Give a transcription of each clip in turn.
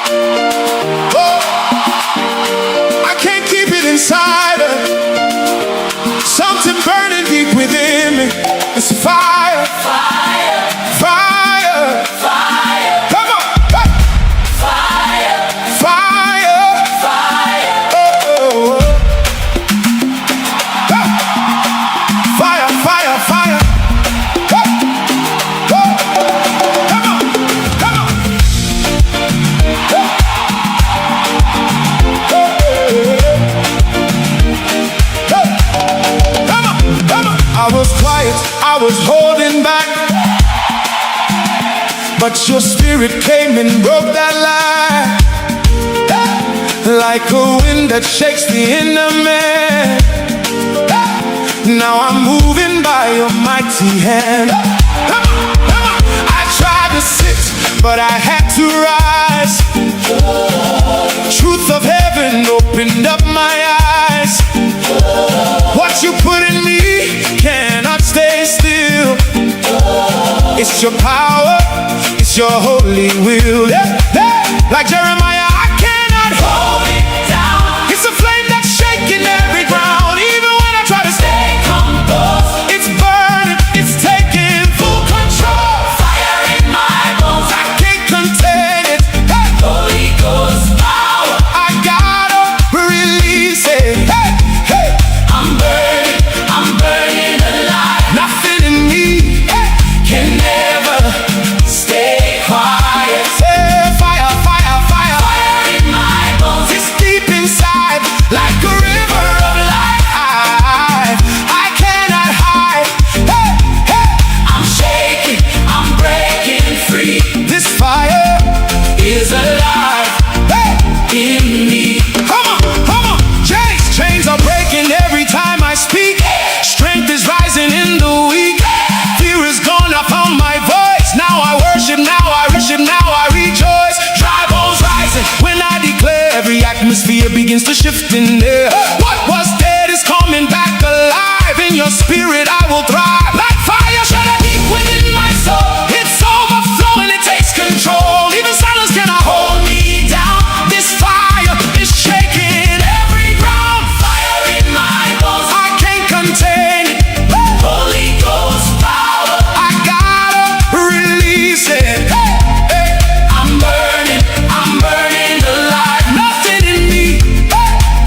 Oh, I can't keep it inside. Something burning deep within me. It's fire, fire, fire, fire. Come on, hey. Fire, fire, fire. Oh, oh, oh. Oh. Fire, fire, fire. Oh. Oh. Come on, come on. Oh. I was quiet, I was holding back, but your spirit came and broke that lie. Like a wind that shakes the inner man. Now I'm moving by your mighty hand. I tried to sit, but I had to rise. Truth of heaven opened up my eyes. What you put in me cannot stay still. It's your power, it's your holy will. Like Jeremiah, I cannot hold it down. It's a flame that's shaking every ground. Even when I try to stay composed, it's burning, it's taking full control. Fire in my bones, I can't contain it. Hey. Holy Ghost power, I gotta release it. Hey, hey. I'm burning alive. Nothing in me can never stay quiet. Say fire, fire, fire. Fire in my bones. It's deep inside, like a river of life. I cannot hide. Hey, hey. I'm shaking, I'm breaking free. This fire is alive, hey, in me. Come on, chains are breaking every time I speak. Strength is rising in the weak. Fear is gone, I found my voice. Now I worship, now I worship, now I rejoice. Dry bones rising when I declare. Every atmosphere begins to shift in there. What was dead is coming back alive. In your spirit I will thrive. Like fire shut deep within my soul. It's overflowing, it takes control. Even silence cannot hold me down. This fire is shaking every ground. Fire in my bones, I can't contain it. Holy Ghost power, I gotta release it. Hey, hey. I'm burning alive. Nothing in me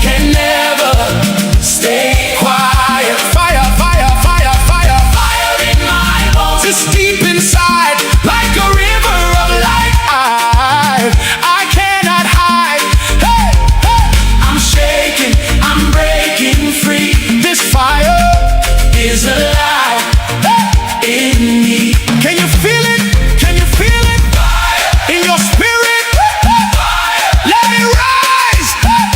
can never stay quiet. Fire, fire, fire, fire. Fire in my bones, it's deep inside, like a river of life. I cannot hide. Hey, hey. I'm shaking, I'm breaking free. This fire is alive, hey, in me. Can you feel it? Can you feel it? Fire. In your spirit? Fire. Let it rise. Fire.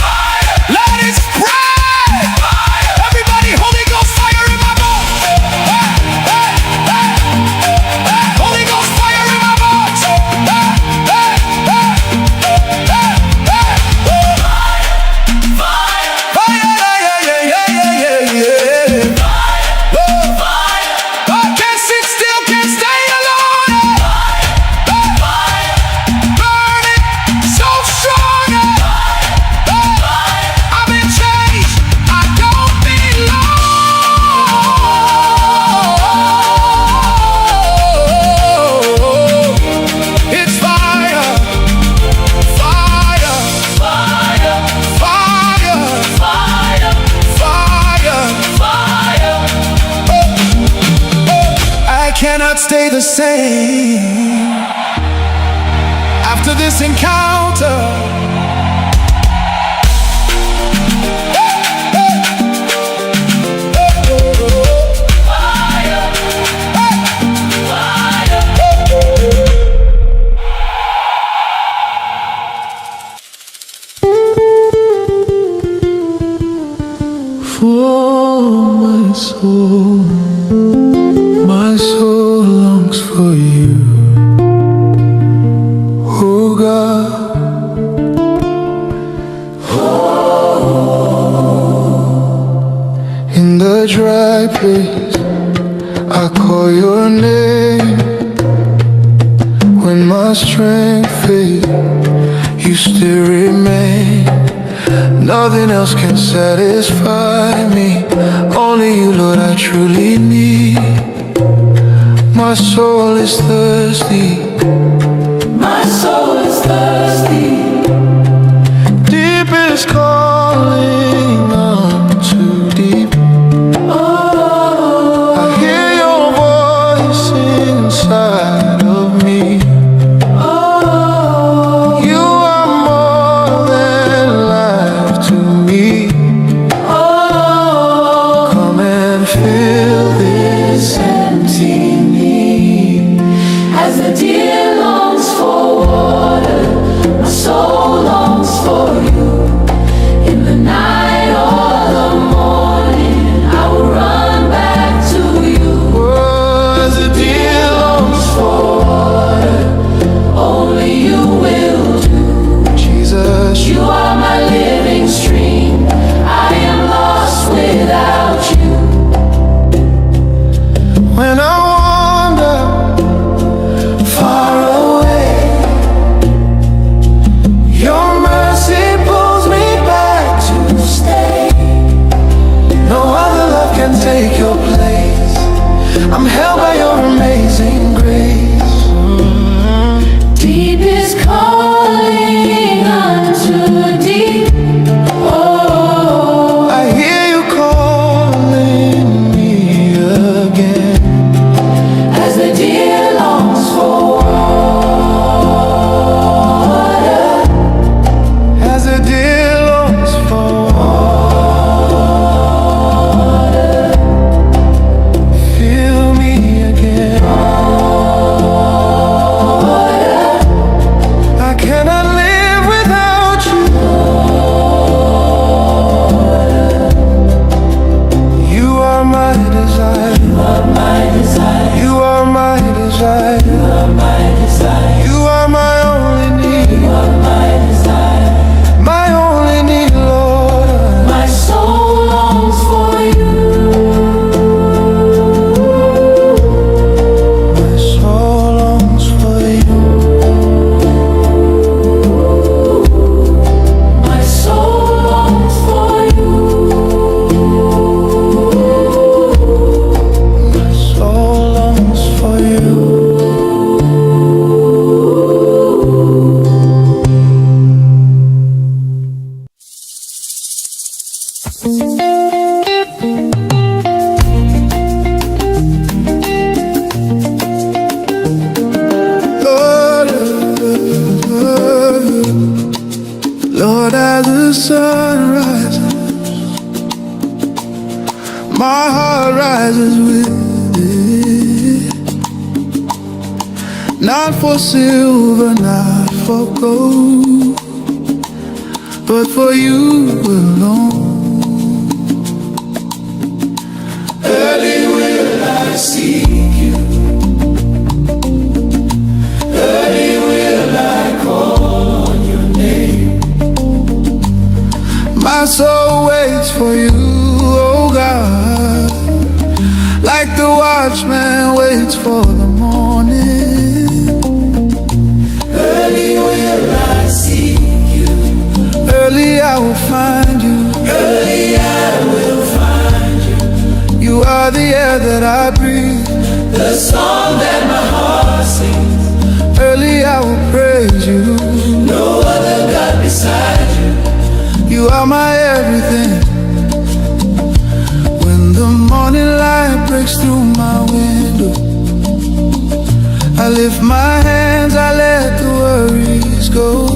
Let it spread. Fire. Everybody, Holy Ghost fire in my bones. Hey, hey, hey, hey. Holy Ghost fire in my bones. Hey, hey, hey, hey, hey. Fire, fire, fire, yeah, yeah, yeah, yeah, yeah, yeah. I can't sit still, can't stay alone. Burning so strong. I've been changed, I don't belong. It's fire, fire, fire, fire, fire, fire, fire. I cannot stay the same after this encounter. For my soul longs for you, oh God. In the dry place, I call your name. When my strength fades, you still remain. Nothing else can satisfy me. Only you, Lord, I truly need. My soul is thirsty. My soul is thirsty. Deep is calling unto deep. Oh, I hear your voice inside of me. oh, You are more than life to me. oh. Come and fill this empty need. As the deer longs for water, my soul longs for you. In the night or the morning, I will run back to you. Oh, as the deer longs For water, only you will do. Jesus, You are my living stream. I am lost without you. when I wander far away, your mercy pulls me back to stay. No other love can take your place. I'm held by your amazing grace. Deep is calling unto deep. Oh, I hear you calling me again. as the deer longs for water, As the deer longs for water, fill me again. I cannot live without you. You are my desire. my desire, You are my desire. my desire, You are my only need. my desire. My only need, Lord. My soul longs for you. My soul longs for you. My soul longs for you. My soul longs for you. Lord, Lord, as the sun rises, my heart rises with it. Not for silver, not for gold, but for you alone. Early will I seek you. Early will I call on your name. My soul waits for you, oh God, like the watchman waits for the morning. Early will I seek you. Early I will find you. Early I will find you. You are the air that I breathe, the song that my heart sings. Early I will praise you. No other God beside you. You are my everything. When the morning light breaks through my window, I lift my hands, I let the worries go.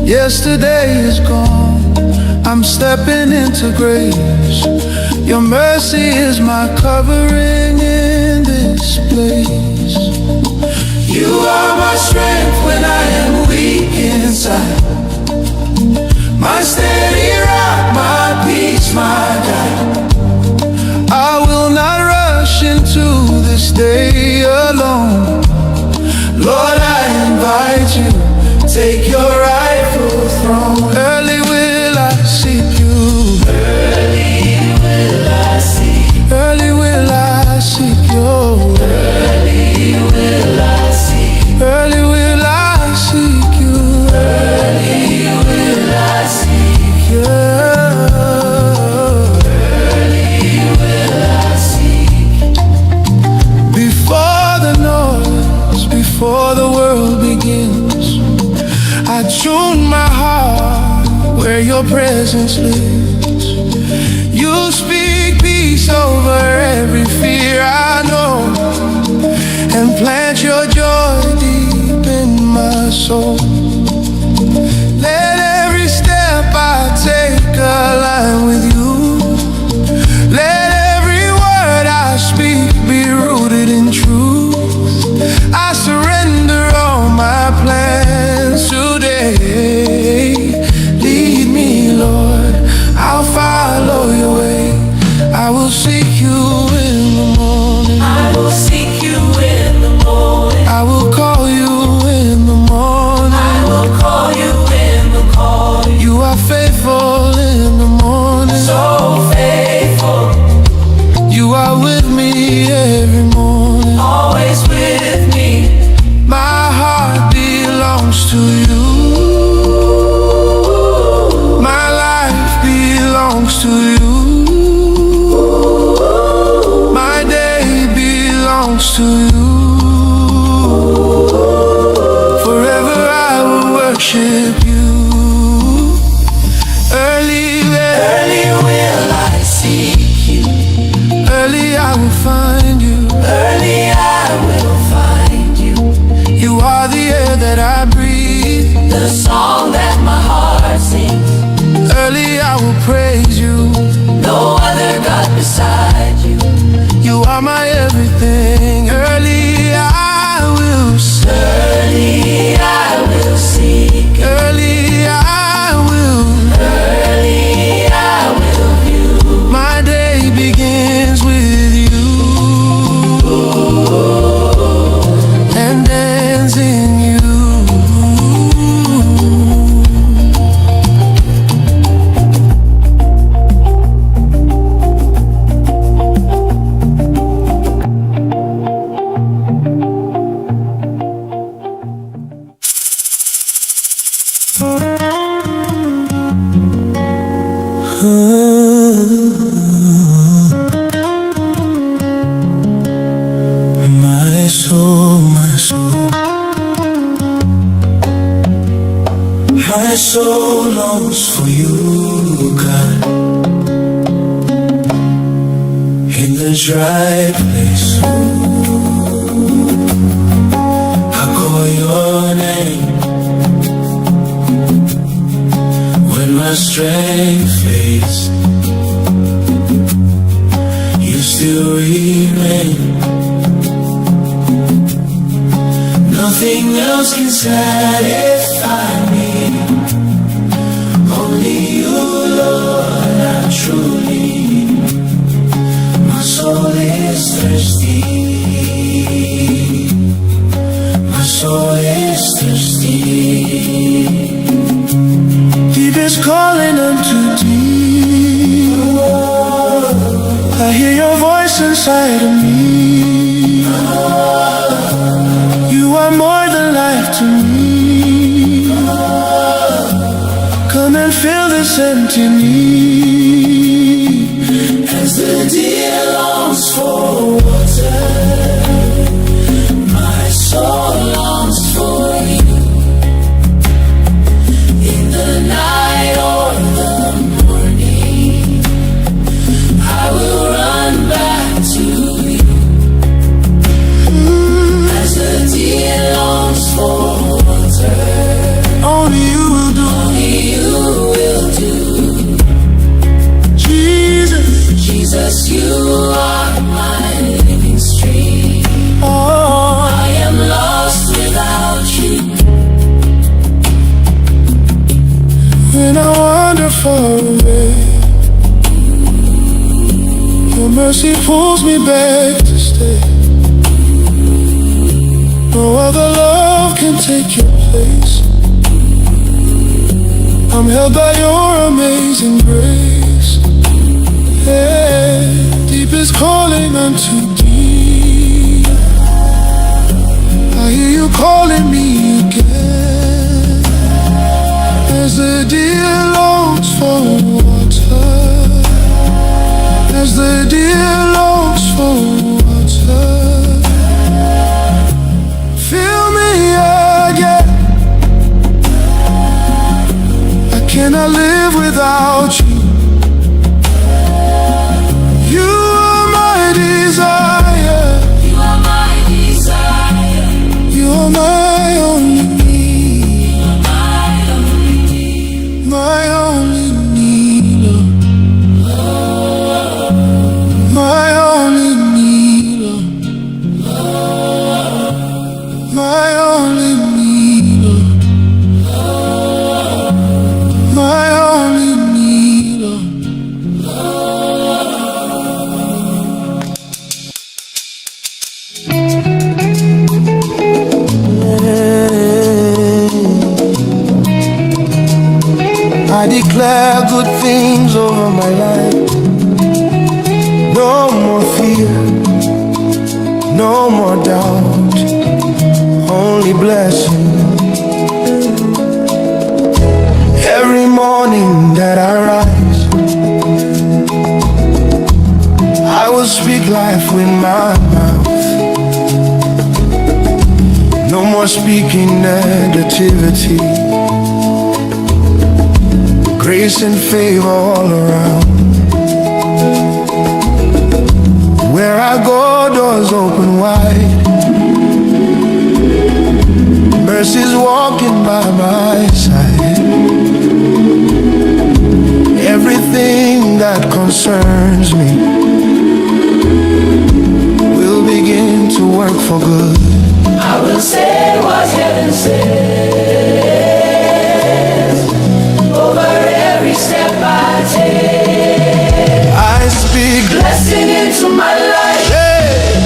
Yesterday is gone, I'm stepping into grace. Your mercy is my covering in this place. You are my strength when I am weak inside, my steady rock, my peace, my guide. I will not rush into this day alone. Lord, I invite you, take your rightful throne. Early will I seek you. Early will I seek. Early will I seek you. Early will I seek. Early will I seek you. where your presence lives. You speak peace over every fear I know, and plant your joy deep in my soul. Let every step I take align with you. Let every word I speak be rooted in truth. I surrender all my plans today. Lead me, Lord, I'll follow your way. I will seek you in the morning. I will seek you in the morning. I will call you in the morning. I will call you in the morning. You are faithful in the morning. So faithful. You are with me every morning. Always with me. My heart belongs to you. My life belongs to you. My day belongs to you. Forever I will worship you. Early will I seek you. early I will find you. Early I will find you. You are the air that I breathe. The song that my heart sings. Early I will praise you. No other God beside you. You are my everything. Early I will seek. Early I will seek. Early I will. Early I will view. My day begins with you and ends in you. My soul, my soul, my soul longs for you, God. In the dry place, I call your name. When my strength fades, you still remain. Nothing else can satisfy me. Only you, Lord, I truly need. My soul is thirsty. My soul is thirsty. Deep is calling unto deep. I hear your voice inside of me. You are more than life to me. Come and fill this empty need. As the deer longs for water, my soul longs for you. In the night or the morning, I will run back to you. As the deer longs for water, only you will do. Only you will do. Jesus, Jesus, you are my living stream. Oh, I am lost without you. When I wander far away, your mercy pulls me back to stay. No other love can take your place. I'm held by your amazing grace. Yeah, deep is calling unto deep. I hear you calling me again. As the deer longs for water, as the deer longs for water, fill me again. I cannot cannot live without you. You are my desire. You are my desire. You are my only need. You are my only need. My only need. My only need. My only need. My only need. I declare good things over my life. No more fear, no more doubt, only blessing. Every morning that I rise, I will speak life with my mouth. No more speaking negativity. Grace and favor all around. Where I go, doors open wide. Mercy's walking by my side. Everything that concerns me will begin to work for good. I will say what heaven says over every step I take. I speak Blessing into my life,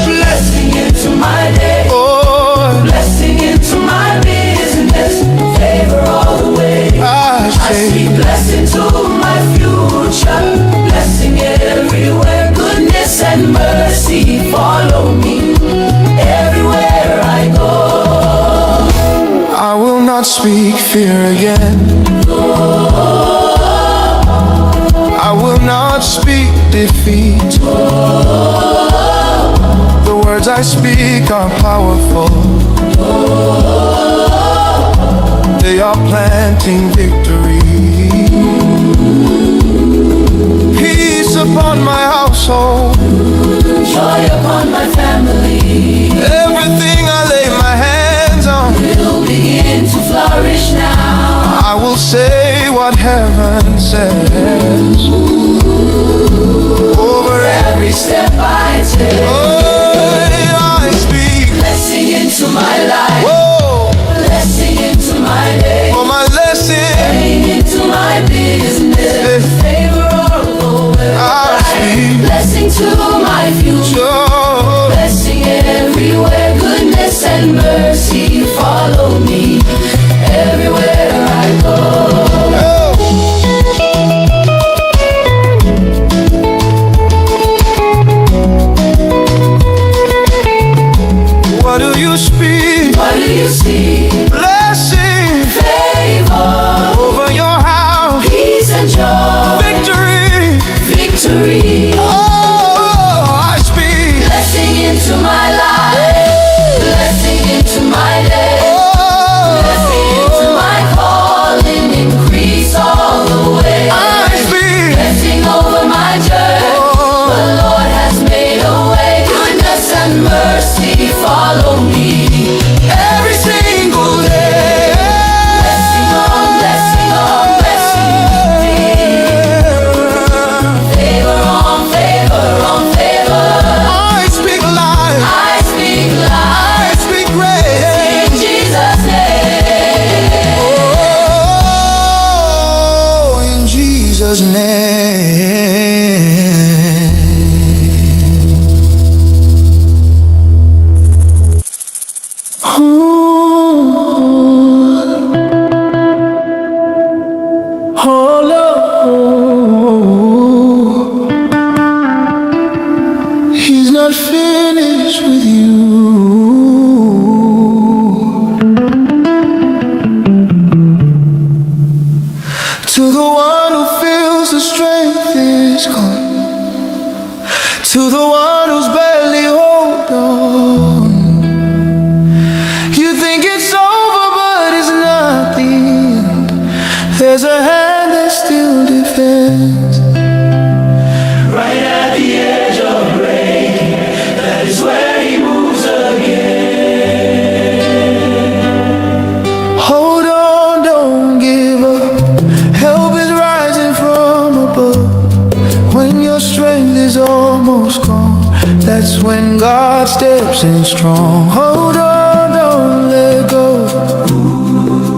blessing into my day, oh, blessing into my business, favor all the way. I I speak blessing to my future, blessing everywhere, goodness and mercy follow me everywhere I go. I will not speak fear again. I will not speak defeat. The words I speak are powerful. They are planting victory. Peace upon my household. Joy upon my family. Everything I lay my hands on Will begin to flourish now. I will say what heaven says over Every step I take, I speak blessing into my life, whoa, blessing into my day, for my lesson blessing into my business, favor all the way. I speak Blessing to my future, joy. blessing everywhere, goodness and mercy follow me everywhere I go. What do you speak? What do you see? Blessing Favor, over your house, peace and joy, victory. victory. Oh, I speak. Blessing into my life, blessing into my day, blessing into my calling, increase all the way. I speak. Blessing over my journey, the Lord has made a way. Goodness and mercy follow me every single day. Blessing on blessing on blessing me. Favor on favor on favor. I speak life. I speak I life speak grace. in Jesus' name. Oh, in Jesus' name. Oh, Lord, He's not finished with you. To the one who feels the strength is gone, to the one who's barely hold on. You think it's over, but it's not the end. There's a hand that's That's when God steps in strong. Hold on, don't let go.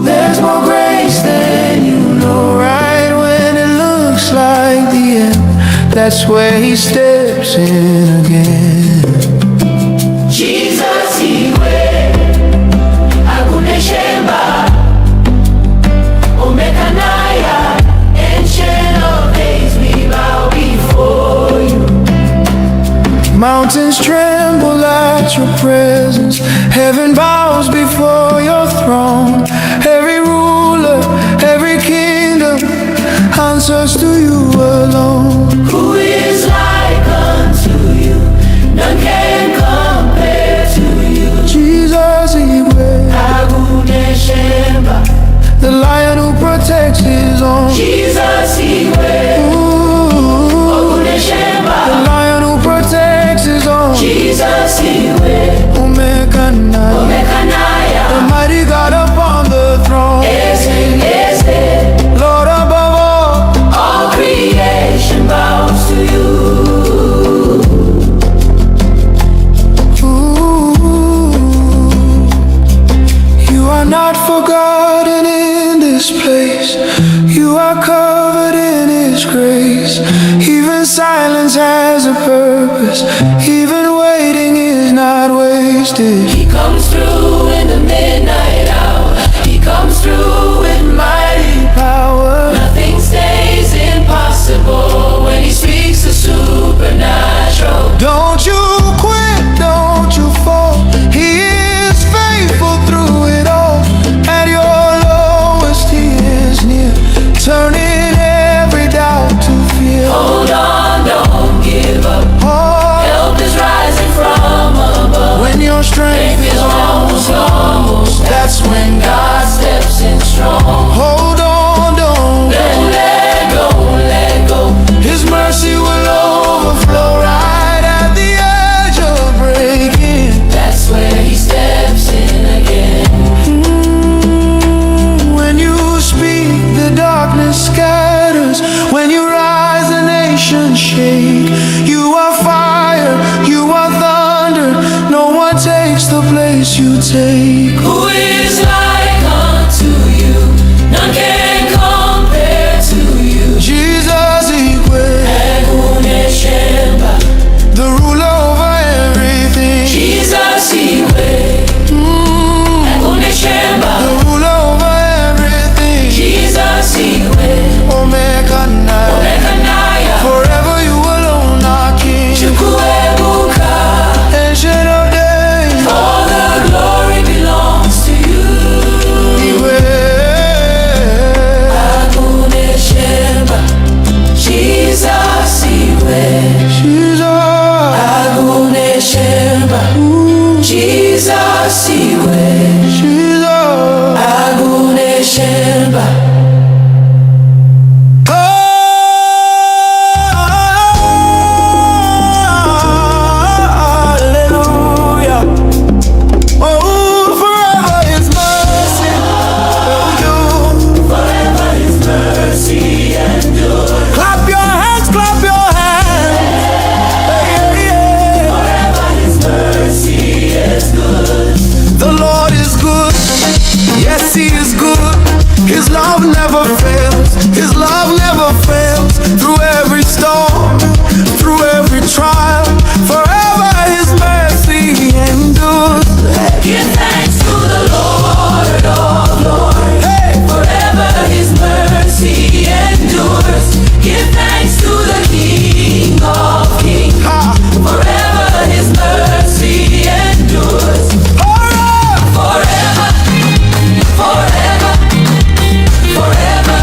There's more grace than you know. Right when it looks like the end, that's where He steps in again. Jesus, Iwe, Aguneshemba, Omekanaya, Ancient of Days, we bow before you. Mountains tremble at your presence. Heaven bows before your throne. Every ruler, every kingdom answers to you alone. Who is like unto you? None can compare to you. Jesus, Igwe, Aguneshemba, the Lion who protects His own. Jesus, Iwe, Aguneshemba, The Lion who protects His own. Jesus, Iwe, Omekanaya, the mighty God upon the throne. Lord above all creation bows to you. You are not forgotten in this place. You are covered in His grace. Even silence has a purpose. Even waiting is not wasted. He comes through in the midnight hour. He comes through with mighty Power. nothing stays impossible when He speaks the supernatural. Don't you quit, don't you fall. He is faithful through it all. At your lowest, He is near, turning every doubt to fear. Hold on, don't give up. Oh, Help is rising from above. when your strength is almost almost gone, that's when God steps in strong. hold on, don't Let go, let go. His mercy will overflow right at the edge of breaking. That's where He steps in again. When you speak, the darkness scatters. When you rise, the nations shake. You are fire, you are thunder. No one takes the place you take. Who is like unto you? None can compare to you. Jesus Igwe, Aguneshemba, the ruler over everything. Jesus Iwe, Aguneshemba, The ruler over everything. Jesus Iwe, Omekanaya, Omekanaya, forever you alone are King. Chukwuebuka. Ancient of days, All the glory belongs to you. Igwe. Aguneshemba, Jesus Iwe, Jesus, Aguneshemba, Jesus Iwe, Jesus. Aguneshemba. Hallelujah. Oh, forever His mercy. Forever His mercy endures. Clap your hands, clap your hands. Forever His mercy is good. The Lord is good. Yes, He is good. His love never fails. His love never fails. Through every storm, through every trial, forever His mercy endures. Give thanks to the Lord of Lords. Hey! Forever His mercy endures. Give thanks to the King of Kings. Ha! Forever His mercy endures. Hurrah! Forever, forever, forever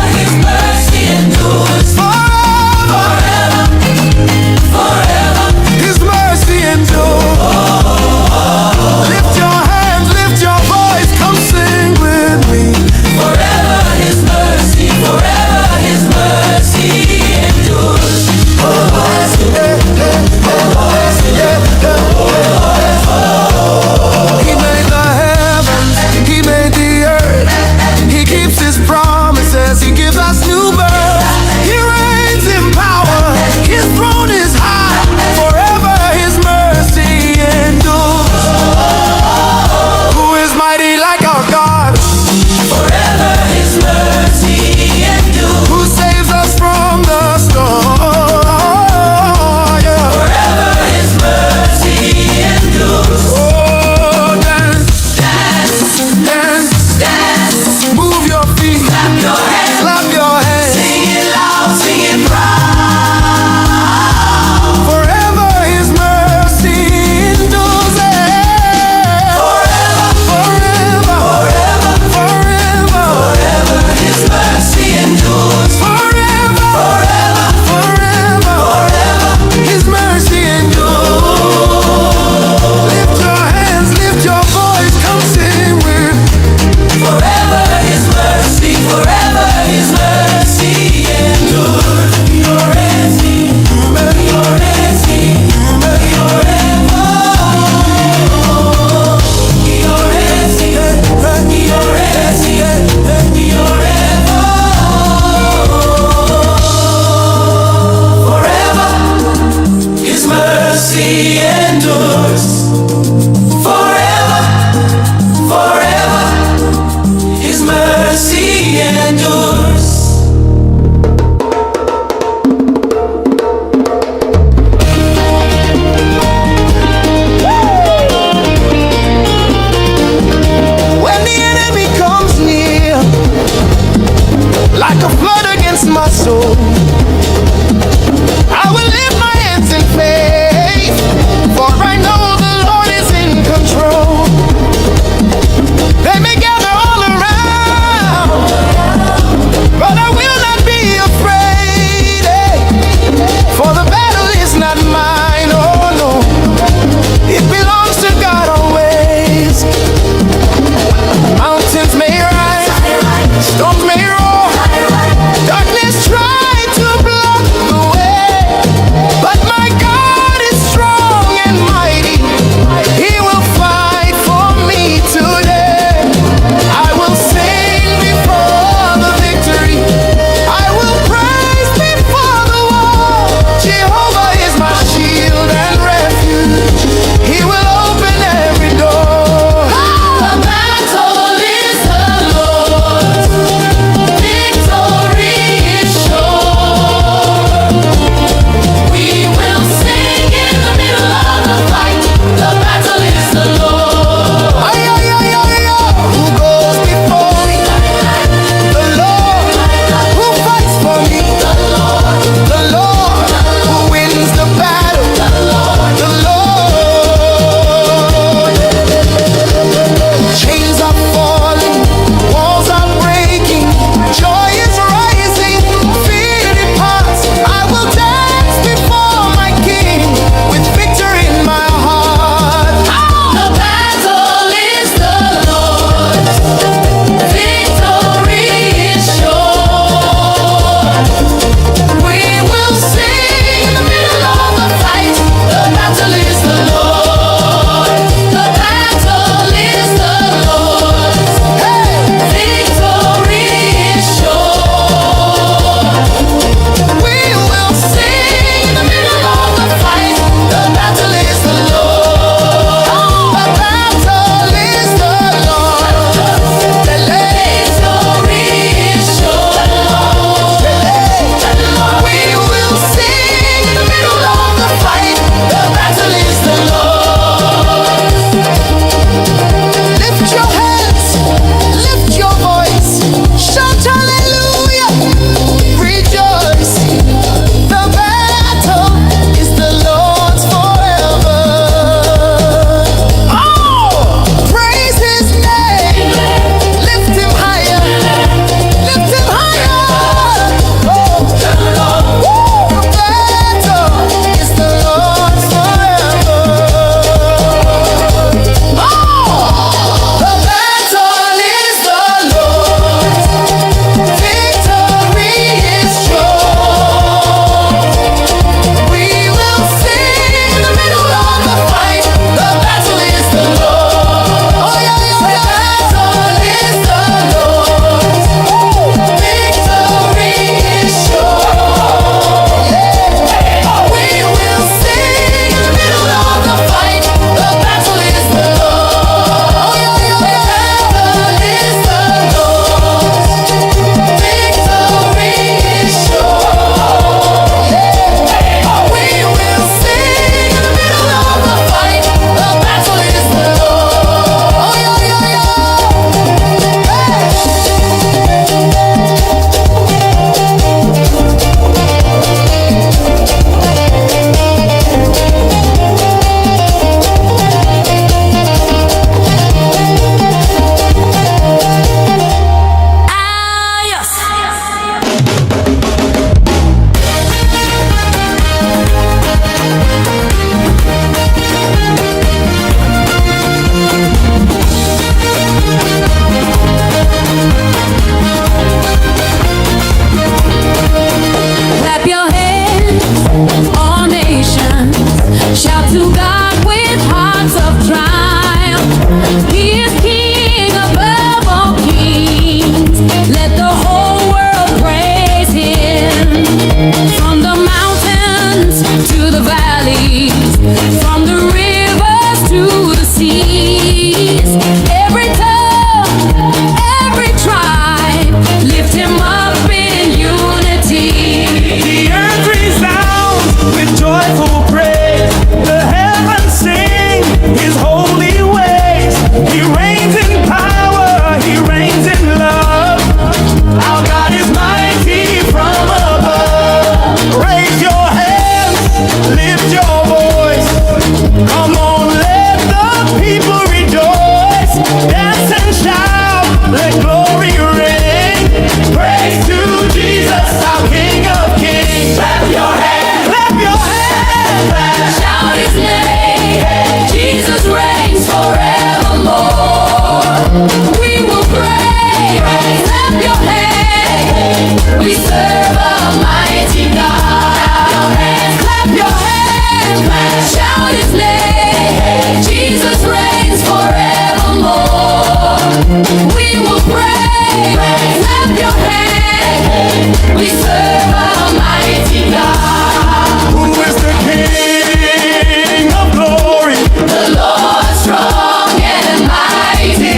your hand. We serve Almighty God. Who is the King of glory? The Lord strong and mighty.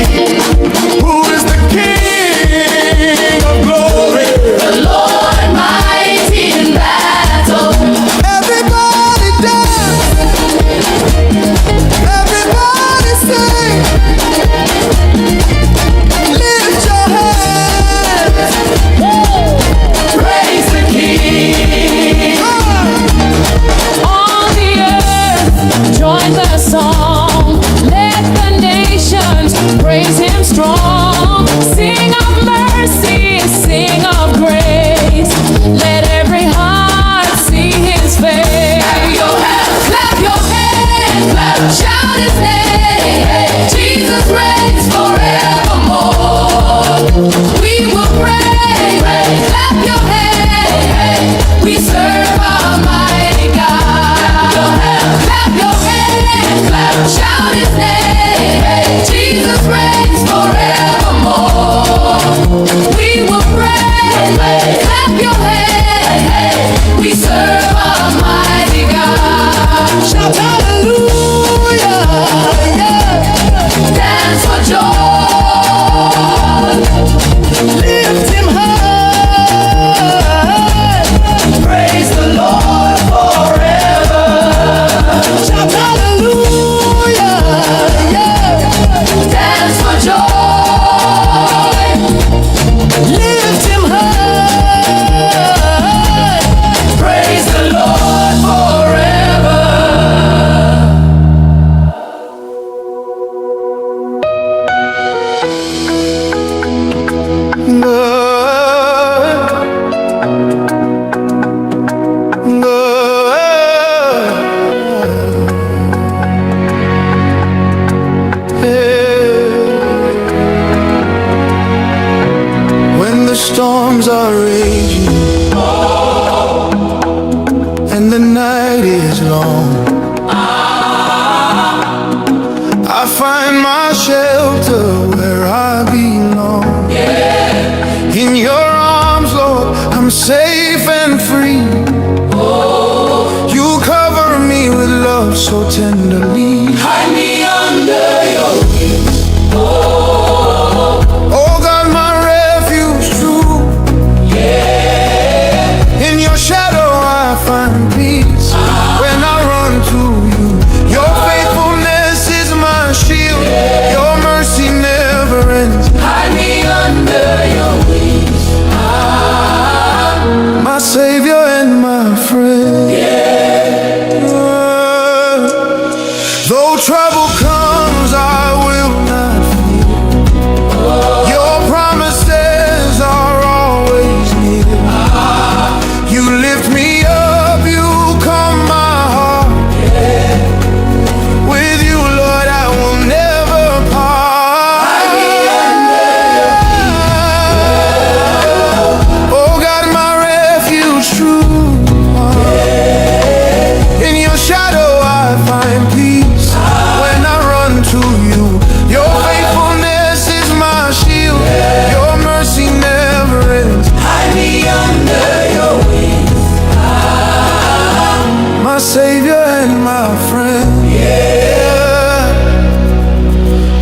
Who is the King of glory? The Lord mighty in battle. Everybody dance. Everybody sing. Lift your hands. Praise the King. All the earth join the song. Let the nations praise him strong. Sing of mercy, sing of grace. Let every heart see his face. Clap your hands, clap, shout his name. Jesus reigns forevermore. We will praise, clap your hands. We serve Almighty God. Clap your hands, clap, shout his name. Jesus reigns forevermore. We will praise, clap your hands. We serve Almighty God. Shout hallelujah. Yeah. Dance for joy. Lift him high. Praise the Lord forever. Shout hallelujah. Yeah. Dance for joy. Lift him high. Praise the Lord forever. When the storms are raging and the night is long, I find my shelter where I belong. In your arms, Lord, I'm safe and free. You cover me with love so tenderly. Hide me under your wings. Oh God, my refuge true. In your shadow I find peace. When I run to you, your faithfulness is my shield. Your mercy never ends. Hide me under your wings. My Savior and my friend. Though trouble comes, I will not fear. Your promises are always near. You lift me up, you calm my heart. With you, Lord, I will never part. Oh God, my refuge true. In your shadow I find peace. When I run to you, your faithfulness is my shield. Your mercy never ends. Hide me under your wings. My Savior and my friend.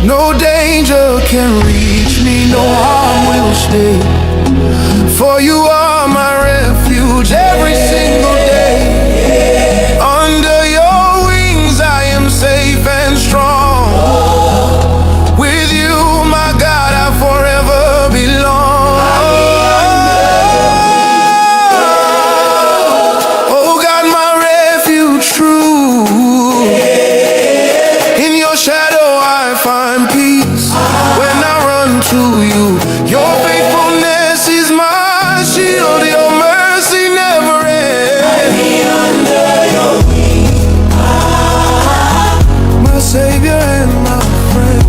No danger can reach me, no harm will stay. For you are my refuge every single day. Under your wings I am safe and strong. With you, my God, I forever belong. Oh God, my refuge true. In your shadow I find peace. When I run to you, your faithfulness is my shield. Your mercy never ends. My Savior and my friend.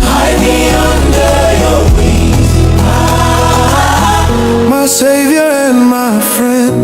Hide me under your wings. My Savior and my friend.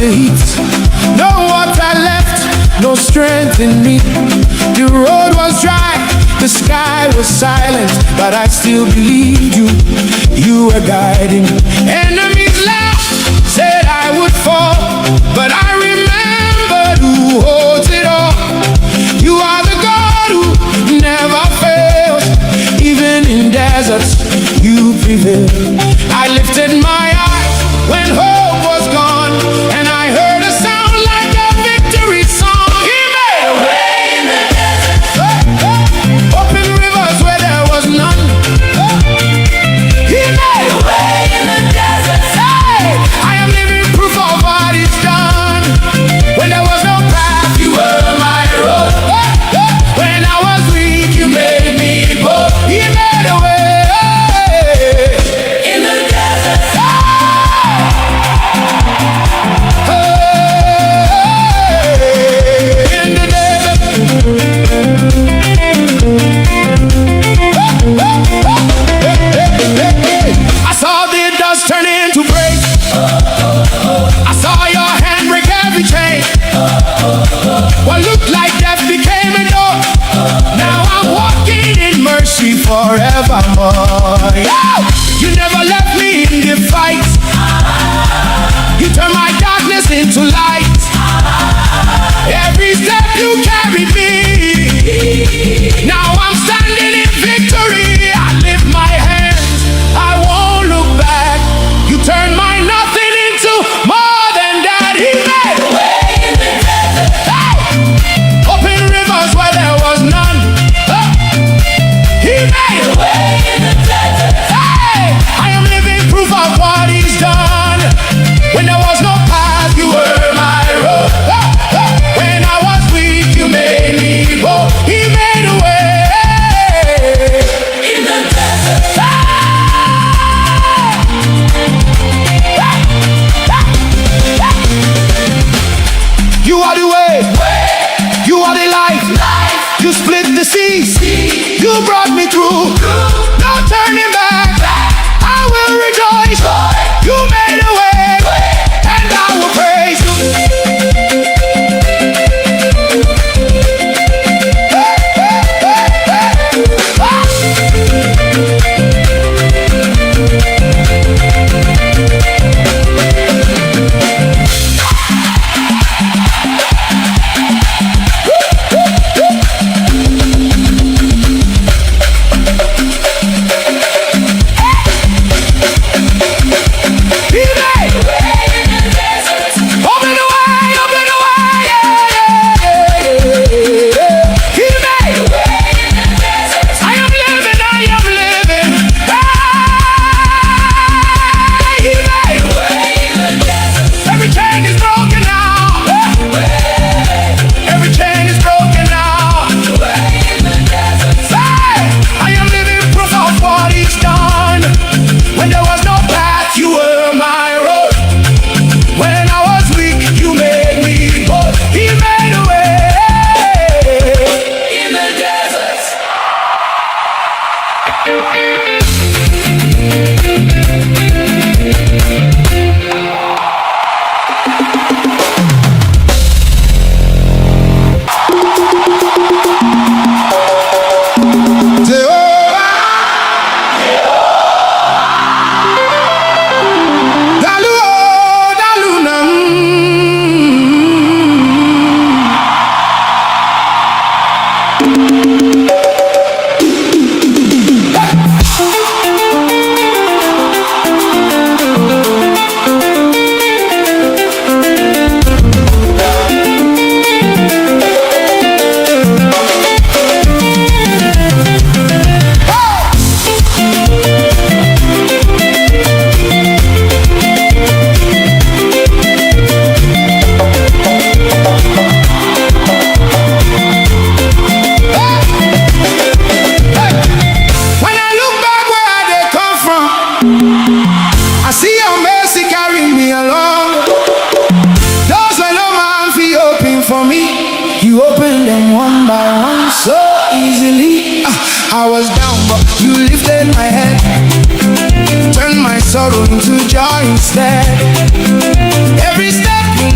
the heat. No water left, no strength in me. The road was dry, the sky was silent, but I still believed you. You were guiding. Enemies laughed, said I would fall, but I remembered who holds it all. You are the God who never fails. Even in deserts, you prevail. I lifted my eyes when hope was gone, and I heard a sound like a victory song. He made a way in the desert. Open rivers where there was none. He made a way in the desert. Hey, I am living proof of what he's done. When there was no path, you were my road. When I was weak, you made me bold. He made a way. Turn into break. I saw your hand break every chain. What looked like death became a door. Now I'm walking in mercy forevermore. You never left me in the fight. You turned my darkness into light. Every step you carried me. Now I'm standing in victory. I lift my hands, I won't look back. You turned my nothing into more than that. He made a way in the desert. Hey! Open rivers where there was none. He made a way in the desert. Hey! I am living proof of what he's done. When there was no path, you were my road. When I was weak, you made me bold. He made a way in the desert. You are the way, you are the life. You split the seas, you brought me through. No turning back, I will rejoice. You made a way, and I will praise you. I was down, but you lifted my head, turned my sorrow into joy instead. Every step you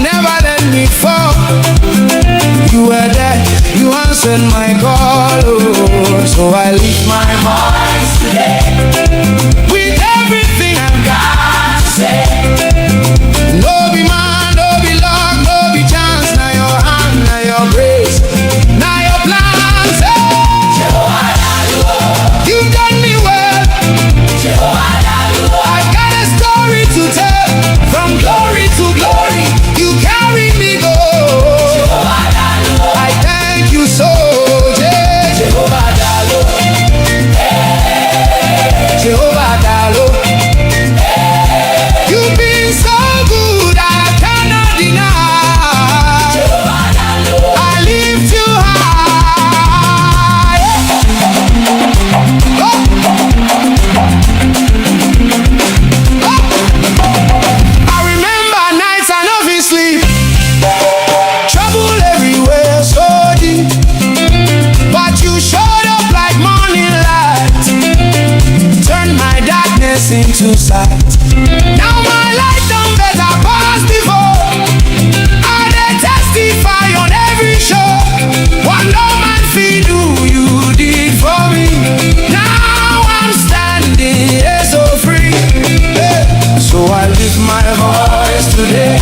today.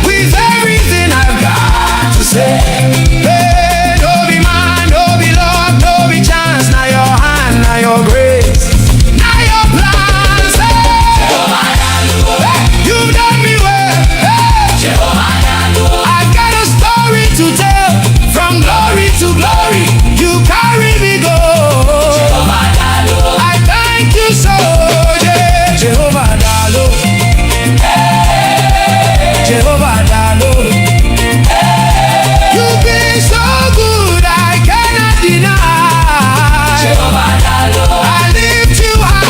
With everything I've got to say. Hey, no be man, no be luck, no be chance. Now your hand, now your grace, now your plans. Hey, you've done me well. Hey, I've got a story to tell. From glory to glory, you carry me go. I thank you so, yeah. Jehovah Dalo, Jehovah Dalo. You've been so good, I cannot deny. I lift you high.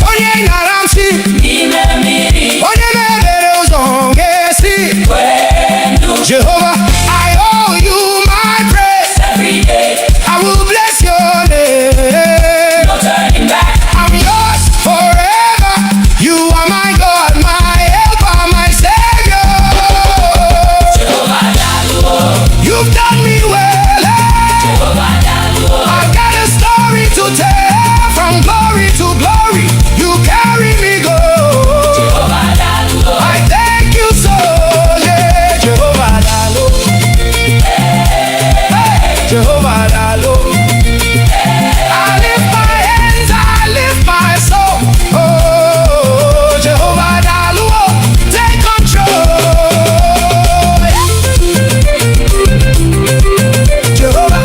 Onye ngaramsi, onye mebere ụzọ ga-esi. Jehovah, I owe you my praise. I will bless your name. I'm yours forever. You are my God, my helper, my savior. You've done me well. I've got a story to tell. From glory to glory, you carry me go. I thank you so, yeah. Jehovah Dalo, Jehovah Dalo. I lift my hands, I lift my soul. Oh, Jehovah Dalu, take control. Jehovah,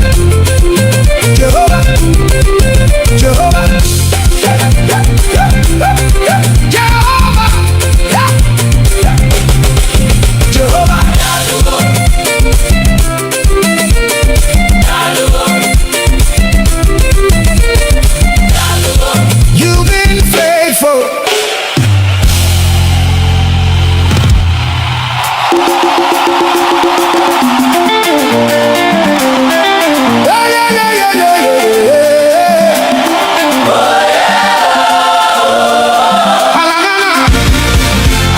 Jehovah, Jehovah, Jehovah, Jehovah. You've been faithful. Yeah, yeah, yeah, yeah, yeah, yeah. Halagana,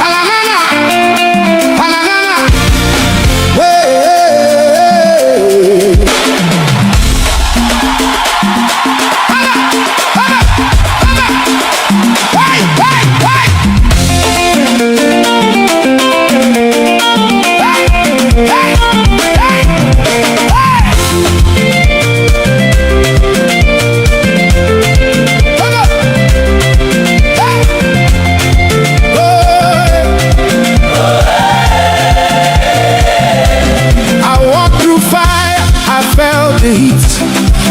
halagana, halagana. Hey, I walked through fire, I felt the heat.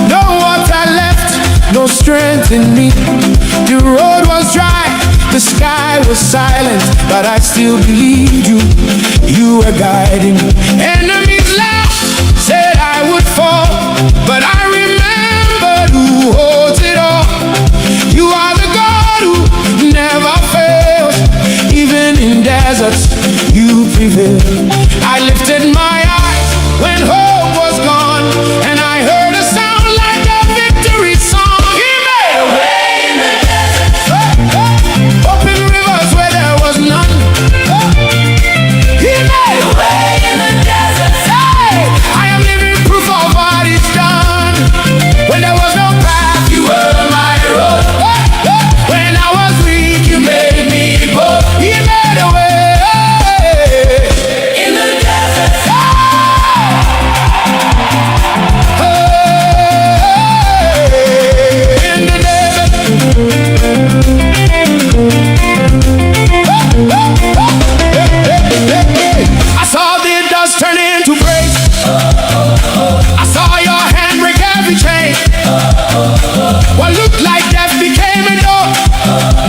No water left, no strength in me. The road was dry, the sky was silent, but I still believed you. You were guiding. Enemies laughed, said I would fall, but I remembered who holds it all. You are the God who never fails. Even in deserts, you prevail. I lifted my eyes when hope was gone, and I heard a sound like a victory song. He made a way in the desert. Open rivers where there was none. He made a way in the desert. Hey, I am living proof of what he's done. When there was no path, you were my road. When I was weak, you made me bold. He made a way in the desert. In the desert. I saw the dust turn into praise. I saw your hand break every chain. What looked like death became a door.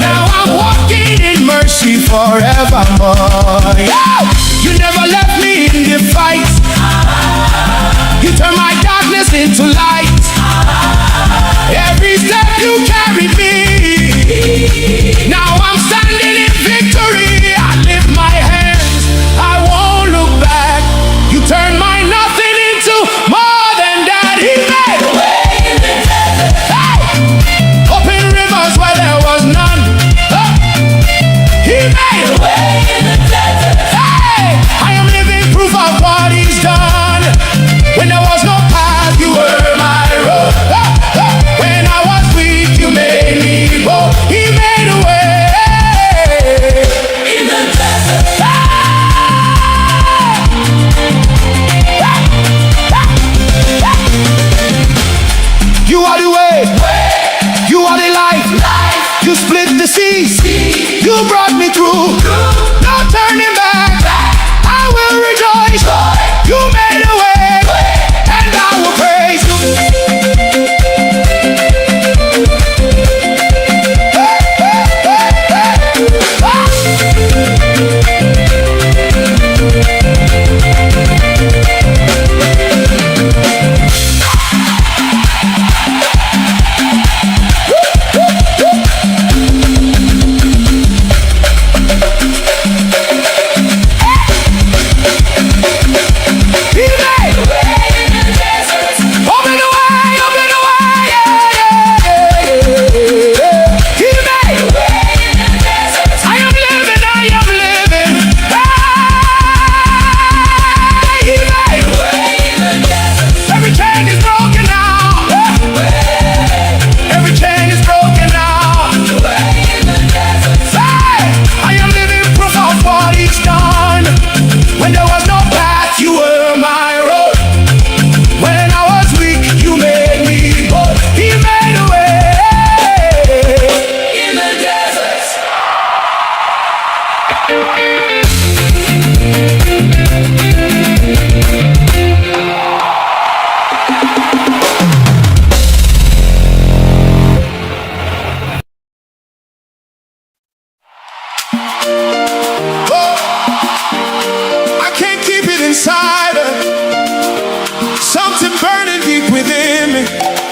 Now I'm walking in mercy forevermore. Yeah! You never left me in the fight. You turned my darkness into light. Every step you carried me. Now I'm standing in victory. I lift my hands, I won't look back. You turned my nothing into more than that. He made a way in the desert. Hey! Open rivers where there was none. He made a I can't keep it inside. Something burning deep within me.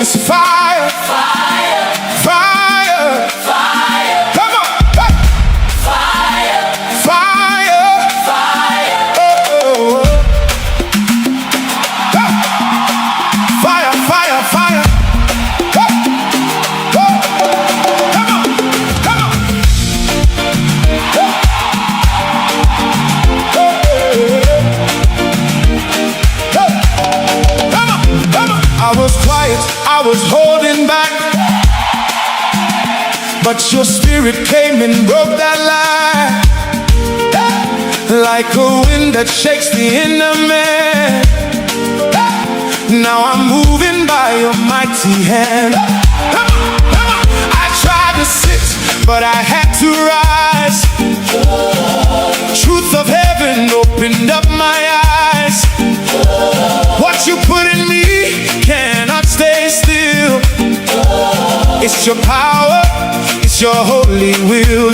It's fire, fire, fire, fire. Come on, hey. Fire, fire, fire. Oh, oh, oh. Hey. Fire, fire, fire. Hey. Oh. Come on, come on. Hey. I was quiet, I was holding back, but your spirit came and broke that lie. Like a wind that shakes the inner man. Now I'm moving by your mighty hand. I tried to sit, but I had to rise. Truth of heaven opened up my eyes. What you put in me cannot stay still. It's your power, it's your holy will.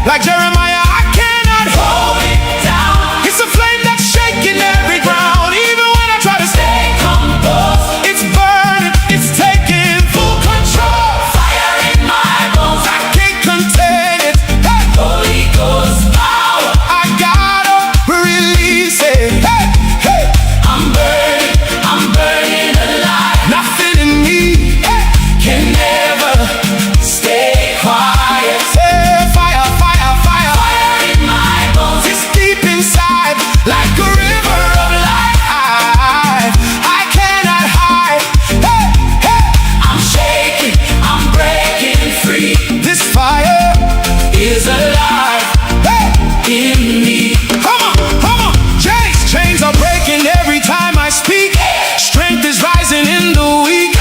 Like Jeremiah, I cannot hold it down. It's a flame that's shaking every ground. Even when I try to stay composed, it's burning, it's taking full control. Fire in my bones, I can't contain it. Hey. Holy Ghost power, I gotta release it. Hey, hey. I'm burning alive. Nothing in me can never stay quiet. Say fire, fire, fire. Fire in my bones. It's deep inside, like a river of life. I cannot hide. Hey, hey. I'm shaking, I'm breaking free. This fire is alive, hey, in me. Come on, chains are breaking every time I speak. Strength is rising in the weak.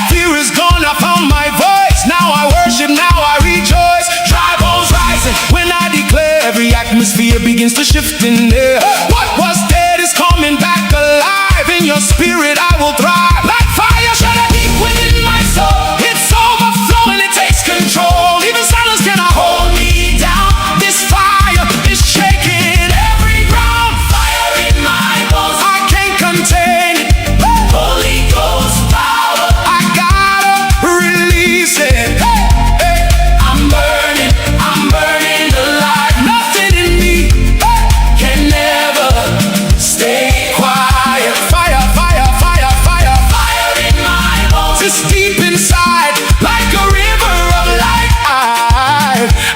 Fear is gone, I found my voice. Now I worship, now I rejoice. Dry bones rising when I declare. Every atmosphere begins to shift in there. What was dead is coming back alive. In your spirit I will thrive. Like fire shut deep within my soul. It's overflowing, it takes control. Even silence cannot hold me down. This fire is shaking every ground. Fire in my bones, I can't contain it. Holy Ghost power, I gotta release it. Hey, hey. I'm burning alive. Nothing in me can never stay quiet. Fire, fire, fire, fire. Fire in my bones, it's deep inside, like a river of life.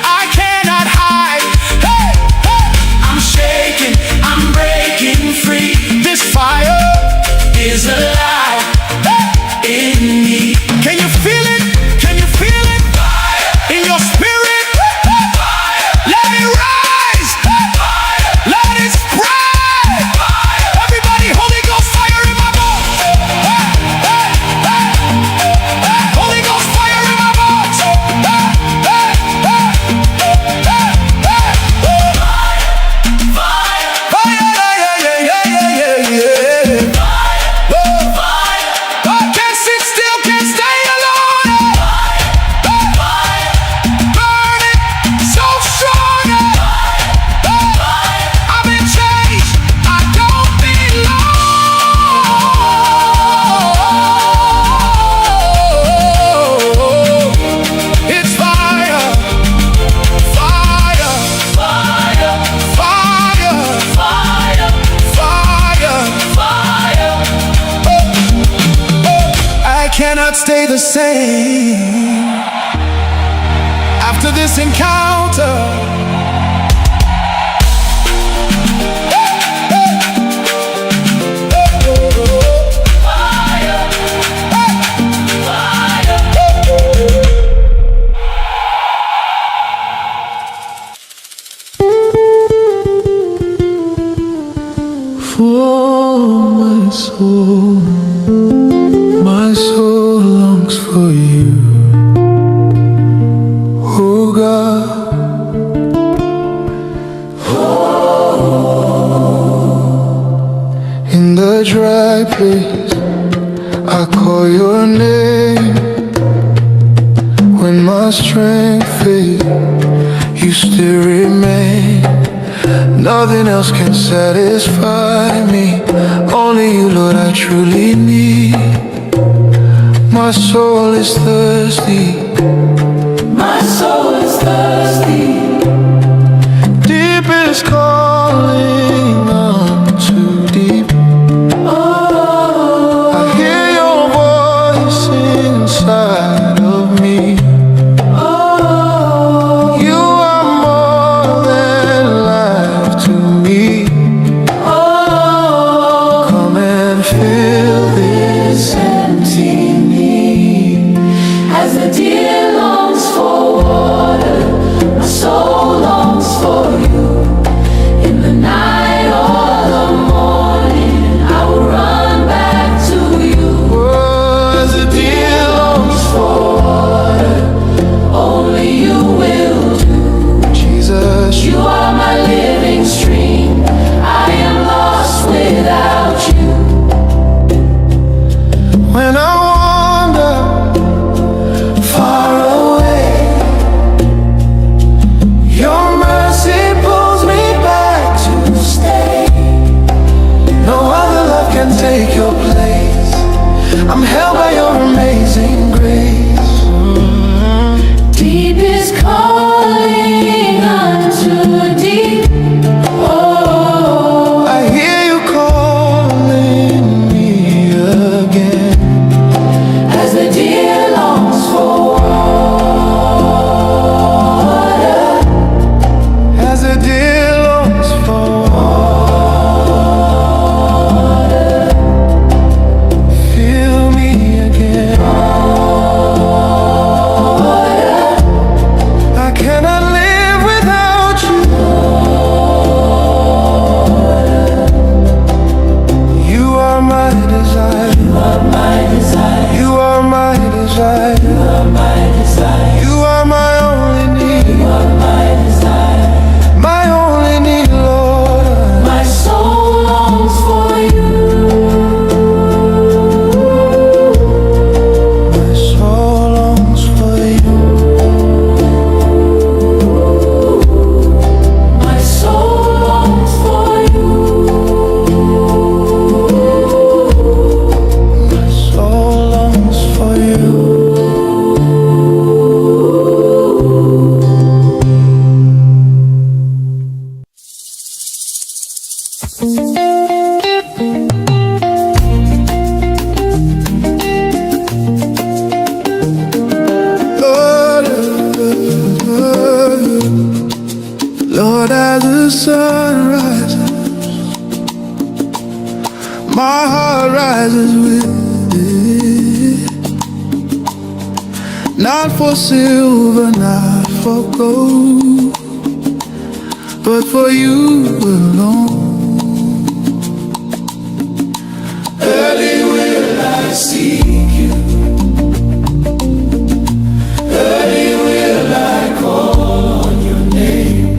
I cannot hide. Hey, hey. I'm shaking, I'm breaking free. This fire is alive, hey, in me. Can you feel it? Can you feel it? Fire. In your spirit? Fire. Let it rise. Fire. Let it spread. Fire. Everybody, Holy Ghost fire in my bones. Hey, hey, hey, hey. Holy Ghost fire in my bones. Hey, hey, hey, hey, hey. Fire. Fire, yeah, yeah, yeah, yeah, yeah, yeah. I can't sit still, can't stay alone. Burning so strong. I've been changed, I don't belong. It's fire, fire, fire, fire, fire, fire, fire. I cannot stay the same after this encounter. For my soul longs for you, oh God. place, I call your name. When my strength fades, you still remain. Nothing else can satisfy me. Only you, Lord, I truly need. My soul is thirsty. My soul is thirsty. Deep is calling unto deep. Oh, I hear your voice inside of me. oh, You are more than life to me. oh. Come and fill this empty need. As the deer longs for water, my soul longs for you. In the night or the morning, I will run back to you. Oh, as the deer longs For water, only you will do. Jesus. You are my living stream. I am lost without you. When I wander far away, your mercy pulls me back to stay. No other love can take your place. I'm held by your amazing grace. Deep is calling unto deep. Oh, I hear you calling me again. as the deer longs for water, As the deer longs for water, fill me again. I cannot live without you. You are my desire. my desire, You are my desire. my desire, You are my only need. my desire. My only need, Lord. My soul longs for you. My soul longs for you. My soul longs for you. My soul longs for you. Lord, Lord, as the sun rises, my heart rises with it. Not for silver, not for gold, but for you alone. Early will I seek you. Early will I call on your name.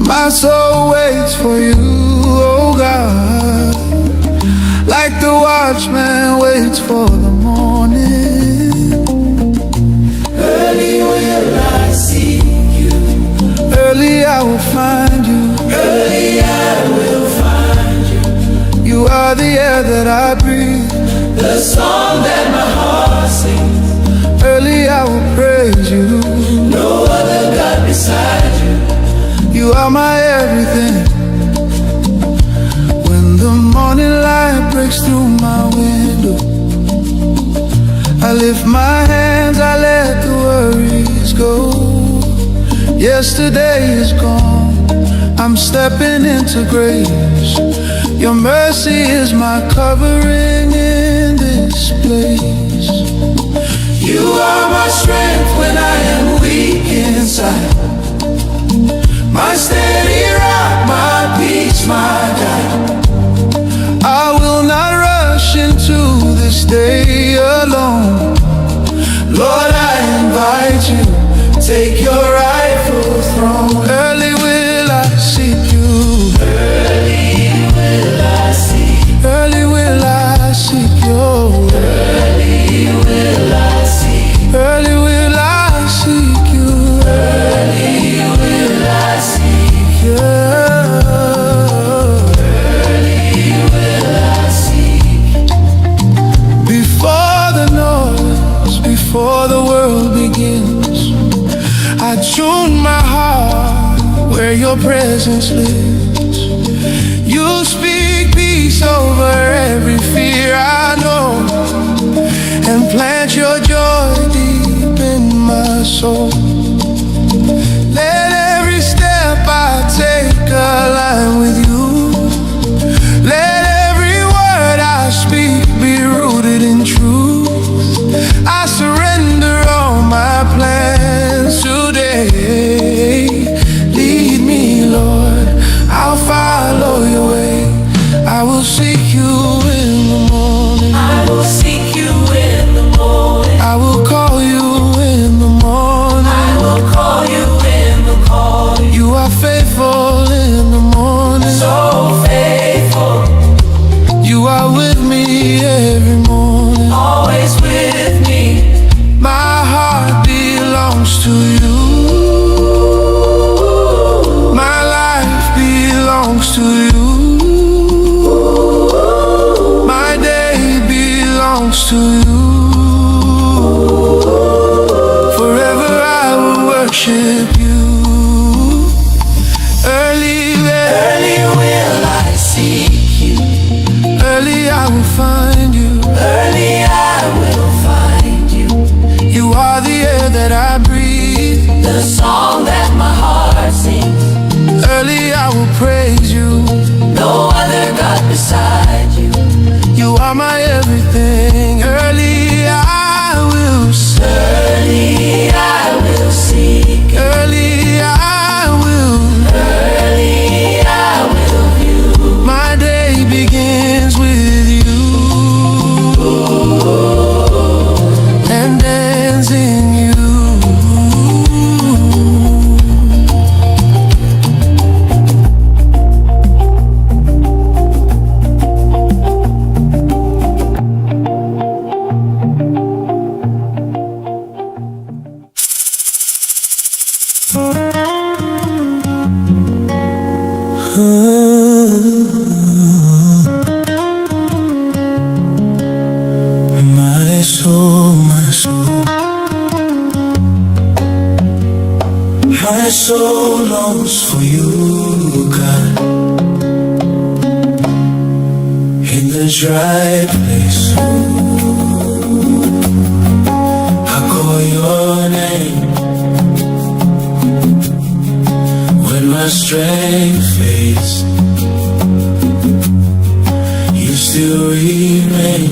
My soul waits for you, oh God, like the watchman waits for the morning. Early will I seek you. Early I will find you. Early I will find you. You are the air that I breathe, the song that my heart sings. Early I will praise you. No other God beside you. You are my everything. When the morning light breaks through my window, I lift my hands, I let the worries go. Yesterday is gone, I'm stepping into grace. Your mercy is my covering in this place. You are my strength when I am weak inside, my steady rock, my peace, my guide. I will not rush into this day alone. Lord, I invite you, take your rightful throne. Early will I seek you. Early will I seek you. your presence lives. You speak peace over every fear I know, and plant your joy deep in my soul. Let every step I take align with you. Let every word I speak be rooted in truth. I surrender all my plans today. Lead me, Lord, I'll follow your way. I will seek you in the morning. I will seek you in the morning. I will call you in the morning. I will call you in the morning. You are faithful in the morning. So faithful. You are with me every morning. Always with me. My heart belongs to you. My life belongs to you. My day belongs to you. Forever I will worship you. Early will I seek you. early I will find you. Early I will find you. You are the air that I breathe. The song that my heart sings. Early I will praise you. No other God beside you. You are my everything. Early I will seek. Early I will seek. Early I will. Early I will view. My day begins with you and ends in you. My soul longs for you, God. In the dry place, I call your name. When my strength fades, you still remain.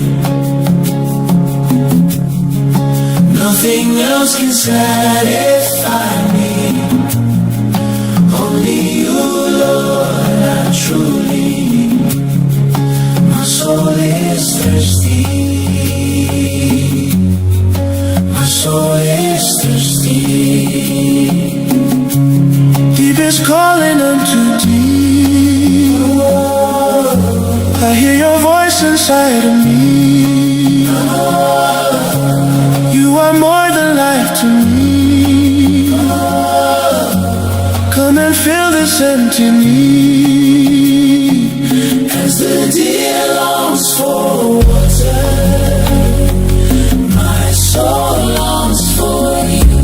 Nothing else can satisfy me. Only you, Lord, I truly need. My soul is thirsty. My soul is thirsty. Deep is calling unto deep. I hear your voice inside of me. You are more than life to me. Come and fill this empty need. As the deer longs for water, my soul longs for you.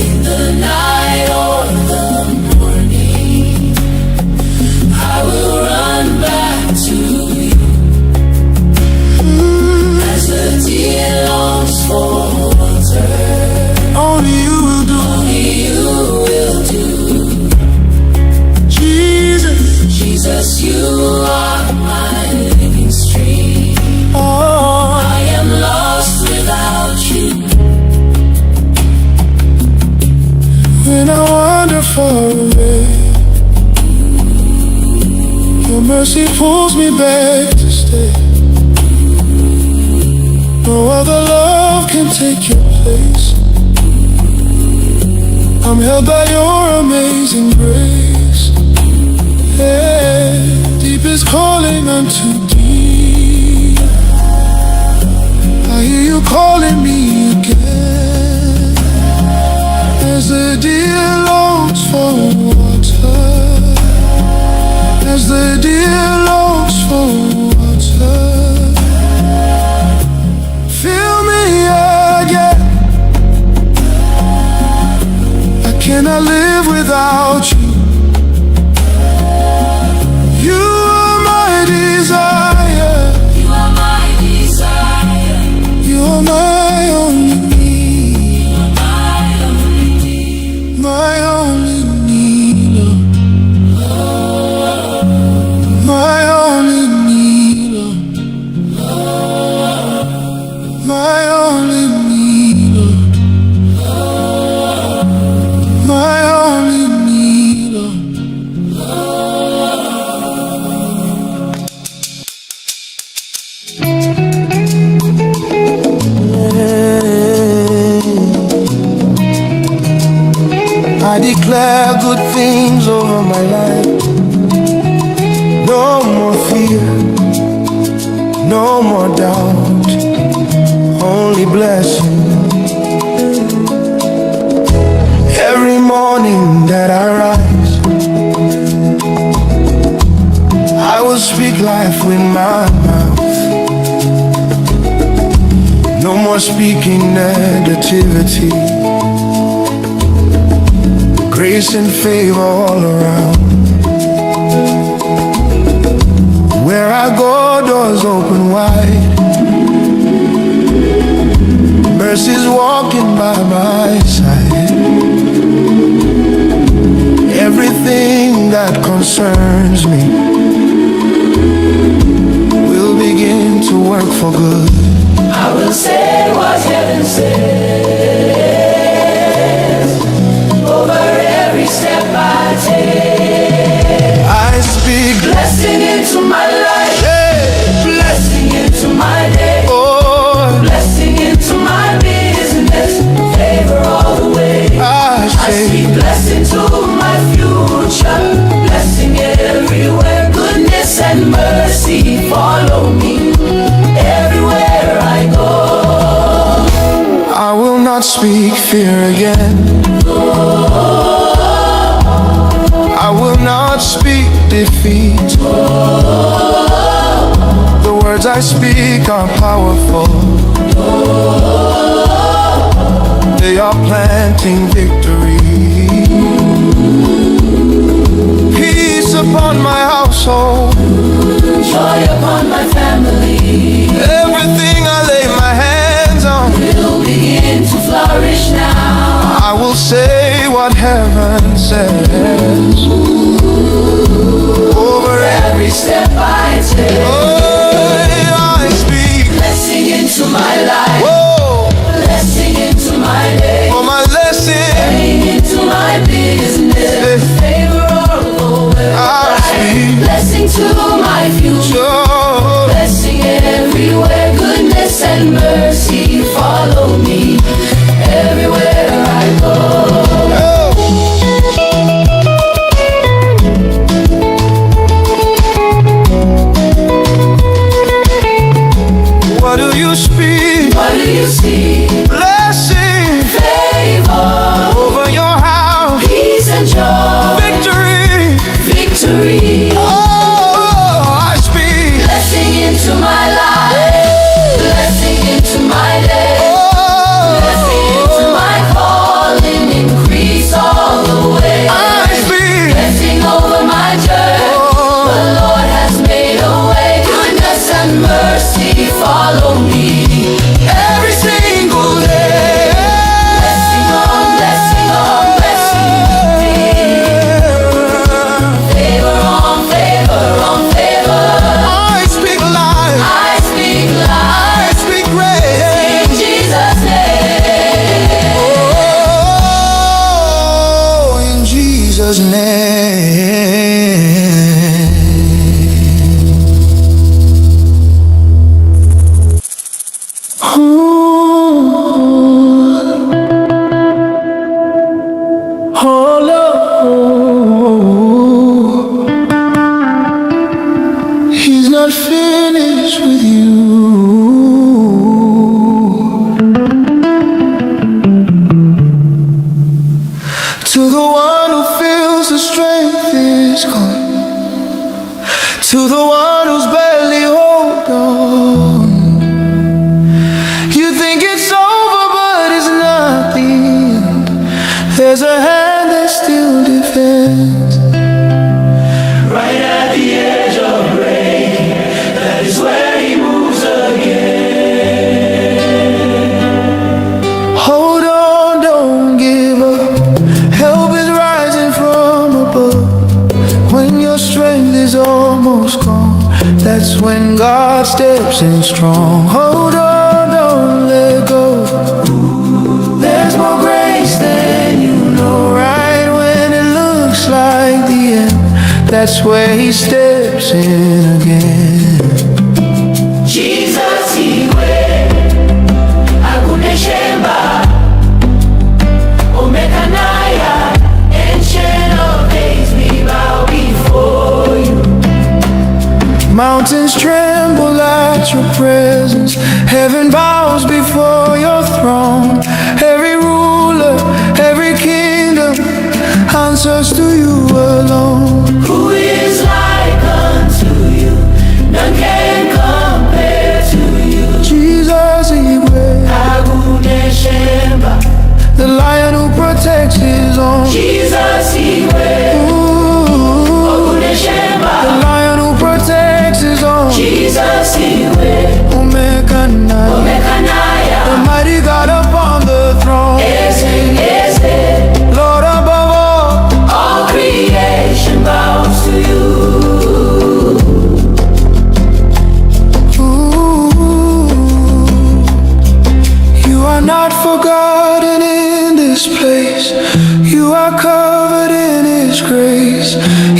In the night or the morning, I will run back to you. As the deer longs for water, Only you will do. only you will do. Jesus, Jesus, you are my living stream. oh, I am lost without you. when I wander far away, your mercy pulls me back to stay. No other love can take your place. I'm held by your amazing grace. Yeah, deep is calling unto deep. I hear you calling me again. As the deer longs for water, as the deer longs for water, fill me again. I can I live without you? You are my desire. You are my desire. You are my only need. You are my only need. My only need, Lord. My only need, Lord. My only need, Lord. My only need, Lord. I declare good things over my life. No more fear, no more doubt, only blessing. Every morning that I rise, I will speak life with my mouth. No more speaking negativity. Grace and favor all around. Where I go, doors open wide. Mercy's walking by my side. Everything that concerns me will begin to work for good. I will say what heaven says over every step I take. I speak Blessing into my life, hey, blessing into my day, oh, blessing into my business, favor all the way. I I say speak blessing to my future, blessing everywhere, goodness and mercy follow me everywhere I go. I will not speak fear again. I will not speak defeat. The words I speak are powerful. They are planting victory. Peace upon my household. Joy upon my family. Everything I lay my hands on Will begin to flourish now. I will say what heaven says over Every step I take, I speak. blessing into my life, Whoa, blessing into my day, for my lesson. blessing into my business, favor all the way. I speak. Blessing to my future, Sure. blessing everywhere, goodness and mercy follow me everywhere I go. What do you speak? What do you see? Blessing Favor, over your house. peace and joy, Victory. victory. Oh, I speak. Blessing into my life, blessing into my day, blessing into my calling, increase all the way. I speak. Blessing over my journey, the Lord has made a way. Goodness and mercy follow me every single day. Blessing on blessing on blessing me. Favor on favor on favor. I speak life. I speak I life speak grace. in Jesus' name. Oh, in Jesus' name. Oh, Lord, He's not finished with you. To the one who feels the strength is gone, to the one who's barely hold on. You think it's over, but it's not the end. There's a hand hand that still defends. Right at the edge of breaking, that is where he moves again. Hold on, don't give up. Help is rising from above. When your strength is almost gone, that's when God steps in strong. Hold on, don't let go. There's more grace than you know. Right when it looks like the end, that's where he steps in again. Jesus, Igwe, Aguneshemba, Omekanaya, Ancient of Days, we bow before you. Mountains tremble at your presence. Heaven bows before your throne. Every ruler, every kingdom answers to you alone. Who is like unto you? None can compare to you. Jesus, Igwe, Aguneshemba, the lion who protects his own. Jesus, Igwe, Ooh, Aguneshemba, the lion who protects his own. Jesus, Igwe, Omekanaya, Omekanaya, the mighty God upon the throne. Eze, Lord above all creation bows to you. Ooh, you are not forgotten in this place. You are covered in his grace.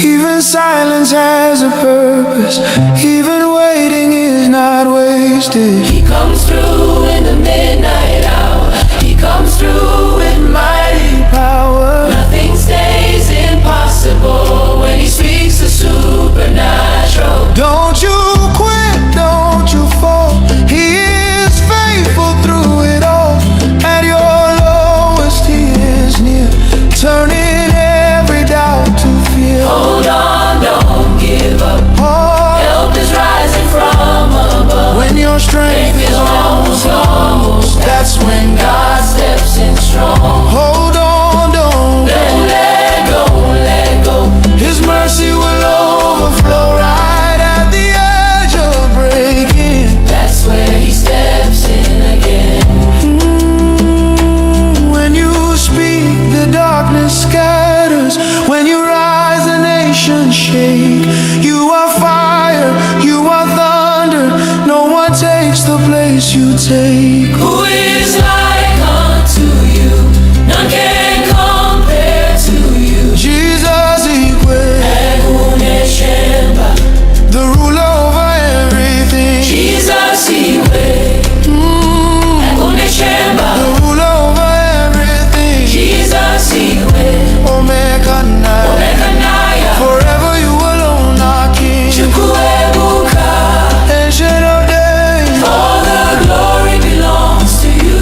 Even silence has a purpose. Even waiting is not wasted. He comes through in the midnight hour. He comes through with mighty Power, nothing stays impossible when he speaks the supernatural. don't you quit, don't you fall. He is faithful through it all. At your lowest, he is near, turning every doubt to fear. Hold on, don't give up. Oh, Help is rising from above. when your strength is Almost, that's when God steps in strong. hold on, don't Let go, let go. his mercy will overflow right at the edge of breaking. That's where he steps in again. When you speak, the darkness scatters. When you rise, the nations shake. You are fire, you are thunder. No one takes the place you take. Who is like unto you? None can compare to you. Jesus, Igwe, Aguneshemba, the ruler over everything. Jesus, Igwe, Aguneshemba, The ruler over everything. Jesus, Igwe, Omekanaya, Omekanaya, forever you alone are king. Chukwuebuka. Ancient of days, All the glory belongs to you.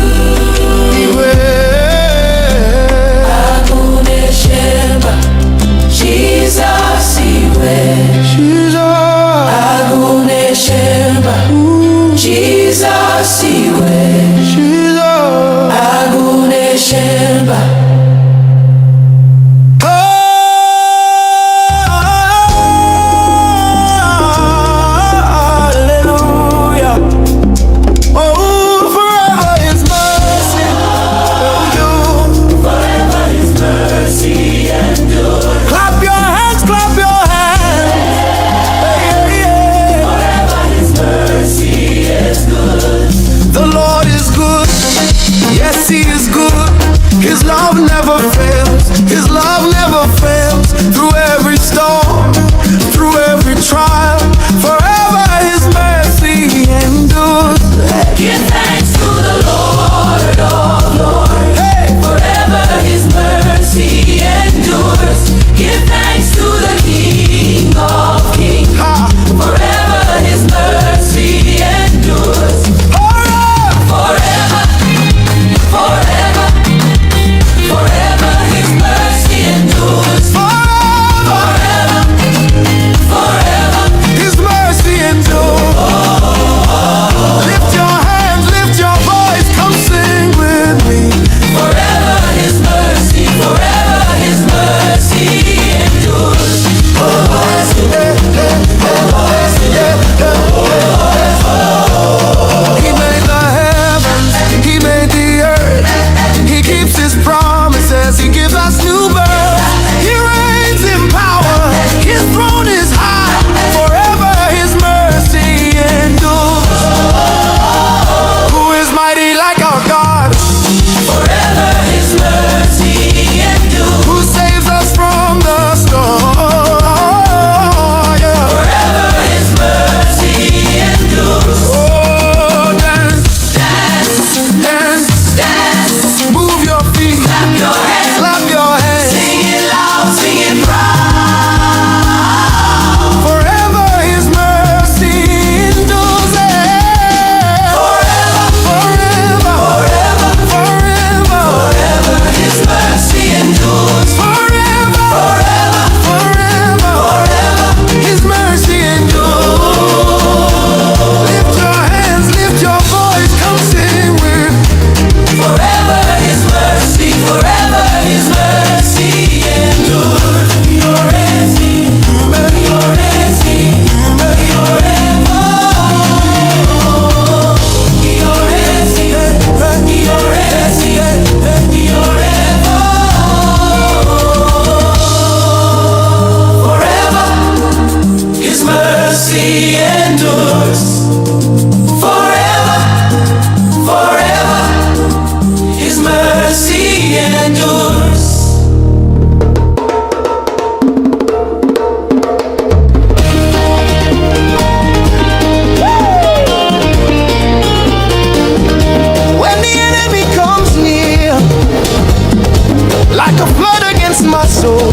my soul.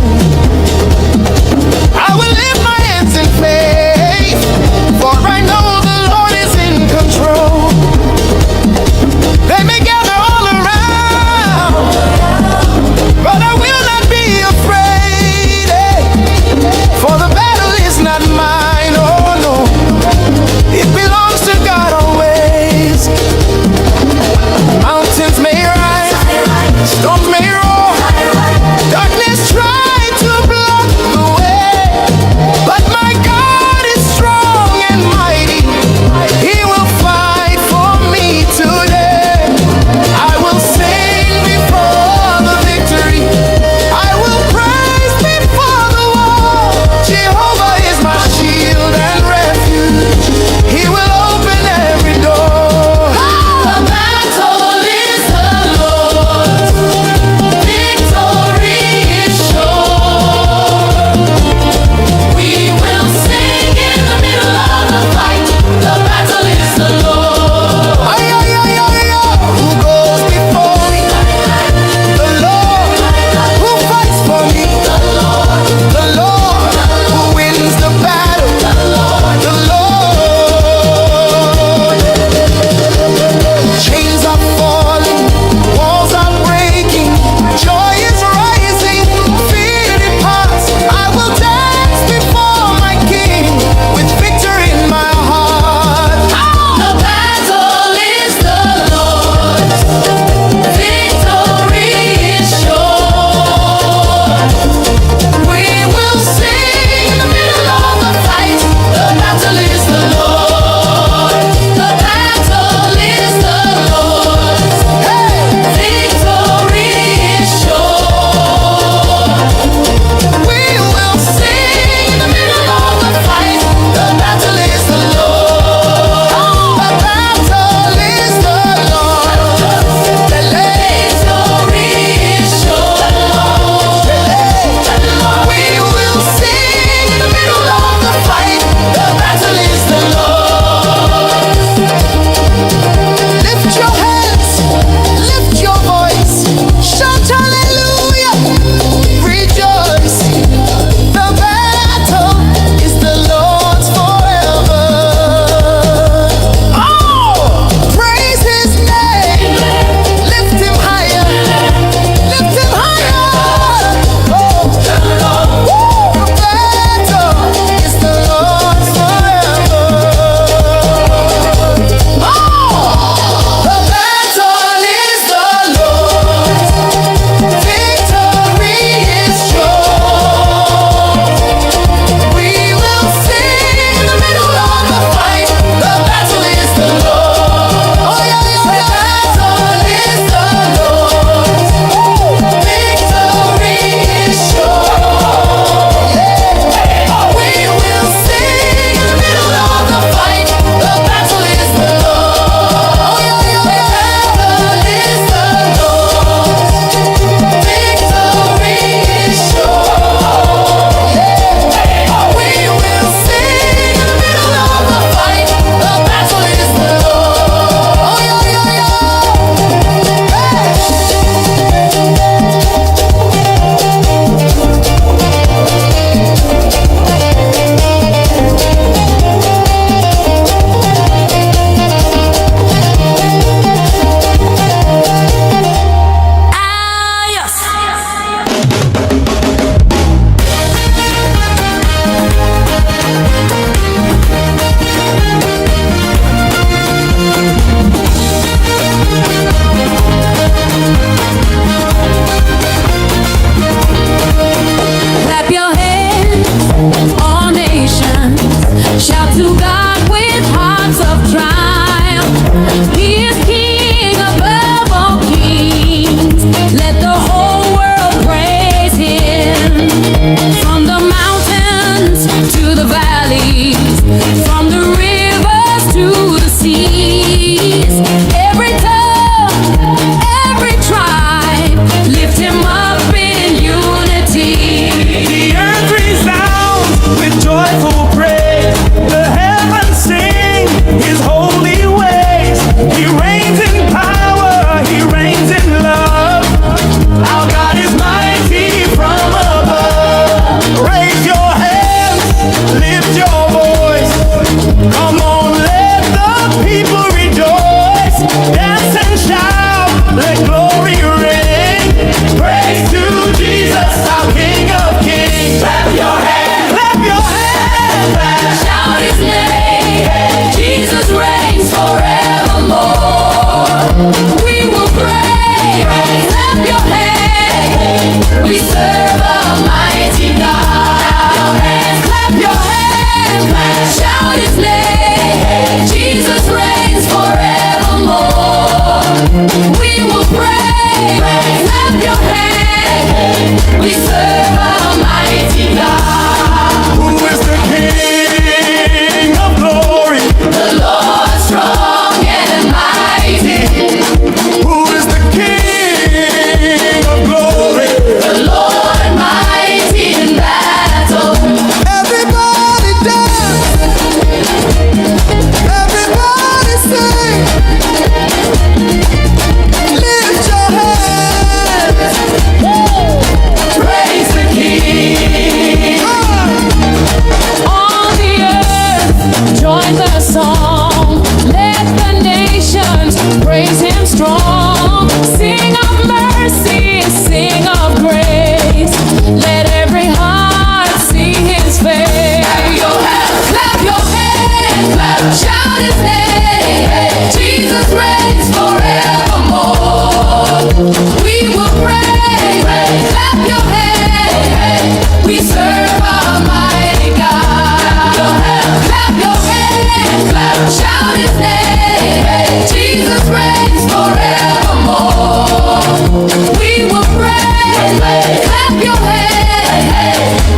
I will lift my hands in faith, for I know the Lord is in control. They may gather all around, but I will not be afraid, for the battle is not mine, oh no, it belongs to God always. Mountains may rise, storms may roar, darkness try to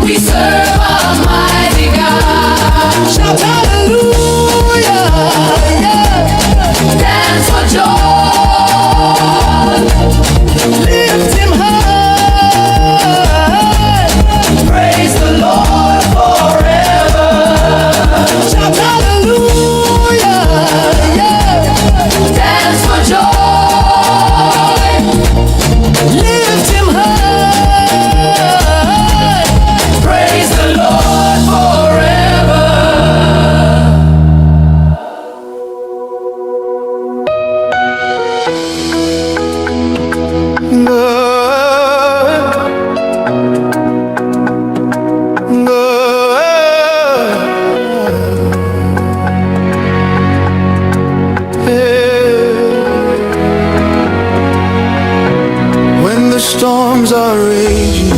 We serve a mighty God. Shout hallelujah, yeah. Dance for joy. Lift him high. Praise the Lord forever. Shout hallelujah, yeah. Dance for joy. Lift him high. Praise the Lord forever. When the storms are raging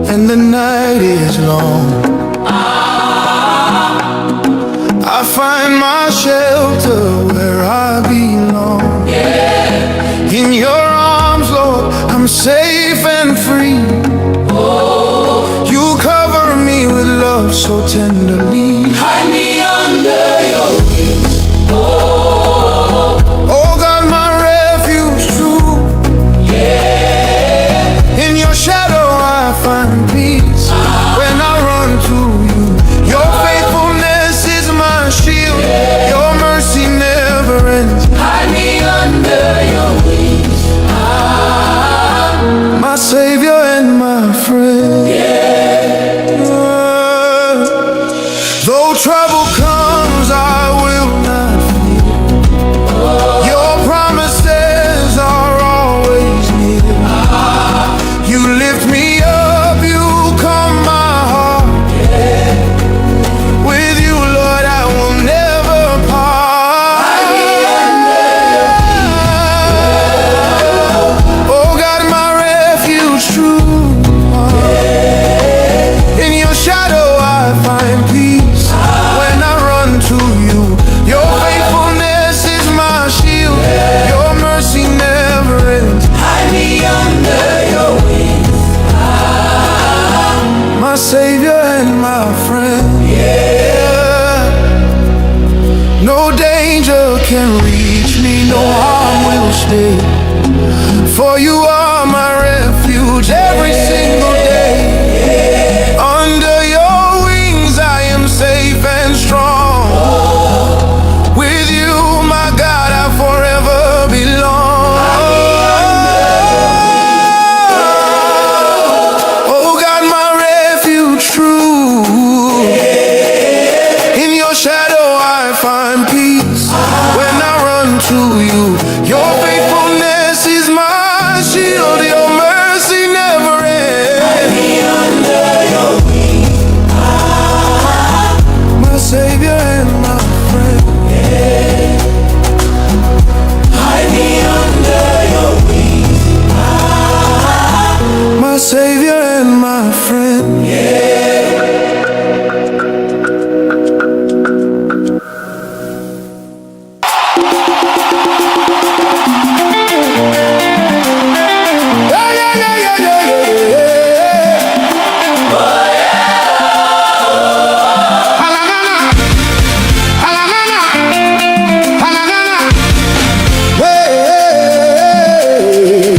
and the night is long, I find my shelter where I belong. In your arms, Lord, I'm safe and free. You cover me with love so tenderly. Hide me under your wings. Oh God, my refuge true. In your shadow I find peace. When I run to you, your faithfulness is my shield. Your mercy never ends. Hide me under your wings. My Savior and my friend. Though trouble comes, I will not fear. Your promises are always near. You lift me up, you calm my heart. With you, Lord, I will never part. Oh God, my refuge true. In your shadow I find peace. When I run to you, your faithfulness is my shield. Your mercy never ends. Hide me under your wings. My Savior and my friend. No danger can reach me, no harm will stay. For you are my refuge every single day. Under your wings I am safe and strong. With you, my God, I forever belong. Oh God, my refuge true. In your shadow I find peace. When I run to you, your faithfulness is my shield. Your mercy never ends. My Savior and my friend. Hide me under your wings. My Savior and my friend. Yeah, yeah, yeah, yeah, yeah, yeah, yeah. Halagana, halagana, halagana. Hey, hey, hey.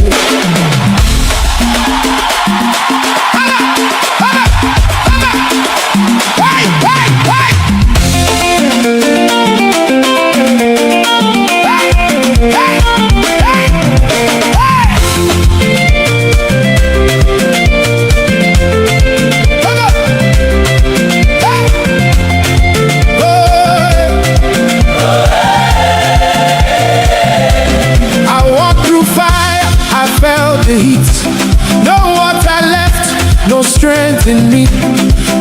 I walked through fire, I felt the heat. No water left, no strength in me.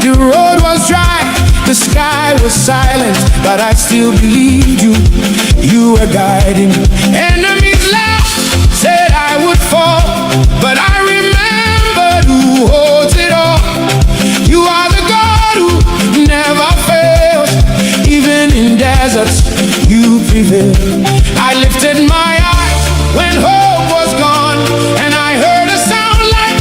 The road was dry, the sky was silent, but I still believed you. You were guiding me. Enemies laughed, said I would fall, but I remembered who holds it all. You are the God who never fails. Even in deserts, you prevail. I lifted my eyes when hope was gone, and I heard a sound like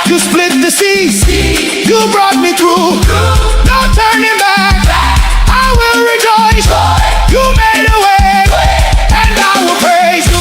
You split the seas. You brought me through. No turning back. I will rejoice. You made a way, and I will praise you.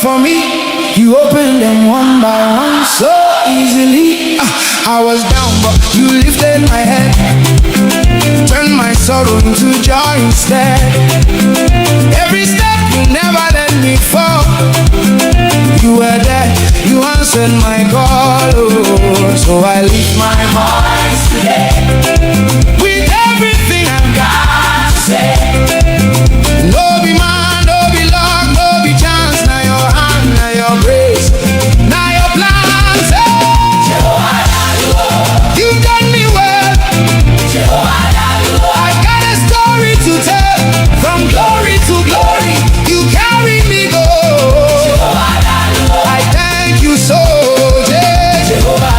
For me, you opened them one by one so easily. I was down, but you lifted my head, turned my sorrow into joy instead. Every step you never let me fall. You were there, you answered my call. Oh, so I lift my voice today with everything I've got to say. No be man, no be luck, no be chance. Now your hand, now your grace, now your plans. You've done me well. I've got a story to tell. From glory to glory, you carry me go. I thank you so, Jehovah.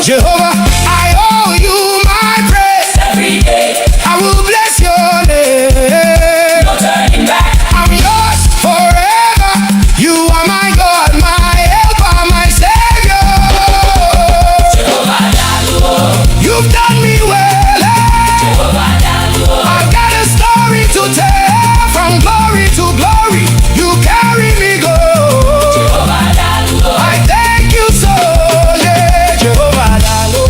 Jehovah, I owe you my praise. Every day, I will bless your name. no turning back. I'm yours forever. You are my God, my helper, my Savior. Jehovah Daluo, You've done me well. Jehovah Daluo, I've got a story to tell. From glory to glory, you carry me go. Jehovah Daluo, I thank you so, yeah. Jehovah Dalo.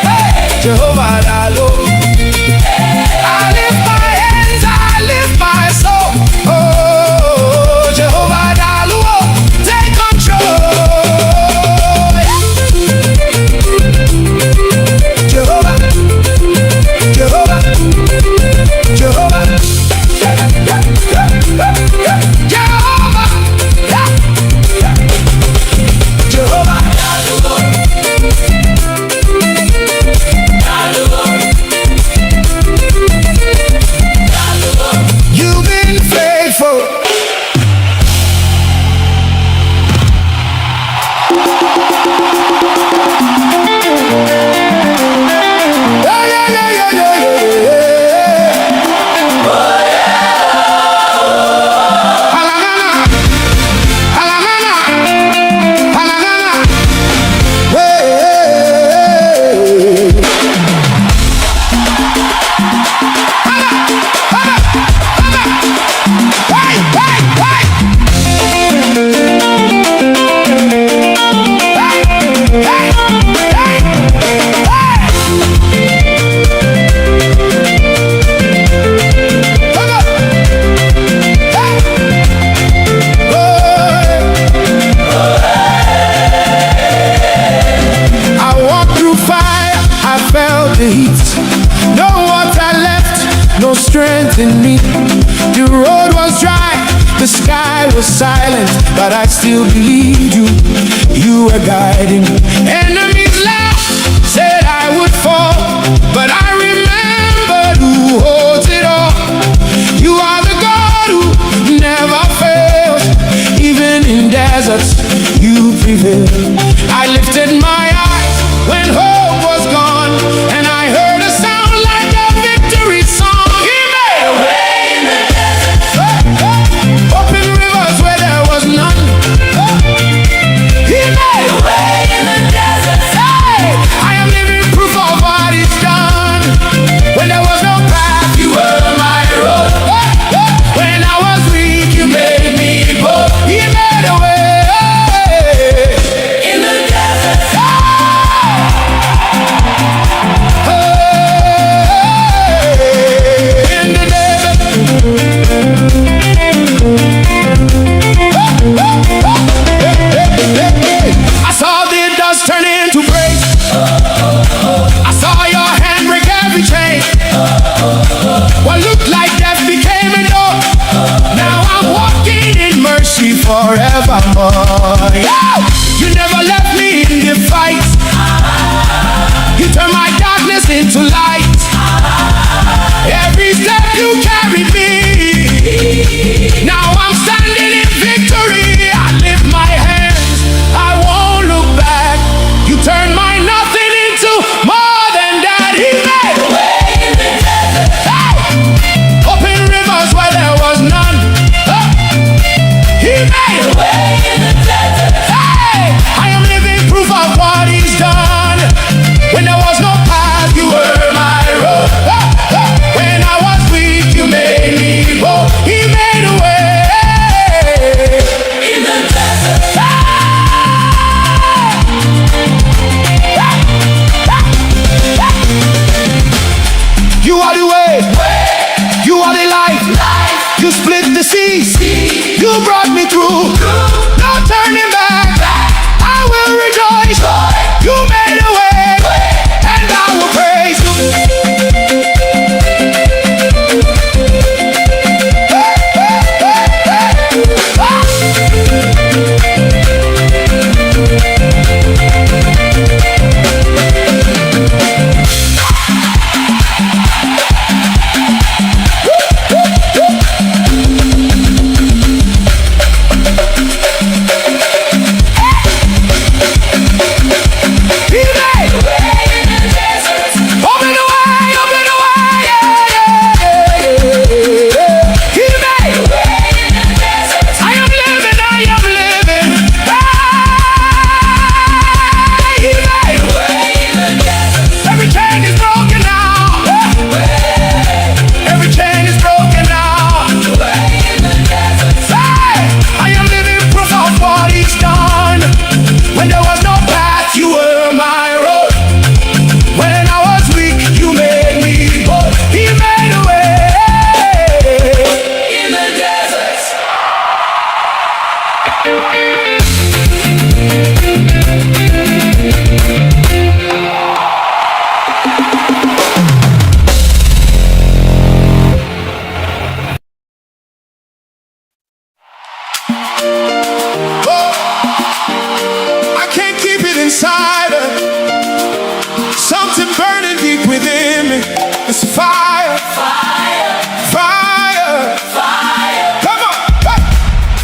Hey, Jehovah Dalo. I lift my hands, I lift my soul. Oh, Jehovah Dalo, take control. Jehovah, Jehovah, Jehovah, Jehovah, Jehovah. Daluo, Daluo, You've been faithful. Yeah, yeah, yeah, yeah, yeah, yeah. Halangana, halangana, halangana. Hey. I walked through fire, I felt the heat. No water left, no strength in me. The road was dry, the sky was silent, but I still believed you. You were guiding. Enemies laughed, said I would fall, but I remembered who holds it all. You are the God who never fails. Even in deserts, you prevail. I lifted my eyes when hope was gone, and I heard a sound like a victory song. He made a way in the desert. Open rivers where there was none. He made a way in the desert. Hey, I am living proof of what he's done. When there was no path, you were my road. When I was weak, you made me bold. He made a way in the desert, in inside of something burning deep within me. It's fire, fire, fire, fire. Come on, hey.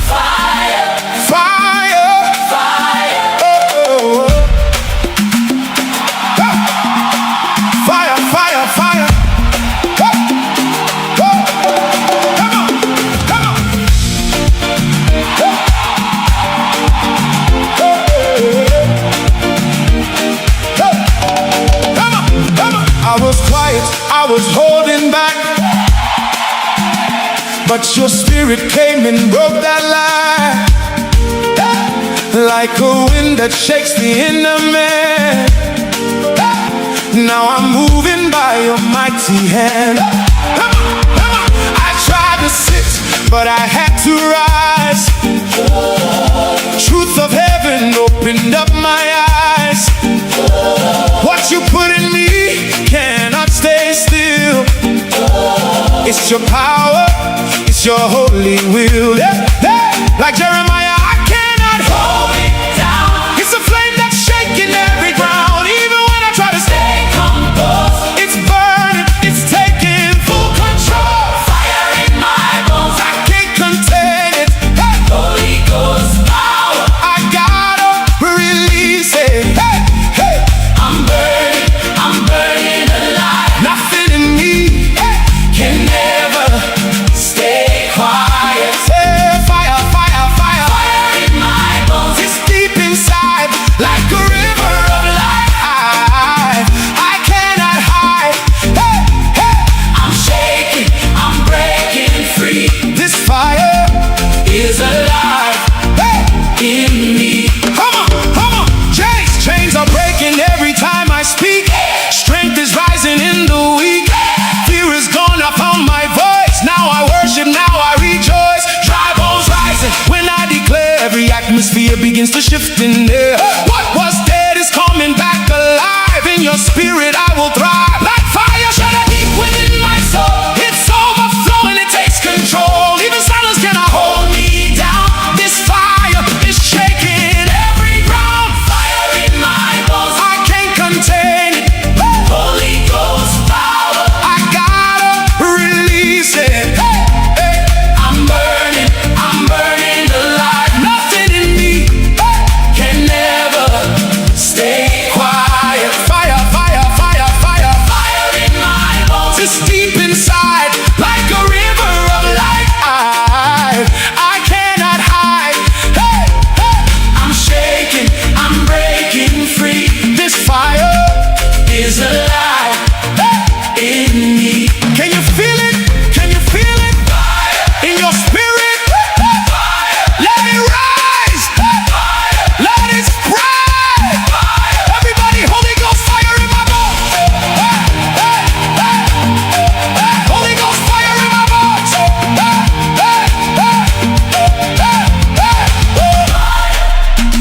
Fire, fire, fire. Oh, oh, oh. Oh. Fire, fire, fire. Oh. Oh. Come on, come on. Oh. I was quiet, I was holding back, but your spirit came and broke that lie. Like a wind that shakes the inner man. Now I'm moving by your mighty hand. Come on, come on. I tried to sit, but I had to rise. Truth of heaven opened up my eyes. What you put in me cannot stay still. It's your power, it's your holy will. Yeah, yeah. Like Jeremiah, I cannot hold it down. It's a flame that's shaking every ground. Even when I try to stay composed, it's burning, it's taking full control. Fire in my bones, I can't contain it. Hey. Holy Ghost power, I gotta release it. Hey, hey. I'm burning alive. Nothing in me can never stay quiet. Say fire, fire, fire. Fire in my bones. It's deep inside, like a river of life. I cannot hide. Hey, hey. I'm shaking, I'm breaking free. This fire is alive, hey, in me. Come on, come on. Chains are breaking every time I speak. Strength is rising in the weak. Fear is gone, I found my voice. Now I worship, now I rejoice. Dry bones rising when I declare. Every atmosphere begins to shift in there. What was dead is coming back alive. In your spirit I will thrive. Like fire shut up deep within my soul. It's overflowing, it takes control. Even silence cannot hold me down. This fire is shaking every ground. Fire in my bones, I can't contain it. Holy Ghost power, I gotta release it. Hey, hey. I'm burning alive. Nothing in me can never stay quiet. Fire, fire, fire, fire. Fire in my bones, it's deep inside, like a river of life. I cannot hide. Hey, hey. I'm shaking, I'm breaking free. This fire is alive, hey, in me. Can you feel it? Can you feel it? Fire. In your spirit? Fire. Let it rise. Fire. Let it spread. Fire. Everybody, Holy Ghost fire in my bones. Hey, hey, hey, hey. Holy Ghost fire in my bones. Hey, hey, hey, hey, hey.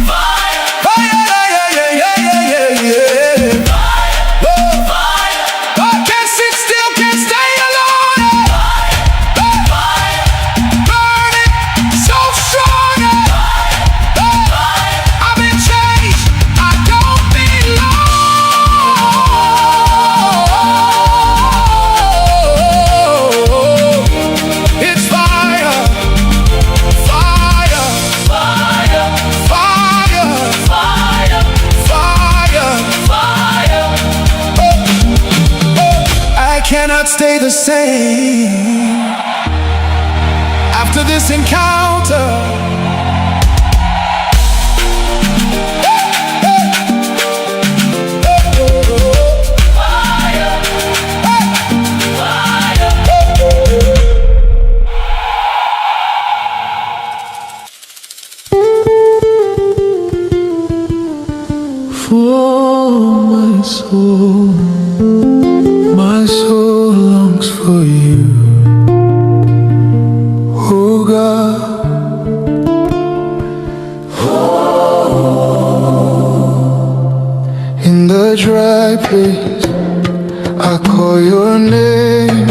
Fire. Fire, yeah, yeah, yeah, yeah, yeah, yeah. I can't sit still, can't stay alone. Burning so strong. I've been changed, I don't belong. It's fire, fire, fire, fire, fire, fire, fire. I cannot stay the same after this encounter. For my soul longs for you, oh God. In the dry place, I call your name.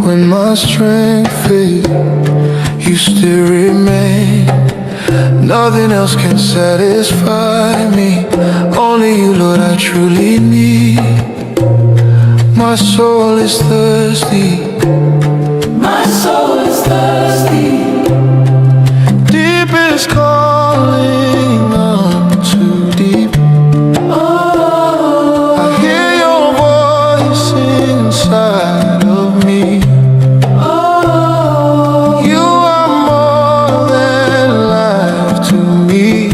When my strength fades, you still remain. Nothing else can satisfy me. Only you, Lord, I truly need. My soul is thirsty. My soul is thirsty. Deep is calling unto deep. Oh, I hear your voice inside of me. oh, You are more than life to me.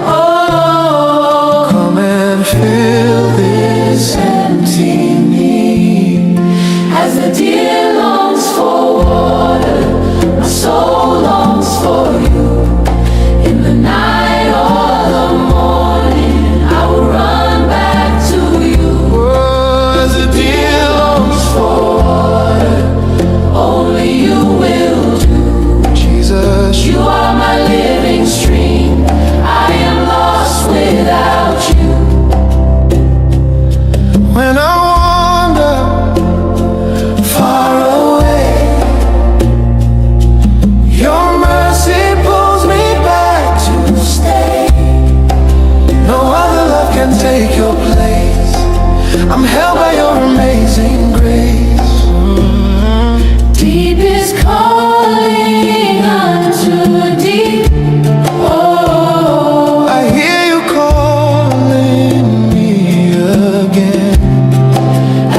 oh. Come and fill this empty need. As the deer longs for water, my soul longs for you. In the night or the morning, I will run back to you. Oh, as the deer longs For water, only you will do. Jesus, You are my living stream. I am lost without you. when I wander far away, your mercy pulls me back to stay. No other love can take your place. I'm held by your amazing grace. Deep is calling unto deep. Oh, I hear you calling me again.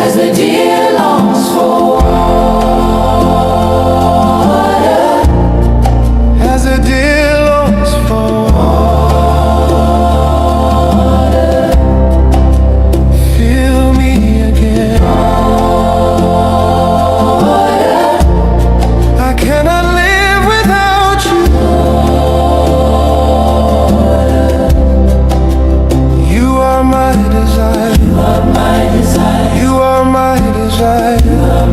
as the deer longs for water, As the deer longs for water, fill me again. I cannot live without you. You are my desire. my desire, You are my desire.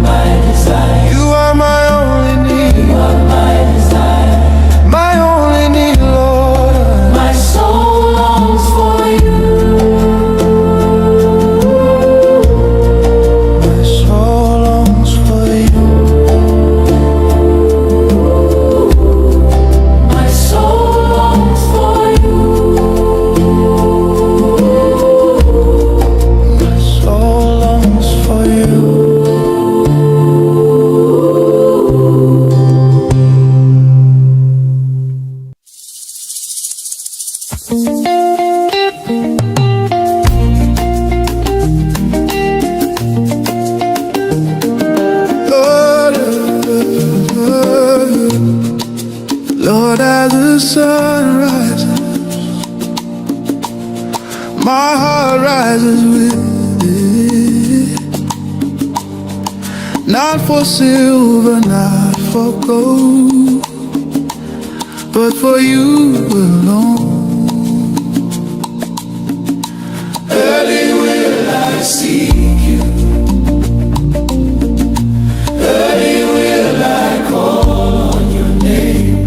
my desire, You are my only need. my desire. My only need, Lord. My soul longs for you. My soul longs for you. My soul longs for you. My soul longs for you. Lord, as the sun rises, my heart rises with it. Not for silver, not for gold, but for you alone. Early will I seek you. Early will I call on your name.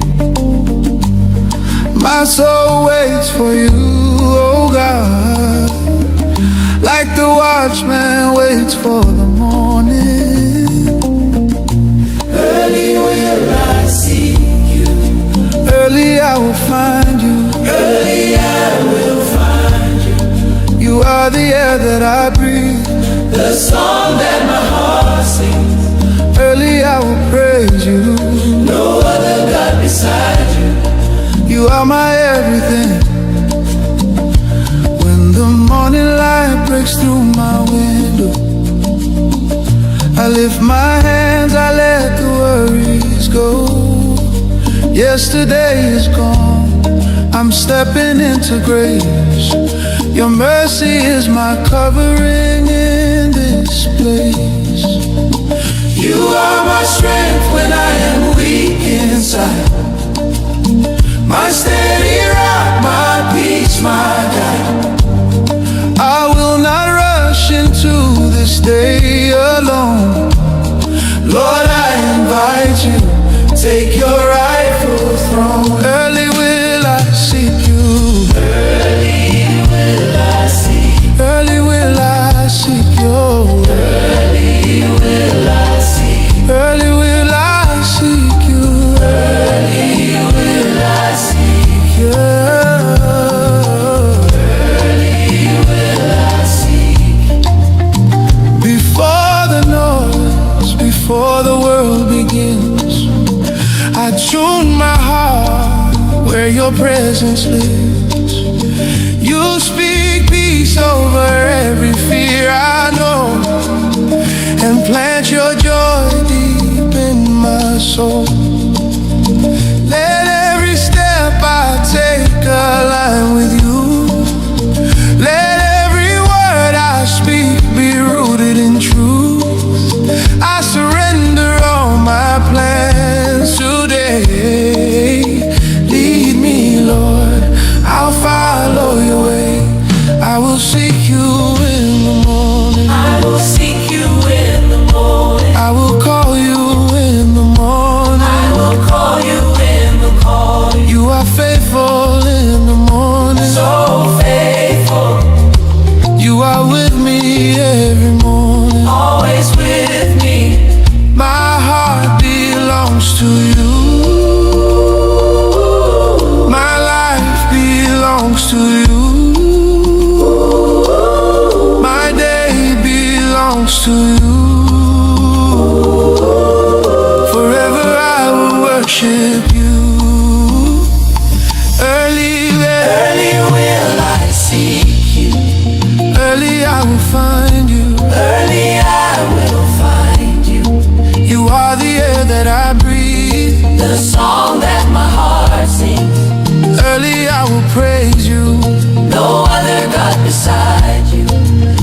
My soul waits for you, oh God, like the watchman waits for the morning. Early will I seek you. Early I will find you. Early I will find you. You are the air that I breathe, the song that my heart sings. Early I will praise you. No other God beside you. You are my everything. When the morning light breaks through my window, I lift my hands, I let the worries go. Yesterday is gone, I'm stepping into grace. Your mercy is my covering in this place. You are my strength when I am weak inside, my steady rock, my peace, my guide. I will not rush into this day alone. Lord, I invite you, take your rightful throne. Early will I seek you. Early will I seek. Early will I seek you. Early will I seek. Early will I seek you. Early will I seek. presence lives. You speak peace over every fear I know, and plant your joy deep in my soul. Let every step I take align with you. Let every word I speak be rooted in truth. I surrender all my plans today. Lead me, Lord, I'll follow your way. I will seek you in the morning. I will seek you in the morning. I will call you in the morning. I will call you in the calling. You are faithful in the morning. So faithful. You are with me every morning. Always with me. My heart belongs to you. My life belongs to you. My day belongs to you. Forever I will worship you. Early will I seek you. Early I will find you. Early I will find you. You are the air that I breathe. The song that my heart sings. Early I will praise you. No other God beside you.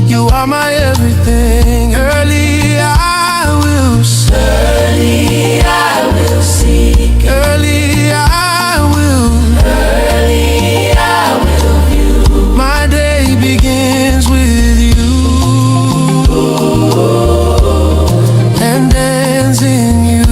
You are my everything. Early I will serve. Early I will seek. Early I will. Early I will view. My day begins with you and ends in you.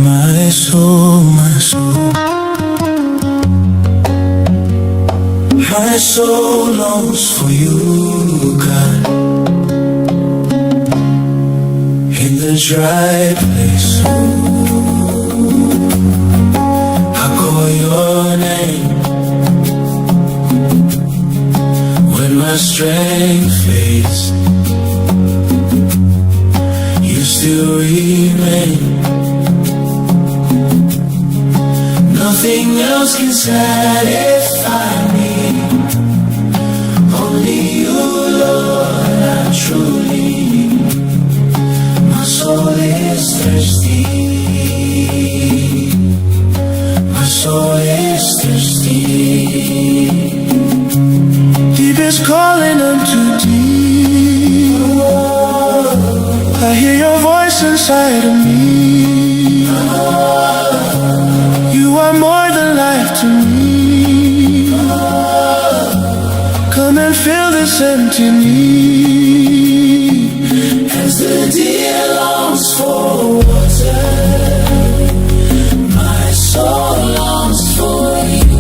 My soul, my soul, my soul longs for you, God. In the dry place, I call your name. When my strength fades, you still remain. Nothing else can satisfy me. Only you, Lord, I truly need. My soul is thirsty. My soul is thirsty. Deep is calling unto deep. I hear your voice inside of me. You are more than life to me. Come and fill this empty need. As the deer longs for water, my soul longs for you.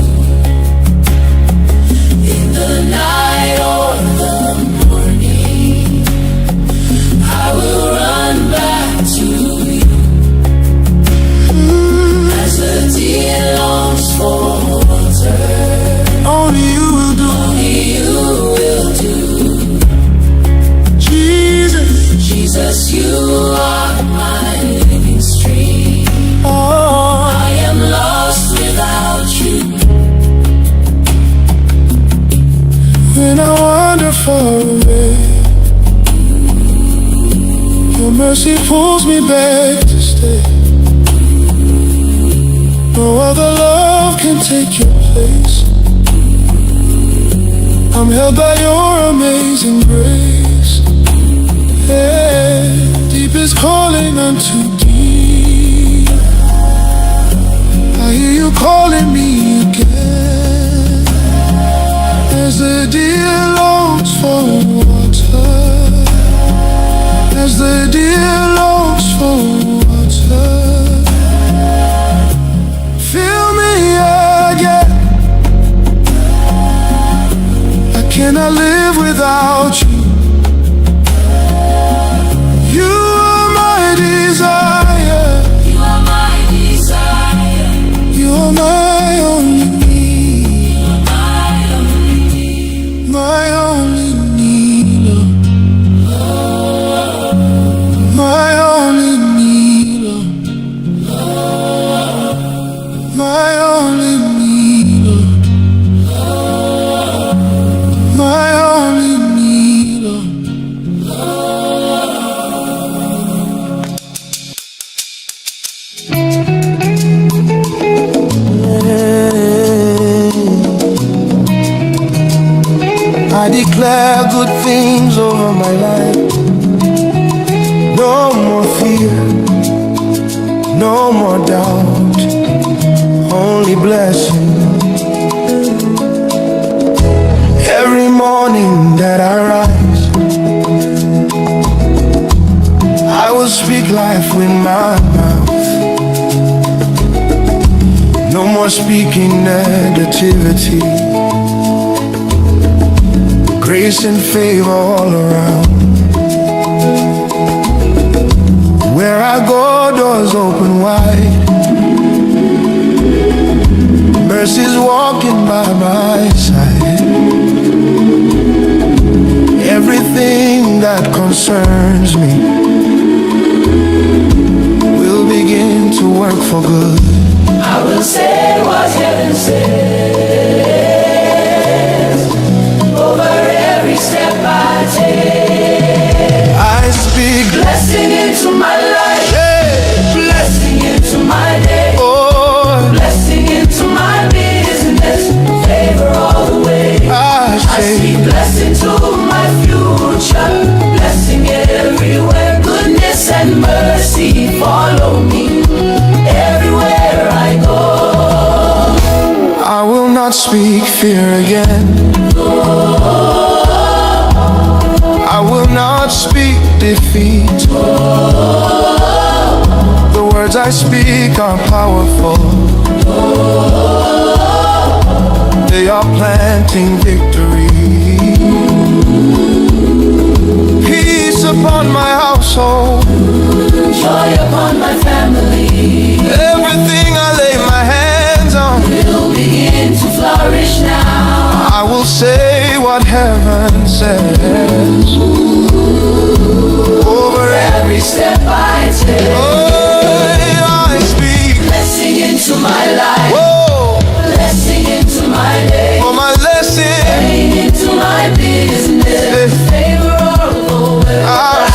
In the night or the morning, I will run back to you. As the deer longs for water, Only you will do. only you will do. Jesus, Jesus, you are my living stream. oh, I am lost without you. when I wander far away, your mercy pulls me back to stay. No other love can take your place. I'm held by your amazing grace. Yeah, deep is calling unto deep. I hear you calling me again. As the deer longs for water, as the deer longs for water, fill me again. I cannot live without without you. You are my desire. You are my desire. You are my only need. You are my only need. My only need, Lord. My only need, Lord. My only need, Lord. My only need, Lord. I declare good things over my life. No more fear, no more doubt, only blessing. Every morning that I rise, I will speak life with my mouth. No more speaking negativity. Grace and favor all around. Where I go, doors open wide. Mercy's walking by my side. Everything that concerns me will begin to work for good. I will say what heaven says over every step I take. I speak Blessing into my life, hey, blessing into my day, oh, blessing into my business, favor all the way. I I say speak blessing to my future, blessing everywhere, goodness and mercy follow me everywhere I go. I will not speak fear again. I will not speak defeat. The words I speak are powerful. They are planting victory. Peace upon my household. Joy upon my family. Everything I lay my hands on Will begin to flourish now. I will say what heaven says over Every step I take, I speak. blessing into my life, Whoa, blessing into my day, for my lesson blessing into my business, favor all the way. I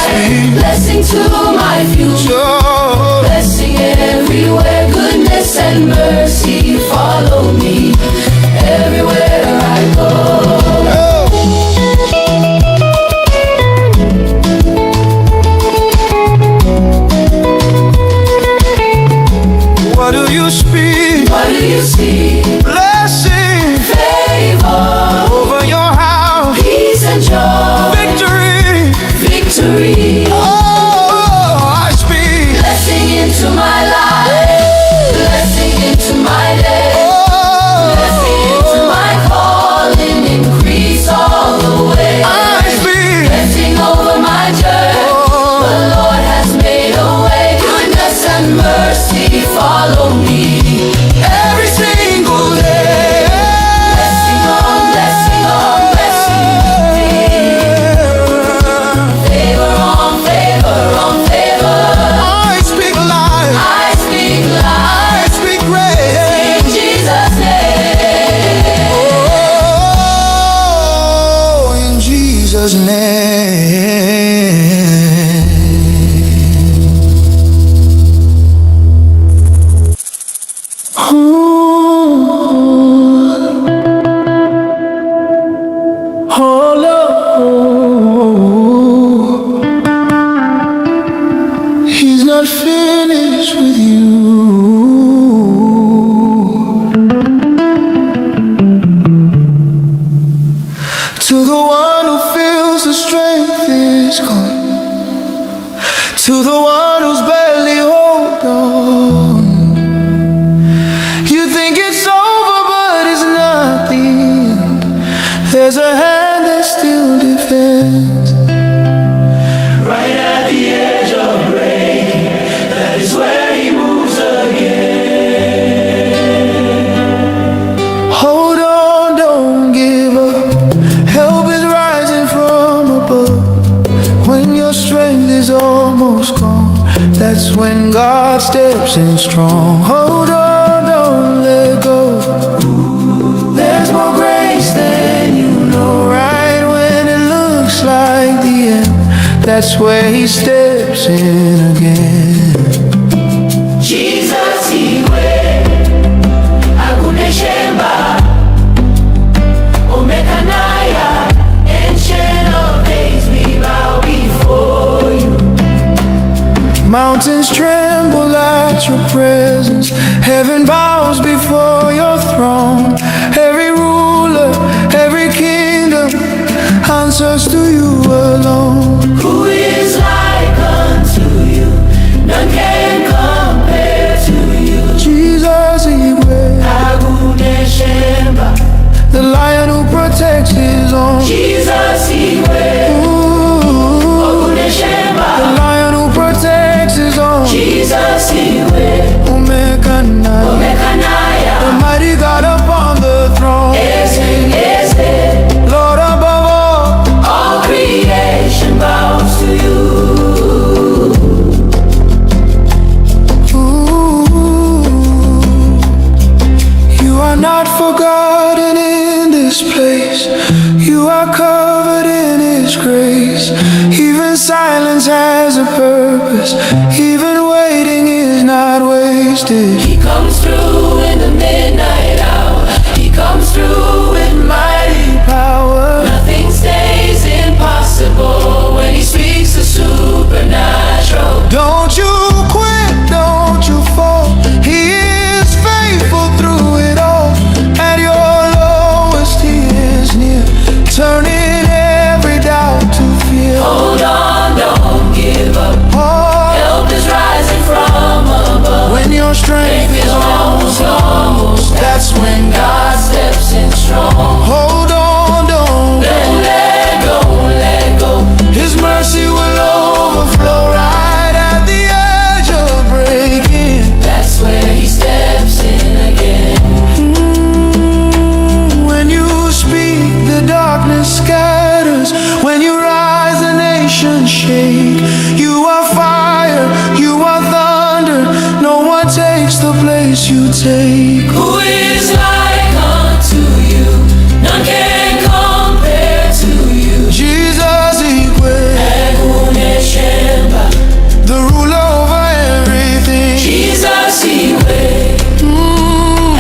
speak. Blessing to my future, Sure. blessing everywhere, goodness and mercy follow me everywhere I go. What do you speak? What do you see? Blessing Favor, over your house. peace and joy, Victory. victory. Oh, I speak. Blessing into my life, blessing into my day, blessing into my calling, increase all the way. I speak. Blessing over my journey, the Lord has made a way. Goodness and mercy follow me every single day. Blessing on blessing on blessing me. Favor on favor on favor. I speak life. I speak I life speak grace. in Jesus' name. Oh, in Jesus' name. Oh, Lord, He's not finished with you. To the one who feels the strength is gone, to the one who's barely hold on. You think it's over, but it's not the end. There's a hand that still defends. strength is almost gone, that's when God steps in strong. Hold on, don't let go. There's more grace than you know. Right when it looks like the end, that's where He steps in again. Jesus, Iwe, Aguneshemba, Omekanaya, Ancient of Days, we bow before you. Mountains tremble at your presence, heaven bows before your throne. Every ruler, every kingdom answers to you alone. Who is like unto you? None can compare to you. Jesus, Igwe, Aguneshemba, the Lion who protects His own. Jesus, Iwe, Ooh, Aguneshemba, the Lion who protects His own. Jesus, Iwe, Omekanaya, Omekanaya, the mighty God upon the throne. Lord above all creation bows to you. Ooh, you are not forgotten in this place. You are covered in His grace. Even silence has a purpose. Even waiting is not wasted. He comes through in the midnight hour. He comes through with mighty Power, nothing stays impossible when He speaks the supernatural. don't you quit, don't you fall. He is faithful through it all. At your lowest, He is near, turning every doubt to fear. Hold on, don't give up. Oh, Help is rising from above. when your strength is almost, that's when God steps in strong. hold on, don't Let go, let go. His mercy will overflow right at the edge of breaking. That's where He steps in again. When you speak, the darkness scatters. When you rise, the nations shake. You are fire, you are thunder. No one takes the place you take. Who is like unto you? None can compare to you. Jesus, Igwe, Aguneshemba, the ruler over everything. Jesus, Iwe,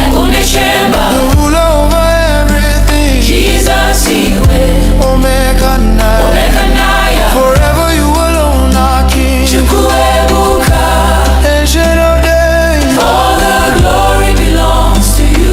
Aguneshemba, The ruler over everything. Jesus, Iwe, Omekanaya, Omekanaya, forever you alone are King. Chukwuebuka. Ancient of days, All the glory belongs to you.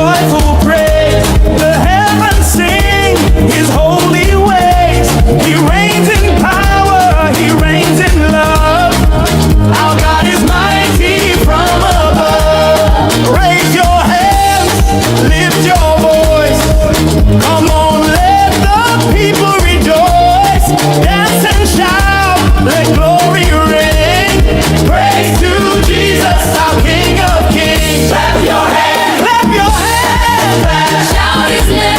joyful praise. The heavens sing his holy ways. He reigns in power, he reigns in love. Our God is mighty from above. Raise your hands, lift your voice. Come on, let the people rejoice. Dance and shout, let glory reign. Praise to Jesus, our King of Kings. Clap your hands, clap your hands, clap. Shout his name.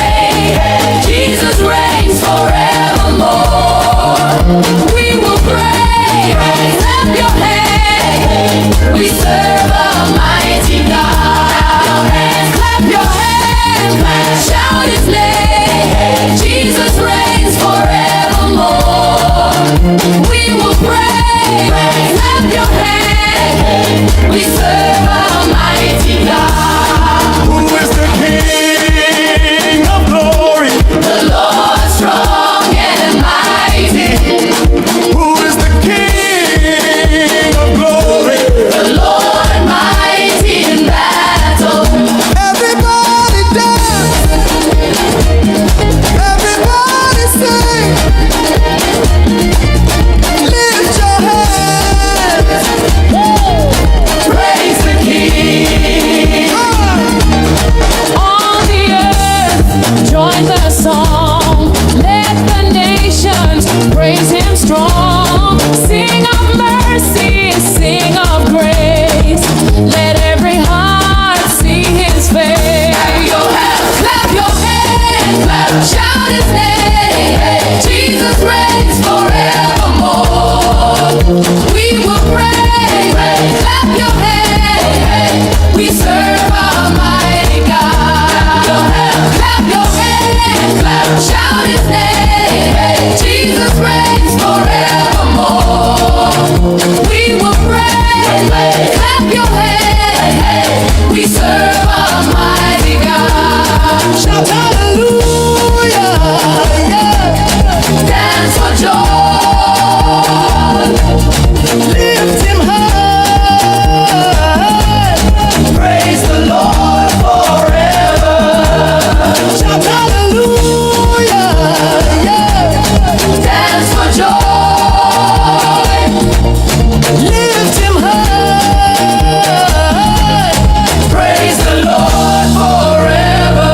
Jesus reigns forevermore. We will praise. Clap your hands. We serve a mighty God. Clap your hands. Clap. Shout his name. Jesus reigns forevermore. We will praise. Clap your hands. We serve a mighty God. Who is the King of glory? The Lord strong and mighty. Who is the King of glory? The Lord mighty in battle. Everybody dance, everybody sing, lift your hands. Praise the King. On the earth, join the song. Let the nations praise him strong. Sing of mercy, sing of grace. Let every heart see his face. Clap your hands, clap your hands, clap. Shout his name. Jesus reigns forevermore. We will praise. Clap your hands. We serve a mighty God. Clap your hands, clap. Shout his name. Jesus reigns forevermore. We will praise. Clap your hands. We serve a mighty God. Shout hallelujah, yeah. Dance for joy. Lift him high. Praise the Lord forever. Shout hallelujah, yeah. Dance for joy. Lift him high. Praise the Lord forever.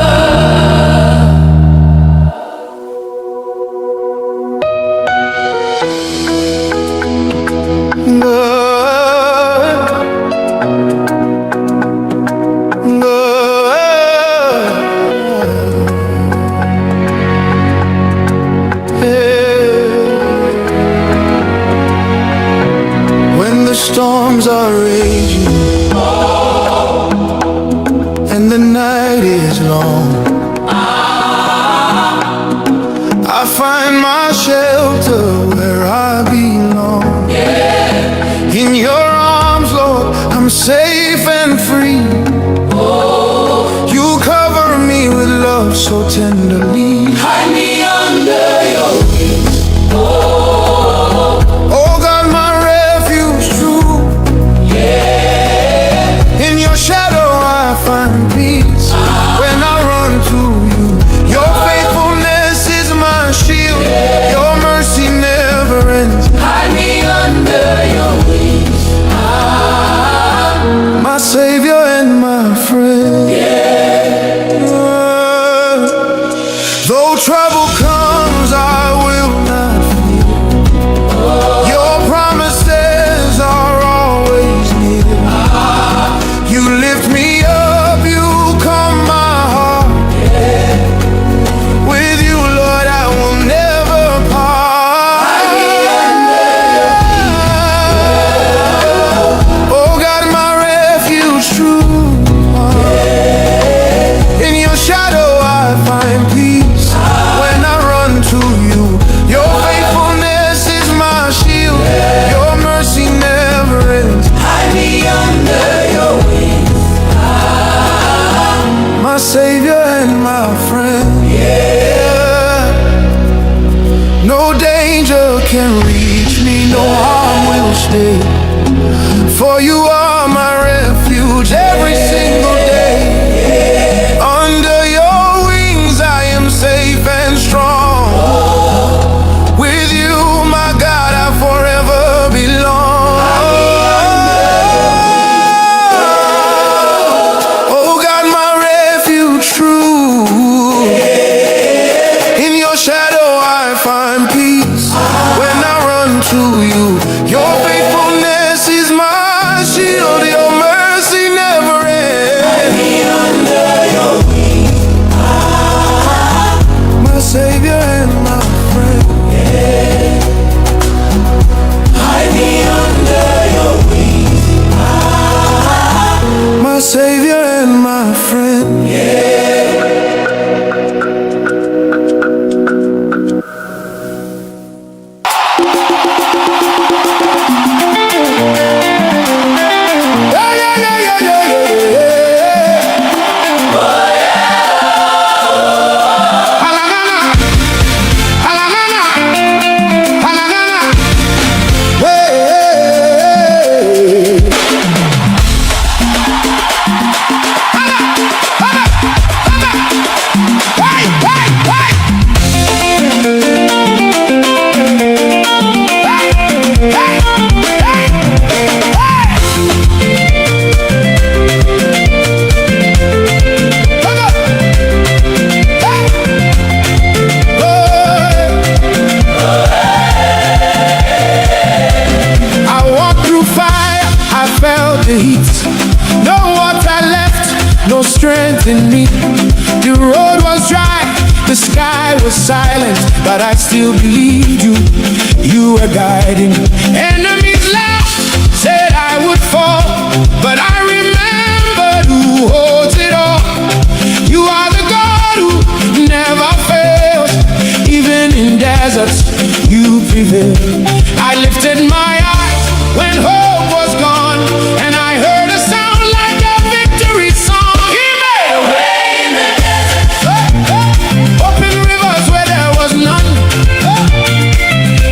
When the storms are raging and the night is long, I find my shelter where I belong. In your arms, Lord, I'm safe and free. You cover me with love so tenderly. Hide me under your wings. Oh God, my refuge true. In your shadow I find peace. When I run to you, your faithfulness is my shield. Your mercy never ends. Hide me under your wings. My Savior and my friend. Though trouble comes, I will not fear. Your promises are always near. You lift me up, you calm my heart. With you, Lord, I will never part. Oh God, my refuge true. In your shadow I find peace. When I run to you, your faithfulness is my shield. Your mercy never ends. Hide me under your wings. My Savior and my friend. No danger can reach me, no harm will stay. For you are my refuge every single day. in me. The road was dry, the sky was silent, but I still believed you. You were guiding. Enemies laughed, said I would fall, but I remembered who holds it all. You are the God who never fails. Even in deserts, you prevail. I lifted my eyes when hope was gone, and I heard a sound like a victory song. He made a way in the desert. Open rivers where there was none.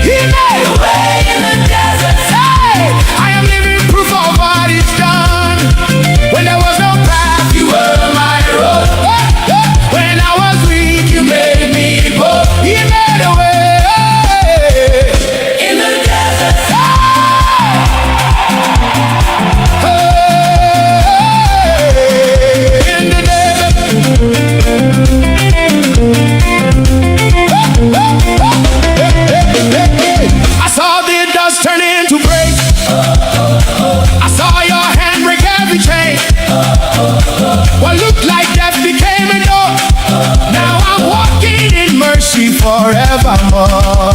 He made a way in the desert. Hey, I am living proof of what he's done. When there was no path, you were my road. When I was weak, you made me bold. He made a way. Turn into praise. I saw your hand break every chain. What looked like death became a door. Now I'm walking in mercy forevermore.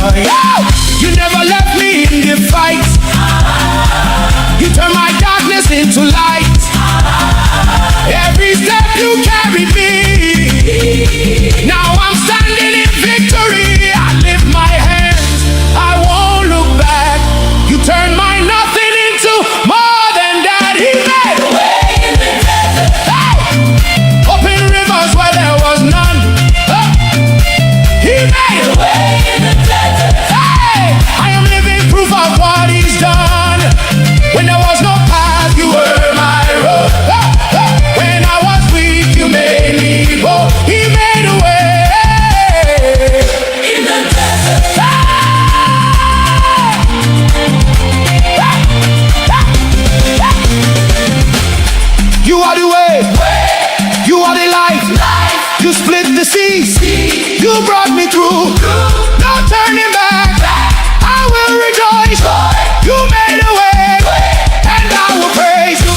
You never left me in the fight. You turned my darkness into light. Every step you carried me. Now I'm standing in victory. I lift my hands, I won't look back. You turned my nothing into more than that. He made a way in the desert. Hey! Open rivers where there was none. He made a way in the desert. Hey! I am living proof of what he's done. When there was no path, you were my road. When I was weak, you made me bold. He made a way in the desert. Hey! You are the way, you are the life. You split the seas, you brought me through. No turning back, I will rejoice. You made a way, and I will praise you.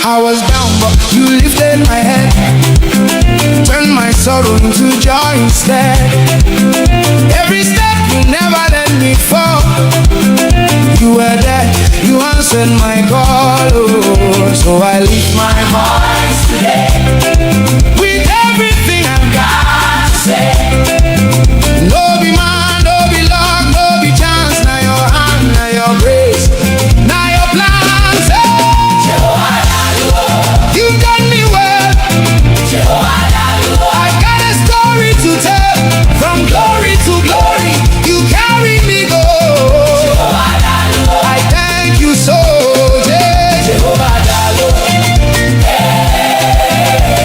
I was down, but you lifted my head, turned my sorrow into joy instead. Every step you never let me fall. You were there, you answered my call, oh. So I lift my voice today with everything I've got to say. No be man, no be luck, no be chance. Now your hand, now your grace, now your plans. You've done me well. I've got a story to tell. From glory to glory, you carry me go. I thank you so, Jehovah Dalo.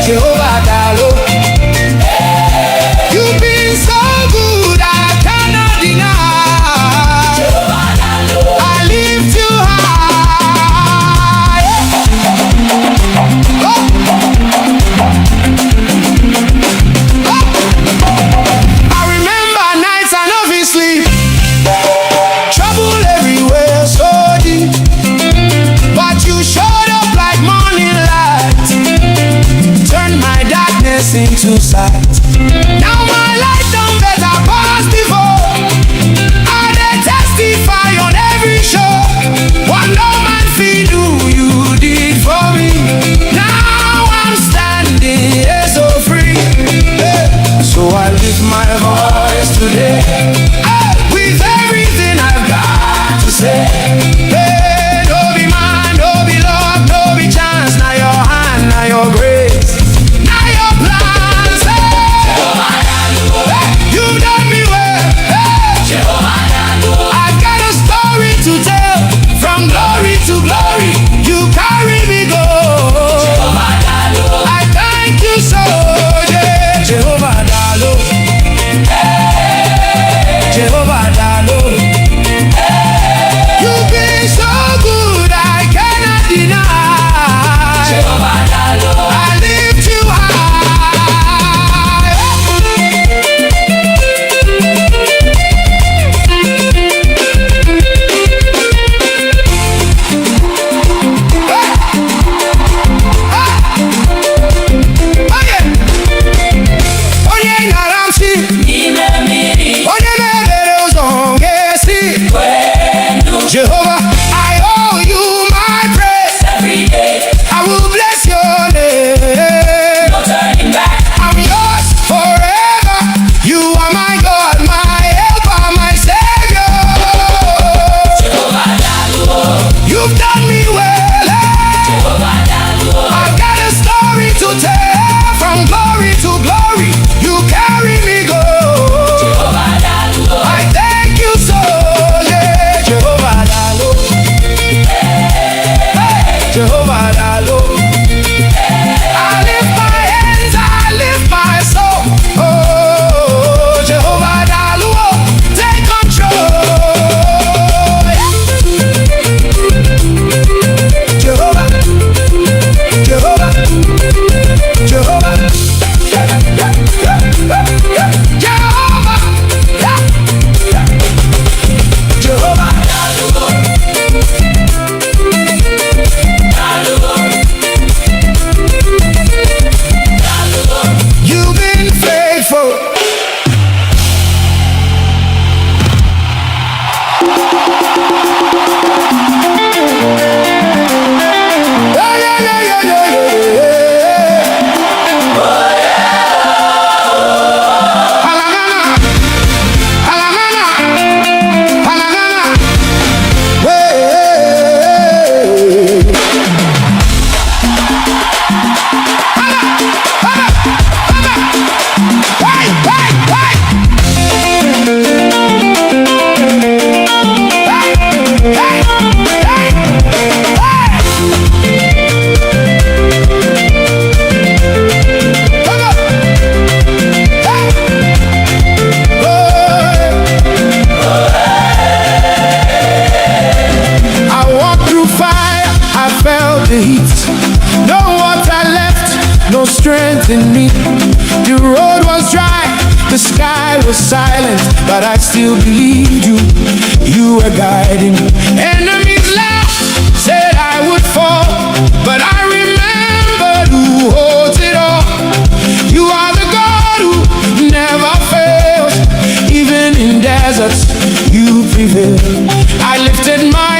Jehovah Dalo. You've been so good, I cannot deny. I lift you high. Oh. I remember nights I no fit sleep, trouble everywhere so deep, but you showed up like morning light, turned my darkness into sight. Now my life done better pass before. I dey testify on every show. What no man fit do, you did for me. Now I'm standing here so free. So I lift my voice today with everything I've got to say. Hey, no be man, no be luck, no be chance. Now your hand, now your grace, now your plans. Hey, you've done me well. Hey, I've got a story to tell. From glory to glory, you carry me go. I thank you so, yeah. Jehovah Dalo. Jehovah Dalo. You've been so good, I cannot deny. I lift you Jehovah, I owe you my praise. Every day I will bless your name. No turning back. I'm yours forever. You are my God, my helper, my Savior. Jehovah Dalo. You've done me well. Jehovah Dalo. I've got a story to tell. From glory to glory, you carry me go. Jehovah Dalo. I thank you so, yeah. Jehovah Dalo. Jehovah Dalo. I lift my hands, I lift my soul. Oh, Jehovah Dalo, take control. Jehovah, Jehovah, Jehovah, Jehovah, Jehovah. You've been faithful. Yeah, yeah, yeah, yeah, yeah, yeah. Halangana, halangana, halangana. Hey. I walked through fire, I felt the heat. No water left, no strength in me. The road was dry, the sky was silent, but I still believed you. You were guiding me. Enemies laughed, said I would fall, but I remembered who holds it all. You are the God who never fails. Even in deserts, you prevail. I lifted my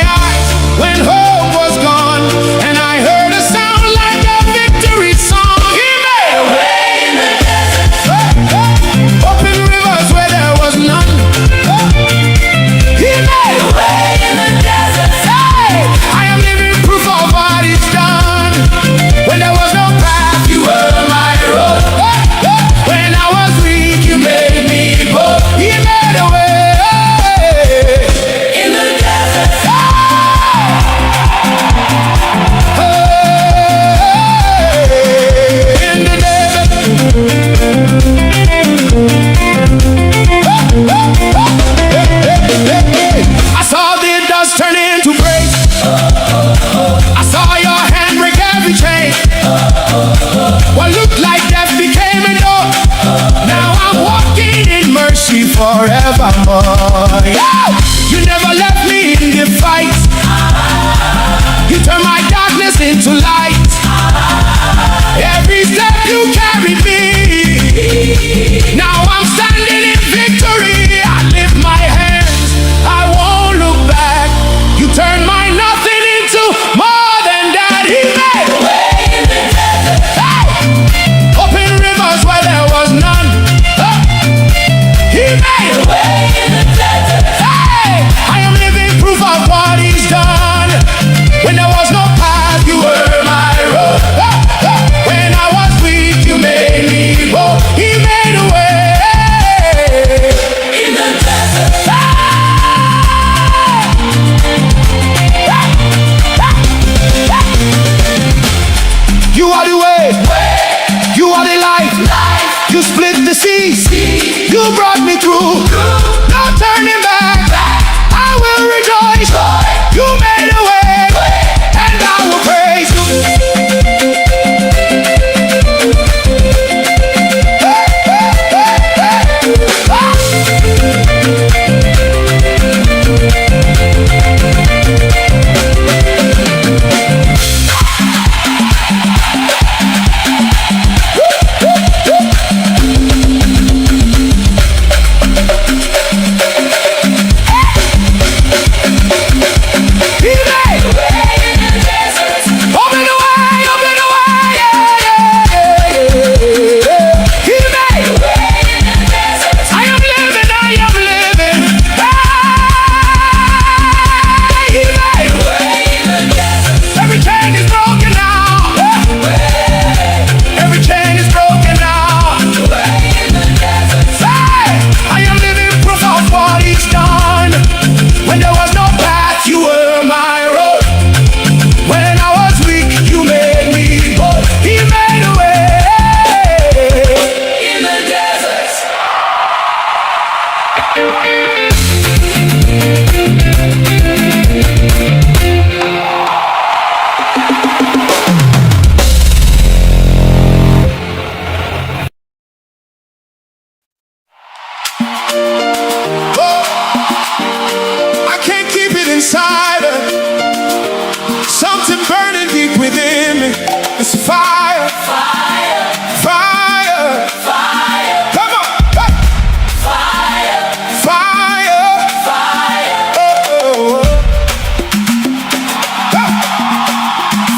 within me. It's fire, Fire, fire. fire, Come on, hey. fire, Fire. fire. Oh, oh, oh. Hey.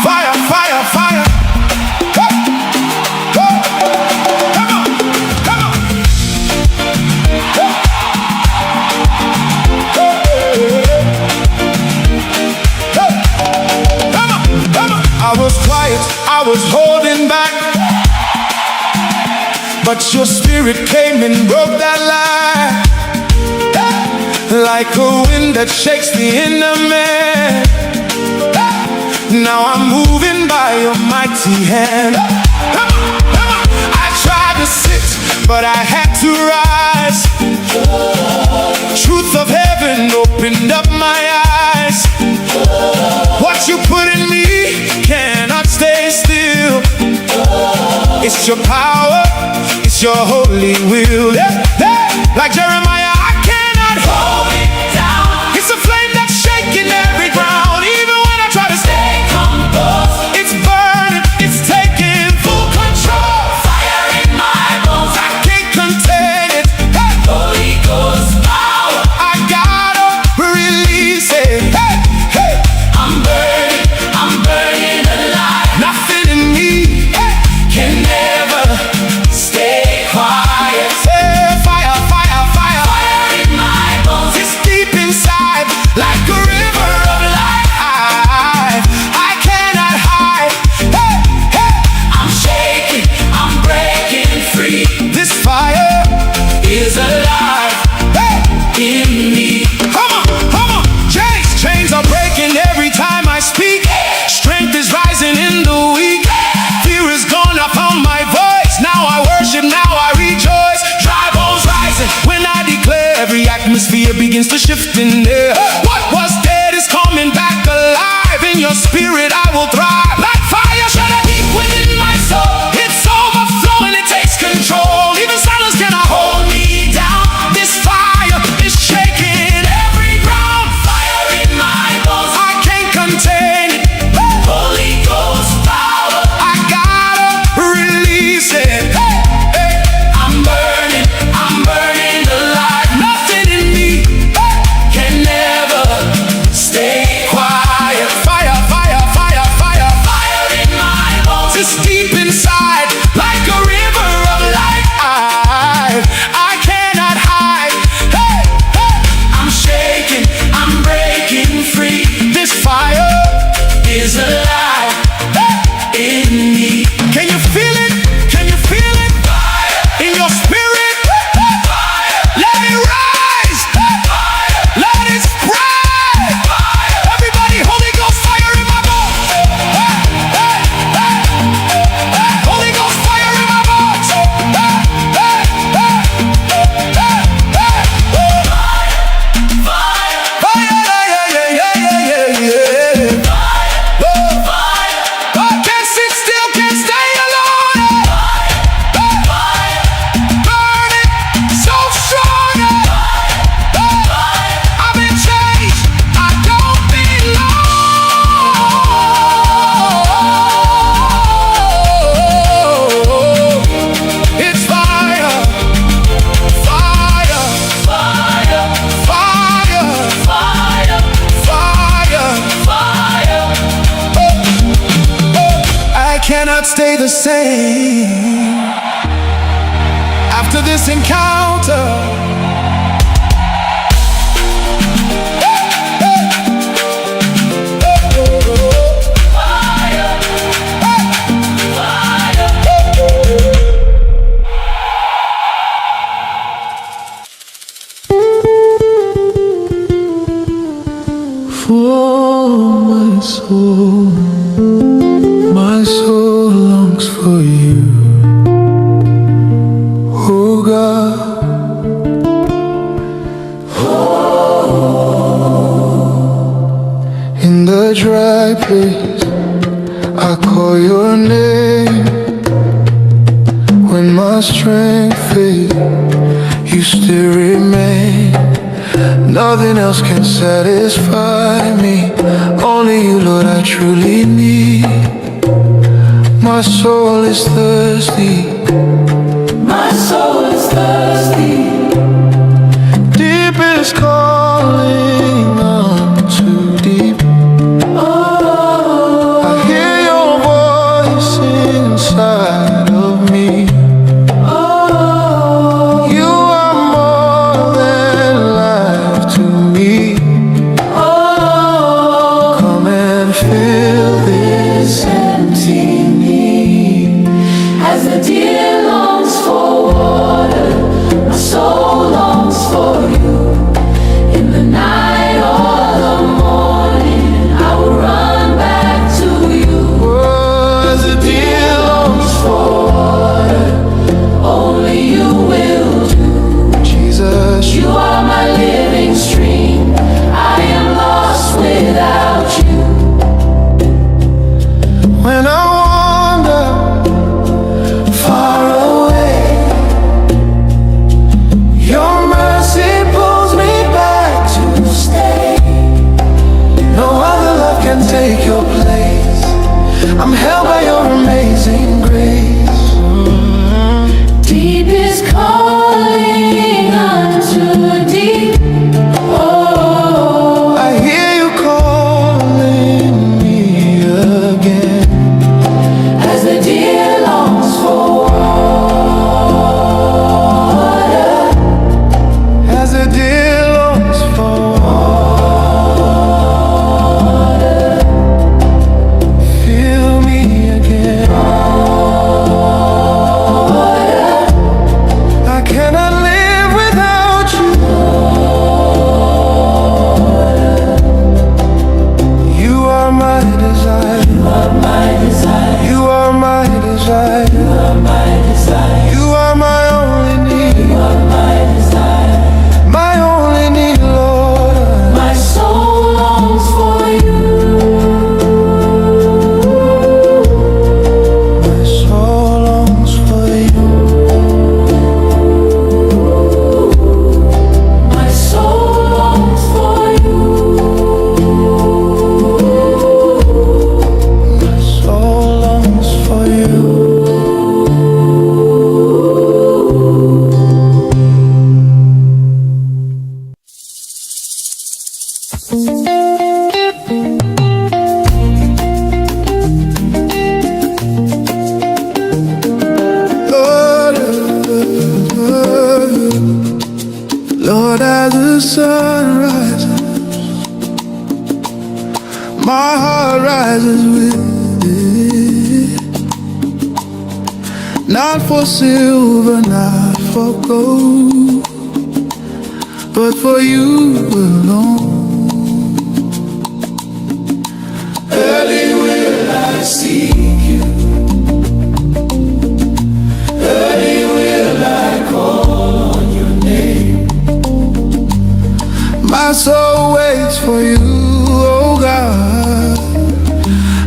Fire, fire, fire. Hey. Oh. Come on, come on. Hey. Hey. Come on, come on. I was quiet, I was holding back, but your spirit came and broke that lie. Like a wind that shakes the inner man. Now I'm moving by your mighty hand. Come on, come on. I tried to sit, but I had to rise. Truth of heaven opened up my eyes. What you put in me cannot stay still. It's your power, it's your holy will. Yeah, yeah. Like Jeremiah, I cannot hold it down. It's a flame that's shaking every ground. Even when I try to stay composed, it's burning, it's taking full control. Fire in my bones, I can't contain it. Hey. Holy Ghost power. I gotta release it. Hey, hey. I'm burning alive. Nothing in me, hey, Can never stay quiet. say fire, fire, fire. Fire in my bones, It's deep inside, like a river of life. I cannot hide. Hey, hey. I'm shaking, I'm breaking free. This fire, Is alive hey. in me. Come on, come on. Chains are breaking every time I speak. Strength is rising in the weak. Fear is gone, I found my voice. Now I worship, now I rejoice. Dry bones rising when I declare. Every atmosphere begins to shift in there. What was dead is coming back alive. In your spirit I will thrive. Like fire shut up deep within my soul. It's overflowing, it takes control. Even silence cannot hold me down. This fire is shaking every ground. Fire in my bones, I can't contain it. Holy Ghost power. I gotta release it. Hey, hey. I'm burning alive. Nothing in me, hey, Can never stay quiet. fire, fire, fire, fire. Fire in my bones, It's deep inside, like a river of life. I cannot hide. Hey, hey. I'm shaking, I'm breaking free. This fire, Is alive hey. in me. Can you feel it? Can you feel it? In your spirit? Let it rise. Let it spread. Everybody, Holy Ghost fire in my bones. Hey, hey, hey. Hey, Holy Ghost fire in my bones. Hey, hey, hey. Hey, hey. Woo. Fire, yeah, yeah, yeah, yeah, yeah, yeah. Oh. I can't sit still, can't stay alone. Burn it so strong. I've been changed, I don't belong. It's fire, fire, Fire, fire, fire, fire. fire. I cannot stay the same after this encounter. For my soul longs for you, oh God. In the dry place, I call your name. When my strength fades, you still remain. Nothing else can satisfy me. Only you, Lord, I truly need. My soul is thirsty. My soul is thirsty. Deep is calling unto deep. Oh, I hear your voice inside of me. oh, You are more than life to me. oh. Come and fill this empty need. As the deer longs for water, my soul longs for you. In the night or the morning, I will run back to you. Oh, as the deer longs For water, only you will do. Jesus. You are my living stream. I am lost without you. When I wander far away, your mercy pulls me back to stay. No other love can take your place. I'm held by your amazing grace. Deep is calling unto deep. Oh, I hear you calling me again. as the deer longs for water, As the deer longs for water, fill me again. I cannot live without you. You are my desire. my desire, You are my desire. my desire, You are my only need. my desire. My only need, Lord. My soul longs for you. My soul longs for you. My soul longs for you. My soul longs for you. Lord, as the sun rises, my heart rises with it. Not for silver, not for gold, but for you alone. Early will I seek you. Early will I call on your name. My soul waits for you, oh God,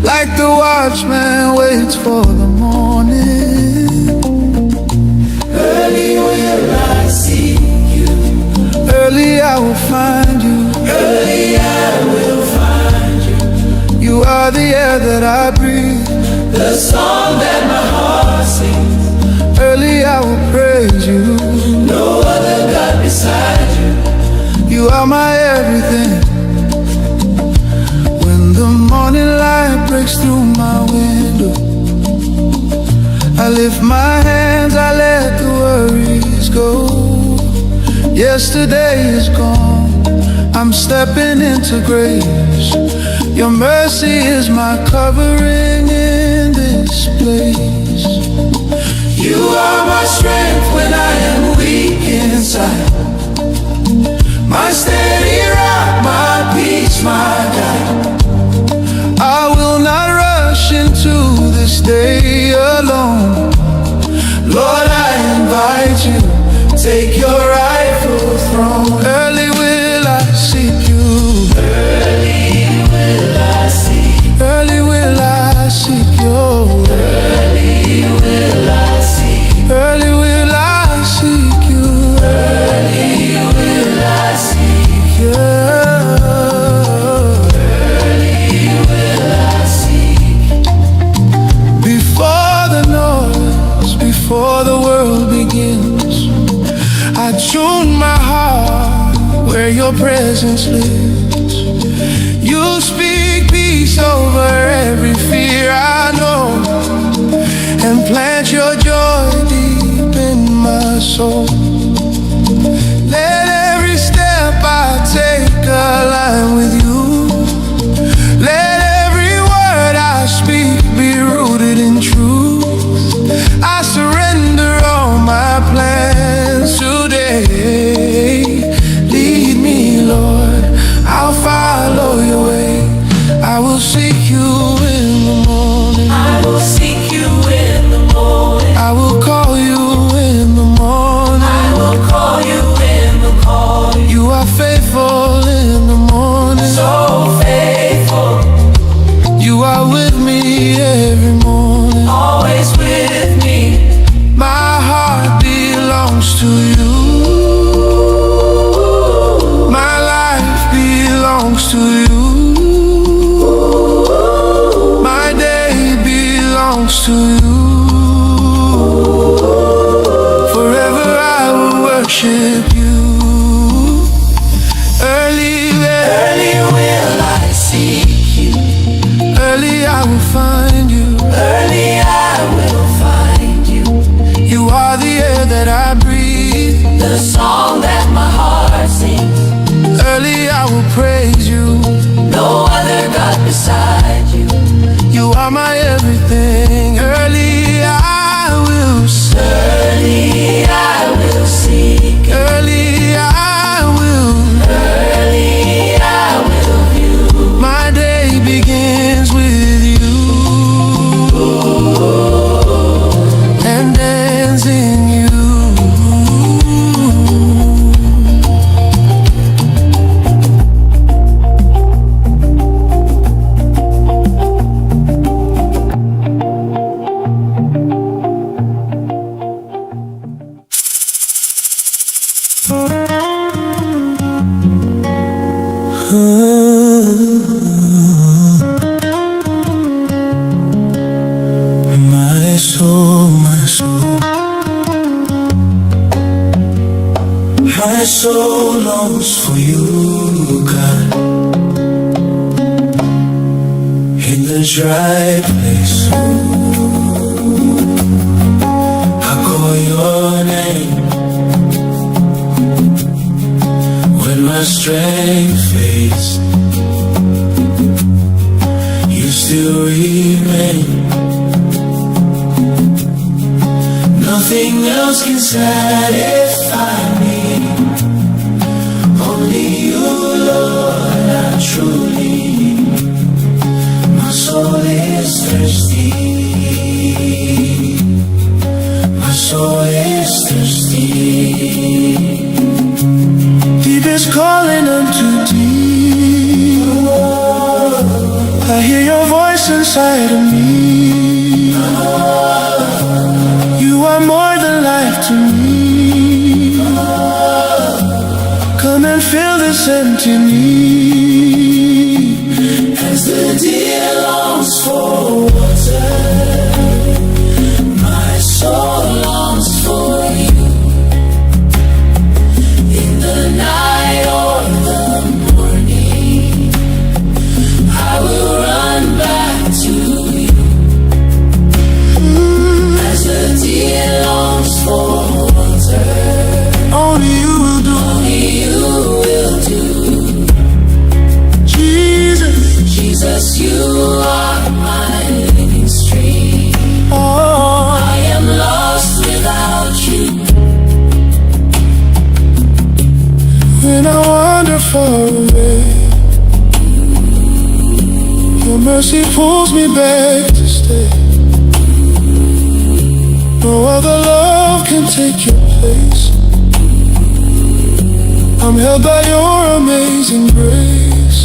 like the watchman waits for the morning. Early will I seek you. Early I will find you. Early I will find you. You are the air that I breathe, the song that my heart sings. Early I will praise you. No other God beside you. You are my everything. When the morning light breaks through my window, I lift my hands, I let the worries go. Yesterday is gone, I'm stepping into grace. Your mercy is my covering in this place. You are my strength when I am weak inside, my steady rock, my peace, my guide. I will not rush into this day alone. Lord, I invite you, take your rightful throne. Early will I seek you. Early will I seek. Early will I seek you. Early will I seek. Early will I seek you. Early will I seek you. Early will I seek. Before your presence lives. You speak peace over every fear I know, and plant your joy deep in my soul. Let every step I take align with you. Let every word I speak be rooted in truth. I surrender all my plans today. Lead me, Lord, I'll follow your way. I will seek you in the morning. I will seek you in the morning. I will call you in the morning. I will call you in the morning. You are faithful in the morning. So faithful. You are with me every morning. Always with me. My heart belongs to you. My life belongs to you. My day belongs to you. Forever I will worship you. Early will I seek you. early I will find you. Early I will find you. You are the air that I breathe. The song that my heart sings. Early I will praise you. No other God beside you. You are my everything. Early I will serve. Early I will seek. Early I will. Early I will view. My day begins with you and ends in you. My soul, my soul, my soul longs for you, God. In the dry place, I call your name. When my strength fades, you still remain. Nothing else can satisfy me. Only you, Lord, I truly need. My soul is thirsty. My soul is thirsty. Deep is calling unto deep. I hear your voice inside of me. You are more than life to me. Come and fill this empty need. As the deer longs for water, my soul longs for you. In the night or the morning, I will run back to you. As the deer longs for water, Only you will do. only you will do. Jesus. Jesus, you are my living stream. Oh, I am lost without you. when I wander far away, your mercy pulls me back to stay. No other love can take your place. I'm held by your amazing grace.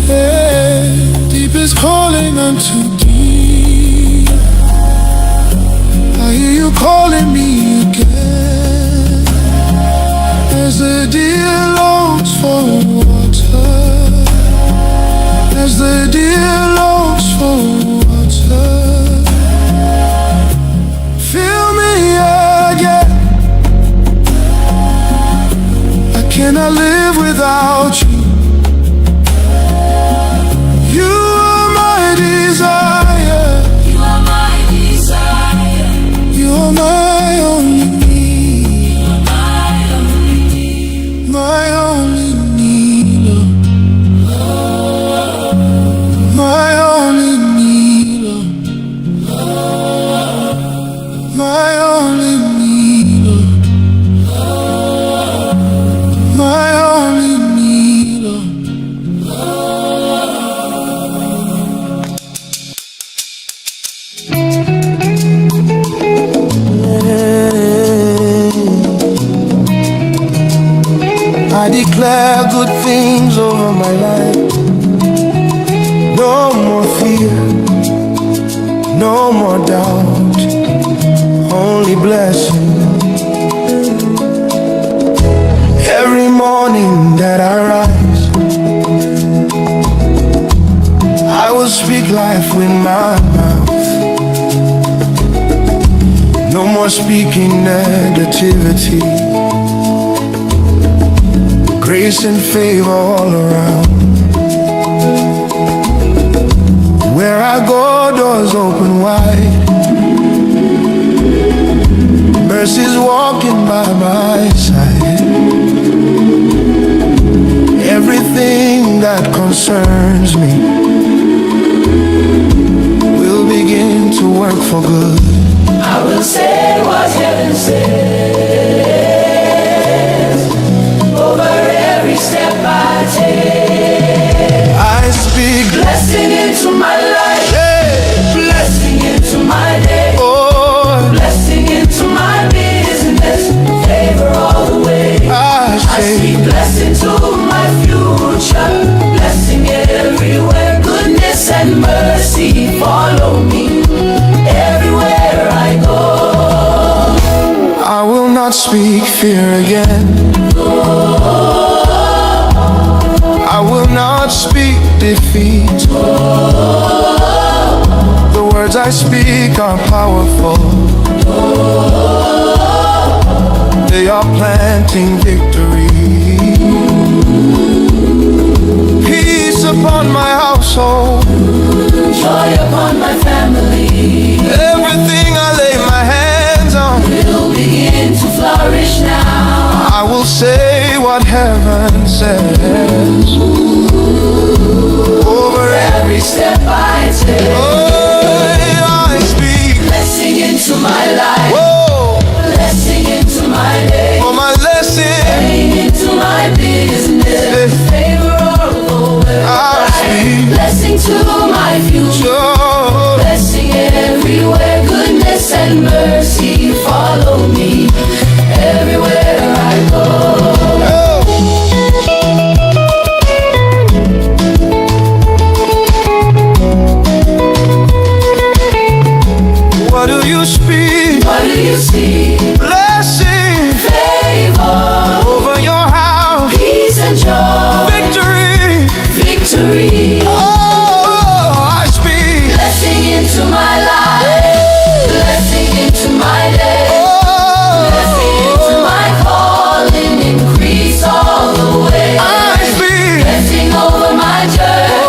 Yeah, deep is calling unto deep. I hear you calling me again. As the deer longs for water, as the deer longs for water, fill me again. I cannot live without without you. You are my desire. You are my desire. You are my only need. You are my only need. My only need, Lord. My only need, Lord. My only need, Lord. My only need, Lord. I declare good things over my life. No more fear, no more doubt, only blessing. Every morning that I rise, I will speak life with my mouth. No more speaking negativity. Grace and favor all around. Where I go, doors open wide. Mercy's walking by my side. Everything that concerns me will begin to work for good. I will say what heaven says over every step I take. I speak Blessing into my life, hey, blessing into my day, oh, blessing into my business, favor all the way. I I say speak blessing to my future, blessing everywhere, goodness and mercy follow me everywhere I go. I will not speak fear again. I will not speak defeat. The words I speak are powerful. They are planting victory. Peace upon my household. Joy upon my family Everything I lay my hands on, will begin to flourish now. I will say what heaven says over Every step I take, I speak. blessing into my life, Whoa, blessing into my day, for my lesson, blessing into my business, favor all over. I speak. Blessing to my future, Sure. blessing everywhere, goodness and mercy follow me everywhere I go. What do you speak? What do you see? Blessing Favor, over your house, peace and joy, victory. victory. Oh, I speak. Blessing into my life, blessing into my day, blessing into my calling, increase all the way. I speak. Blessing over my journey,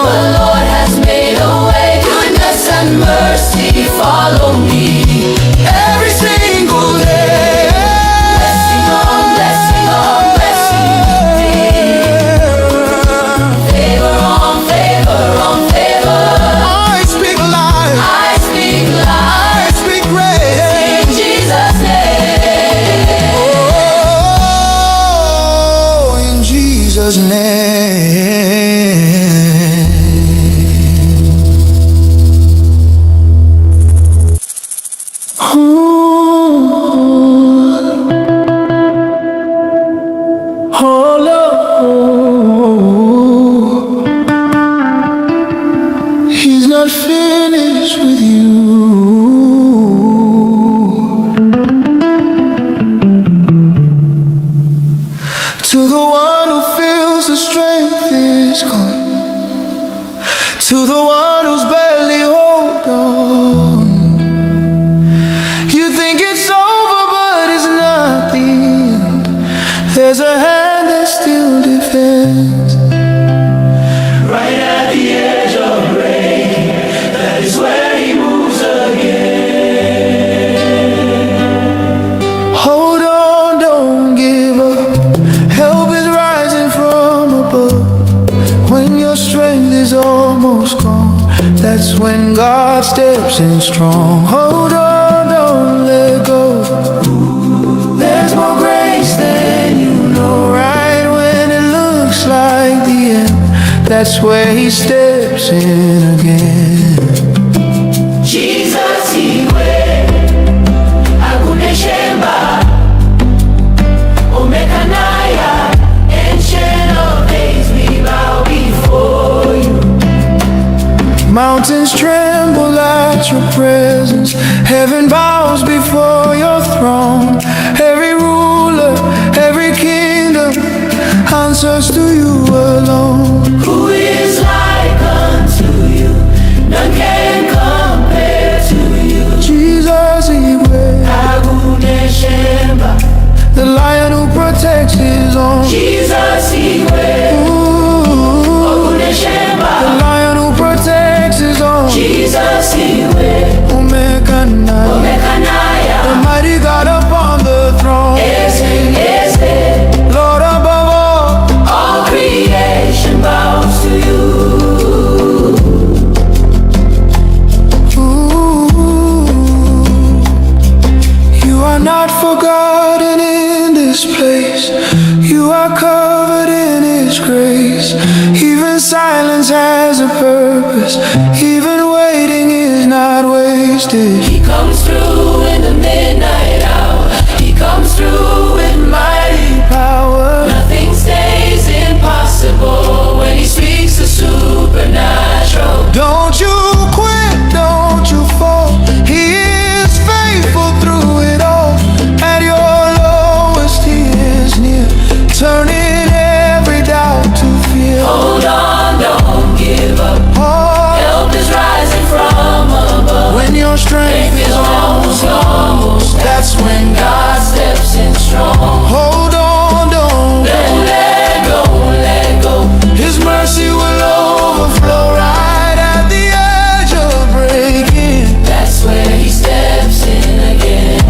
the Lord has made a way. Goodness and mercy follow me every single day. Blessing on blessing on blessing me. Favor on favor on favor. I speak life. I speak I life speak grace. in Jesus' name. Oh, in Jesus' name. Oh, Lord, He's not finished with you. To the one who feels the strength is gone, to the one who's barely hold on. You think it's over, but it's not the end. There's a hand that still defends. That's when God steps in strong. Hold on, don't let go. There's more grace than you know. Right when it looks like the end, that's where He steps in again. Jesus, Iwe, Aguneshemba, Omekanaya, Ancient of Days, we bow before you. Mountains tremble at your presence. Heaven bows before your throne. Every ruler, every kingdom answers to you alone. Who is like unto you? None can compare to you. Jesus, Igwe, Aguneshemba, the Lion who protects His own. Jesus, Iwe, Ooh, the Aguneshemba, Lion who protects His own. Jesus, Iwe, Omekanaya, Omekanaya, the mighty God upon the throne. Eze, Lord above all creation bows to you. all. You are not forgotten in this place. You are covered in His grace. Even silence has a purpose. Even waiting is not wasted. He comes through in the midnight hour. He comes through with mighty Power, nothing stays impossible when He speaks the supernatural. don't you quit, don't you fall. He is faithful through it all. At your lowest, He is near, turning every doubt to fear. Hold on, don't give up. Oh, Help is rising from above. when your strength is Almost, that's when God steps in strong. hold on, don't Let go. His mercy will overflow right at the edge of breaking. That's where He steps in again.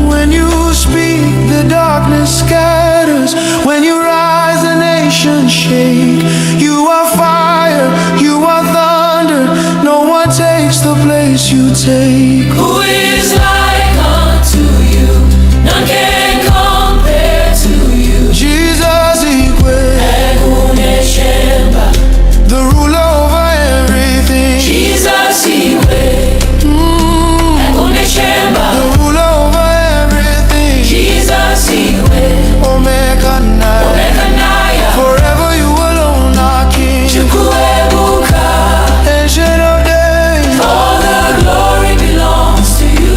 When you speak, the darkness scatters. When you rise, the nations shake. You are fire, you are thunder. No one takes the place you take. Who is like unto you? None can compare to you. Jesus equal, Aguneshemba, the ruler over everything. Jesus Iwe, Aguneshemba, The ruler over everything. Jesus Iwe, Omekanaya, Omekanaya, forever you alone are King. Chukwuebuka. Ancient of days, All the glory belongs to you.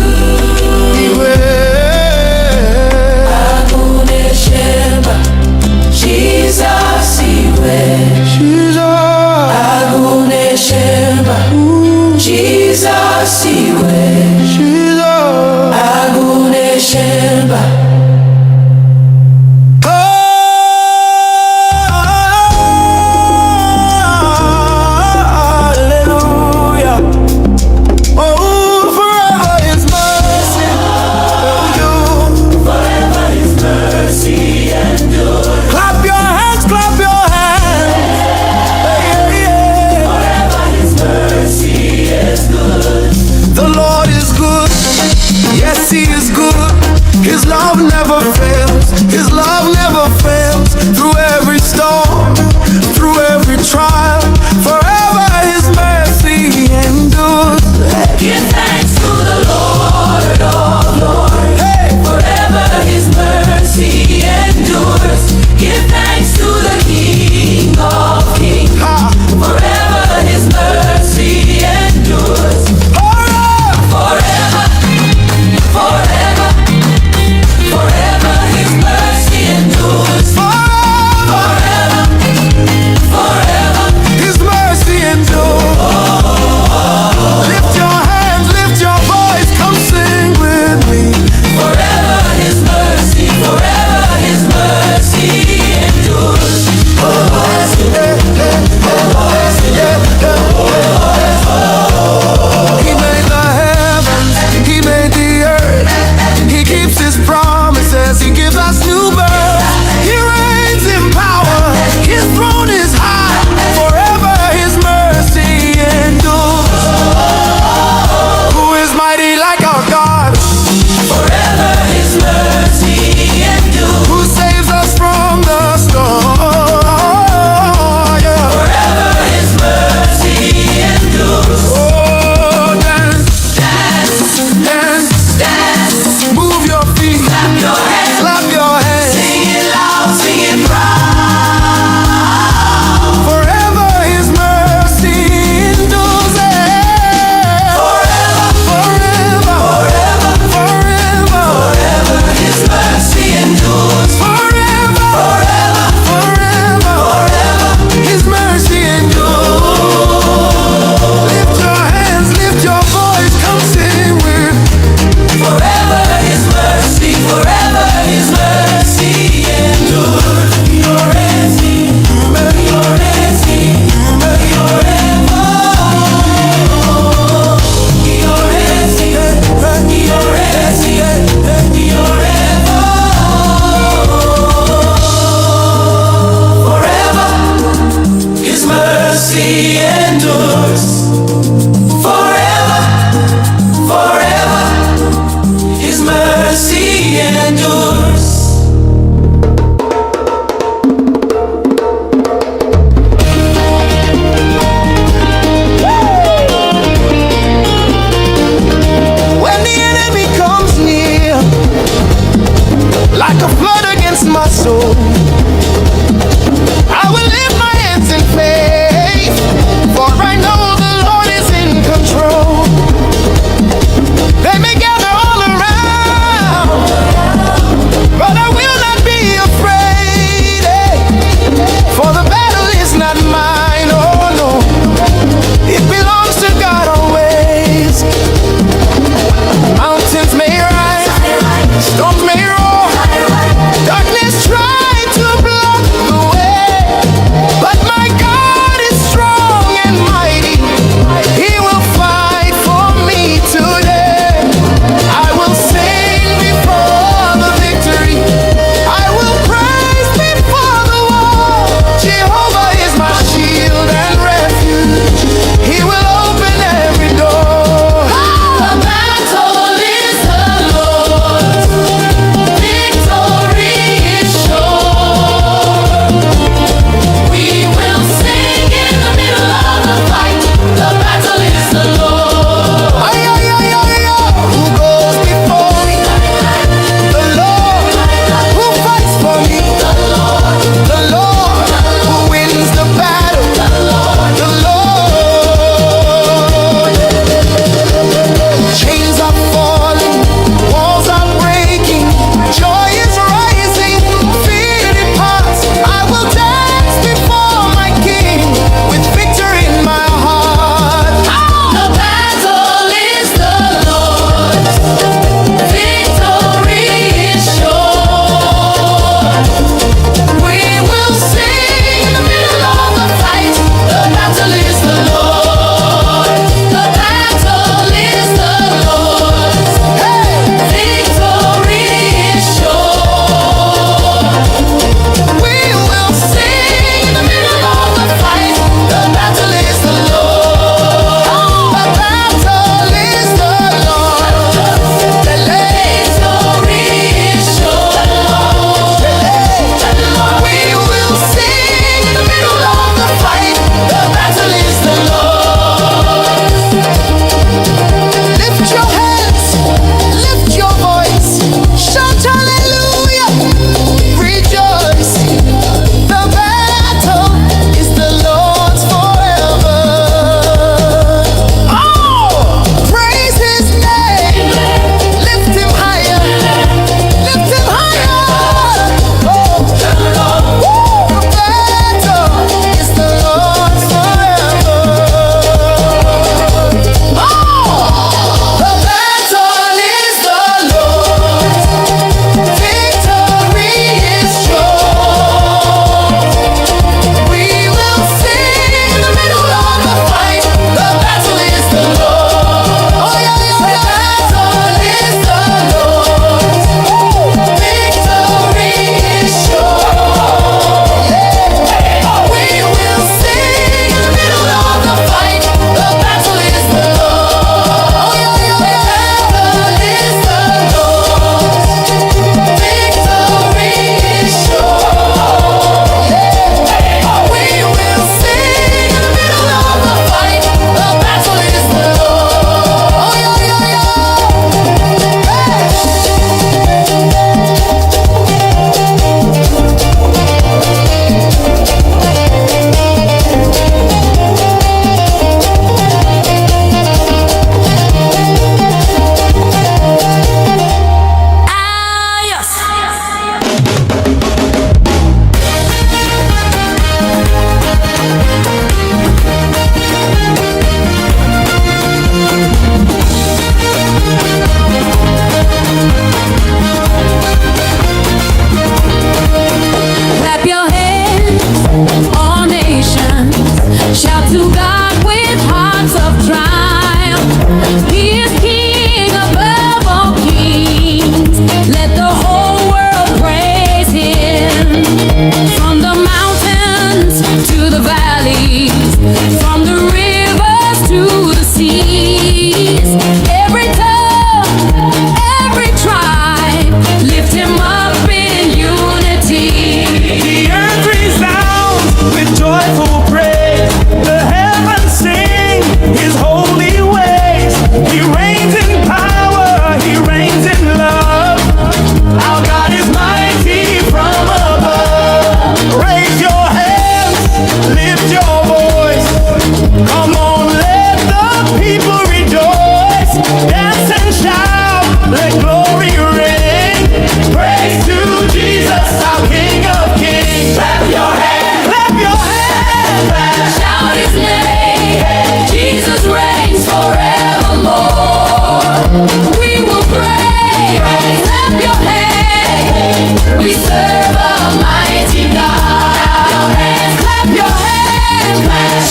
We will pray, clap your hands. We serve a mighty God. Clap your hands,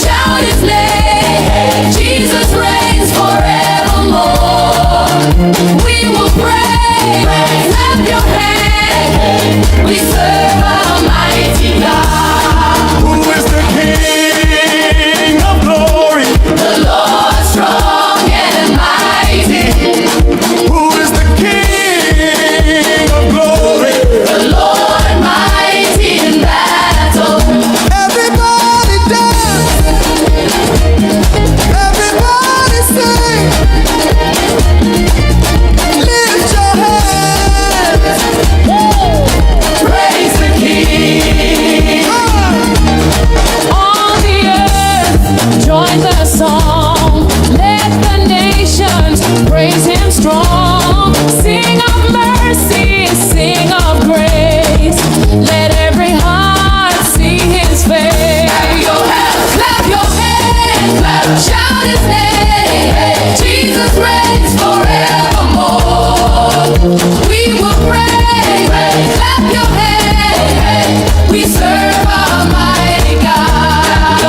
shout His name. Jesus reigns forevermore. We will pray, clap your hands. We serve a mighty God. Who is the King of glory? The Lord strong and mighty. Who is the King of glory? The Lord mighty in battle. Everybody dance, everybody sing, lift your hands. Praise the King. All the earth join the song. Let the nations praise Him strong. Sing of mercy, sing of grace. Let every heart see His face. Clap your hands, clap, shout His name. Jesus reigns forevermore. We will pray, clap your hands. We serve a mighty God.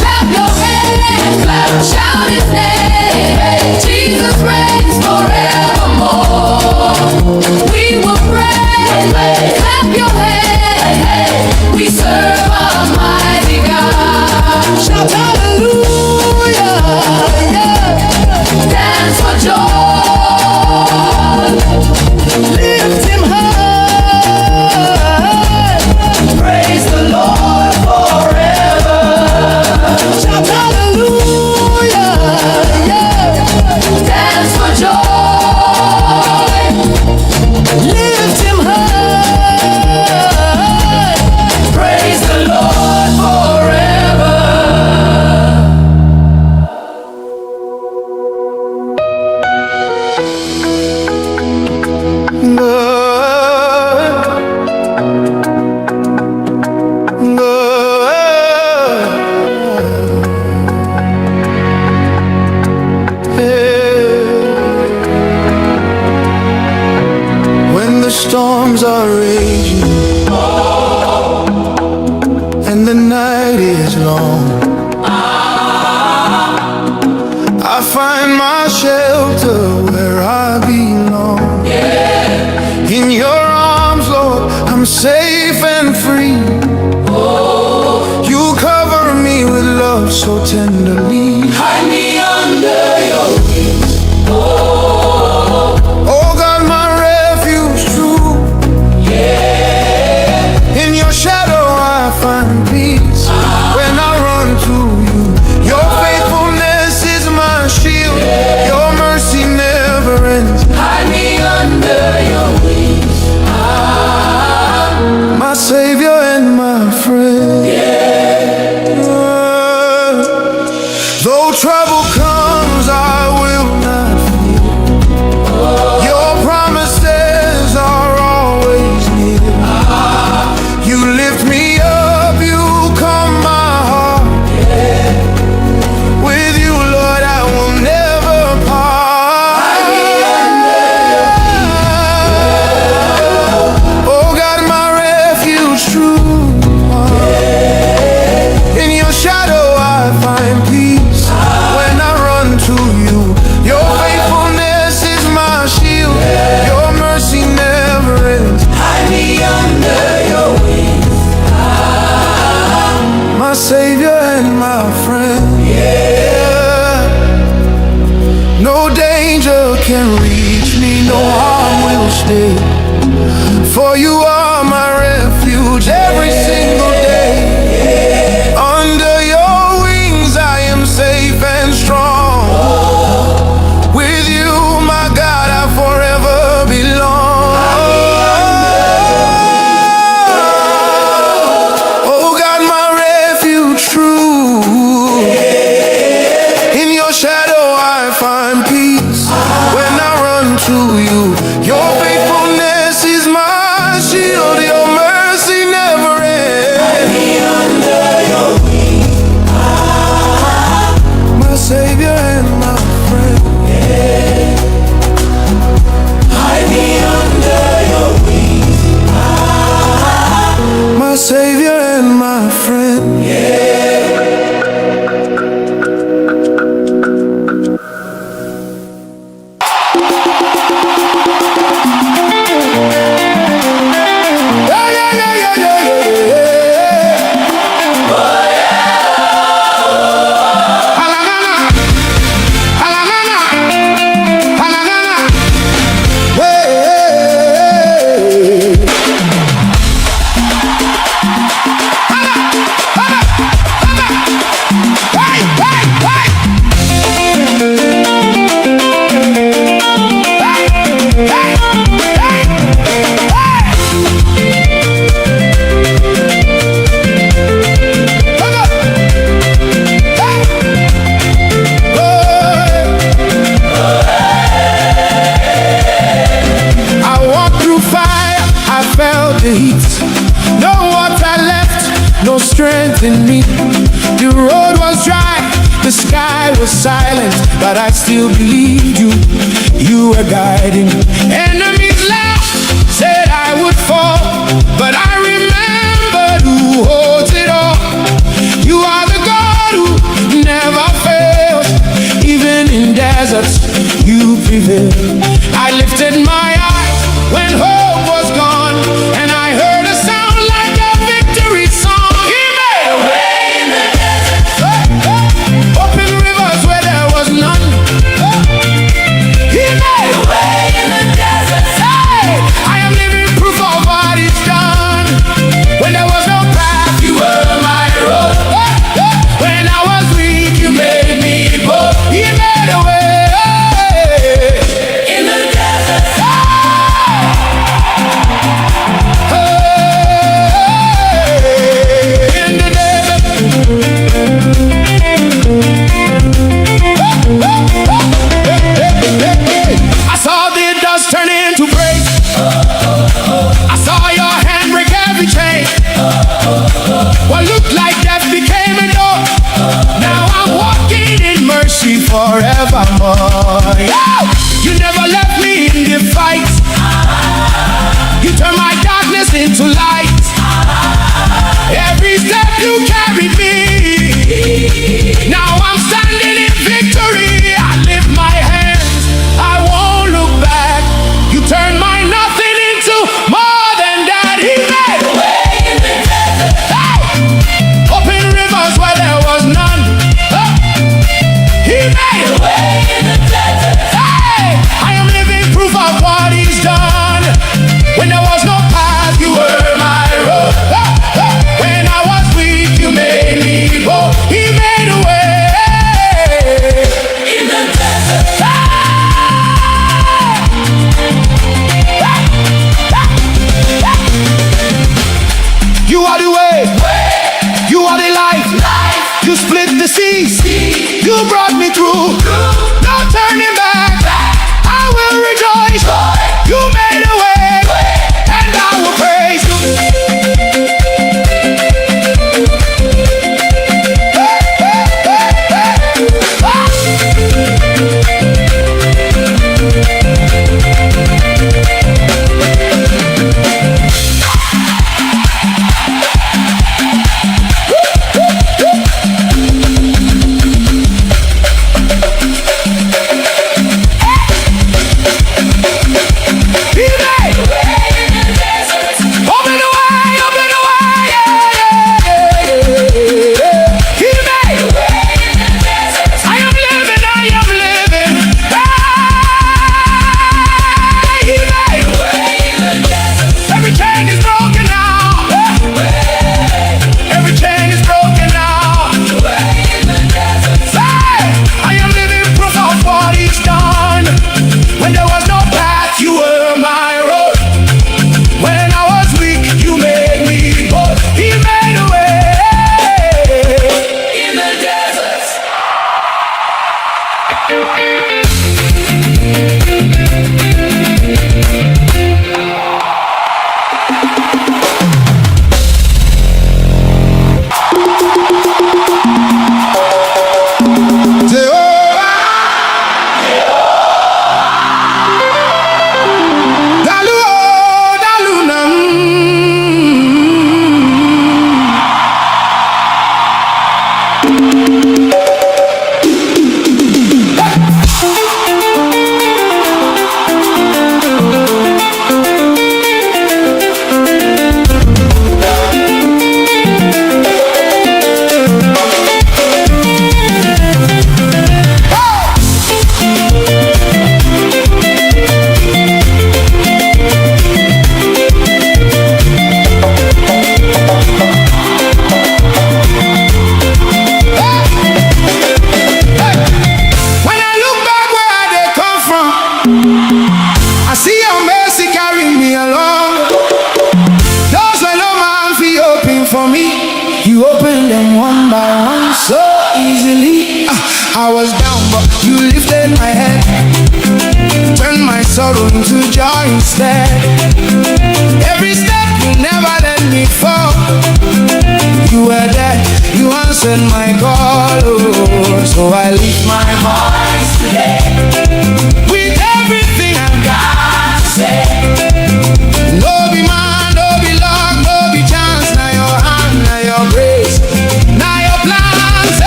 Clap your hands, clap, shout His name. Jesus reigns forevermore. We will pray, clap your hands. We serve a mighty God. Shout hallelujah, yeah. Dance for joy. Lift Him high. Praise the Lord forever. Shout hallelujah, yeah. Dance for joy. Lift Him high. Praise the Lord forever. When the storms are raging and the night is long, I find my shelter where I belong. In your arms, Lord, I'm safe and free. You cover me with love so tenderly. Hide me under your wings. Oh God, my refuge true. In your shadow I find peace. When I run to you, your faithfulness is my shield. Your mercy never ends. Hide me under your wings. My Savior and my friend. Though trouble comes, I will not fear. Your promises are always near. You lift me up, you calm my heart. With you, Lord, I will never part. Oh God, my refuge true. In your shadow I find peace. When I run to you, your faithfulness is my shield. Your mercy never ends. Hide me under your wings. My Savior and my friend. No danger can reach me, no harm will stay. For you are my refuge every single day. Under your wings I am safe and strong. With you, my God, I forever belong. Oh God, my refuge true. In your shadow I find peace. When I run to you, your faithfulness is my shield. Your mercy never ends. My Savior and my friend. in me. The road was dry, the sky was silent, but I still believed you. You were guiding. Enemies laughed, said I would fall, but I remembered who holds it all. You are the God who never fails. Even in deserts, you prevail. I lifted my eyes when hope was gone, and I heard a sound like a victory song. He made a way in the desert. Open rivers where there was none. He made a way in the desert. Hey, I am living proof of what He's done. When there was no path, You were my road. When I was weak, You made me bold. He made a way. Turn into praise. I saw Your hand break every chain. What looked like death became a door. Now I'm walking in mercy forevermore. Yeah. You never left me in the fight. You turned my darkness into light. Every step You carried me. Now I'm standing in victory. I lift my hands, I won't look back. You turned my nothing into more than that. He made a way in the desert. Hey! Open rivers where there was none. He made a way in the desert. Hey! I am living proof of what He's done. When there was no path, You were my road. When I was weak, You made me bold. He made a way in the desert. Hey! You are the way, You are the life. You split the seas, You brought me through. No turning back, I will rejoice. You made a way, and I will praise You. I was down, but you lifted my head, turned my sorrow into joy instead. Every step you never let me fall. You were there, you answered my call, oh. So I lift my voice today with everything I've got to say. No be man, no be luck, no be chance. Now your hand, now your grace, now your plans.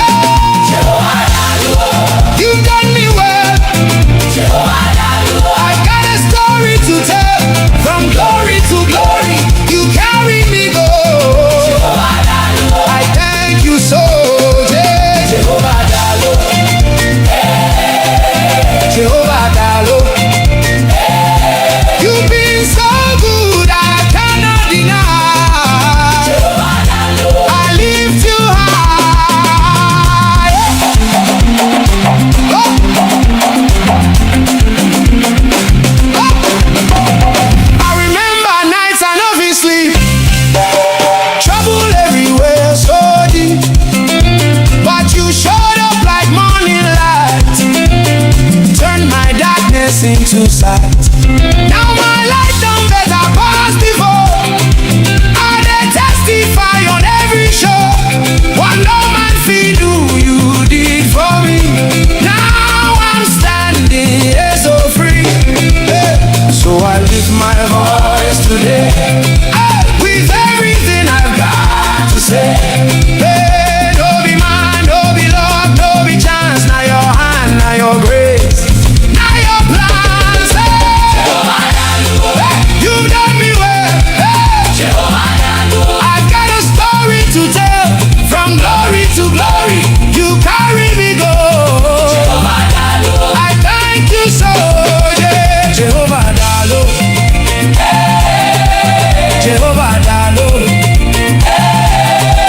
You've done me well. I've got a story to tell. From glory to glory, you carry me go. I thank you so, Jehovah Dalo. Jehovah Dalo. You've been so good, I cannot deny. I lift you high. Oh. I remember nights I no fit sleep, trouble everywhere so deep, but you showed up like morning light, turned my darkness into sight. Now my life done better pass before. I dey testify on every show. What no man fit do, you did for me. Now I'm standing here so free. So I lift my voice today with everything I've got to say. Hey, no be man, no be luck, no be chance. Now your hand, now your grace, now your plans. Hey, you've done me well. Hey, I've got a story to tell. From glory to glory, you carry me go. I thank you so, yeah. Jehovah Dalo. Jehovah Dalo.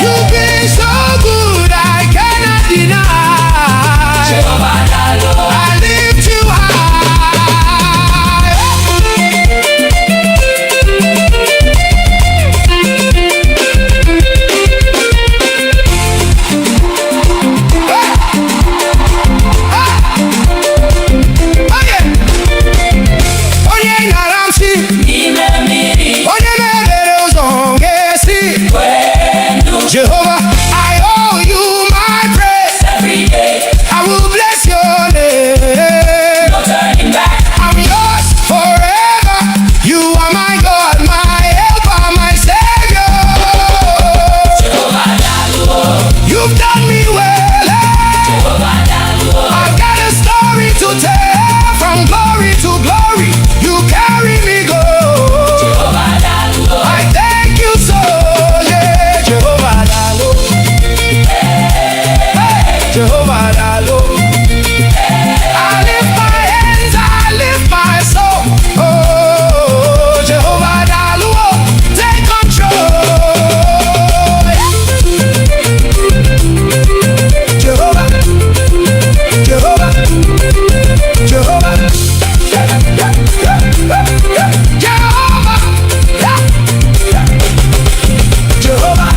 You've been so good, I cannot deny. I lift you high. Onye ngaramsi, onye mebere ụzọ ga-esi. Jehovah, I owe you my praise. I will bless your name. I'm yours forever. You are my God, my helper, my savior. You've done me well. I've got a story to tell. From glory to glory, you carry me go. I thank you so, yeah. Jehovah Dalo. Hey, Jehovah Dalo. I lift my hands, I lift my soul. Oh, Jehovah Dalo, take control. Jehovah, Jehovah, Jehovah, Jehovah,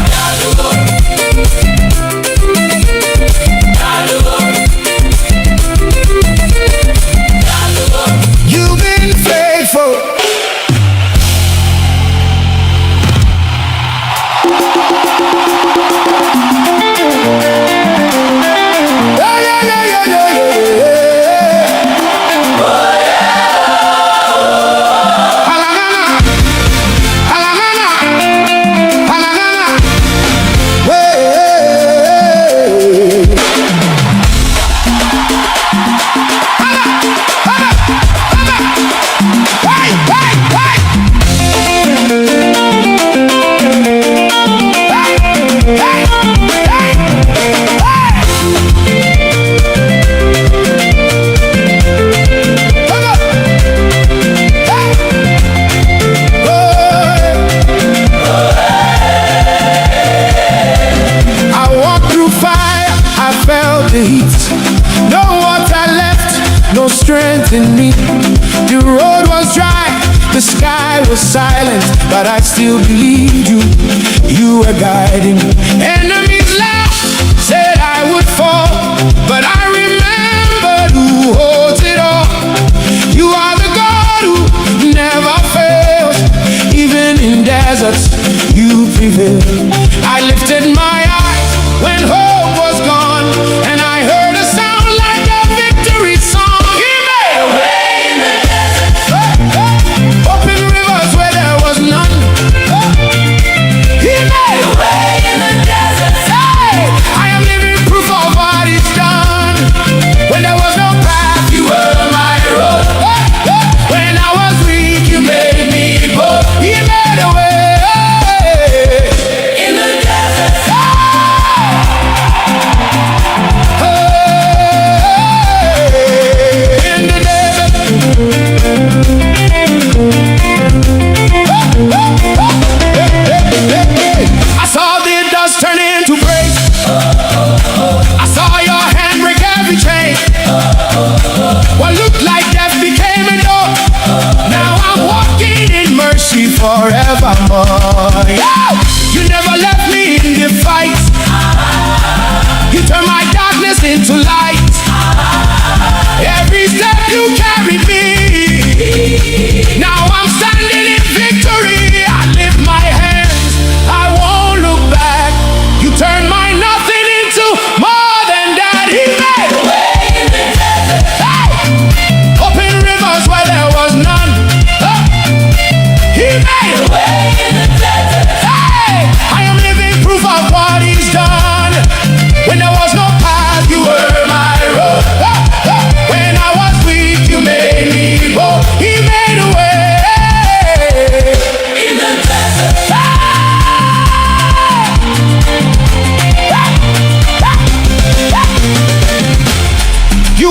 you've been faithful. Yeah, yeah, yeah, yeah, yeah, yeah. Halangana, halangana, halangana. Hey. Hala, hala, hala. Hey, hey, hey. Hey, hey, hey, hey. Come on. Hey. I walked through fire, I felt the heat. No water left, no strength in me. The road was dry, the sky was silent, but I still believed you. You were guiding me. Enemies laughed, said I would fall, but I remembered who holds it all. You are the God who never fails. Even in deserts, you prevail. I lifted my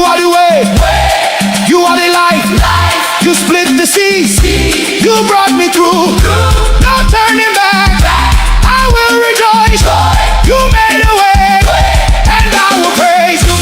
You are the way. You are the light. You split the seas. You brought me through. No turning back. I will rejoice. You made a way, and I will praise you.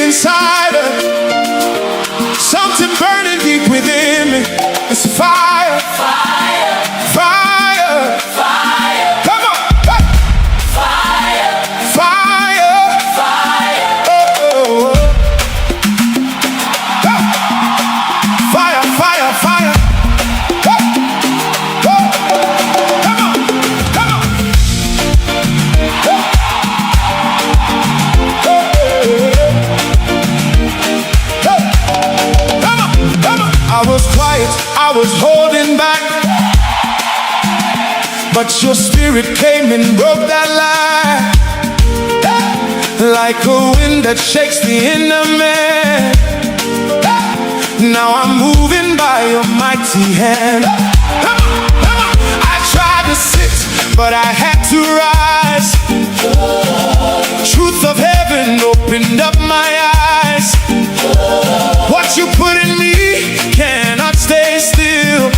Inside something burning deep within me. It's fire, fire, fire, fire. Come on, hey. Fire, fire, fire. Oh, oh, oh. Fire, fire, fire. Oh, oh. Come on, come on. I was quiet, I was holding back, but your spirit came and broke that lie. Like a wind that shakes the inner man. Now I'm moving by your mighty hand. I tried to sit, but I had to rise. Truth of heaven opened up my eyes. What you put in me cannot stay still.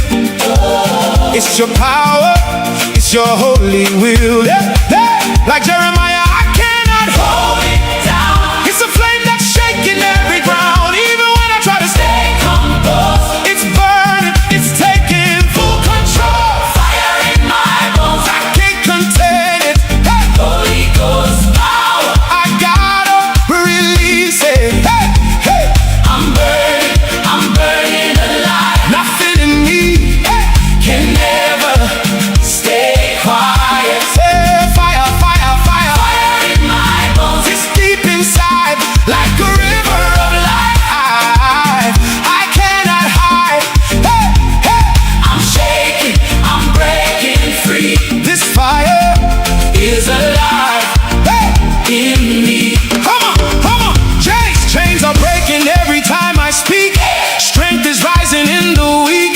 It's your power, it's your holy will. Like Jeremiah, I cannot hold it down. It's a flame that's shaking every ground. Even when I try to stay composed, it's burning, it's taking full control. Fire in my bones, I can't contain it. Hey. Holy Ghost power, I gotta release it. Hey, hey. I'm burning alive. Nothing in me can never stay quiet. Hey, fire, fire, fire. Fire in my bones. It's deep inside, like a river of life. I cannot hide. Hey, hey. I'm shaking, I'm breaking free. This fire is alive, hey, in me. Come on, come on. Chains are breaking every time I speak. Strength is rising in the weak.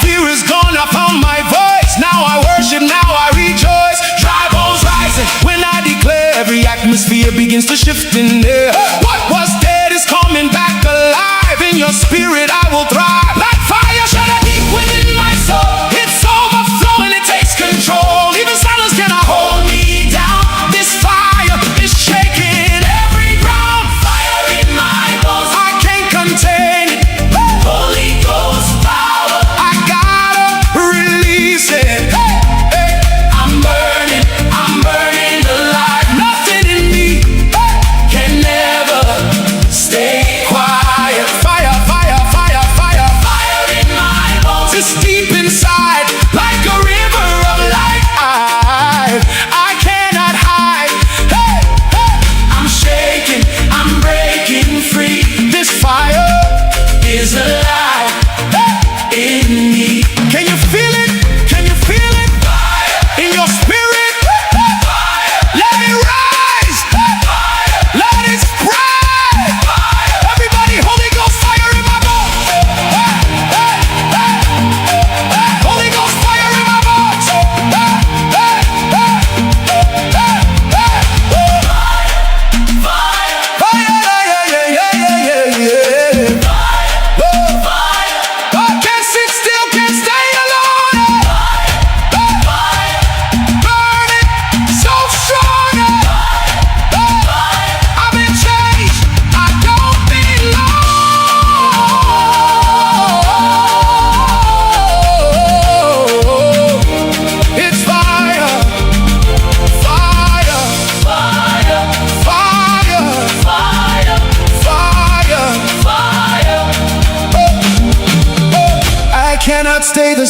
Fear is gone, I found my voice. Now I worship, now I rejoice. Dry bones rising when I declare. Every atmosphere begins to shift in there. What was dead is coming back alive. In your spirit I will thrive. Like fire shut up deep within my soul. It's overflowing, it takes control. Even silence cannot hold me down. This fire is shaking every ground. Fire in my bones, I can't contain it. Holy Ghost power, I gotta release it. Hey, hey. I'm burning alive. Nothing in me can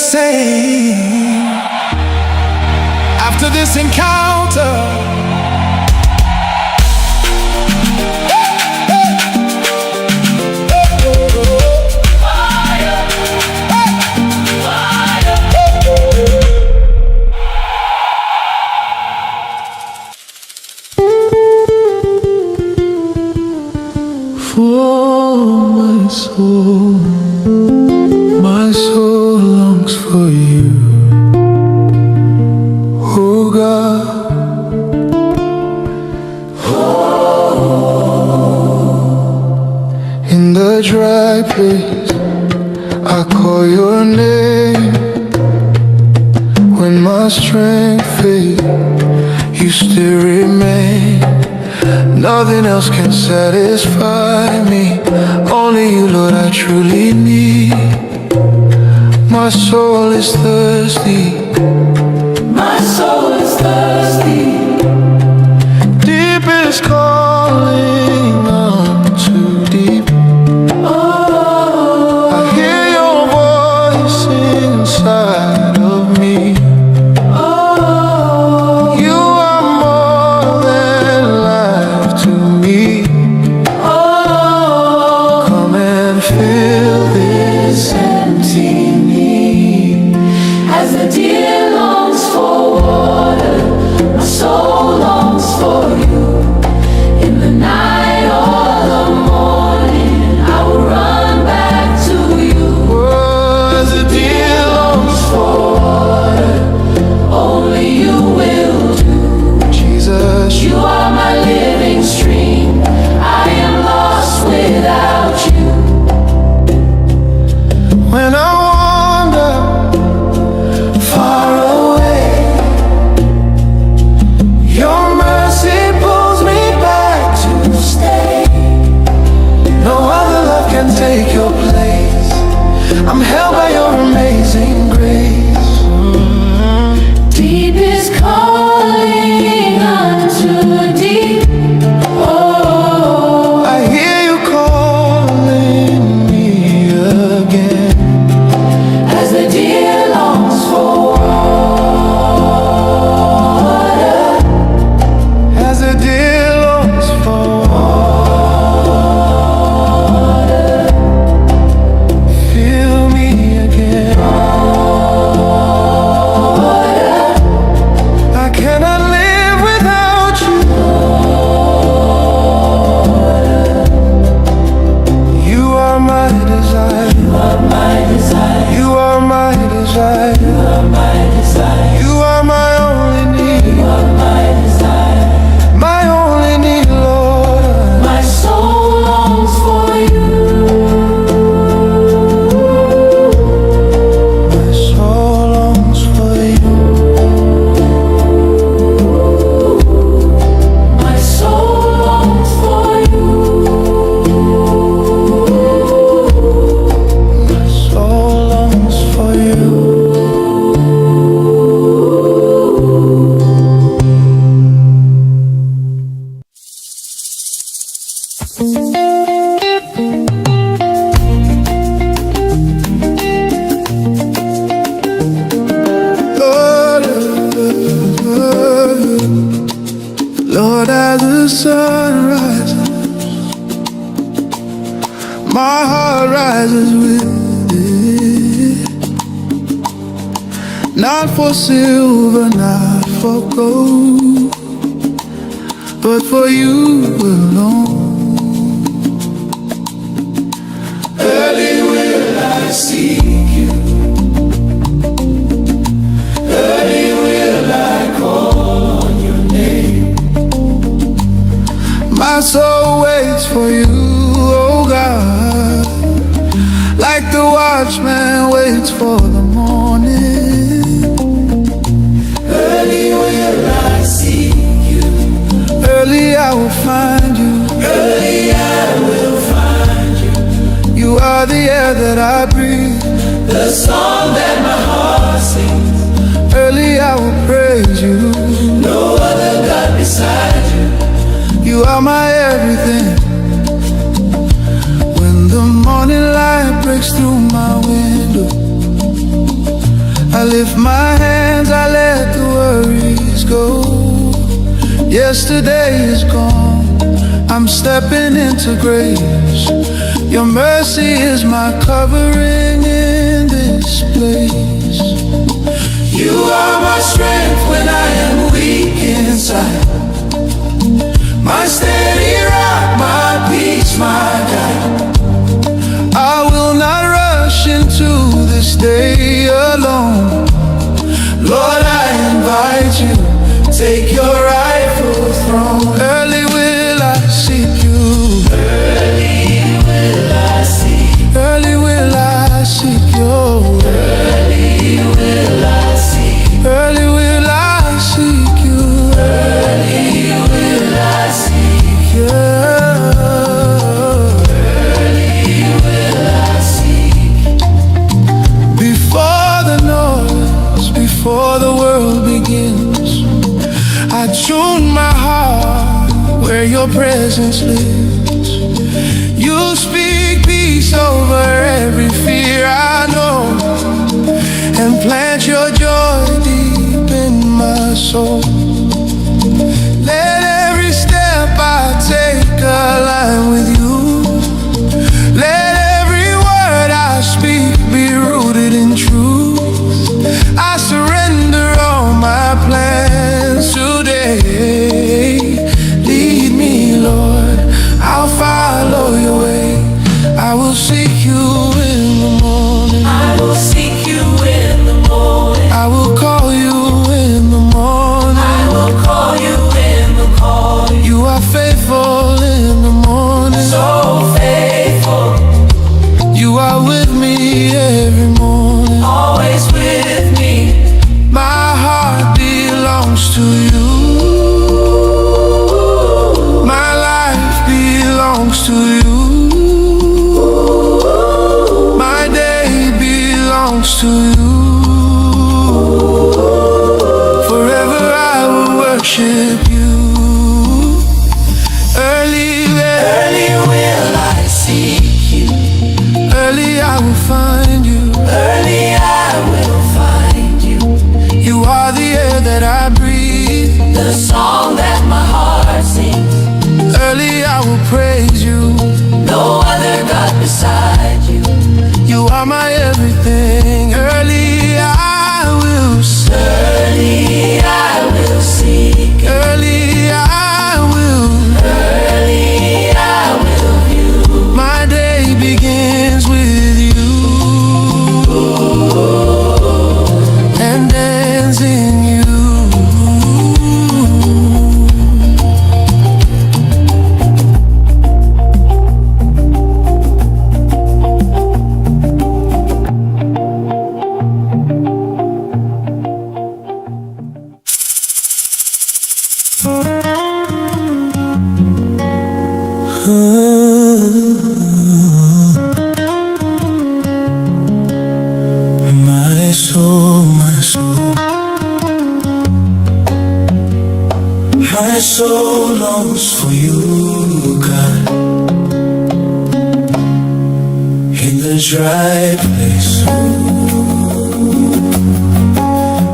same. After this encounter, for my soul longs for you, oh God. In the dry place, I call your name. When my strength fades, you still remain. Nothing else can satisfy me. Only you, Lord, I truly need. My soul is thirsty. My soul is thirsty. Deep is calling unto deep. Oh, I hear your voice inside of me. oh, You are more than life to me. oh. Come and fill this empty need. As the deer longs for water, my soul longs for you. In the night or the morning, I will run back to you. Oh, as the deer longs For water, only you will do. Jesus, You are my living stream. I am lost without you. when I wander far away, your mercy pulls me back to stay. No other love can take your place. I'm held by your amazing grace. Deep is calling unto deep. Oh, I hear you calling me again. as the deer longs for water, As the deer longs for water, fill me again. I cannot live without you. You are my desire. you are my desire. You are my desire. You are my desire. You are my only need. You are my desire. My only need, Lord. My soul longs for you. My soul longs for you. My soul longs for you. My soul longs for you. Lord, as the sun rises, my heart rises with it. Not for silver, not for gold, but for you alone. Early will I seek you. Early will I call on your name. My soul waits for you, oh God, like the watchman waits for the morning. Early will I seek you. Early I will find you. Early I will find you. You are the air that I breathe, the song that my heart sings. Early I will praise you. No other God beside you. You are my everything. When the morning light breaks through my window, lift my hands, I let the worries go. Yesterday is gone, I'm stepping into grace. Your mercy is my covering in this place. You are my strength when I am weak inside, my steady rock, my peace, my guide. I will not rush into this day alone. Lord, I invite you, take your rightful throne. Early will I seek you. Early will I seek. Early will I seek you. Early will I seek. Early will I seek you. Early will I seek. Yeah. Early will I seek. Before the noise, before the world begins, I tune my heart where your presence lives. You speak peace over every fear I know, and plant your joy deep in my soul. Let every step I take align with you. Let every word I speak be rooted in truth. I surrender all my plans today. Lead me, Lord, I'll follow your way. I will seek you in the morning. I will seek you in the morning. I will call you in the morning. I will call you in the morning. You are faithful in the morning. So faithful, You are with me every morning. always with me. My heart belongs to you. My life belongs to you. My day belongs to you. Forever I will worship you. Early Will I seek you? early I will find you. Early I will find you. You are the air that I breathe. The song that my heart sings. Early I will praise you. No other God beside you. You are my everything. Early I will seek. Early I will seek. Early I will. Early I will view. My day begins with you and ends in you. My soul longs for you, God. In the dry place,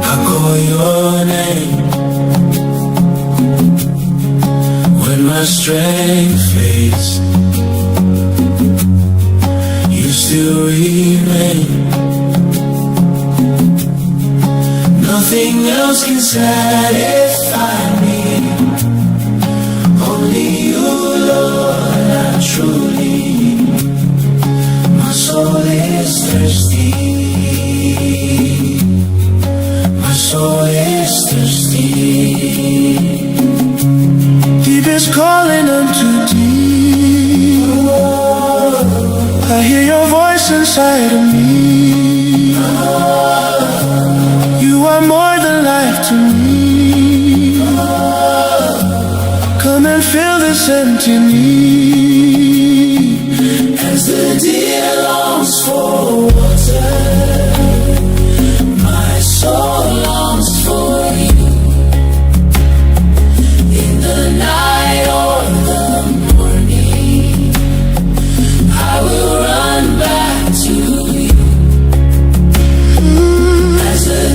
I call your name. When my strength fades, you still remain. Nothing else can satisfy me. Only you, Lord, I truly need. My soul is thirsty. My soul is thirsty. Deep is calling unto deep. I hear your voice inside of me. You are more than life to me. Come and fill this empty need. As the deer longs for water, my soul longs for you. In the night or the morning, I will run back to you. As the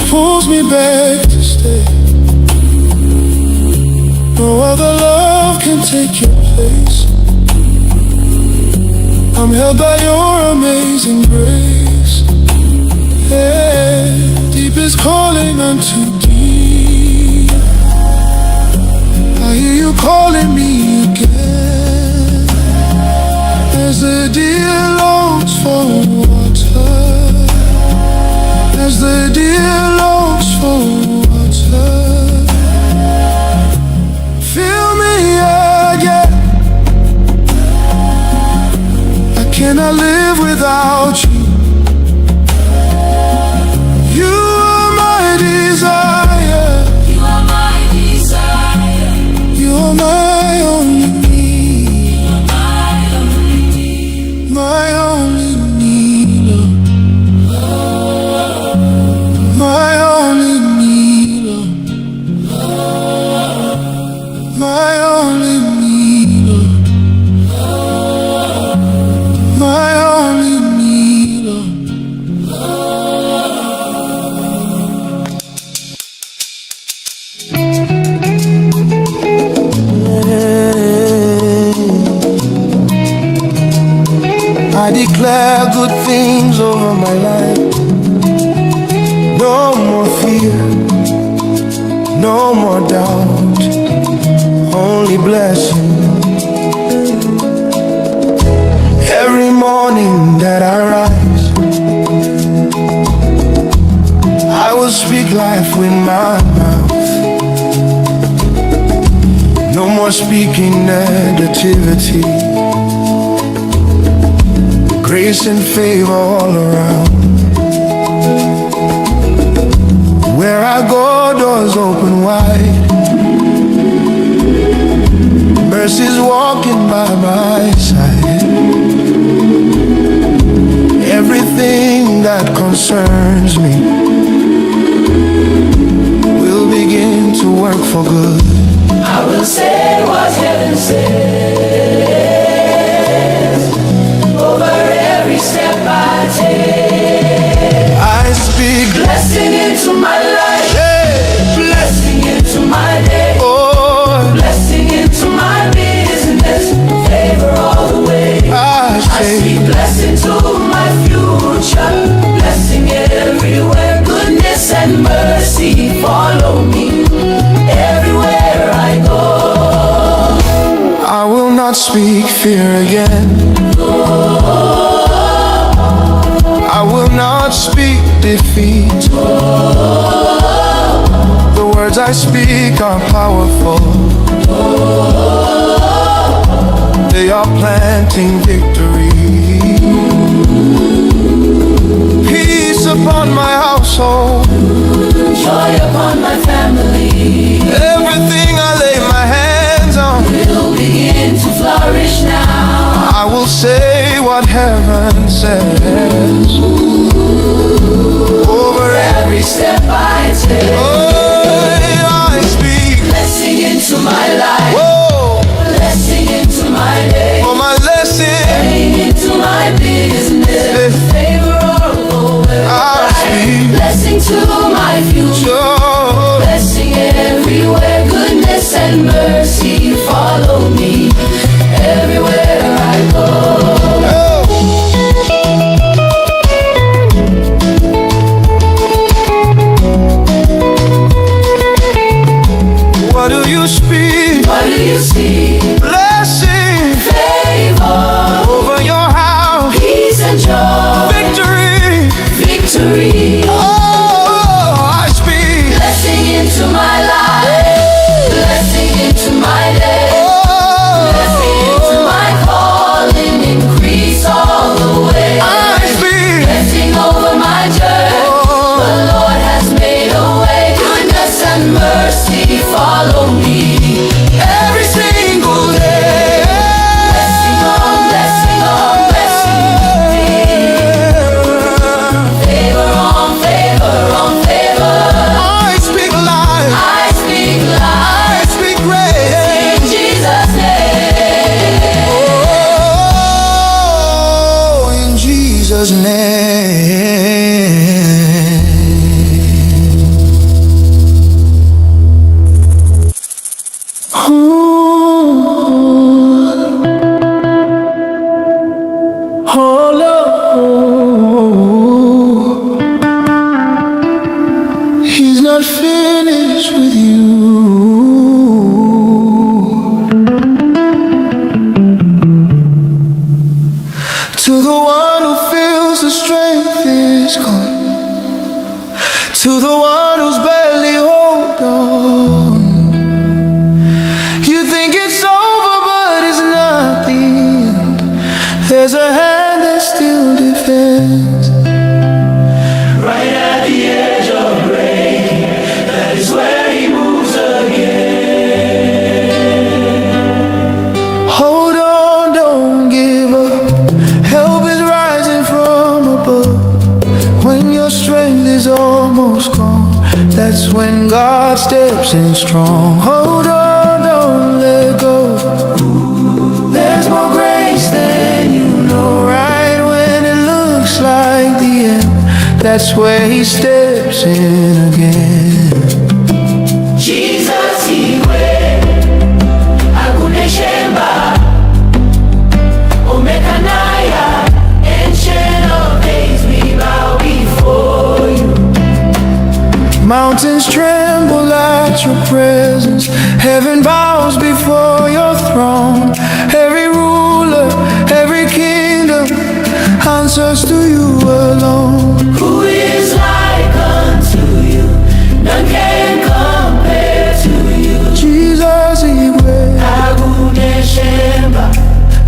pulls me back to stay. No other love can take your place. I'm held by your amazing grace. Yeah, deep is calling unto deep. I hear you calling me again. As the deer longs for water, as the deer longs for water, fill me again. I cannot live without you. You are my desire. You are my desire. You are my only need. You are my only need. My only need, Lord. My only need, Lord. My only need, Lord. My only need, Lord. I declare good things over my life. No more fear, no more doubt, only blessing. Every morning that I rise, I will speak life with my mouth. No more speaking negativity. Grace and favor all around. Where I go, doors open wide. Mercy's walking by my side. Everything that concerns me will begin to work for good. I will say what heaven says over every step I take. I speak Blessing into my life, hey, blessing into my day, oh, blessing into my business, favor all the way. I I say speak blessing to my future, blessing everywhere, goodness and mercy follow me everywhere I go. I will not speak fear again. I will not speak defeat. The words I speak are powerful. They are planting victory. Peace upon my household. Joy upon my family. Everything I lay my hands on Will begin to flourish now. I will say what heaven says over Every step I take, I speak. blessing into my life, Whoa, blessing into my day, for my lesson blessing into my business, favor all the way. I speak. Blessing to my future, Sure. blessing everywhere, goodness and mercy follow me everywhere I go. What do you speak? What do you see? Blessing Favor, over your house. peace and joy, Victory. victory. Oh, I speak. Blessing into my life, blessing into my day, blessing into my calling, increase all the way. I speak. Blessing over my journey, the Lord has made a way. Goodness and mercy follow me every single God steps in strong. Hold on, don't let go. There's more grace than you know. Right when it looks like the end, that's where he steps in again. Jesus, Iwe, Aguneshemba, Omekanaya, Ancient of Days, we bow before you. Mountains tremble at your presence. Heaven bows before your throne. Every ruler, every kingdom answers to you alone. Who is like unto you? None can compare to you. Jesus, Igwe, Aguneshemba,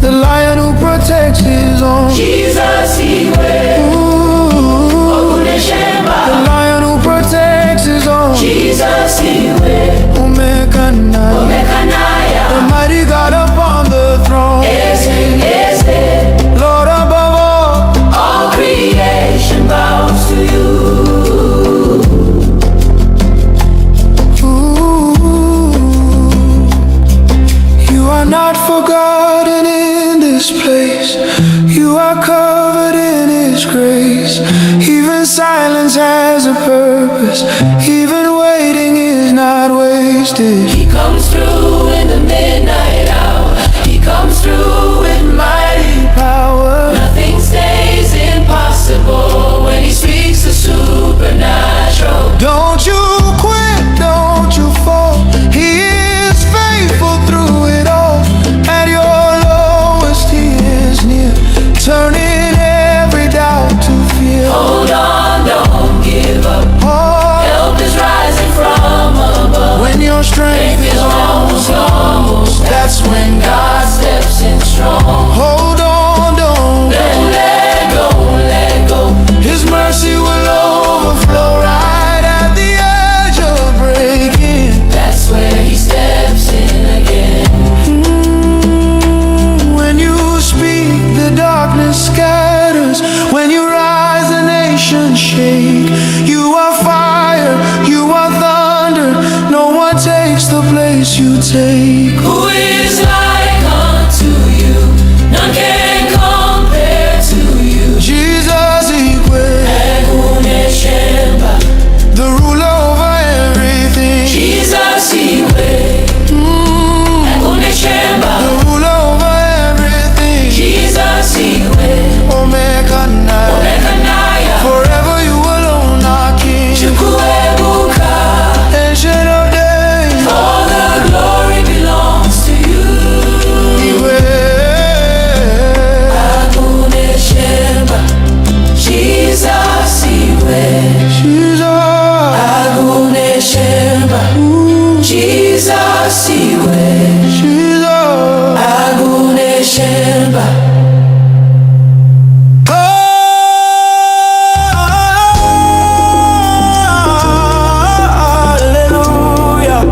the lion who protects his own. Jesus, Iwe, Aguneshemba, The lion who protects his own. Jesus, Iwe, Omekanaya, Omekanaya, the mighty God upon the throne. Eze, Lord above all creation bows to you. all. You are not forgotten in this place. You are covered in his grace. Even silence has a purpose. Even waiting is not wasted. He comes through in the midnight hour. He comes through with mighty Power, nothing stays impossible when he speaks the supernatural. don't you quit, don't you fall. He is faithful through it all. At your lowest, he is near, turning every doubt to fear. Hold on, don't give up. Oh, Help is rising from above. when your strength is Almost, that's when God steps in strong. hold on, don't. Let go. His mercy will overflow right at the edge of breaking. That's where he steps in again. When you speak, the darkness scatters. When you rise, the nations shake. You are fire, you are thunder. No one takes the place you take. Who is like unto you? None can compare to you. Jesus equal, Aguneshemba, the ruler over everything. Jesus Iwe, Aguneshemba, The ruler over everything. Jesus Iwe, Omekanaya, Omekanaya, forever you alone are king. Chukwuebuka. Ancient of days, All the glory belongs to you. Iwe. Aguneshemba, Jesus Iwe, Jesus, Aguneshemba, Jesus Iwe, Jesus. Aguneshemba. Hallelujah.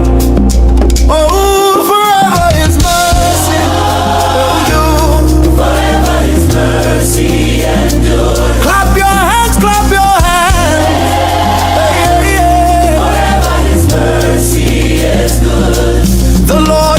Oh, forever His mercy. Forever his mercy endures. Clap your hands, clap your hands. Yeah, yeah. Forever his mercy is good. The Lord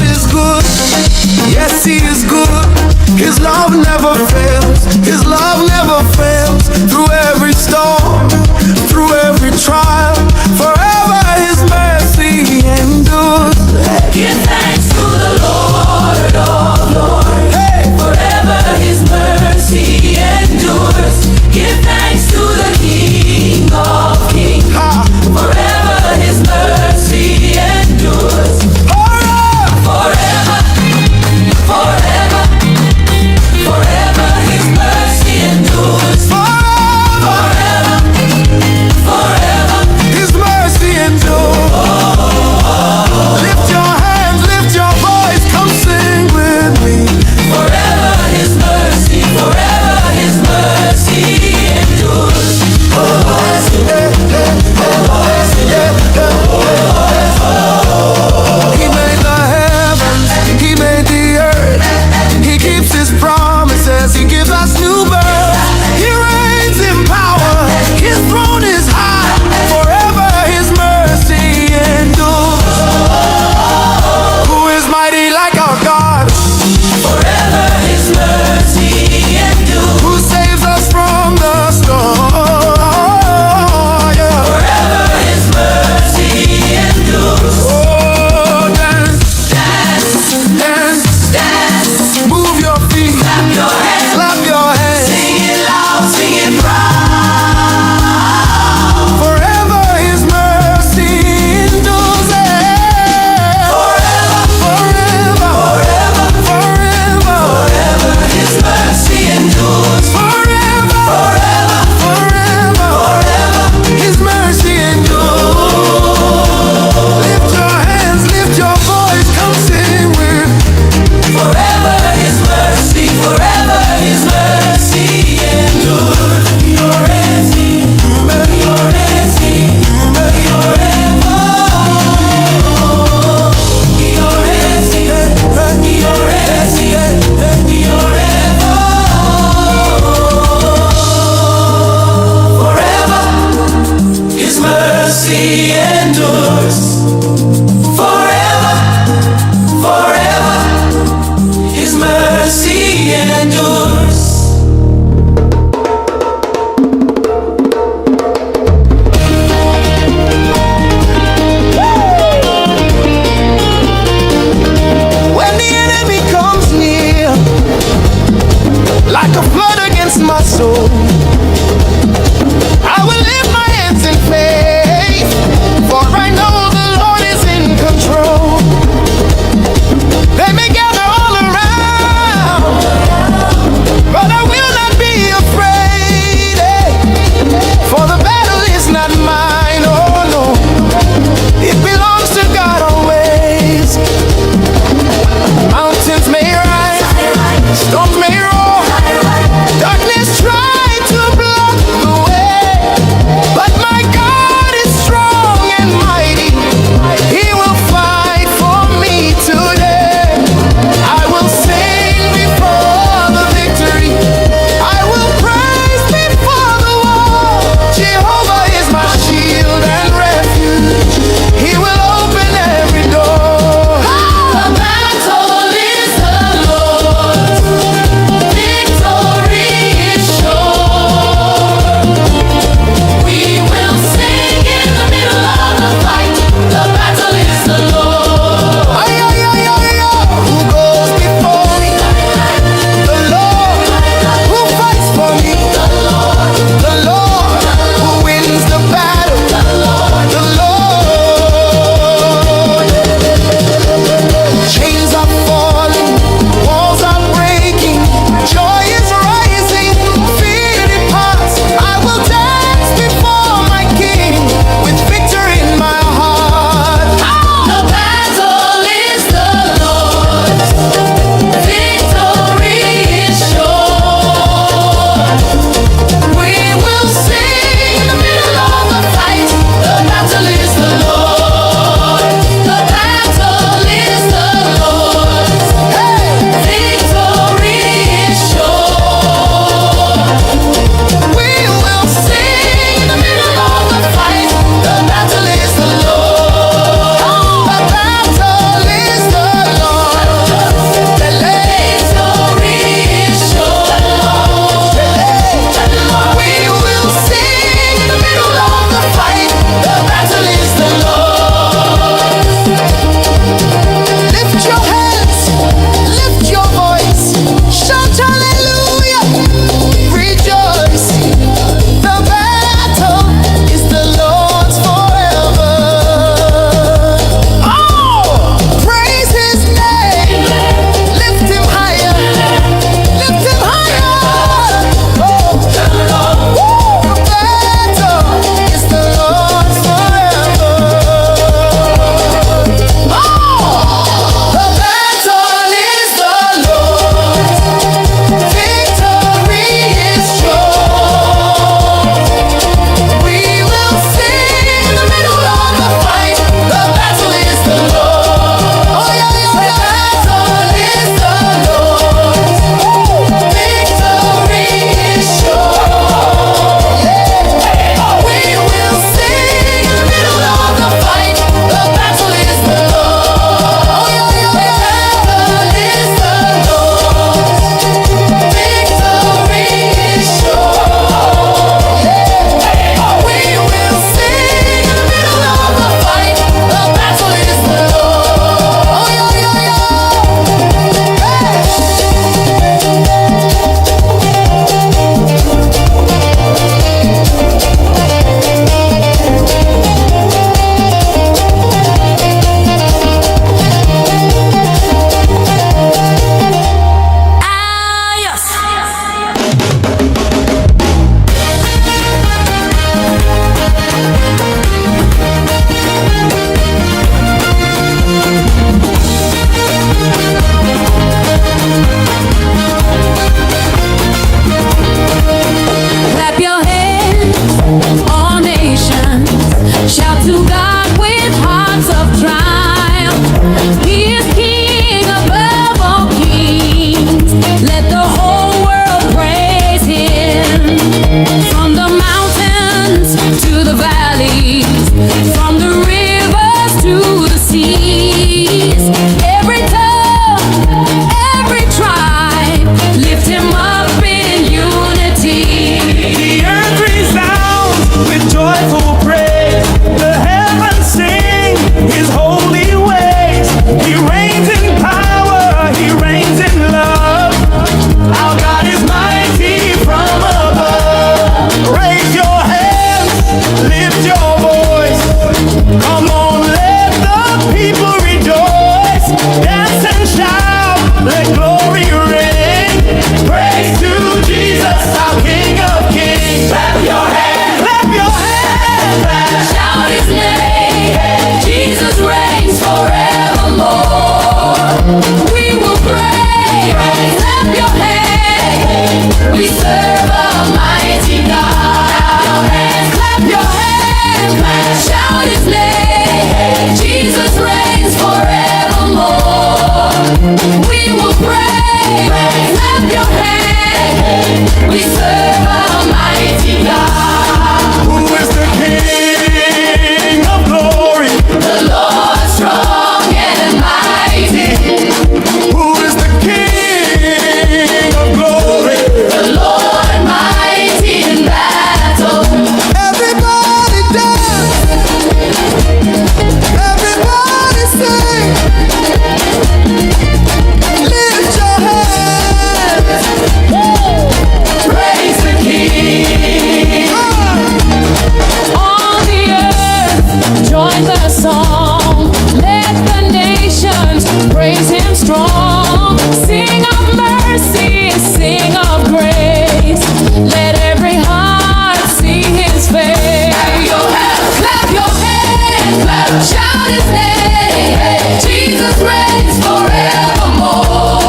strong. Sing of mercy, sing of grace. Let every heart see his face. Clap your hands, clap, shout his name. Jesus reigns forevermore.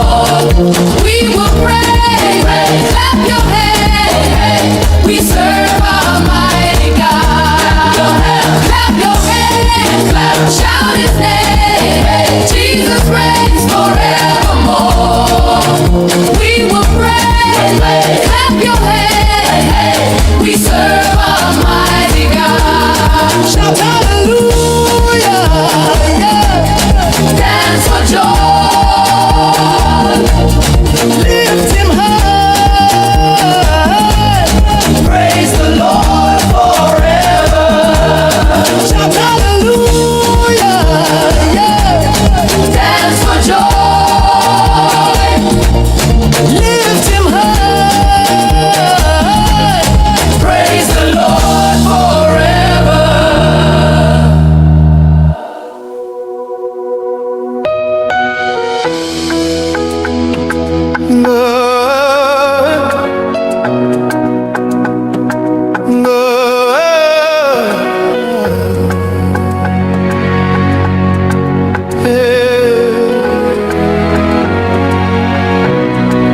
We will pray, clap your hands. We serve Almighty God. Clap your hands, clap, shout his name. Jesus reigns forevermore. We will pray, clap your hands. We serve Almighty God. Shout hallelujah, yeah. Dance for joy. Lift him high. Praise the Lord forever. Shout hallelujah, yeah. Dance for joy. Lift him high. Praise the Lord forever.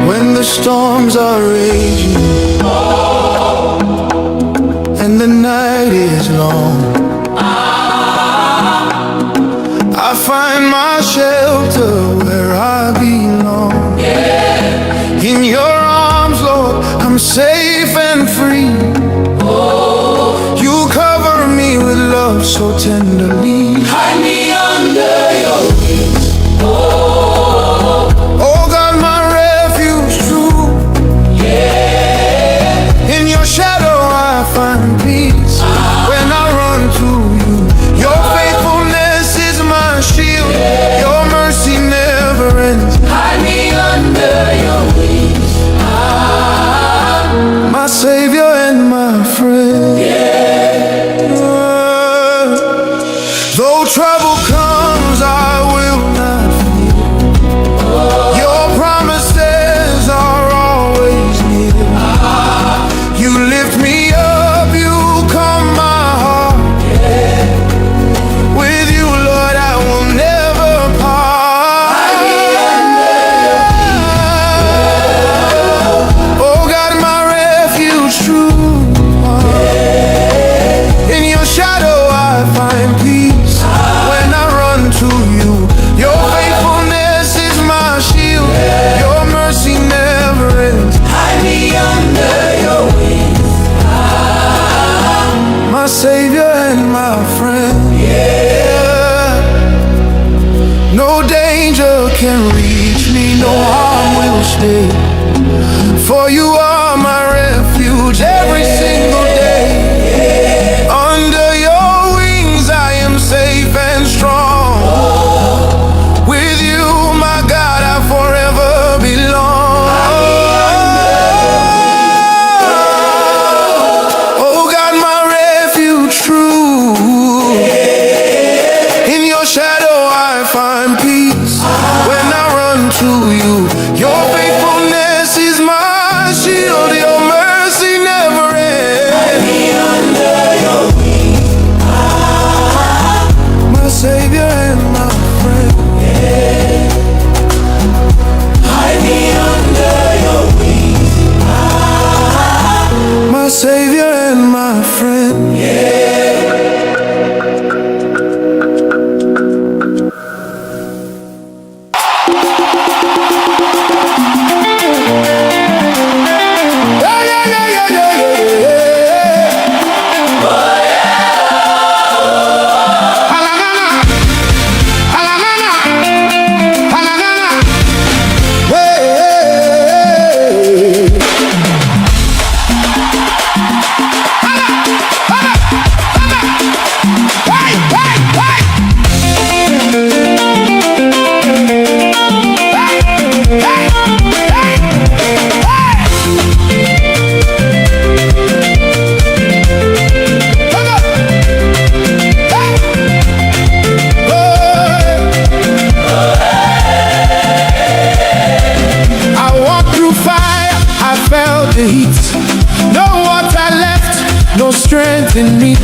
When the storms are raging and the night is long, I find my shelter where I belong. In your arms, Lord, I'm safe and free. You cover me with love so tenderly. Hide me under your wings. Oh God, my refuge true. In your shadow I find peace. When I run to you, your faithfulness is my shield. Your mercy never ends. Hide me under your wings. My Savior and my friend. Though trouble comes, I will not fear. Your promises are always near. You lift me up, you calm my heart. With you, Lord, I will never part. Oh God, my refuge true. In your shadow I find peace. When I run to you, your faithfulness is my shield. Your mercy never ends. Hide me under your wings. My Savior and my friend. No danger can reach me, no harm will stay. For you are my refuge every single day. Under your wings I am safe and strong. With you, my God, I forever belong. Oh God, my refuge true. In your shadow I find peace. When I run to you, your faithfulness is my shield. Your mercy never ends. Under your wings. My Savior and my friend. Hide me under your wings. My Savior and my friend. Yeah, yeah, yeah, yeah, yeah, yeah, yeah. Halagana, halagana, halagana. Hey, hey, hey. Hey! in me.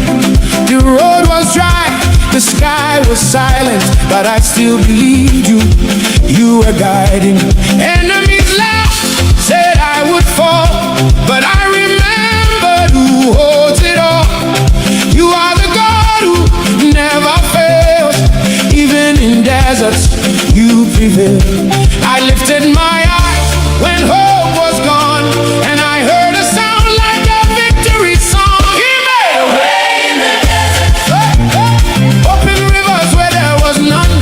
The road was dry, the sky was silent, but I still believed you. You were guiding. Enemies laughed, said I would fall, but I remembered who holds it all. You are the God who never fails. Even in deserts, you prevail. I lifted my eyes when hope was gone, and I heard a sound like a victory song. He made a way in the desert. Open rivers where there was none.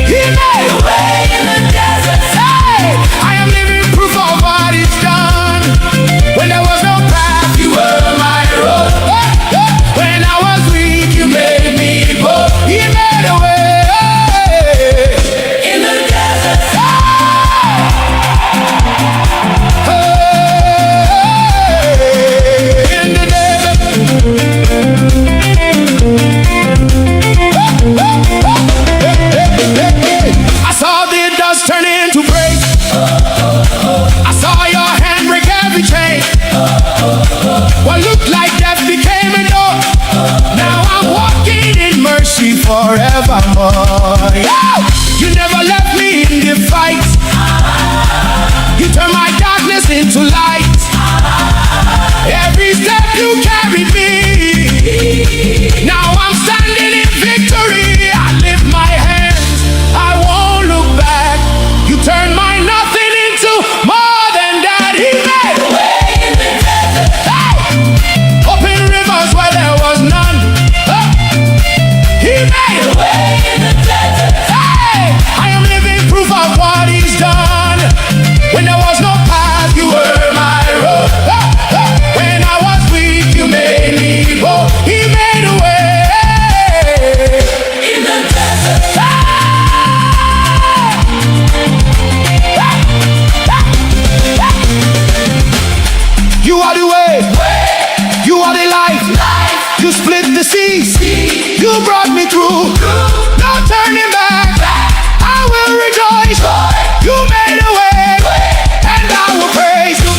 He made a way in the desert. Hey, I am living proof of what He's done. When there was no path, You were my road. When I was weak, You made me bold. He made a way. Turn into praise. I saw Your hand break every chain. What looked like death became a door. Now I'm walking in mercy forevermore. Yeah. You never left me in the fight. You turned my darkness into light. Every step You carried me. Now I'm standing in victory. I lift my hands, I won't look back. You turned my nothing into more than that. He made a way in the desert. Hey! Open rivers where there was none. He made a way in the desert. Hey! I am living proof of what He's done. When there was no path, You were my road. When I was weak, You made me bold. He made a way in the desert. You are the way. You are the life. You split the seas. You brought me through. No turning back. I will rejoice. You made a way, and I will praise You.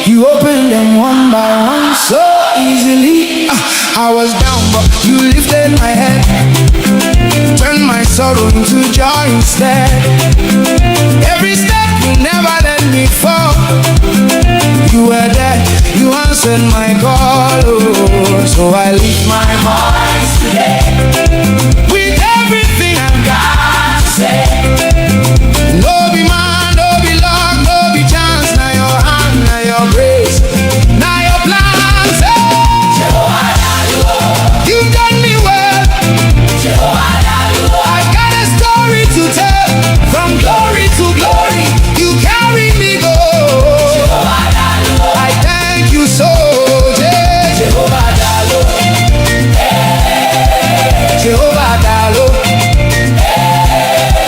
You opened them one by one so easily. I was down, but you lifted my head, turned my sorrow into joy instead. Every step you never let me fall. You were there You answered my call, oh, so I lift my voice today with everything I've got to say. No be man, no be luck, no be chance. Now your hand, now your grace, now your plans. You've done me well. I've got a story to tell. From glory to glory, you carry me go. I thank you so, Jehovah Dalo. Jehovah Dalo.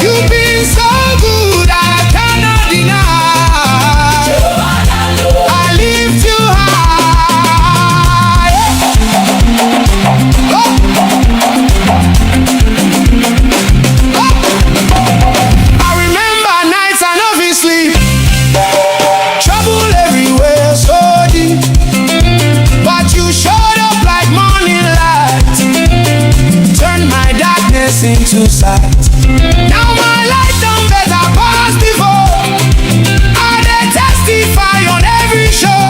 You've been so good, I cannot deny. I lift you high. Oh. I remember nights I no fit sleep, trouble everywhere so deep, but you showed up like morning light, turned my darkness into sight. Now my life done better pass before. I dey testify on every show.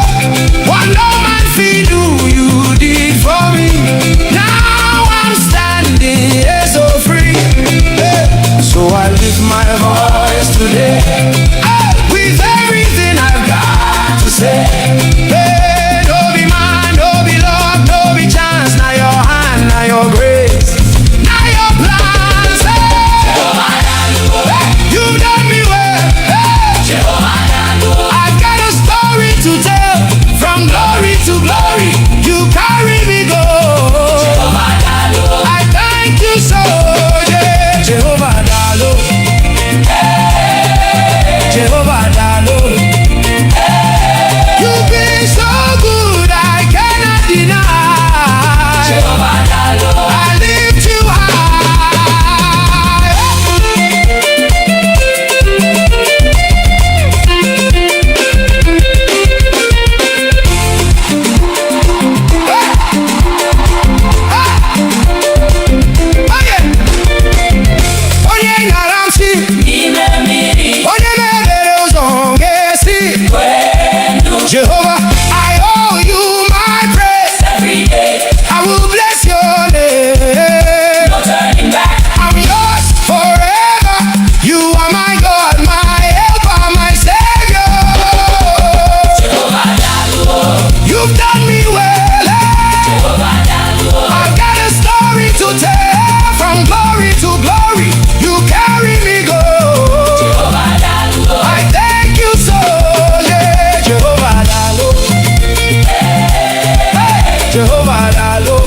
What no man fit do, you did for me. Now I'm standing here so free. So I lift my voice today with everything I've got to say. Hey, no be man, no be luck, no be chance. Now your hand, now your grace, now your plans. Hey, you've done me well. Hey, I've got a story to tell. From glory to glory, you carry me go. I thank you so, yeah. Jehovah Dalo. Jehovah Dalo. You've been so good, I cannot deny. I lift you high. Onye ngaramsi, onye mere ụzọ ga-esi. Jehovah, I owe you my praise. I will bless your name. I'm yours forever. You are my God, my helper, my savior. You've done me well. I've got a story to tell. From glory to glory, you carry me go. I thank you so, yeah. Jehovah Dalo. Hey, Jehovah Dalo.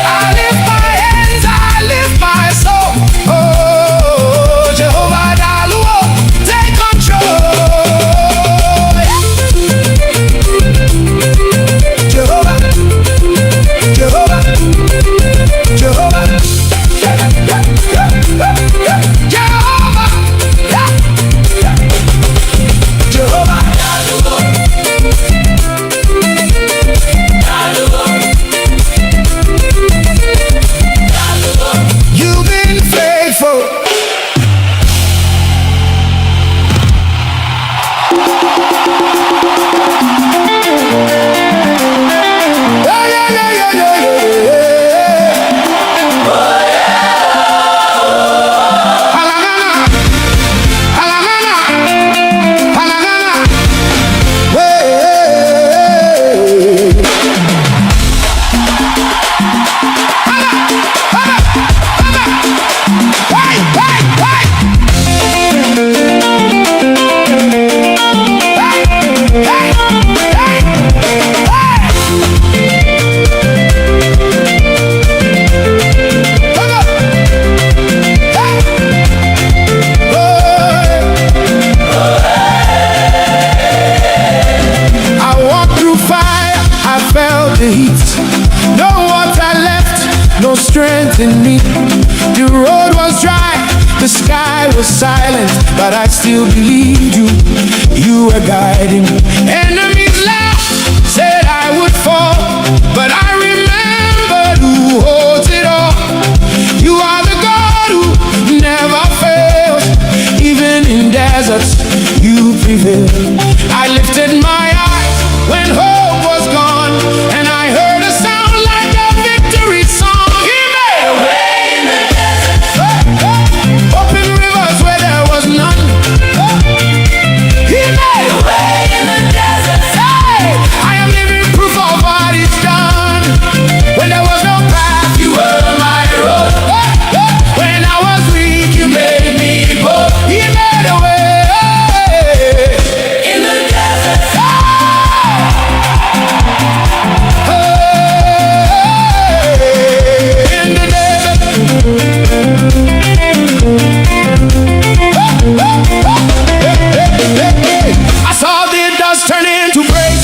I lift my hands, I lift my soul. Oh, Jehovah Dalo, take control. Jehovah, Jehovah, Jehovah, Jehovah, you've been faithful. Yeah, yeah, yeah, yeah, yeah, yeah. Halangana, halangana, halangana. Hey. Hala, hala, hala. Hey, hey, hey. Hey, hey, hey, hey. Come on. I walked through fire, I felt the heat. No water left, no strength in me. The road was dry, the sky was silent, but I still believed you. You were guiding me. Enemies laughed, said I would fall, but I remembered who holds it all. You are the God who never fails. Even in deserts, you prevail. I lifted my eyes when I saw the dust turn into praise.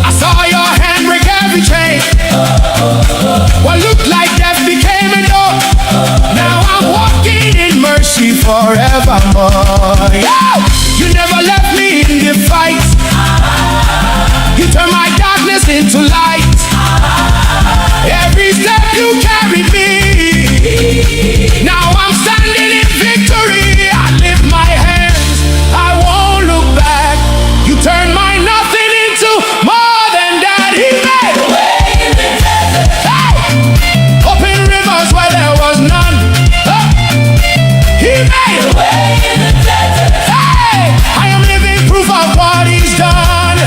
I saw your hand break every chain. What looked like death became a door. Now I'm walking in mercy forevermore. Yeah! You never left me in the fight. You turned my darkness into light. Every step you carried me. Now I'm standing in victory. I lift my hands, I won't look back. You turned my nothing into more than that. He made a way in the desert. Hey! Open rivers where there was none. He made a way in the desert. Hey! I am living proof of what he's done.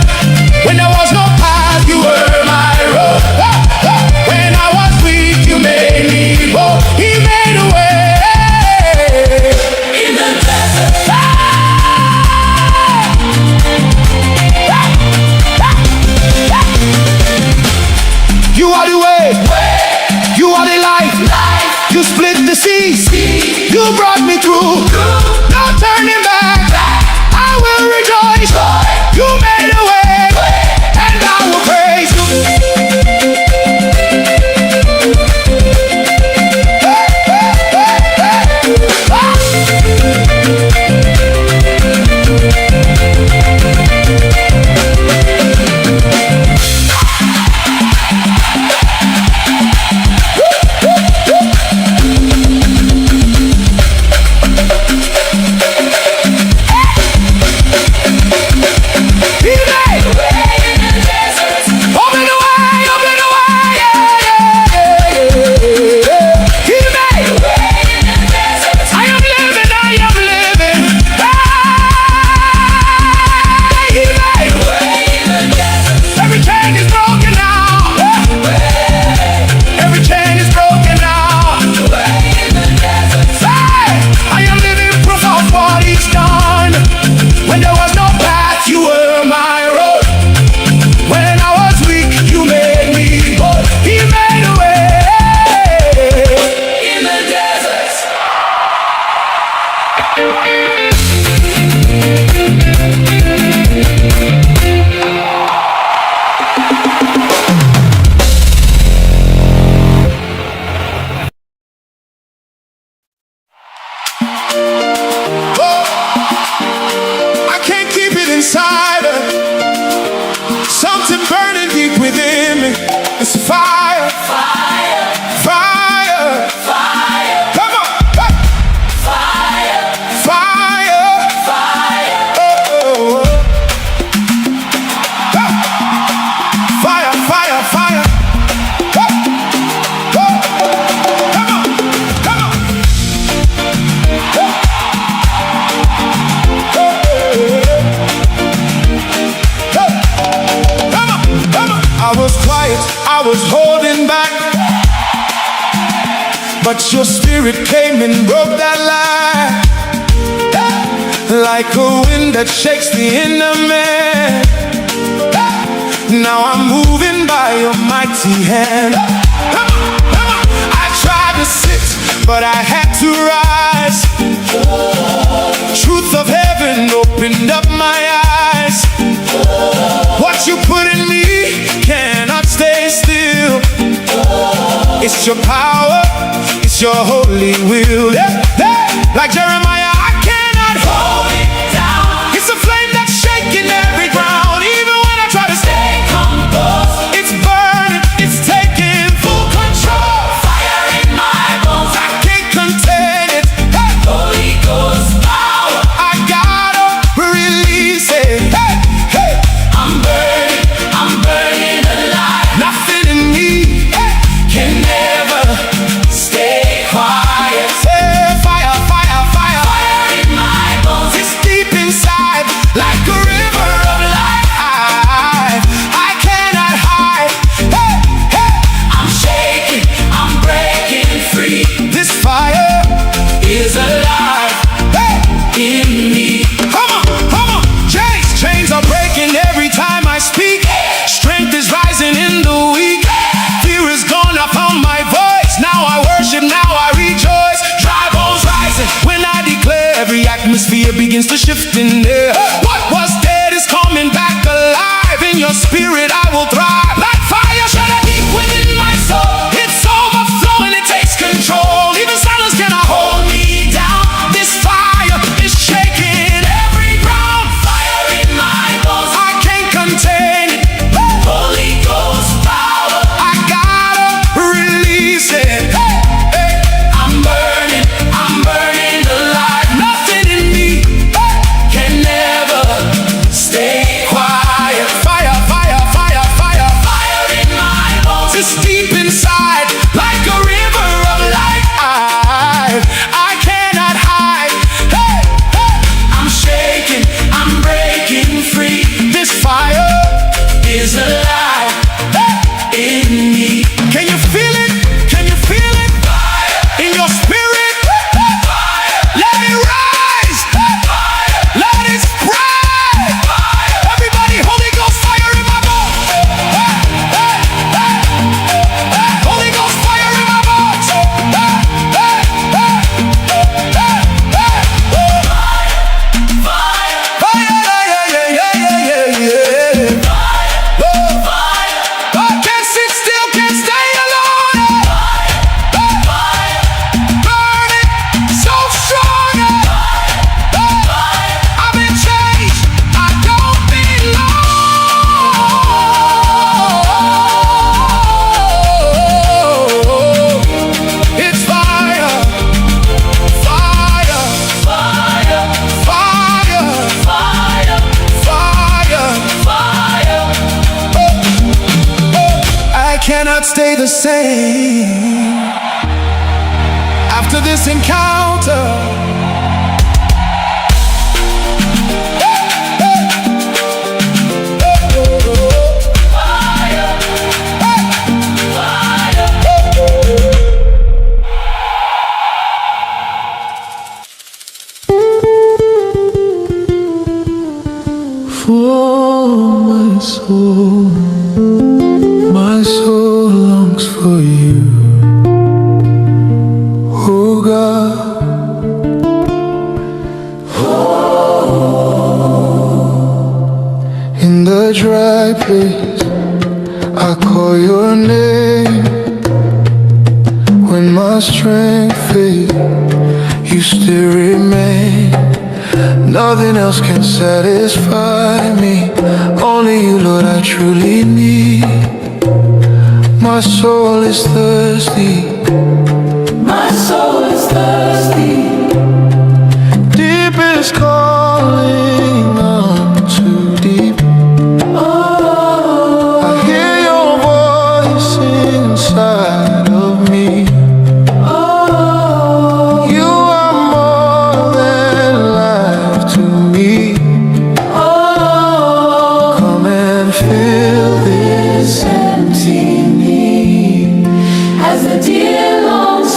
When there was no path, you were my road. When I was weak, you made me bold. He made a way in the desert. You are the way, you are the light. You split the seas, you brought me through. No turning back, I will rejoice. You made a way, and I will praise you. Inside something burning deep within me. It's fire, fire, fire, fire. Come on, hey. Fire, fire, fire. Oh, oh, oh. Fire, fire, fire. Oh, oh. Come on, come on. I was quiet, I was holding back, but your spirit came and broke that lie. Like a wind that shakes the inner man. Now I'm moving by your mighty hand. I tried to sit, but I had to rise. Truth of heaven opened up my eyes. What you put in me cannot stay still. It's your power, it's your holy will. Like Jeremiah, I cannot hold it down. It's a flame that's shaking every ground. Even when I try to stay composed, it's burning, it's taking full control. Fire in my bones, I can't contain it. Hey. Holy Ghost power, I gotta release it. Hey, hey. I'm burning alive. Nothing in me can never stay quiet. Say fire, fire, fire. atmosphere begins to shift in there. What was dead is coming back alive. In your spirit I will thrive. Like fire shut deep within my soul. It's overflowing, it takes control. Even silence cannot hold me down. This fire is shaking every ground. Fire in my bones, I can't contain it. Holy Ghost power, I gotta release it. I'm burning alive. Nothing in me can never stay quiet. Fire, fire, fire, fire. Fire in my bones, it's deep inside, like a river of life. I cannot hide. I'm shaking, I'm breaking free. This fire is alive in me. Can you feel it? Can you feel it? Fire in your spirit. Fire. Let it rise. Fire. Let it spread. Fire. Everybody, Holy Ghost fire in my bones. Holy Ghost fire in my bones. Fire. I can't sit still, can't stay alone. Burning so strong. I've been changed, I don't belong. It's fire, fire, fire, fire, fire, fire, fire. I cannot stay the same after this encounter. For my soul longs for you, oh God. In the dry place, I call your name. When my strength fades, you still remain. Nothing else can satisfy me. Only you, Lord, I truly need. My soul is thirsty. My soul is thirsty. Deep is calling, I'm too deep. Oh, I hear your voice inside of me. oh, You are more than life to me. oh. Come and fill this empty need. As the deer longs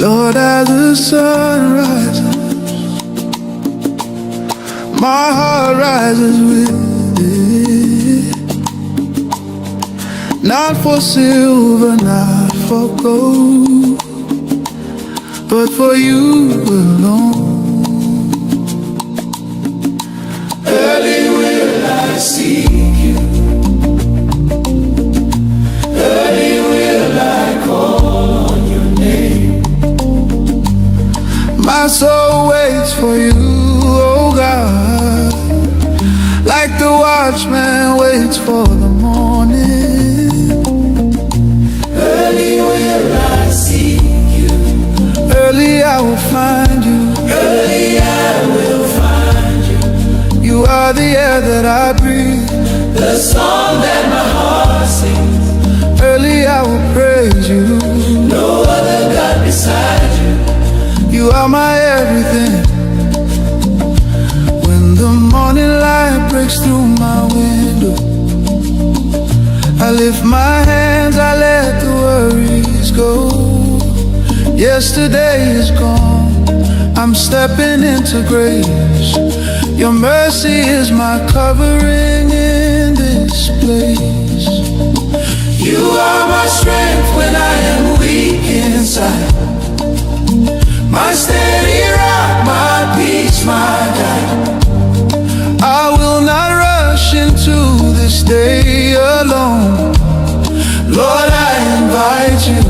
Lord, as the sun rises, my heart rises with it. Not for silver, not for gold, but for you alone. Early will I seek you. Early will I call on your name. My soul waits for you, oh God, like the watchman waits for the morning. Early will I seek you. Early I will find you. Early I will find you. You are the air that I breathe, the song that my heart sings. Early I will praise you. No other God beside you. You are my everything. When the morning light breaks through my window, I lift my hands, I let the worries go. Yesterday is gone, I'm stepping into grace. Your mercy is my covering in this place. You are my strength when I am weak inside, my steady rock, my peace, my guide. I will not rush into this day alone. Lord, I invite you,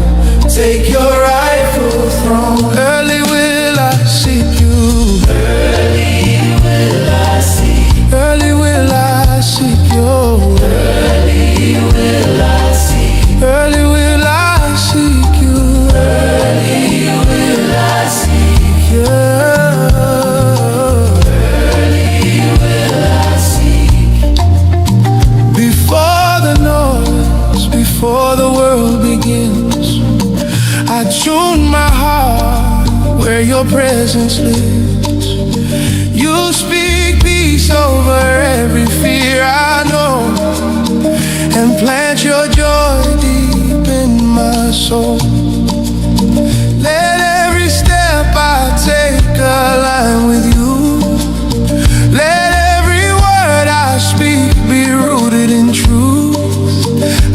take your rightful throne. Early will I seek you. Early will I seek. Early will I seek you. Early will I seek. Early will I seek you. Early will I seek you. Early will I seek. Before the noise, before the world begins, I tune my heart where your presence lives. You speak peace over every fear I know, and plant your joy deep in my soul. Let every step I take align with you. Let every word I speak be rooted in truth.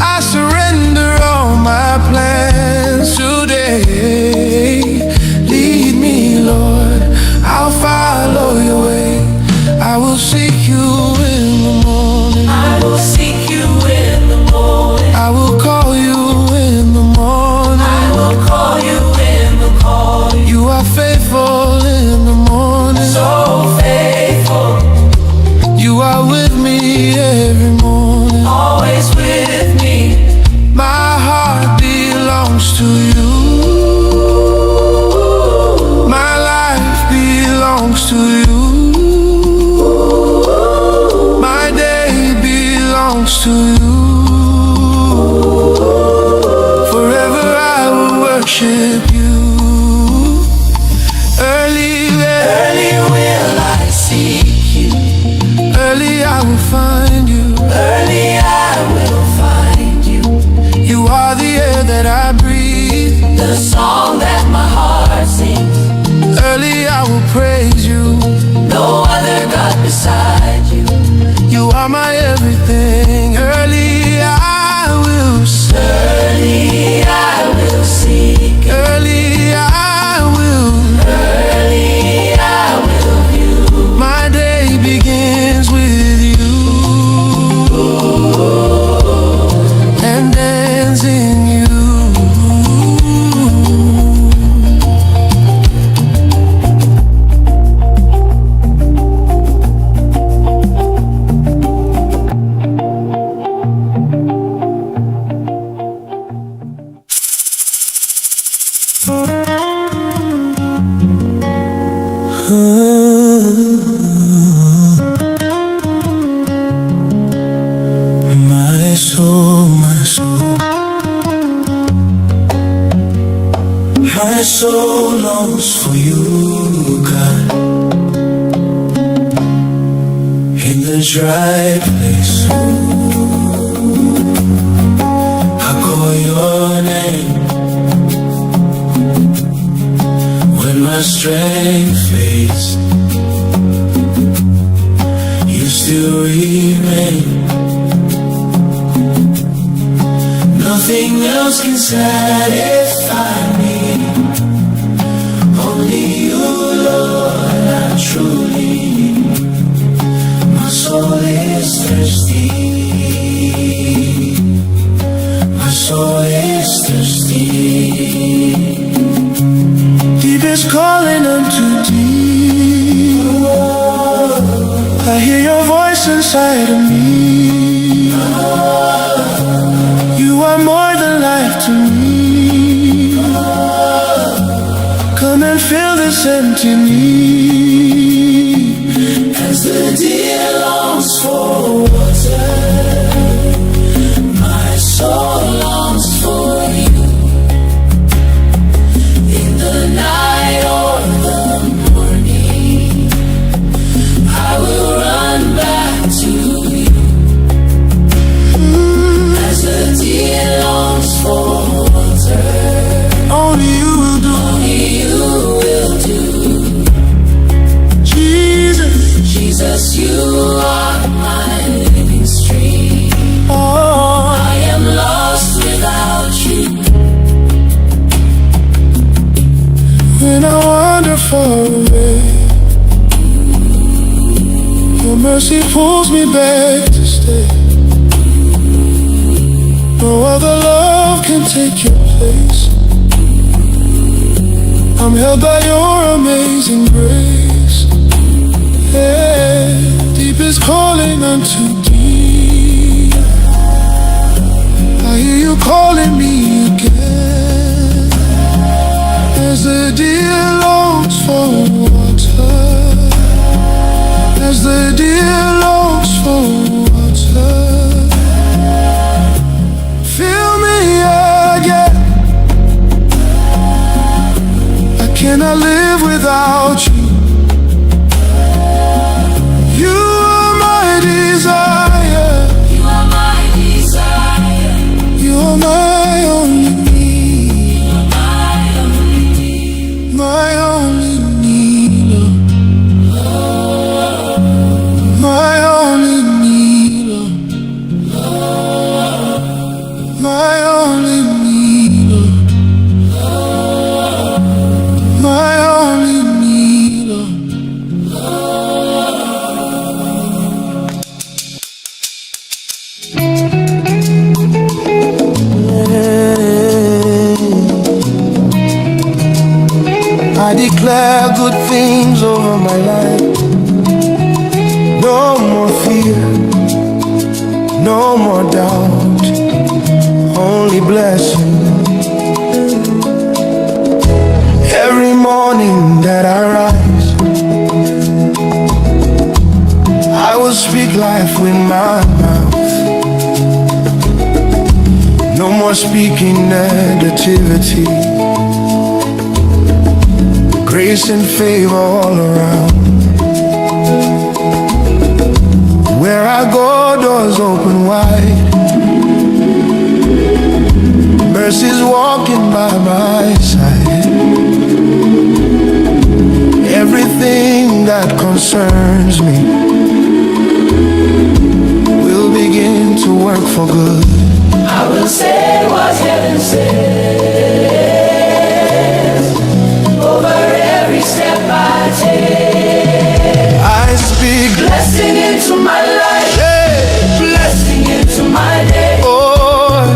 I surrender all my plans today. Lead me, Lord, I'll follow your way. I will seek you in the morning. I will seek you in the morning. I will call you in the morning. I will call you in the morning. You are faithful in the morning. So faithful. You are with me every morning. Always with me. My heart belongs to you. My life belongs to you. My day belongs to you. Forever I will worship you. Early will I seek you. Early I will find you. Early I will find you. You are the air that I breathe, the song that my heart sings. Early I will praise you. No other God beside you. You are my everything. Early I will seek. Early I will seek. Early I will. Early I will view. My day begins with you and ends in you. My soul longs for you, God. In the dry place, I call your name. my strength fades, you still remain. Nothing else can satisfy me. Only you, Lord, I truly need. My soul is thirsty. My soul is thirsty. Deep is calling unto deep. I hear your voice inside of me. You are more than life to me. Come and fill this empty need. As the deer longs for water, my soul longs for you. In the night or the morning, I will run back to you. As the deer longs for water, only you will do. Only you will do. Jesus, Jesus, you are my living stream. Oh, I am lost without you. When I wander far away, your mercy pulls me back to stay. No other love can take your place. I'm held by your amazing grace. Yeah, deep is calling unto deep. I hear you calling me again. As the deer longs for water, as the deer longs for water, fill me again. I cannot live without you. You are my desire. You are my desire. You are my only need. You are my only need. My only need. My only need. My only need. My only need. I declare good things over my life. No more fear, no more doubt, only blessing. Every morning that I rise, I will speak life with my mouth. No more speaking negativity. Grace and favor all around. Where I go, doors open wide. Mercy's walking by my side. Everything that concerns me will begin to work for good. I will say what heaven says over every step I take. I speak blessing into my life, blessing into my day,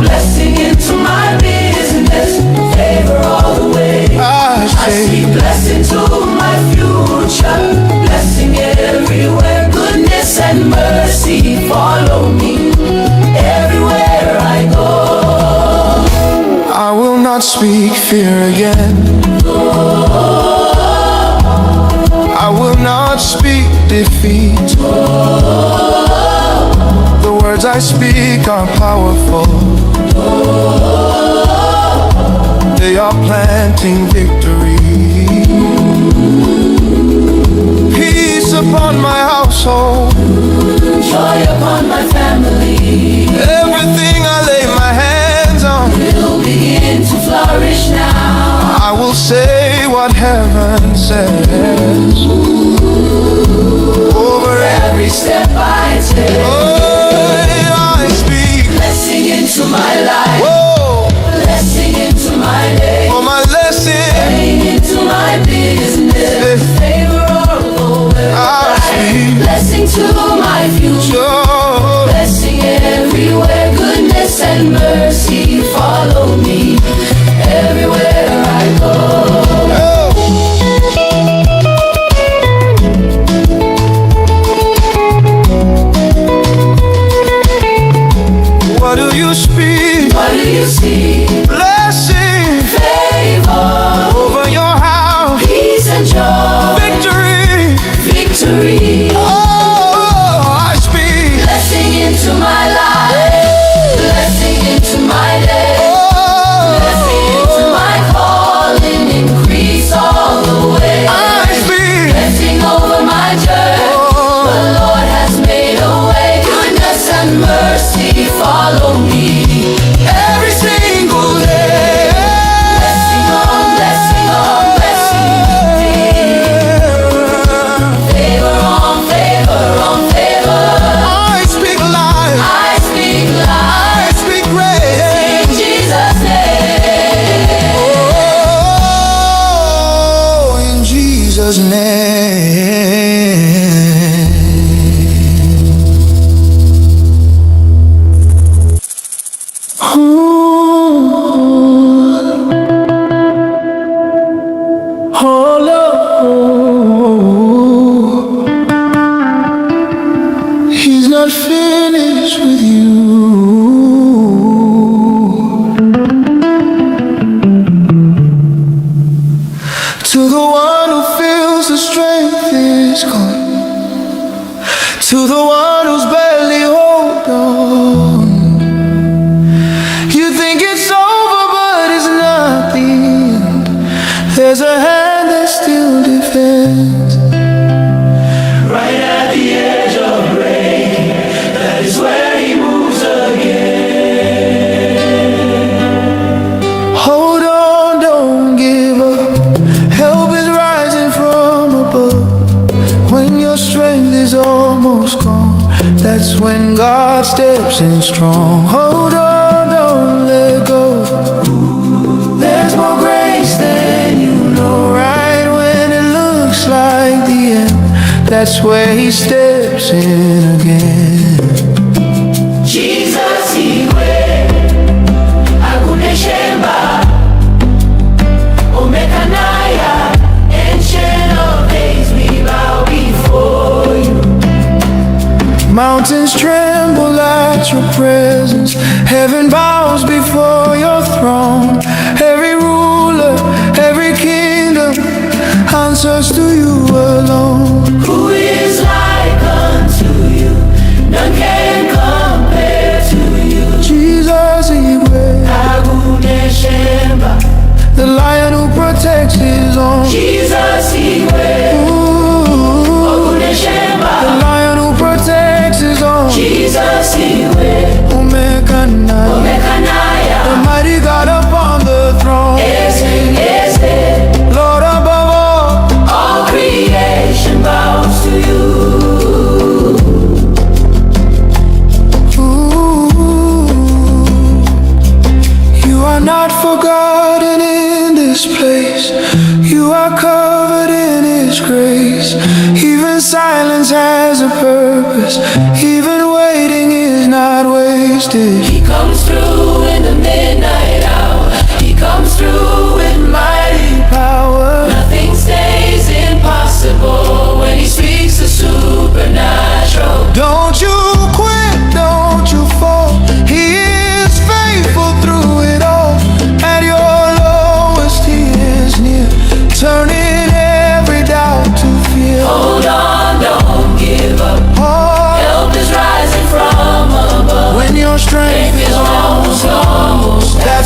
blessing into my business, favor all the way. I speak blessing to my future, blessing everywhere, goodness and mercy follow me everywhere I go. I will not speak fear again. I will not speak defeat. The words I speak are powerful. They are planting victory. Peace upon my household, joy upon my family. Everything I lay my hands on will begin to flourish now. I will say what heaven says over Every step I take, I speak blessing into my life, whoa, blessing into my day, for my lesson. blessing into my business, favor all over, I speak blessing to my future, blessing everywhere, goodness and mercy follow me everywhere I go. What do you speak? What do you see? Blessing, Favor, over your house, peace and joy, victory. victory, Oh, I speak. blessing into my life, blessing into my day, blessing into my calling, increase all the way. I speak. Blessing over my journey, the Lord has made a way, goodness and mercy follow me every single day. Blessing on blessing, favor on favor on favor. I speak life. I speak I life speak grace. in Jesus' name. Oh, in Jesus' name. Oh, Lord, He's not finished with you. To the one who feels the strength is gone, to the one who's barely hold on. You think it's over, but it's not the end. There's a hand that still defends. Right at the edge of breaking, that is where He moves again. Hold on, don't give up. Help is rising from above. When your strength is almost gone, that's when God steps in strong. Hold on, don't let go. There's more grace than you know. Right when it looks like the end, that's where He steps in again. Jesus Igwe, Aguneshemba, Omekanaya, Ancient of Days, we bow before you. Mountains tremble at your presence. Heaven bows before your throne. Every ruler, every kingdom answers to you alone. Who is like unto you? None can compare to you. Jesus Igwe, Aguneshemba, the lion who protects his own. Jesus Igwe, Ooh, the Aguneshemba, lion who protects his own. Jesus Igwe, Omekanaya, Omekanaya, the mighty God upon the throne. Eze, Lord above all creation bows to you. Ooh, you are not forgotten in this place. You are covered in His grace. Even silence has a purpose. Even waiting is not wasted. He comes through in the midnight hour. He comes through with mighty Power, nothing stays impossible when He speaks the supernatural. don't you quit, don't you fall. He is faithful through it all. At your lowest, He is near, turning every doubt to fear. Hold on, don't give up. Oh, Help is rising from above. when your strength Faith is is almost almost, gone. that's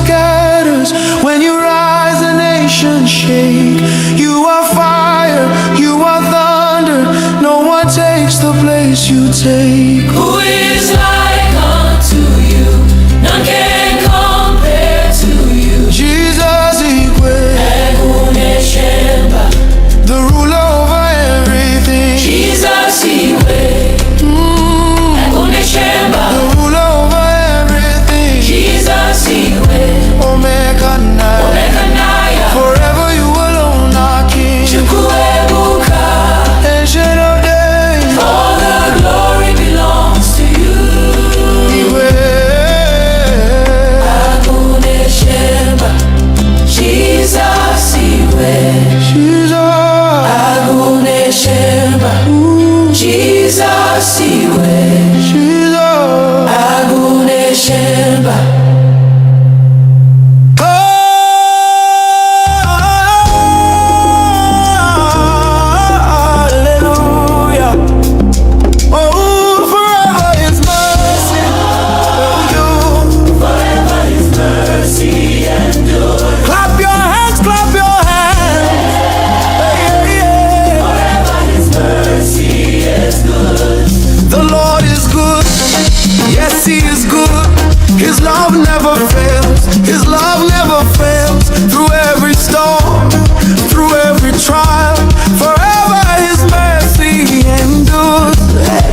scatters. When you rise, the nations shake. You are fire, you are thunder. No one takes the place you take. Who is like unto you? None can compare to you. Jesus Igwe, the ruler over everything. Jesus Igwe, The ruler over everything. Jesus Igwe, Omega Naya. Omekanaya, Forever you alone are King. Chukwuebuka. Ancient of days. All the glory belongs to you. Igwe. Aguneshemba, Jesus Igwe. Jesus. Aguneshemba, Jesus Igwe. Jesus. Aguneshemba. Hallelujah. Oh, forever His mercy. Oh, you. Forever His mercy endures. Clap your hands, clap your hands. Yeah, yeah. Forever His mercy is good. The Lord is good. Yes, He is good. His love never fails. His love never fails. Through every storm, through every trial, forever His mercy endures.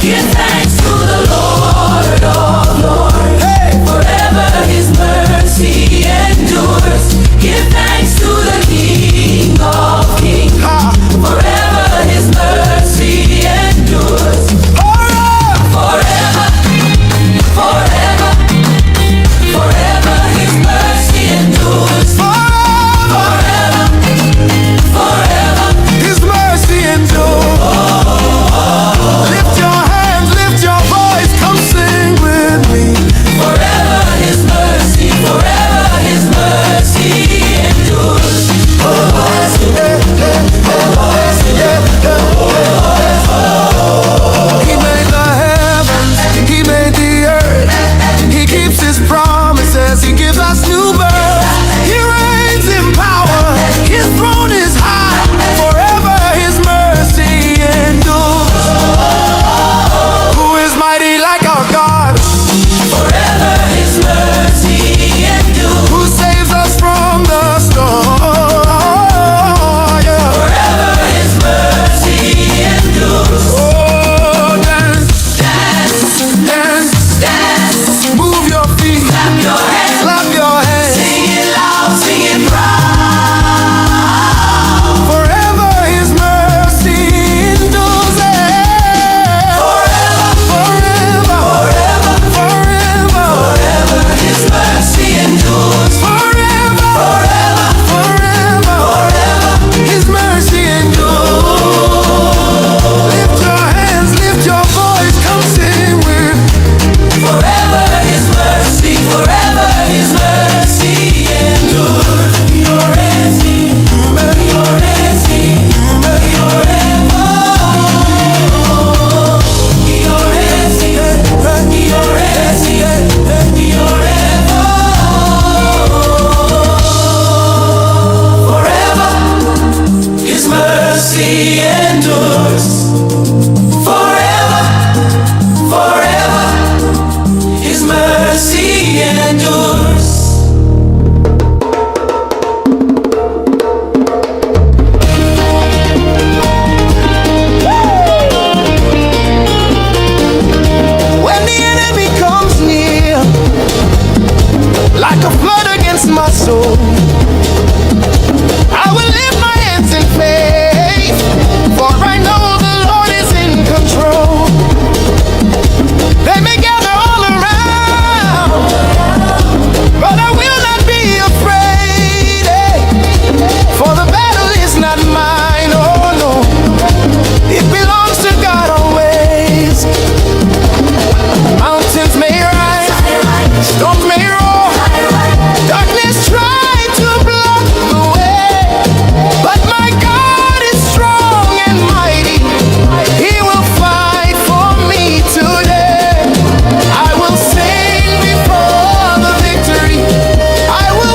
Give thanks to the Lord of Lords. Hey! Forever His mercy endures. Give thanks to the King of Kings. Ha! Forever His mercy endures. Forever, forever, forever His mercy endures. Forever, forever. His mercy endures. Lift your hands, lift your voice, come sing with me. Forever His mercy endures. He made the heavens, He made the earth. He keeps His promises, He gives us new birth. He reigns in power, His throne is high. Forever His mercy endures. Who is mighty like our God? Forever His mercy endures. Who saves us from the storm? Yeah. Forever His mercy endures. Oh, dance, Dance, dance, dance, move your feet, clap your hands, clap your hands. sing it loud, sing it proud. Forever His mercy endures. Forever, Forever, forever, forever, forever His mercy endures. forever, Forever, forever, forever. His mercy endures. Lift your hands, lift your voice, come sing with. Forever His mercy endures. Your hands, forever His mercy endures. Forever, forever His mercy endures. When the enemy comes near, like a flood against my soul, I will lift my hands in faith, for I know the Lord is in control. They may gather all around, but I will not be afraid, for the battle is not mine, oh no, it belongs to God always. Mountains may rise, storms may roar, darkness try to block the way, but my God is strong and mighty. He will fight for me today. I will sing before the victory. I will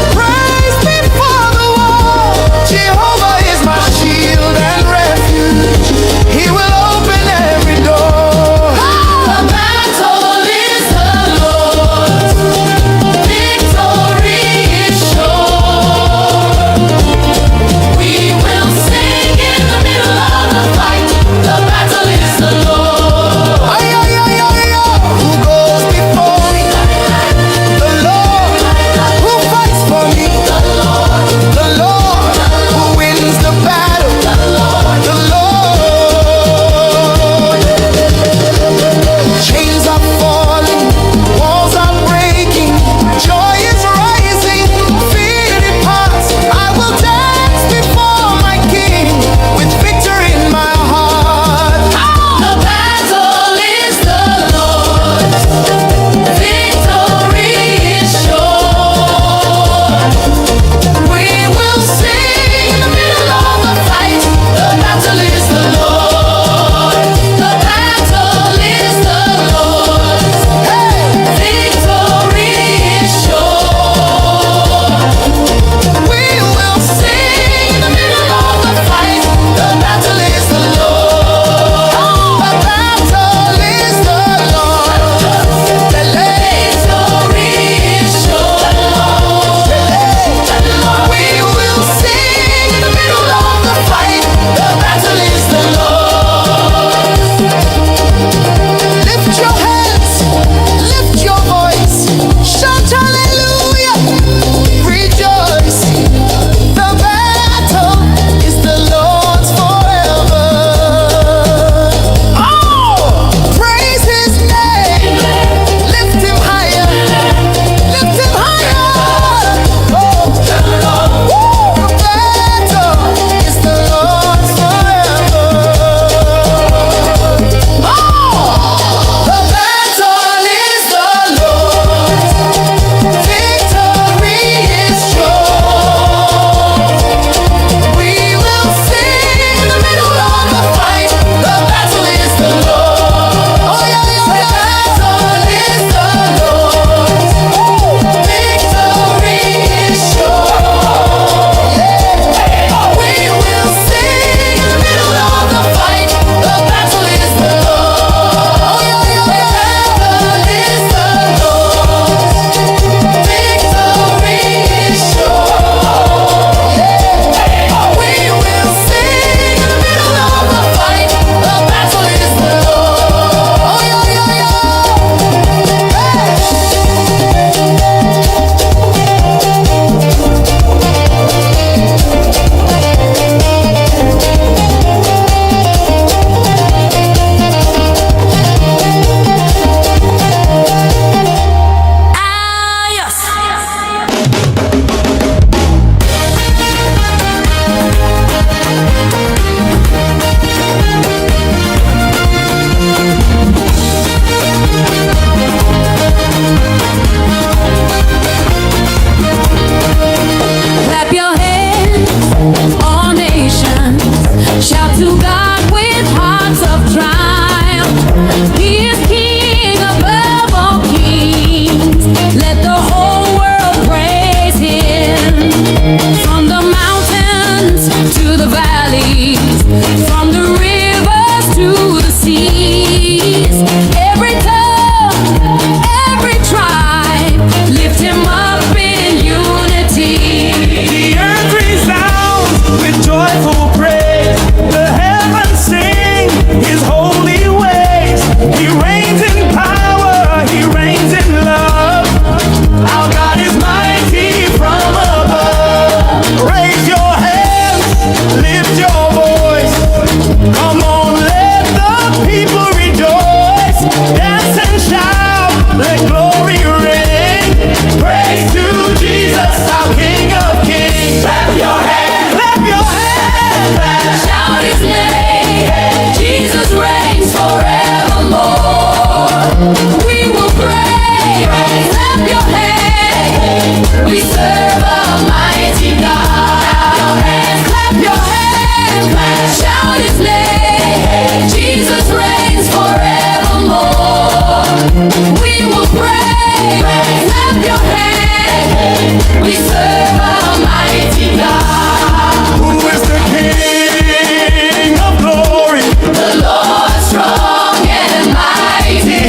We serve a mighty God. Who is the King of glory? The Lord strong and mighty.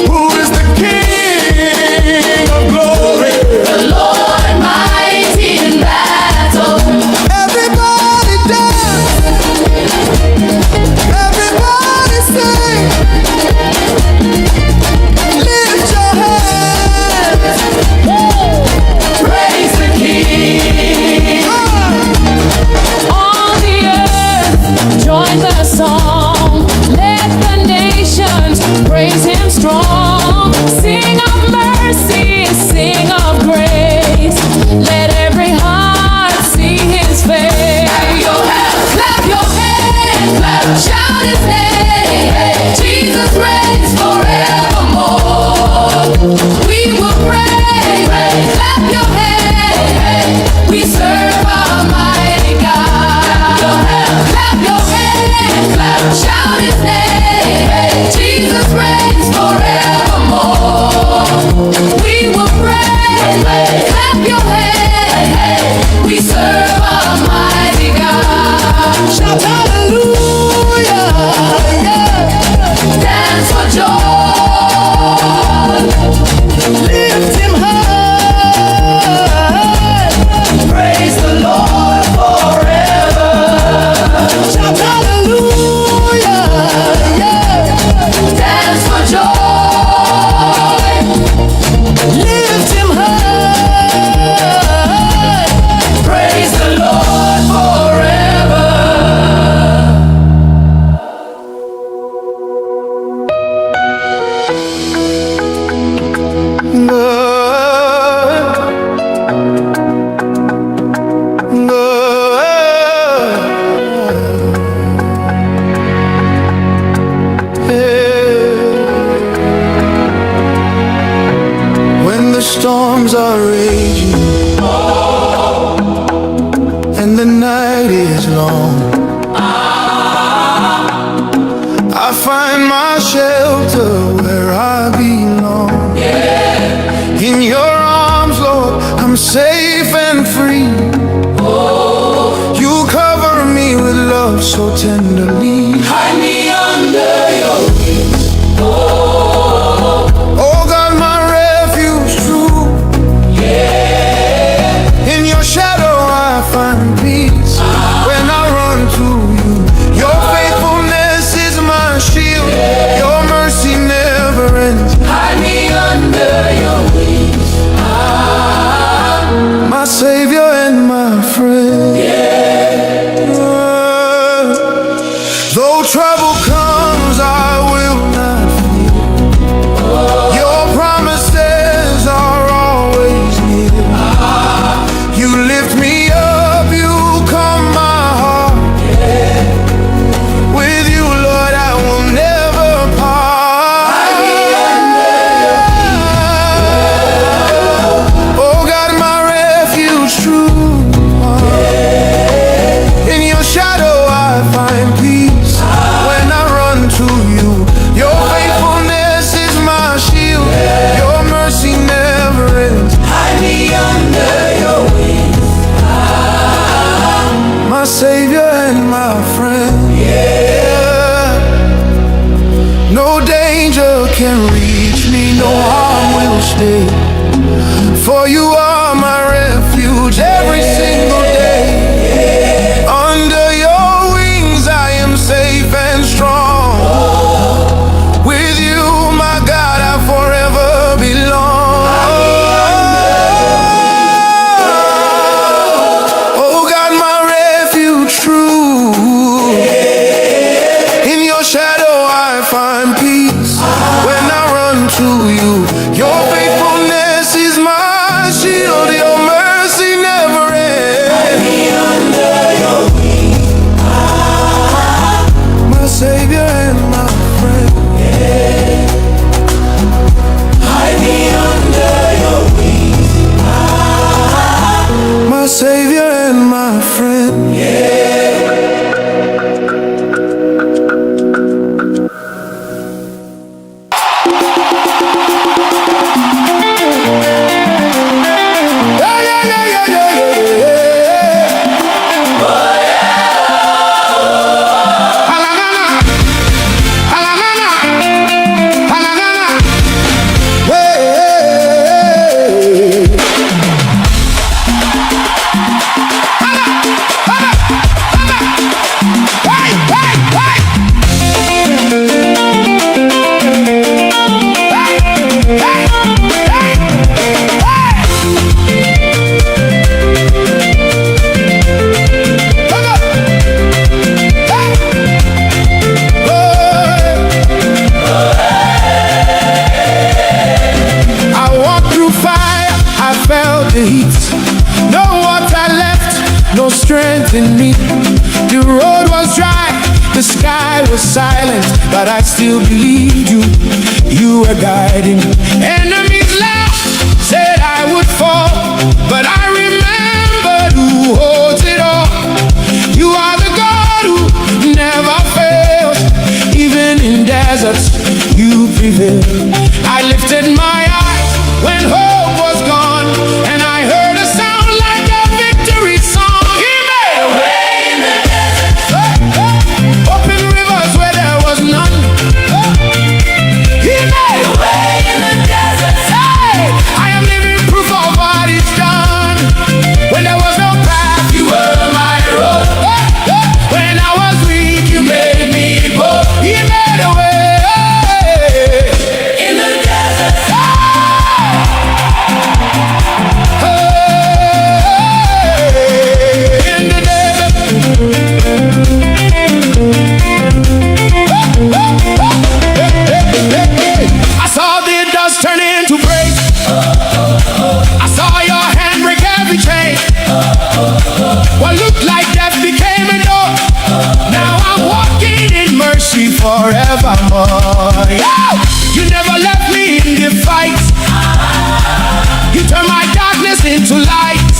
Who is the King of glory? The Lord mighty in battle. Everybody dance. Everybody sing. Lift your hands. Praise the King. All the earth, join the song. Let the nations praise him strong. Sing of mercy, sing of grace. Let every heart see his face. Clap your hands, clap, shout his name. Jesus reigns forevermore. We will pray, clap your hands. We serve a mighty God. Clap your hands, clap, shout his name. Jesus reigns forevermore. We will pray, clap your hands. We serve a mighty God. Shout hallelujah. Yeah. Dance for joy. Lift him high. Praise the Lord forever. Shout hallelujah. Yeah. Dance for joy. Lift him high. Praise the Lord forever. When the storms are raging and the night is long, I find my shelter where I belong. In your arms, Lord, I'm safe and free. You cover me with love so tenderly. Hide me under your wings. Oh God, my refuge true. In your shadow I find peace. When I run to you, your faithfulness is my shield. Your mercy never ends. Hide me under your wings. My Savior and my friend. Though trouble comes, I will not fear. Your promises are always near. You lift me up, you calm my heart. With you, Lord, I will never part. Oh God, my refuge true. In your shadow I find peace. When I run to you, your faithfulness is my shield. Your mercy never ends. Hide me under your wings. My Savior and my friend. No danger can reach me, no harm will stay. For you are my refuge every single day. Under your wings I am safe and strong. With you, my God, I forever belong. Oh God, my refuge true. In your shadow I find peace. When I run to you, your faithfulness is my shield. Your felt the heat. No water left, no strength in me. The road was dry, the sky was silent, but I still believed you. You were guiding. Enemies laughed, said I would fall, but I remembered who holds it all. You are the God who never fails. Even in deserts, you prevail. I lifted my eyes when hope was gone, and I heard a sound like a victory song. He made a way in the desert. Open rivers where there was none. He made a way in the desert. Hey, I am living proof of what he's done. When there was no path, you were my road. When I was weak, you made me bold. He made a way. Turn into praise. I saw your hand break every chain. What looked like death became a door. Now I'm walking in mercy forevermore. Yeah! You never left me in the fight. You turned my darkness into light.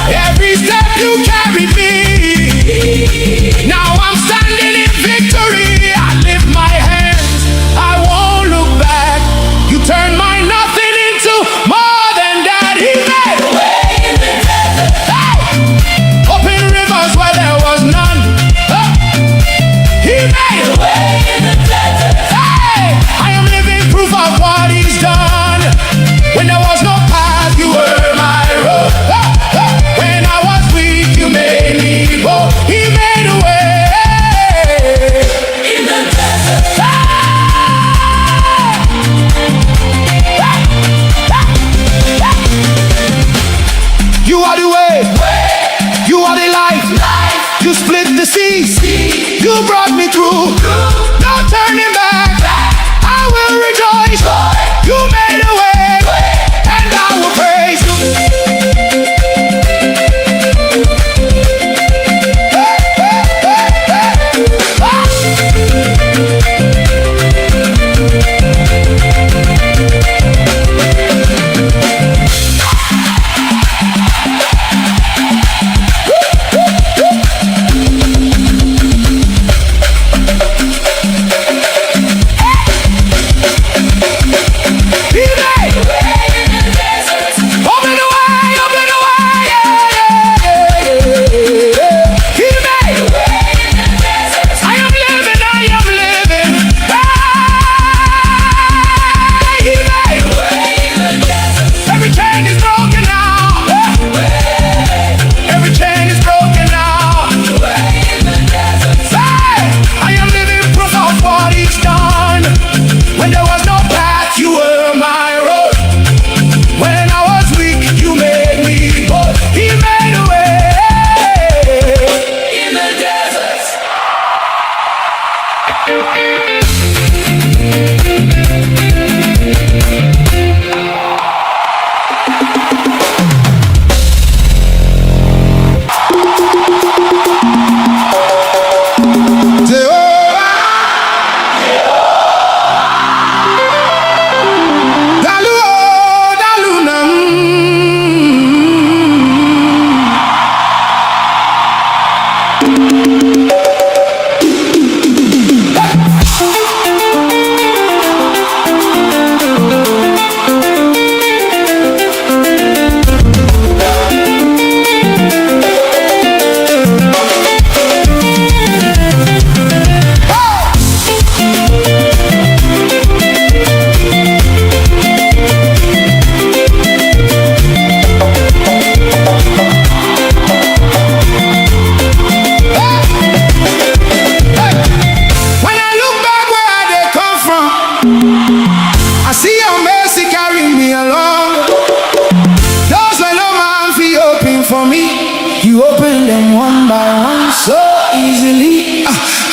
Every step you carried me. Now I'm standing in victory. I lift my hands, I won't look back. You turned my nothing into more than that. He made a way in the desert. Hey! Open rivers where there was none. He made a way in the desert. Hey! I am living proof of what he's done. When there was no path, you were my road. When I was weak, you made me bold. He made a way in the desert. Hey! You are the way, you are the life. You split the seas, you brought me through. No turning back, I will rejoice. You made a way, and I will praise you. Hey, hey, hey,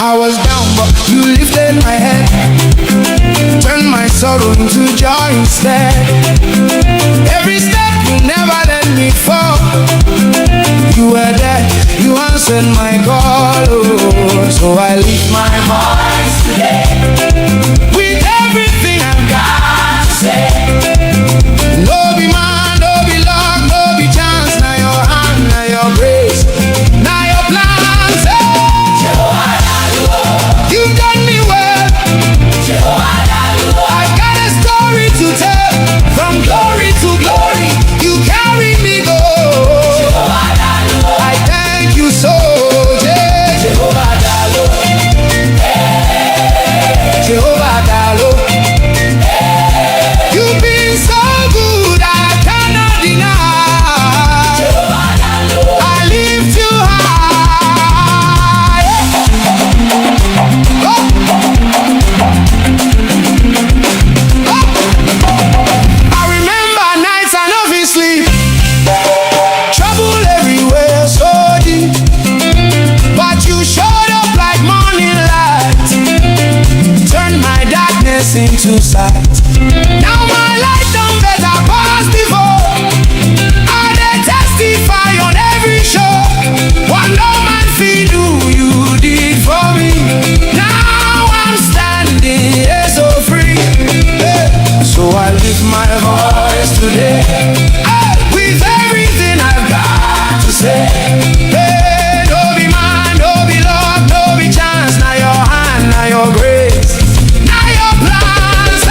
I was down, but you lifted my head, turned my sorrow into joy instead. Every step voice today. With everything I've got to say. Hey, no be man, no be love, no be chance. Now your hand, now your grace, now your plans.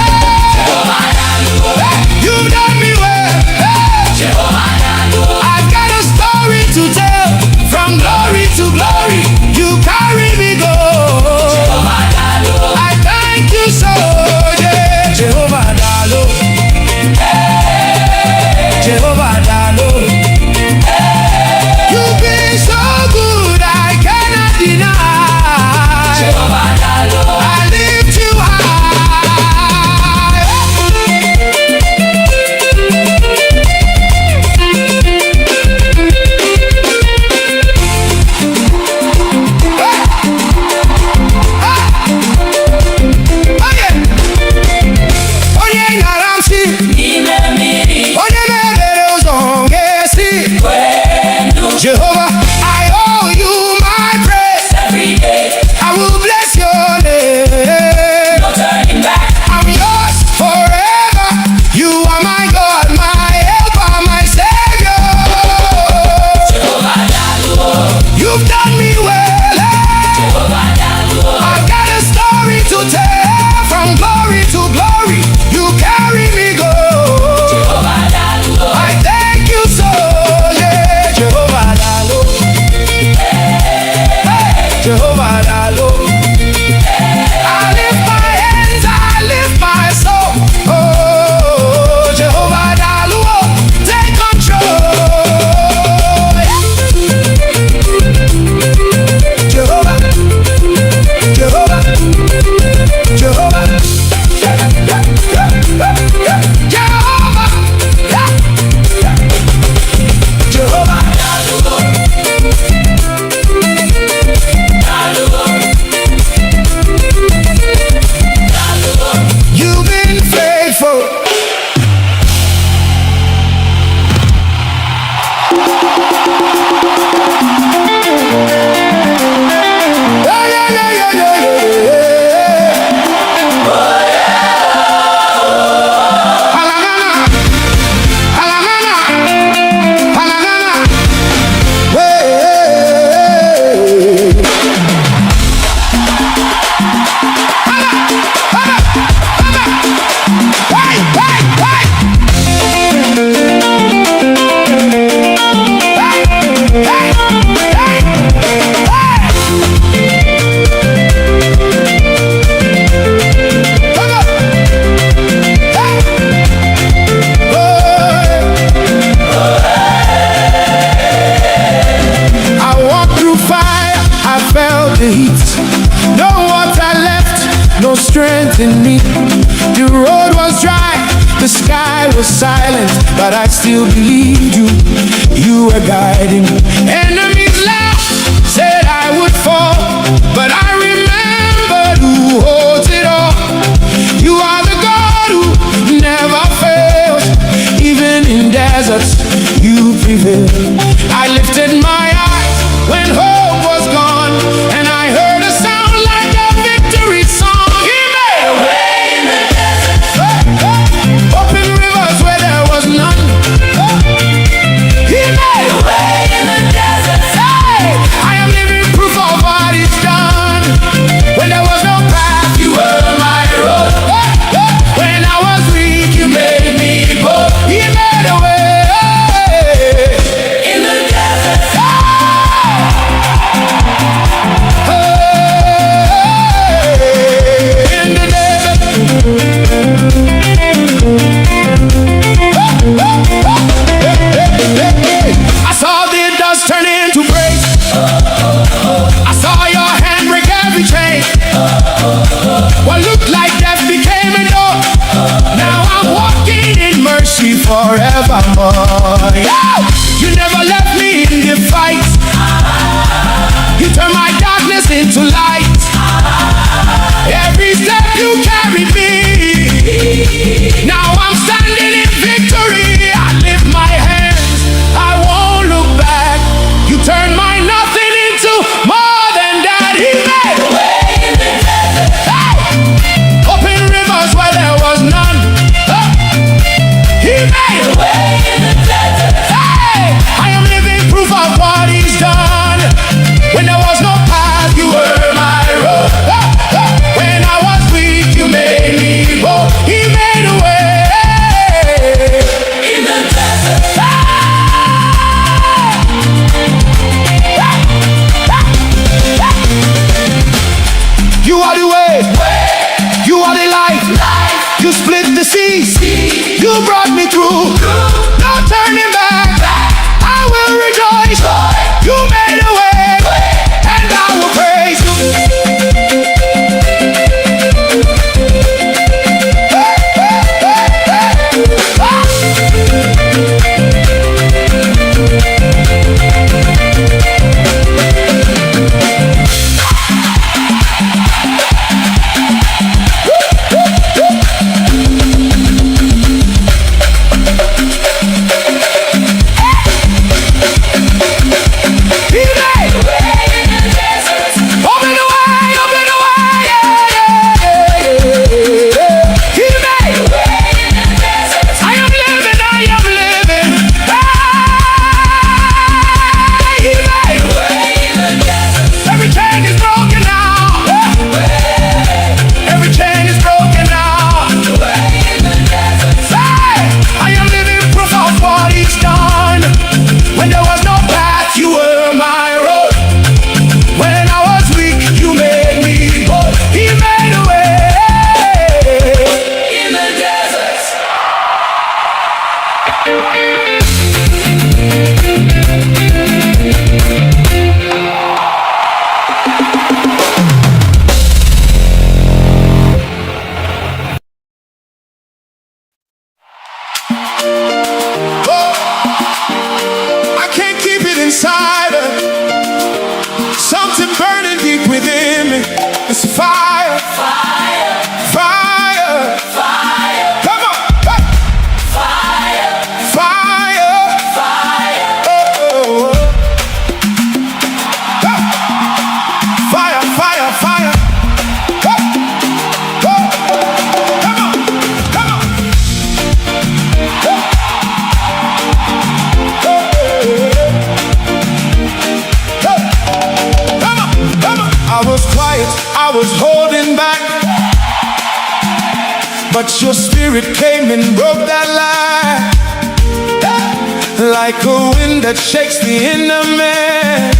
Hey, you've done me well. Hey, I've got a story to tell. From glory to glory, you carry me go. I thank you so, yeah. Jehovah Dalo, Jehovah Dalo. You've been so good, I cannot deny. Jehovah Dalo, I lift you high. Onye ngaramsi, onye mebere ụzọ ga-esi. Jehovah, I owe you my praise. I will bless your name. I'm yours forever. You are my God, my helper, my savior. You've done me well. I've got a story to tell. From glory to glory, you carry me go. I thank you so, yeah. Jehovah Dalo, Jehovah Dalo. I lift my hands, I lift my soul. Oh, Jehovah Dalo, take control. Jehovah, Jehovah, Jehovah, Jehovah, you've been faithful. Yeah, yeah, yeah, yeah, yeah, yeah. Halangana, halangana, halangana. Hey. I walked through fire, I felt the heat. No water left, no strength in me. The road was dry, the sky was silent, but I still believed you. You were guiding me. Enemies laughed, said I would fall, but I remembered who holds it all. You are the God who never fails. Even in deserts, you prevail. I lifted my eyes when hope was gone, and I heard a sound like a victory song. He made a way in the desert. Open rivers where there was none. He made a way in the desert. Hey, I am living proof of what he's done. When there was no path, you were my road. When I was weak, you made me bold. He made a way in the desert. In the desert. I saw the dust turn into praise. I saw your hand break every chain. What looked like death became a door. Now I'm walking in mercy forevermore. Yeah! You never left me in the fight. You turned my darkness into light. Every step you carried me. Now I'm standing in victory. I lift my hands, I won't look back. You turned my nothing into more than that. He made a way in the desert. Hey! Open rivers where there was none. He made I can't keep it inside. Something burning deep within me. It's fire, fire, fire, fire. Come on, hey. Fire, fire, fire. Oh, oh, oh. Fire, fire, fire. Oh, oh. Come on, come on. I was quiet, I was holding back, but your spirit came and broke that lie. Like a wind that shakes the inner man.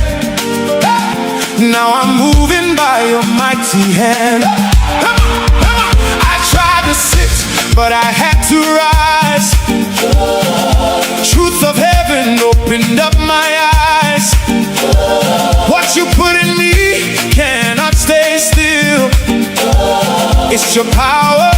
Now I'm moving by your mighty hand. I tried to sit, but I had to rise. Truth of heaven opened up my eyes. What you put in me cannot stay still. It's your power,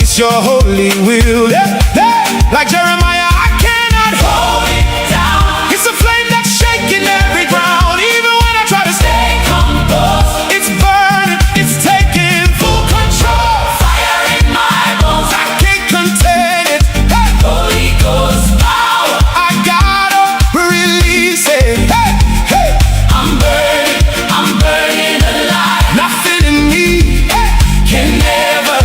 it's your holy will. Yeah, yeah. Like Jeremiah, I cannot hold it down. It's a flame that's shaking every ground. Even when I try to stay composed, it's burning, it's taking full control. Fire in my bones, I can't contain it. Hey. Holy Ghost power, I gotta release it. Hey, hey. I'm burning alive. Nothing in me can never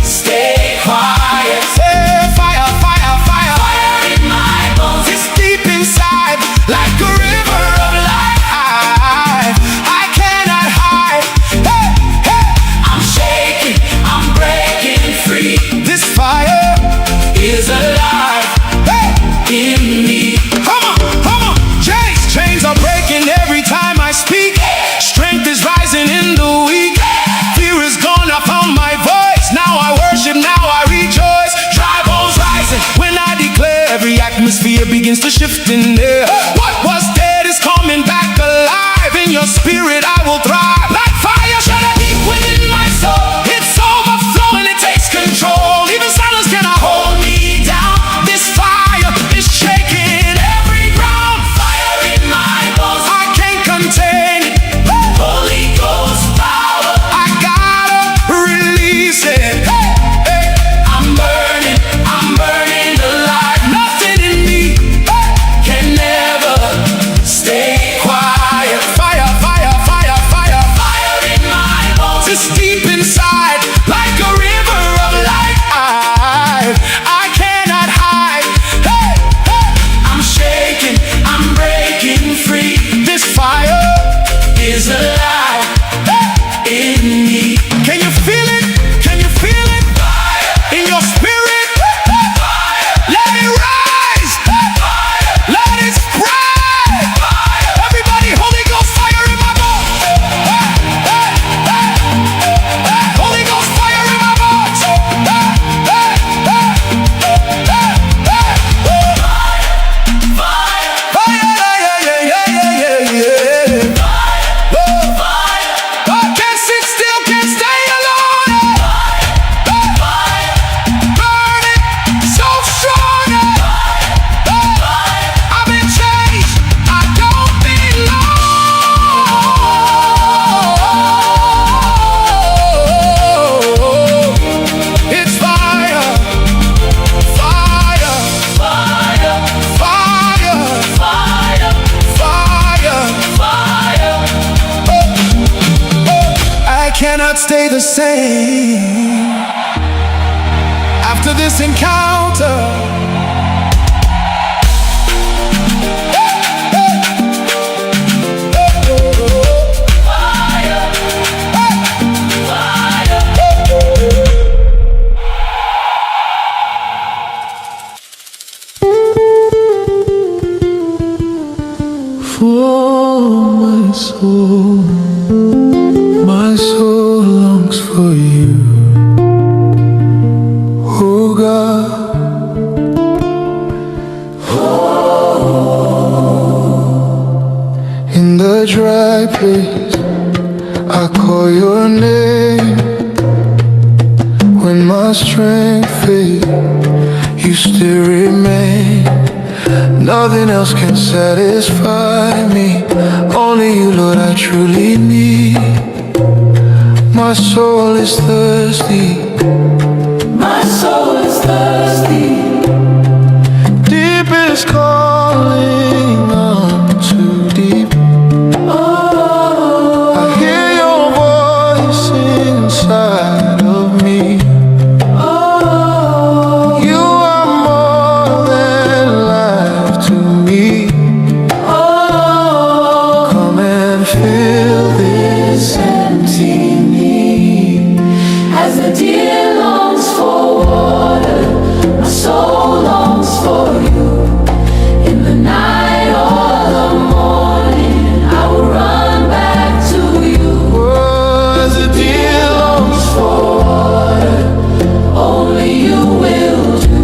stay quiet. Say fire, fire, fire. Fire in my bones. It's deep inside, like a river of life. I cannot hide. Hey, hey. I'm shaking, I'm breaking free. This fire is alive, hey, in me. Come on, chains are breaking every time I speak. Strength is rising in the weak. Fear is gone, I found my voice. Now I worship, now I rejoice. Dry bones rising when I declare. Every atmosphere begins to shift in there. What was dead is coming back alive. In your spirit I will thrive. Like fire shut up deep within my soul. It's overflowing, it takes control. Even silence cannot hold me down. This fire is shaking every ground. Fire in my bones, I can't contain it. Holy Ghost power, I gotta release it. Hey, hey. I'm burning alive. Nothing in me can never stay quiet. Fire, fire, fire, fire. Fire in my bones, it's deep inside, like a river of life. I cannot hide. Hey, hey. I'm shaking, I'm breaking free. This fire is alive, hey, in me. Can you feel it? Can you feel it? Fire. In your spirit? Fire. Let it rise. Fire. Let it spread. Fire. Everybody, Holy Ghost fire in my bones. Hey, hey, hey, hey. Holy Ghost fire in my bones. Hey, hey, hey, hey, hey. Fire. Fire, yeah, yeah, yeah, yeah, yeah, yeah. I can't sit still, can't stay alone. Burning so strong. I've been changed, I don't belong. It's fire, fire, fire, fire, fire, fire, fire. I cannot stay the same after this encounter. For my soul longs for you, oh God. a dry place, I call your name. When my strength fades, you still remain. Nothing else can satisfy me, only you, Lord, I truly need. My soul is thirsty, My soul is thirsty. deep is calling unto deep. Oh, I hear your voice inside of me. oh, You are more than life to me. oh. Come and fill this empty need. As the deer longs for water, my soul longs for you. In the night or the morning, I will run back to you. Oh, as the deer longs For water, only you will do.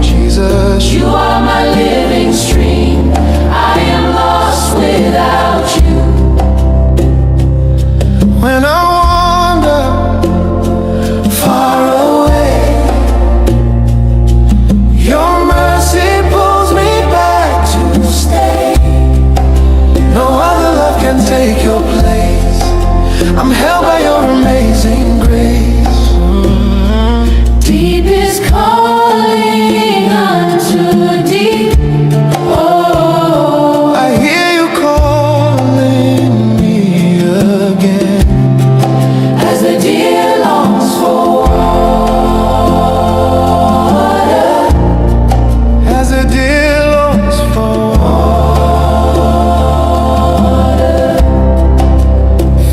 Jesus. You are my living stream. I am lost without you. When I wander far away, your mercy pulls me back to stay. No other love can take your place. I'm held by your amazing grace. Deep is calling unto deep. Oh, I hear you calling me again. as the deer longs for water, As the deer longs for water,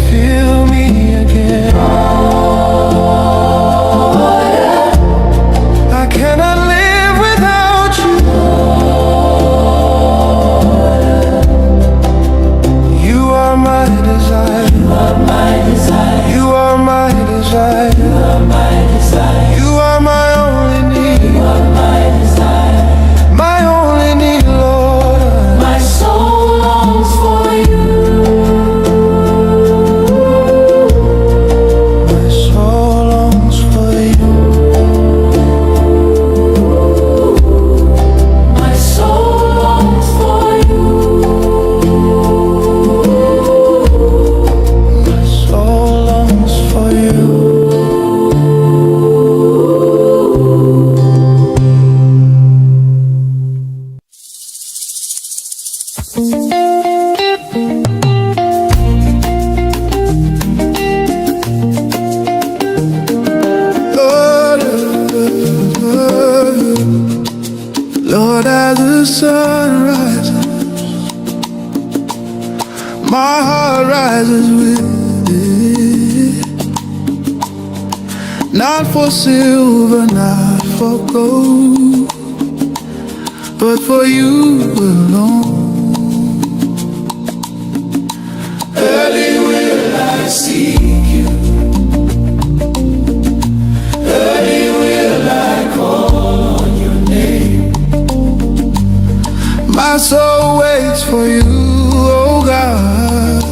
fill me again. I cannot live without you. You are my desire. my desire, You are my desire. my desire, You are my only need. my desire. My only need, Lord. My soul longs for you. My soul longs for you. My soul longs for you. My soul longs for you. Lord, Lord, as the sun rises, my heart rises with it. Not for silver, not for gold, but for you alone. Early will I seek you. Early will I call on your name. My soul waits for you, oh God,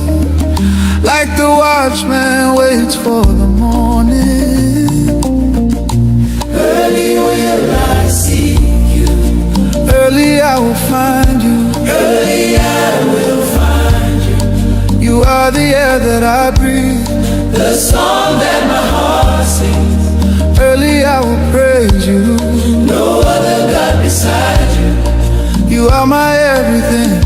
like the watchman waits for the morning. Early will I seek you. Early I will find you. Early I will find you. You are the air that I breathe, the song that my heart sings. Early I will praise you. No other God beside you. You are my everything.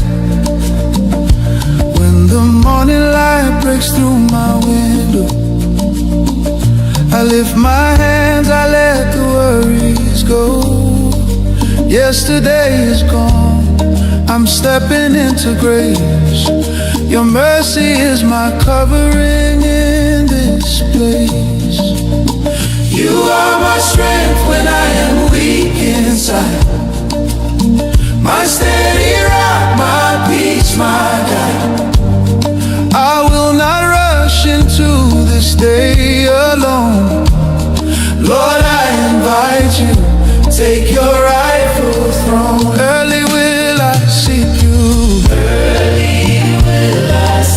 When the morning light breaks through my window, I lift my hands, I let the worries go. Yesterday is gone, I'm stepping into grace. Your mercy is my covering in this place. You are my strength when I am weak inside, my steady rock, my peace, my guide. I will not rush into this day alone. Lord, I invite you, take your rightful throne. Early will I seek you. Early will I seek you.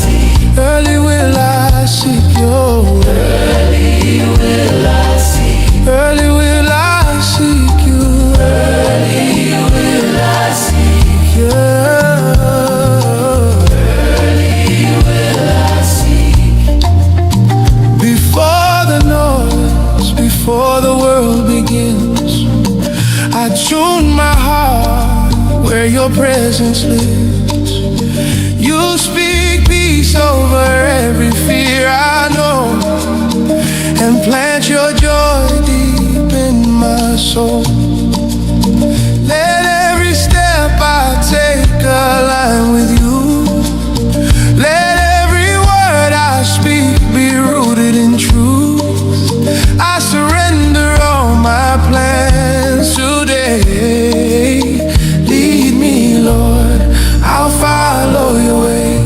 your presence lives. You speak peace over every fear I know, and plant your joy deep in my soul. Let every step I take align with you. Let every word I speak be rooted in truth. I surrender all my plans today. Lead me, Lord, I'll follow your way.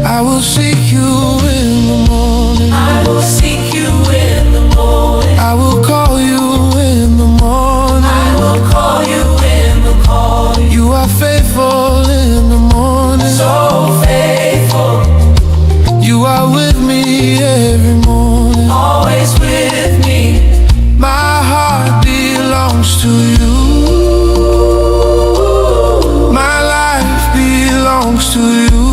I will seek you in the morning. I will seek you in the morning. I will call you in the morning. I will call you in the calling. You are faithful in the morning. So faithful. You are with me every morning. Always with me. My heart belongs to you. My life belongs to you.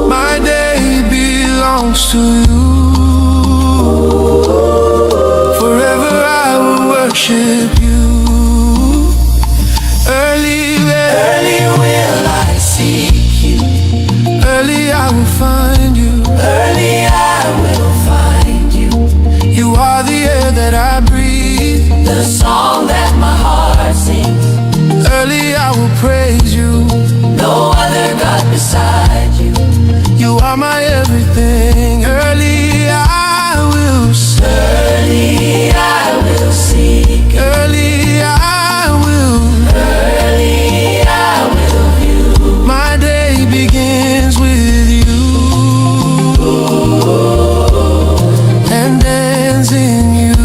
My day belongs to you. Forever I will worship you. Early will I seek you. Early I will find you. Early I will find you. You are the air that I breathe. The song that my heart sings. Early I will praise you. No other God beside you. You are my everything. Early I will seek. Early I will seek. Early I will. Early I will view. My day begins with you and ends in you.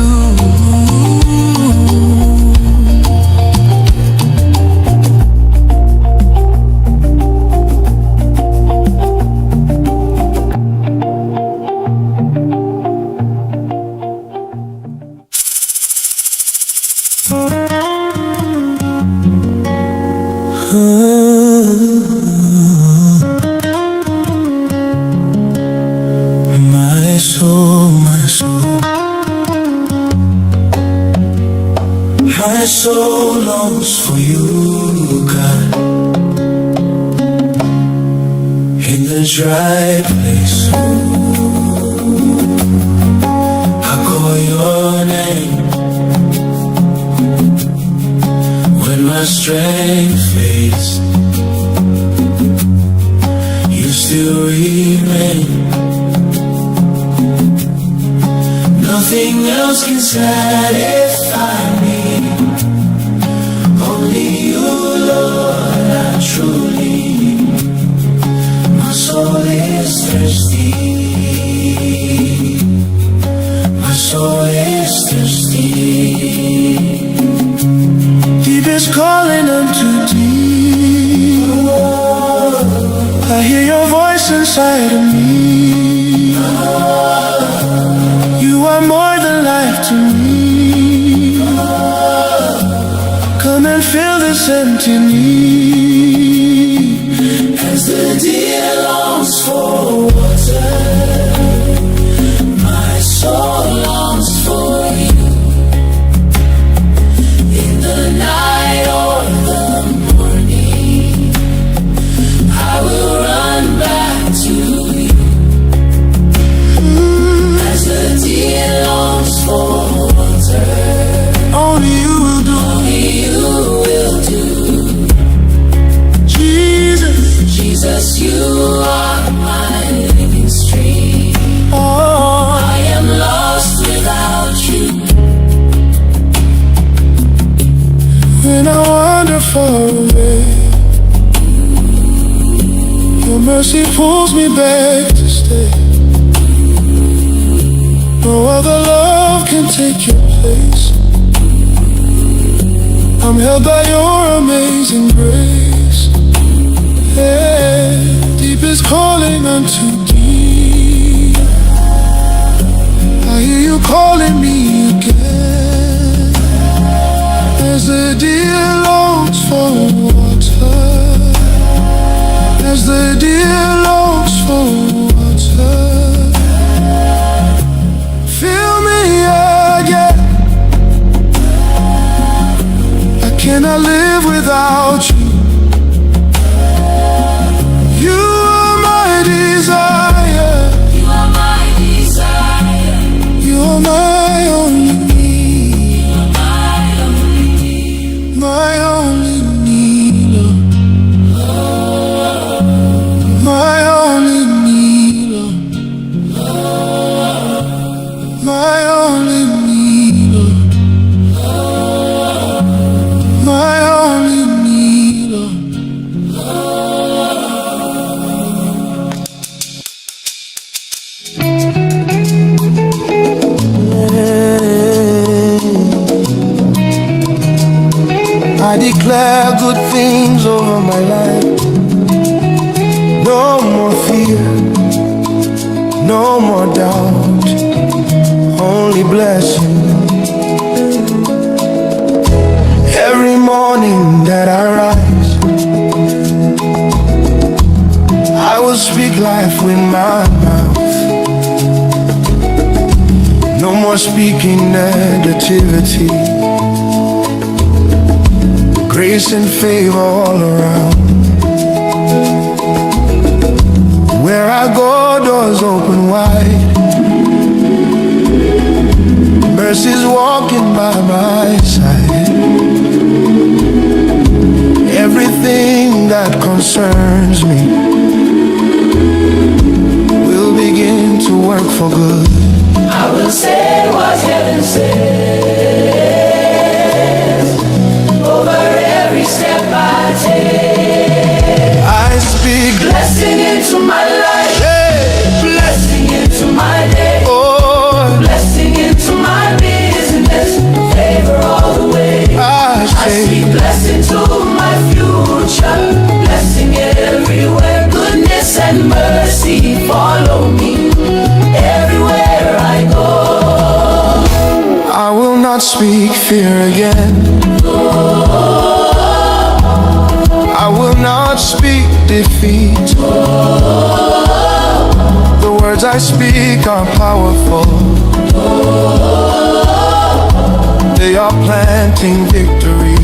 My soul, my soul, my soul longs for you, God. In the dry place, I call your name. When my strength fades, you still remain. Nothing else can satisfy me. Only you, Lord, I truly need. My soul is thirsty. My soul is thirsty. Deep is calling unto deep. I hear your voice inside of me. You are more than life to me. Come and fill this empty need. As the deer longs for water, my soul longs for you. In the night or the morning, I will run back to you. As the deer longs for water, Only you will do. only you will do. Jesus, Jesus, you are my living stream. oh, I am lost without you. when I wander far away, your mercy pulls me back to stay. No other love can take your place. I'm held by your amazing grace. Yeah, deep is calling unto deep. I hear you calling me again. As the deer longs for water, as the deer longs for water, fill me again. I can I live without you? You are my desire. You are my desire. You are my only need. You are my only need. My only need, Lord. My only need, Lord. My only need, Lord. My only need, Lord. I declare good things over my life. No more fear, no more doubt, only blessing. Every morning that I rise, I will speak life with my mouth. No more speaking negativity. Grace and favor all around. Where I go, doors open wide. Mercy's walking by my side. Everything that concerns me will begin to work for good. I will say what heaven says over every step I take. I speak Blessing into my life, hey, blessing into my day, oh, blessing into my business, favor all the way. I I say speak blessing to my future, blessing everywhere, goodness and mercy follow me everywhere I go. I will not speak fear again. I will not speak defeat. The words I speak are powerful. They are planting victory.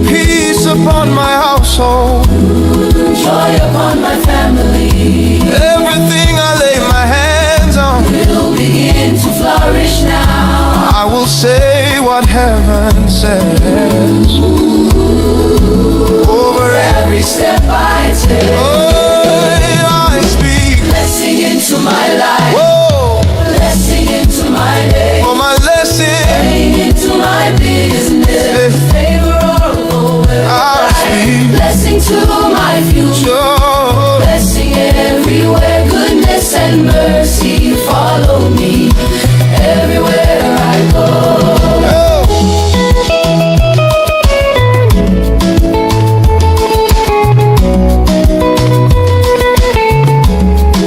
Peace upon my household. Joy upon my family. Everything I lay my hands on Will begin to flourish now. I will say what heaven says over Every step I take, I speak. blessing into my life, Whoa, blessing into my day, for my lesson blessing into my business, favor all the way. I speak. Blessing to my future, Sure. blessing everywhere, goodness and mercy follow me everywhere I go.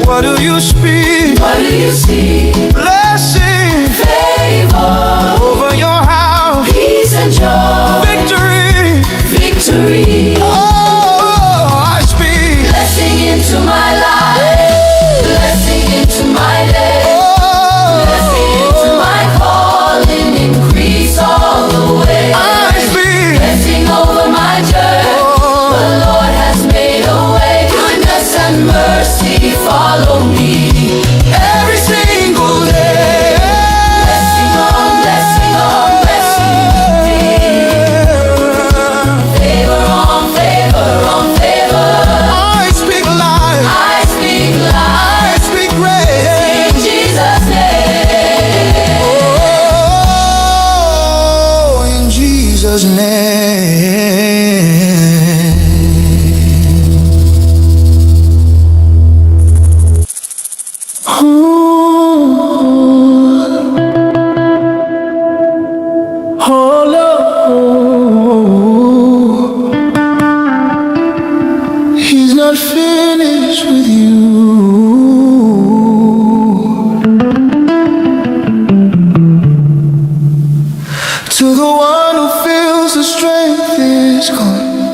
What do you speak? What do you see? Blessing Favor, over your house. peace and joy, Victory. victory. Oh, I speak. Blessing into my life, blessing into my day, blessing into my calling, increase all the way. I speak. Blessing over my journey, the Lord has made a way. Goodness and mercy follow me every single day. Blessing on blessing on blessing me. Favor on favor on favor. I speak life. I speak I life speak grace. in Jesus' name. Oh, in Jesus' name. Oh, Lord, He's not finished with you. To the one who feels the strength is gone,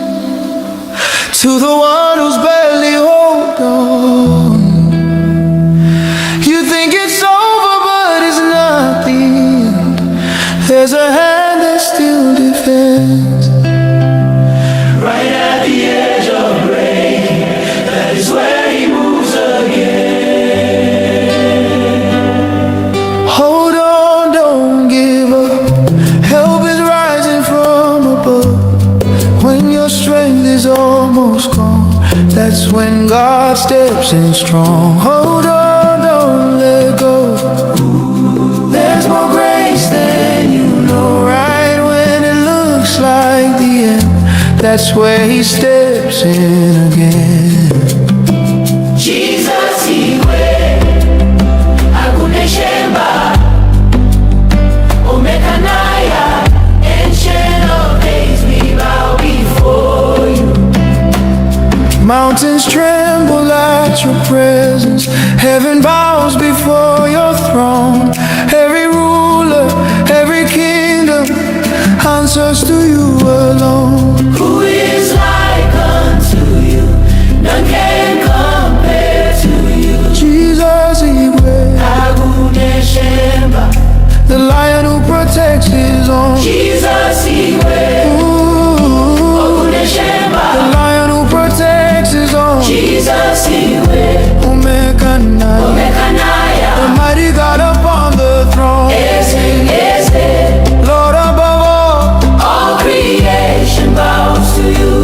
to the one who's barely hold on. You think it's over, but it's not the end. There's a hand hand that still defends. Right at the edge of breaking, that is where he moves again. Hold on, don't give up. Help is rising from above. When your strength is almost gone, that's when God steps in strong. Hold on, don't let go. There's more grace than you know. Right when it looks like the end, that's where he steps in again. Jesus, Igwe, Aguneshemba, Omekanaya, Ancient of Days, we bow before you. Mountains tremble at your presence. Heaven bows before your throne. Every ruler, every kingdom answers to you alone. Who is like unto you? None can compare to you. Jesus, Igwe, Aguneshemba, the lion who protects his own. Jesus, Igwe, Ooh, Aguneshemba, the lion who protects his own. Jesus, Igwe, Omekanaya, Omekanaya, the mighty God upon the throne. Eze, Lord above all creation bows to you.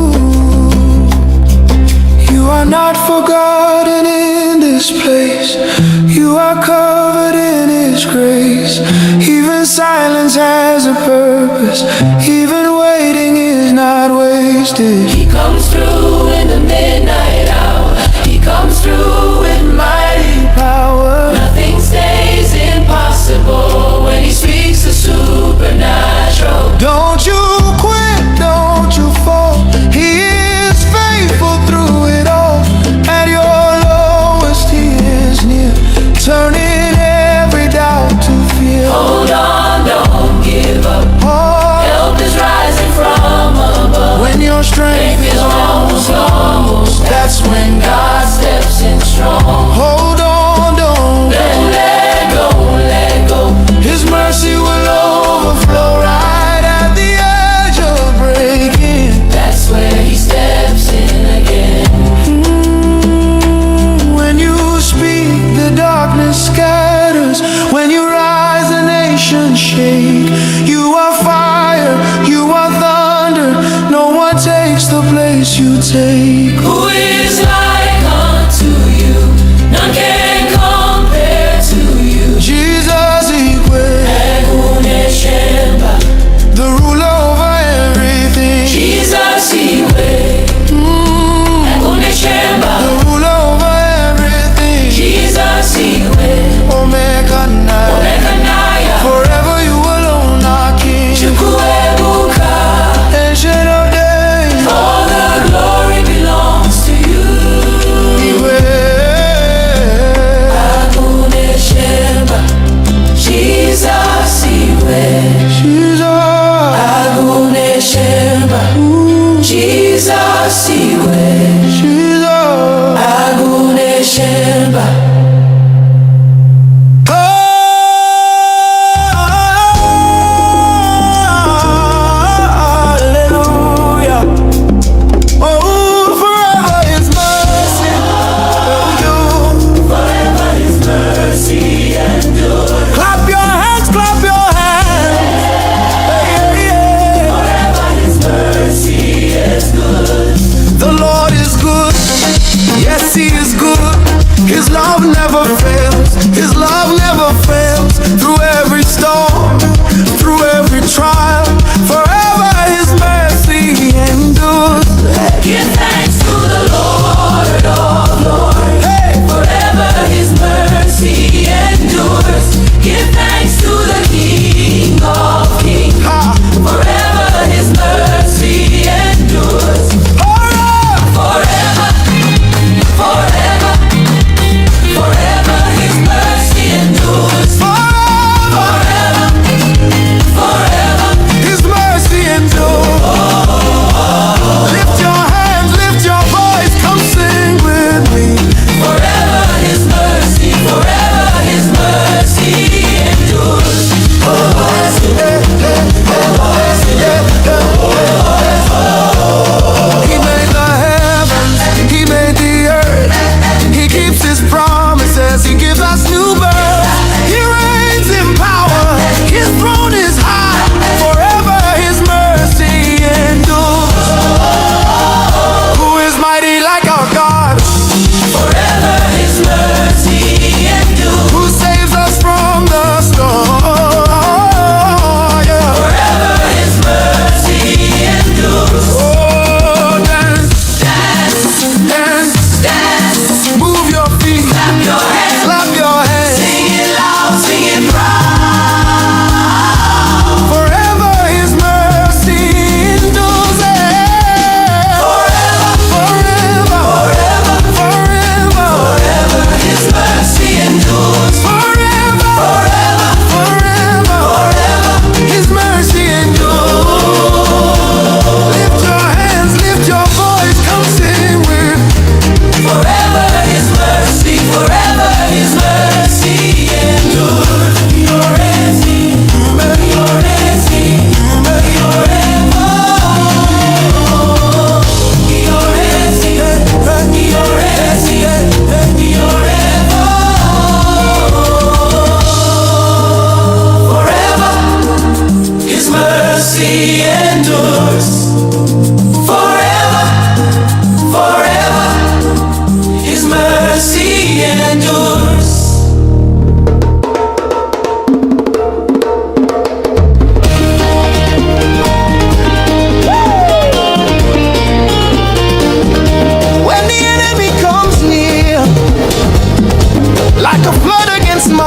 Ooh, you are not forgotten in this place. You are covered in his grace. Even silence has a purpose. Even waiting is not wasted. He comes through in the midnight hour. He comes through with mighty Power, nothing stays impossible when he speaks the supernatural. don't you quit, don't you fall. He is faithful through it all. At your lowest, he is near, turning every doubt to fear. Hold on, don't give up. Oh, Help is rising from above. when your strength Faith is is almost almost, that's when God steps in strong. hold on, don't Let go, let go. his mercy will overflow right at the edge of breaking. That's where he steps in again. When you speak, the darkness scatters. When you rise, the nations shake. You are fire, you are thunder. No one takes the place you take. Who is like unto you? None can compare to you. Jesus, Igwe, Aguneshemba, the ruler over everything. Jesus, Igwe, Aguneshemba, The ruler over everything. Jesus, Igwe, Omekanaya, Omekanaya, forever you alone are king. Chukwuebuka. Ancient of days, All the glory belongs to you.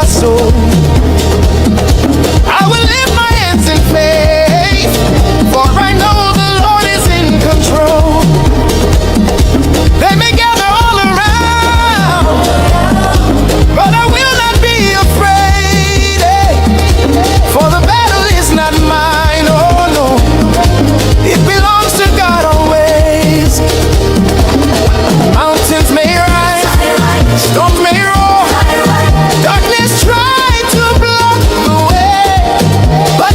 my soul. I will lift my hands in faith, for I know the Lord is in control. They may gather all around, but I will not be afraid, for the battle is not mine, oh no, it belongs to God always. Mountains may rise, storms may roar, darkness try to block the way, but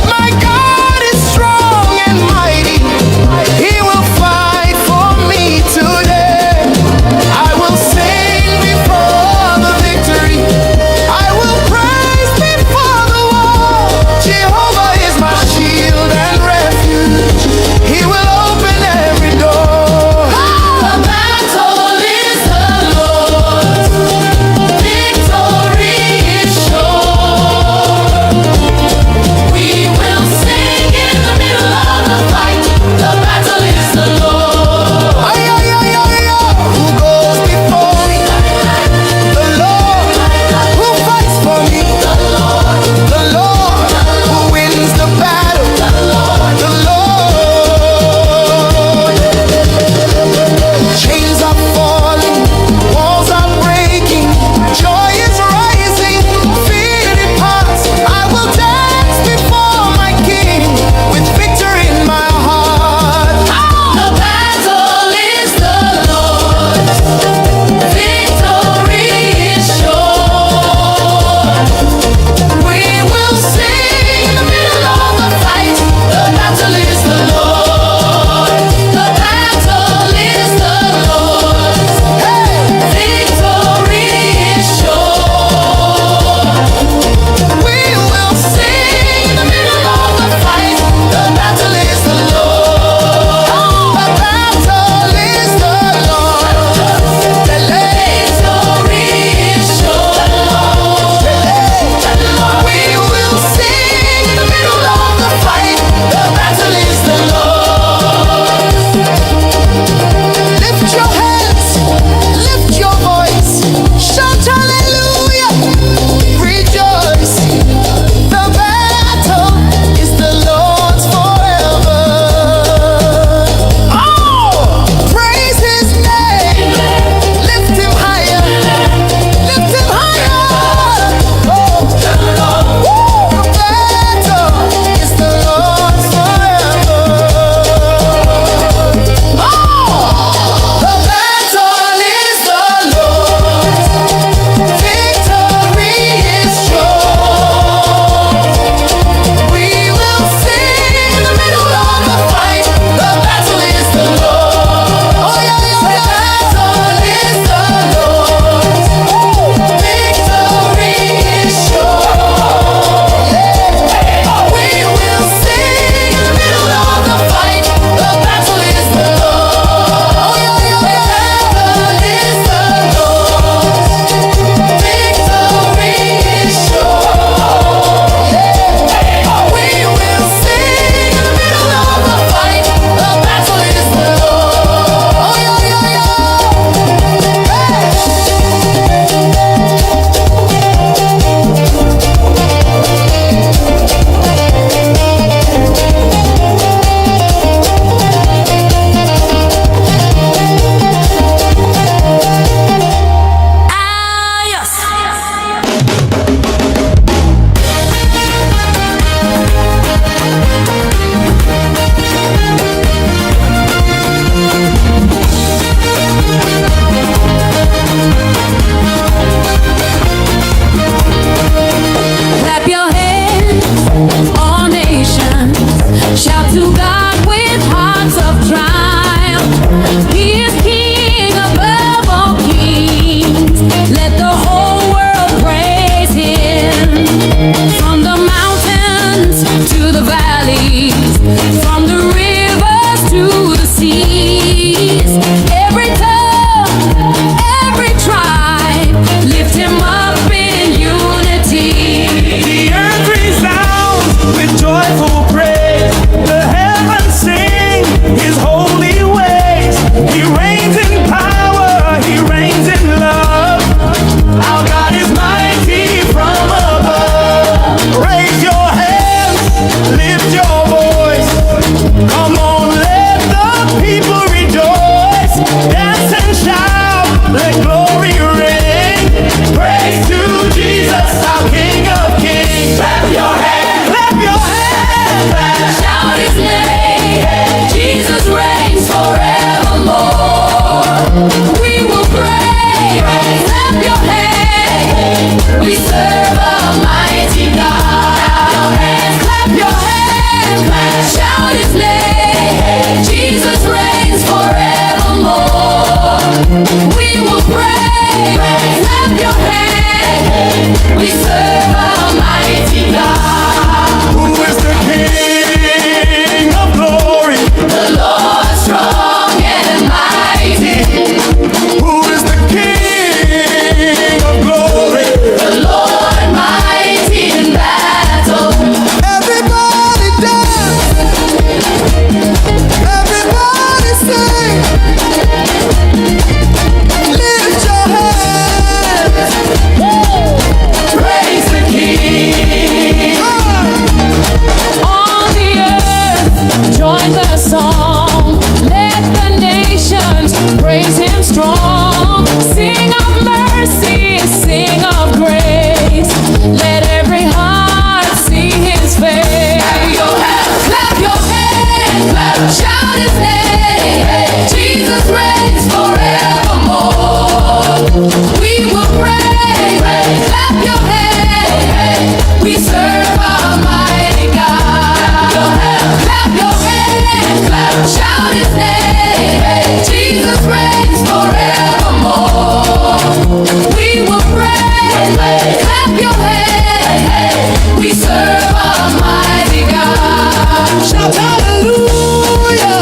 We serve a mighty God. Shout hallelujah,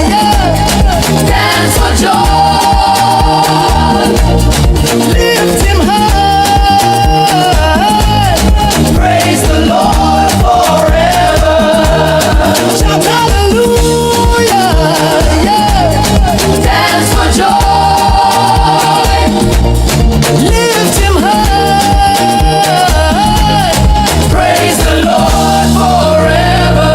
yeah. Dance for joy. Lift him high. Praise the Lord forever. Shout hallelujah, yeah. Dance for joy. Lift him high. Praise the Lord forever.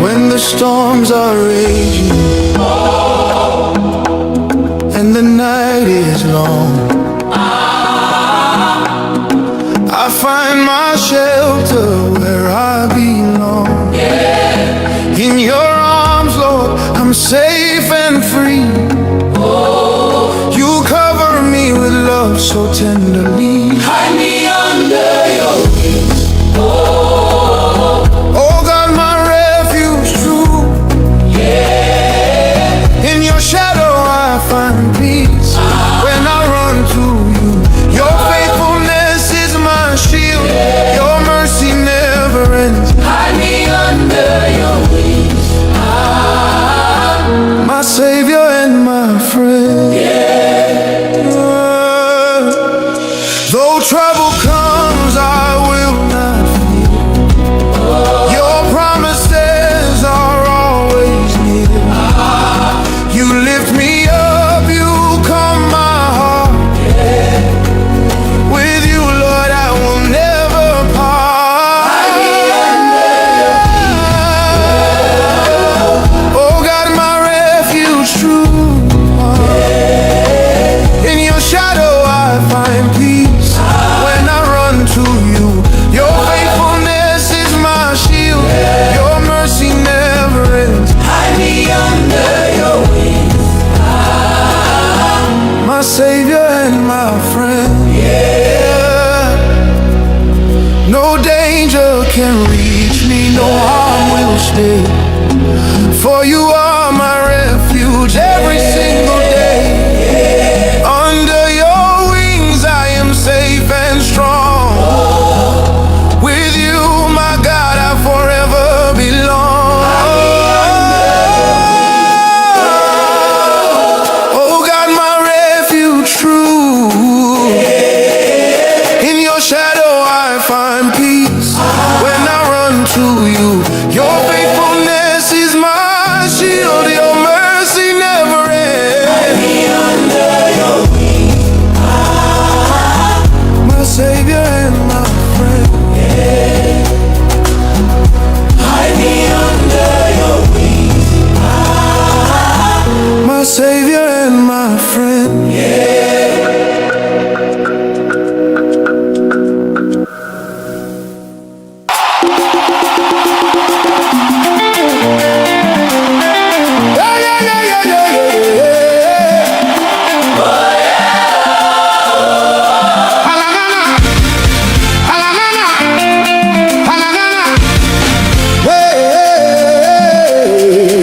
When the storms are raging and the night is long, I find my shelter where I belong. In your arms, Lord, I'm safe and free. You cover me with love so tenderly. Hide me under your wings. Oh God, my refuge true. In your shadow I find peace. When I run to you, your faithfulness is my shield. Your mercy never ends. Hide me under your wings. My Savior and my friend. Though trouble comes, I will not fear. Your promises are always near. You lift me up, you calm my heart. With you, Lord, I will never part. Oh God, my refuge true. In your shadow I find peace. When I run to you, your faithfulness is my shield. Your mercy never ends. Hide me under your wings. My Savior and my friend. No danger can reach me, no harm will stay. For you are my refuge every single day. Under your wings I am safe and strong. With you, my God, I forever belong. Oh God, my refuge true. In your shadow I find peace. When I run to you, your faithfulness is my shield. Your mercy never ends. My Savior and my friend. Hide me under your wings. My Savior and my friend. Yeah, yeah, yeah, yeah, yeah, yeah, yeah. Halagana, halagana, halagana. Hey, hey, hey.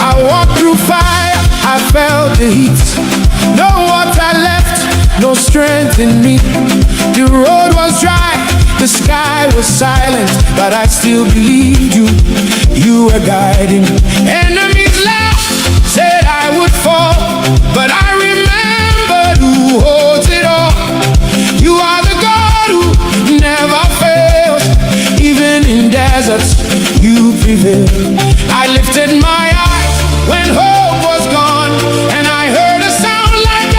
I walked through fire, I felt the heat. No water left, no strength in me. The road was dry, the sky was silent, but I still believed you. You were guiding. Enemies laughed, said I would fall, but I remembered who holds it all. You are the God who never fails. Even in deserts, you prevail. I lifted my eyes when hope was gone, and I heard a sound like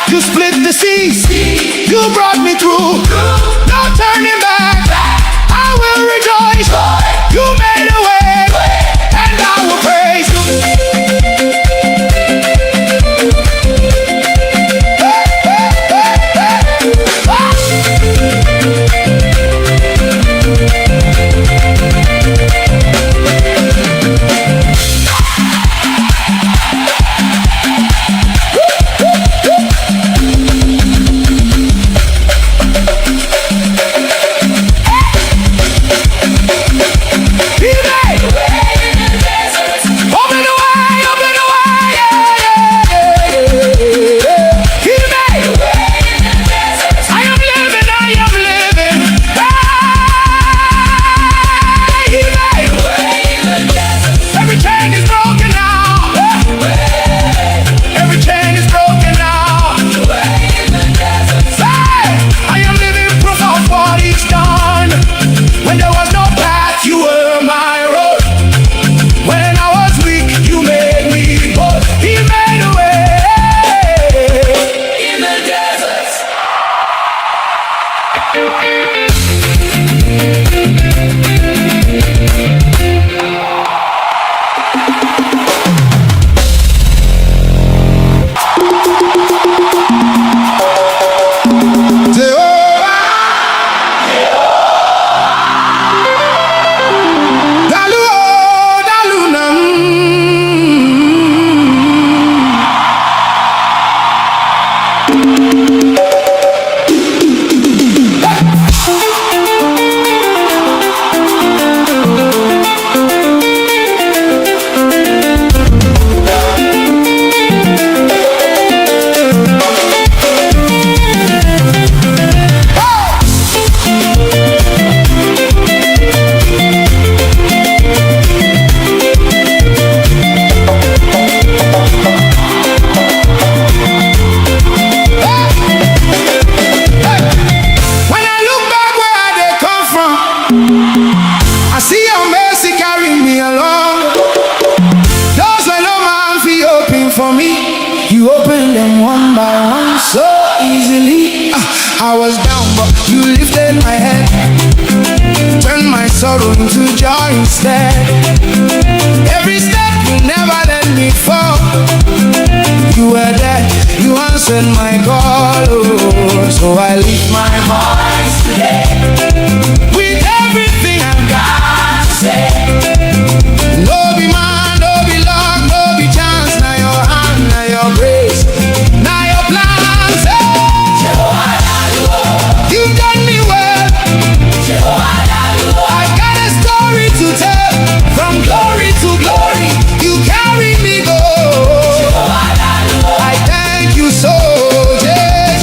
You split the seas. You brought me through. No turning back. I will rejoice. You made a way, and I will praise you. For me, you opened them one by one so easily. I was down, but you lifted my head, turned my sorrow into joy instead. Every step you never let me fall. You were there, you answered my call. Oh, so I lift my voice today with everything I've got to say. No be man, no be luck, no be chance. Now your hand, now your grace, now your plans. You've done me well. I got a story to tell. From glory to glory, you carry me go. I thank you so, yeah.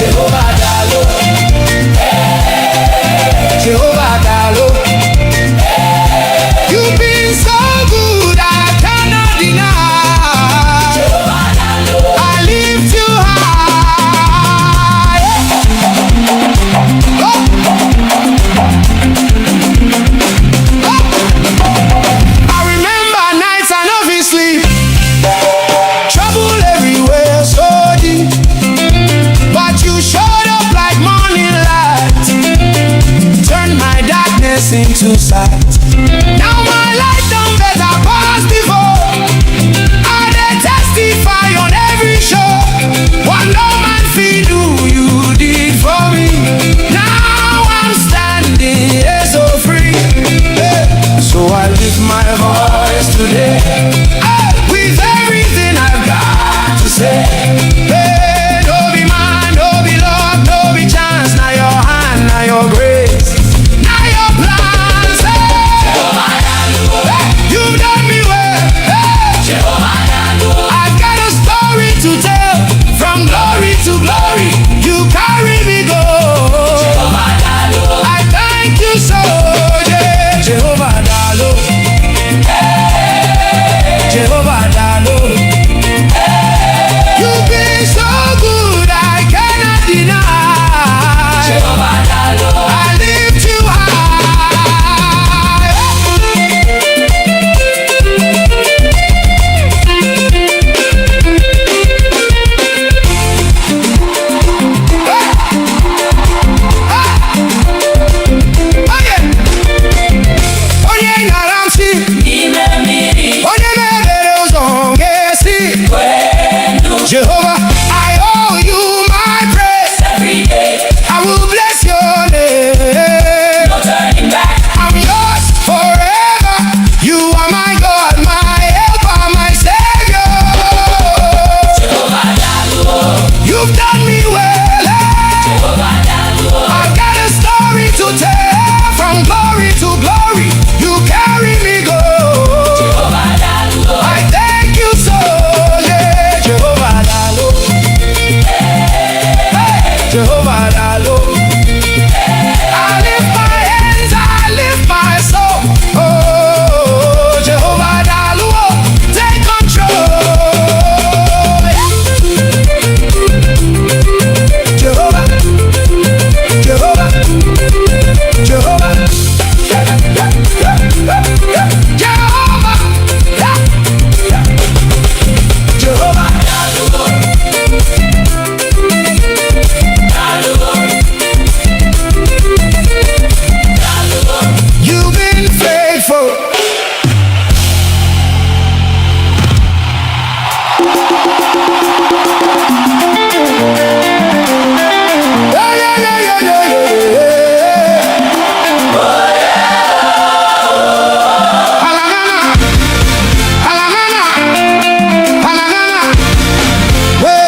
Jehovah, I owe you my praise. Every day, I will bless your name. no turning back. I'm yours forever. You are my God, my helper, my Savior. Jehovah Daluo, You've done me well. Jehovah Daluo, I've got a story to tell. From glory to glory, you carry me go. Jehovah Daluo, I thank you so, yeah. Jehovah Dalo. Hey, Jehovah Dalo. I lift my hands, I lift my soul. Oh, Jehovah Dalo, take control. Jehovah, Jehovah, Jehovah, Jehovah, Jehovah. You've been faithful. Yeah, yeah, yeah, yeah, yeah, yeah. Halagana, halagana, halagana. Hey.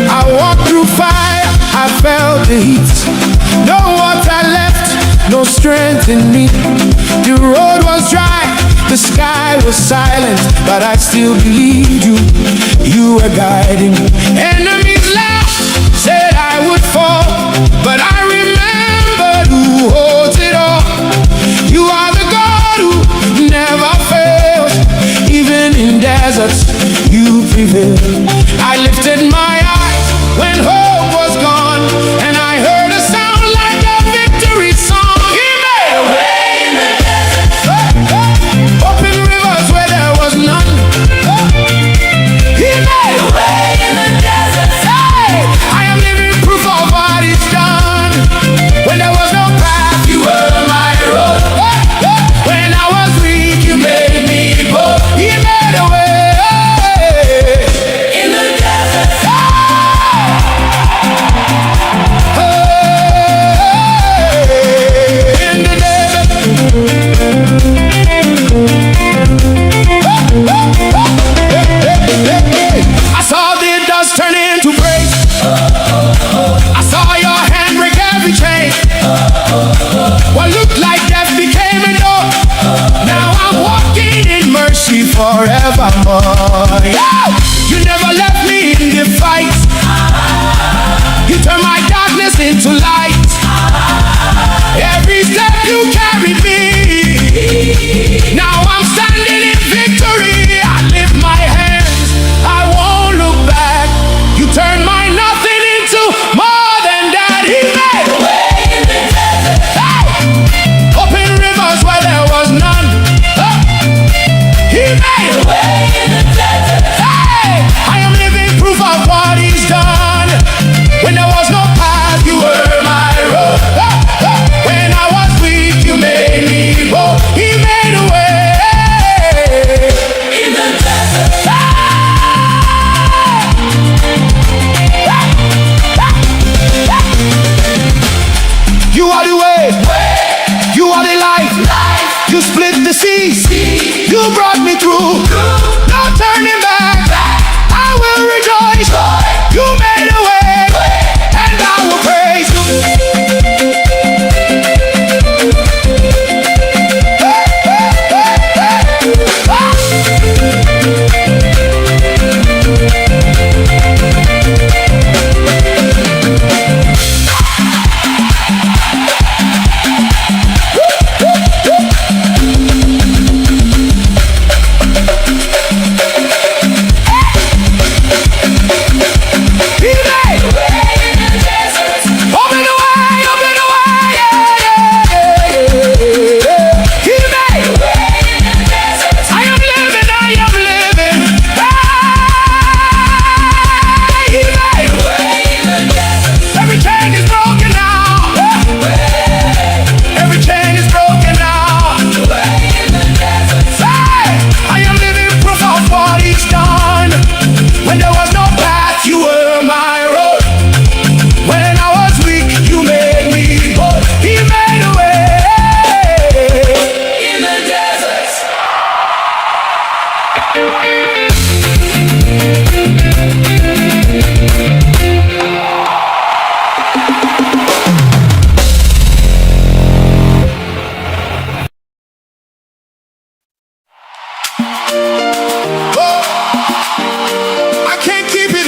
I walked through fire, I felt the heat. No water left, no strength in me. The road was dry, the sky was silent, but I still believed you. You were guiding me. Enemies laughed, said I would fall, but I remembered who holds it all. You are the God who never fails. Even in deserts, you prevail. I lifted my eyes when hope was gone, and I heard a sound like a victory song. He made a way in the desert. Open rivers where there was none. He made a way in the desert. Hey, I am living proof of what he's done. When there was no path, you were my road. When I was weak, you made me bold. He made a way. in the desert,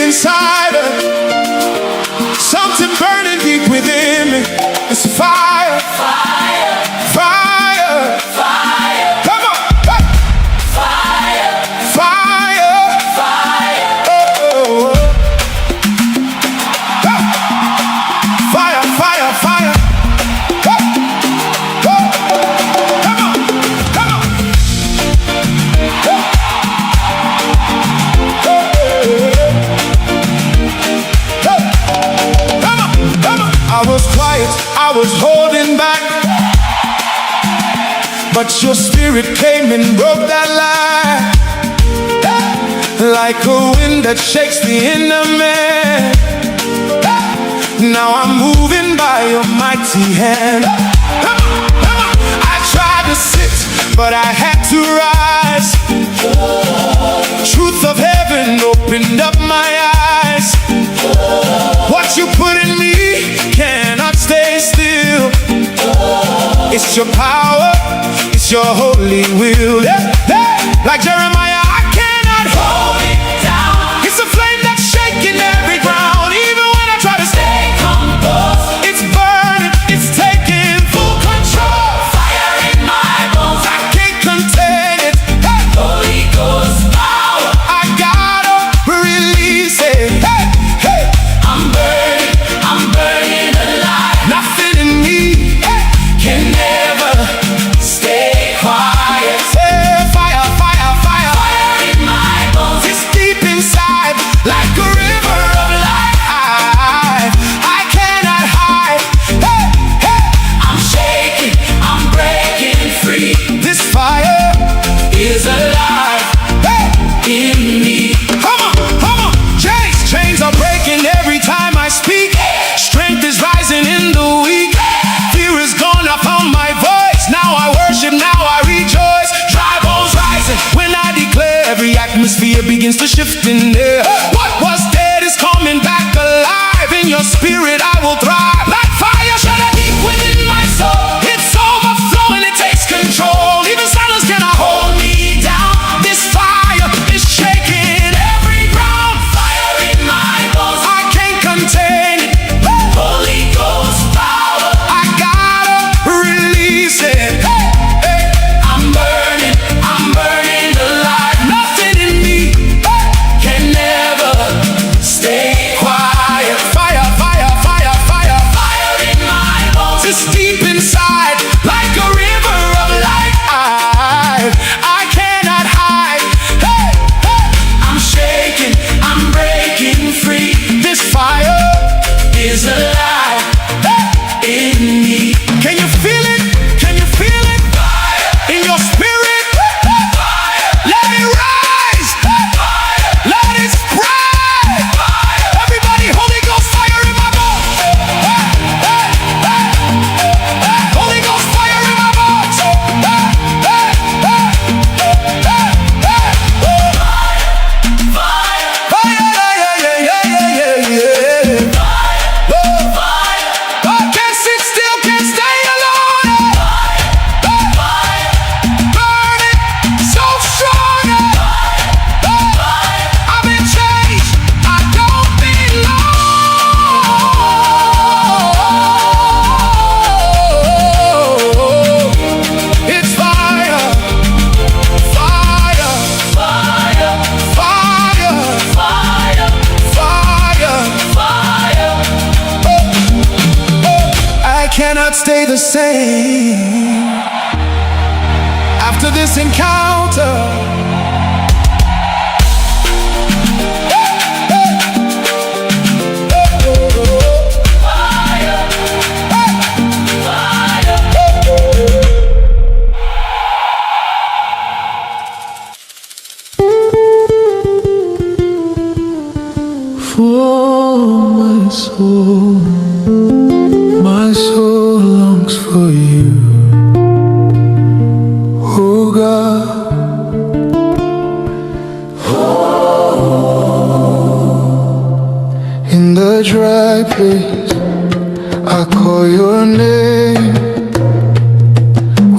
inside of something burning deep within me. It's fire, fire, fire, fire. Come on, hey. Fire, fire, fire. Oh, oh, oh. Oh. Fire, fire, fire. Oh. Oh. Come on, come on. Oh. I was quiet, I was holding back, but your spirit came and broke that lie. Like a wind that shakes the inner man. Now I'm moving by your mighty hand. I tried to sit, but I had to rise. Truth of heaven opened up my eyes. What you put in me cannot stay still. It's your power, it's your holy will. Like Jeremiah, I cannot hold it down. It's a flame that's shaking every ground. Even when I try to stay composed, it's burning, it's taking full control. Fire in my bones, I can't contain it. Hey. Holy Ghost power, I gotta release it. Hey, hey. I'm burning alive. Nothing in me can never stay quiet. Hey, fire, fire, fire. Fire in my bones. It's deep inside, like a river of life. I cannot hide. Hey, hey. I'm shaking, I'm breaking free. This fire is alive, hey, in me. Come on, chains are breaking every time I speak. Strength is rising in the weak. Fear is gone, I found my voice. Now I worship, now I rejoice. Dry bones rising when I declare. Every atmosphere begins to shift in there. What was dead is coming back alive. In your spirit I will thrive. Like fire shut up deep within my soul. It's overflowing, it takes control. Even silence cannot hold me down. This fire is shaking every ground. Fire in my bones, I can't contain it. Holy Ghost power, I gotta release it. Hey, hey. I'm burning alive. Nothing in me can never stay quiet. Fire, fire, fire, fire. Fire in my bones, it's deep inside, like a river of life. I cannot hide. Hey, hey. I'm shaking, I'm breaking free. This fire is alive, hey, in me. Can you feel it? Can you feel it? Fire. In your spirit? Fire. Let it rise. Fire. Let it spread. Fire. Everybody, Holy Ghost fire in my bones. Hey, hey, hey, hey. Holy Ghost fire in my bones. Hey, hey, hey, hey, hey. Fire. Fire, yeah, yeah, yeah, yeah, yeah, yeah. I can't sit still, can't stay alone. Burning so strong. I've been changed, I don't belong. It's fire, fire, fire, fire, fire, fire, fire. I cannot stay the same after this encounter. For my soul longs for you, oh God. In the dry place, I call your name.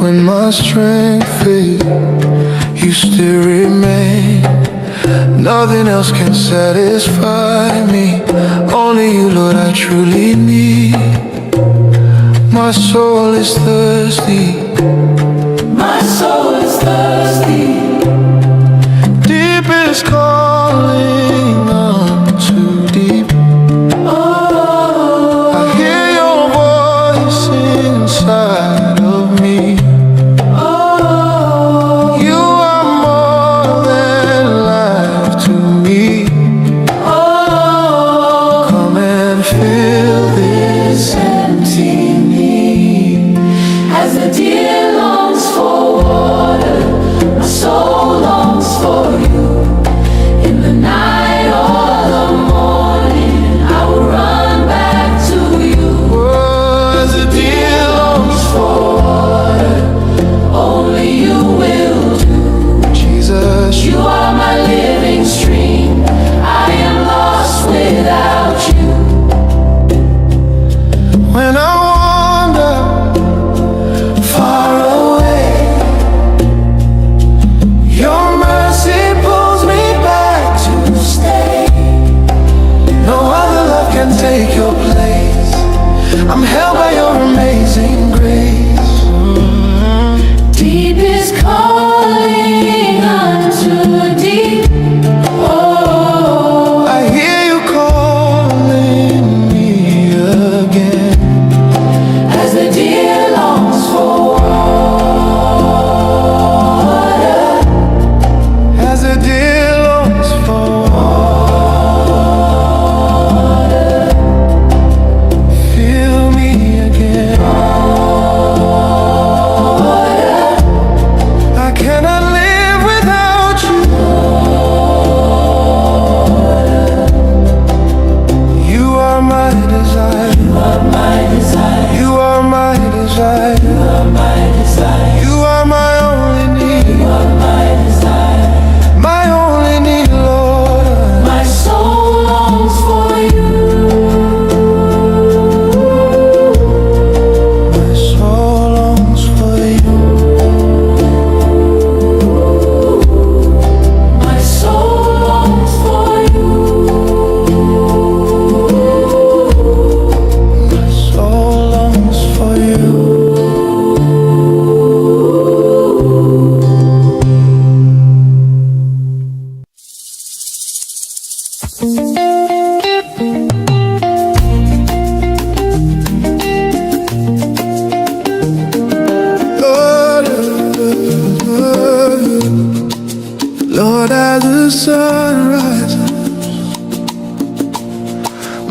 When my strength fades, you still remain. Nothing else can satisfy me. Only you, Lord, I truly need. My soul is thirsty. My soul is thirsty. Deep is calling unto deep. Oh, I hear your voice inside of me. oh, You are more than life to me. oh. Come and fill this empty need. As the deer longs for water, my soul longs for you. In the night or the morning, I will run back to you. Oh, as the deer longs For water, only you will do. Jesus. You are my living stream. I am lost without you. When I wander far away, your mercy pulls me back to stay. No other love can take your place. I'm held by your amazing grace. Deep is calling unto deep. Oh, I hear you calling me again. as the deer longs for water, As the deer longs for water, fill me again. I cannot live without you. You are my desire. you are my desire. You are my desire. You are my desire. You are my only need. You are my desire. My only need, Lord. My soul longs for you. My soul longs for you. My soul longs for you. My soul longs for you. Lord, as the sun rises,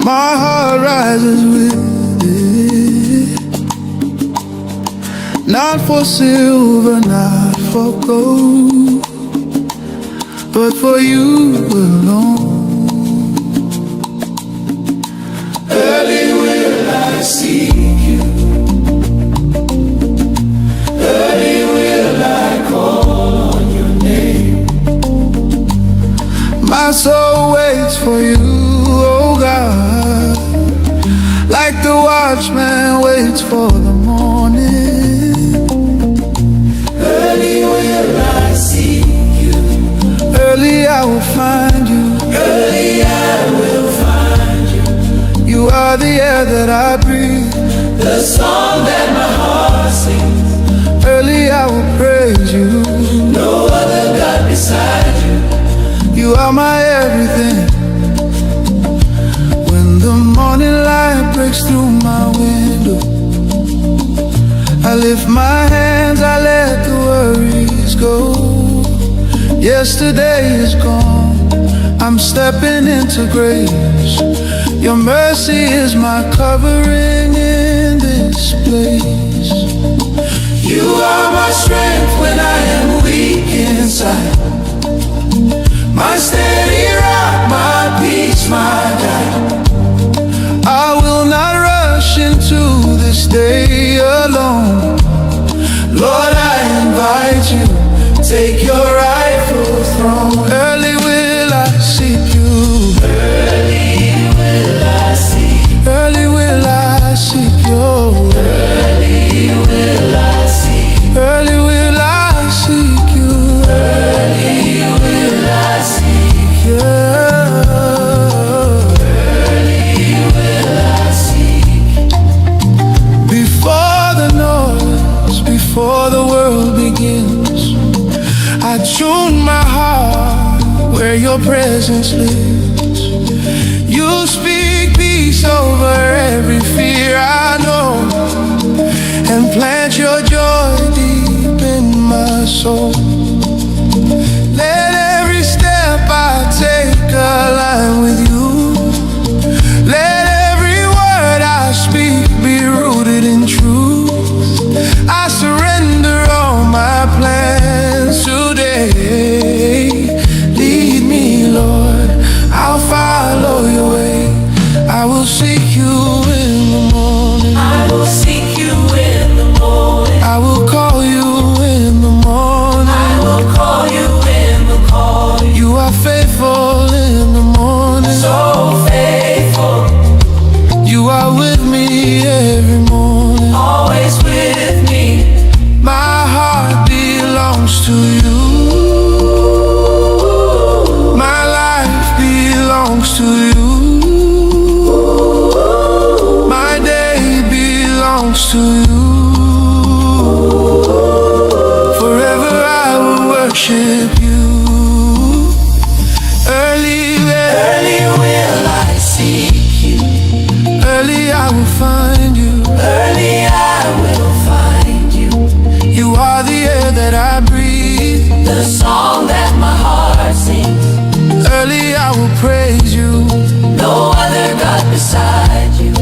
my heart rises with it. Not for silver, not for gold, but for you alone. Early will I seek you. Early will I call on your name. My soul waits for you, oh God, like the watchman waits for the morning. Early will I seek you. Early I will find you. Early I will find you. You are the air that I breathe, the song that my heart sings. Early I will praise you. No other God beside you. You are my everything. When the morning light breaks through my window, I lift my hands, I let the worries go. Yesterday is gone, I'm stepping into grace. Your mercy is my covering in this place. You are my strength when I am weak inside, my steady rock, my peace, my guide. I will not rush into this day alone. Lord, I invite you, take your rightful throne. Early will I seek you. Early will I seek. Early will I seek you. Early will I seek. Early will I seek you. Early will I seek. presence lives. You speak peace over every fear I know, and plant your joy deep in my soul. Let every step I take align with you. Let every word I speak be rooted in truth. I surrender all my plans today. Lead me, Lord, I'll follow your way. I will seek you in the morning. I will seek you in the morning. I will call you in the morning. I will call you in the morning. You are faithful in the morning. So faithful. You are with me every morning. Always with me. My heart belongs to you. My life belongs to you. My day belongs to you. Forever I will worship you. Early will I seek you. Early I will find you. Early I will find you. You are the air that I breathe. The song that my heart sings. Early I will praise you. No other God beside you.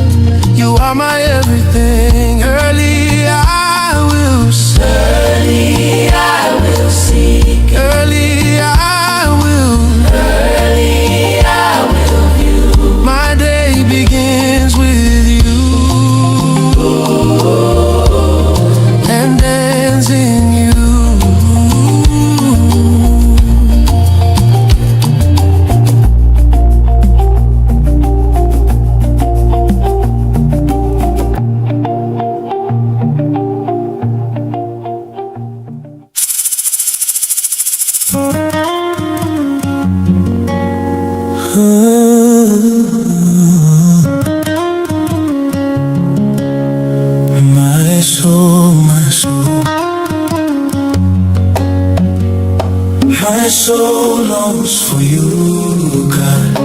You are my everything. Early I will seek. Early I will seek. Early I will. Early I will view. My day begins with you and ends in you. My soul, my soul, my soul longs for you, God.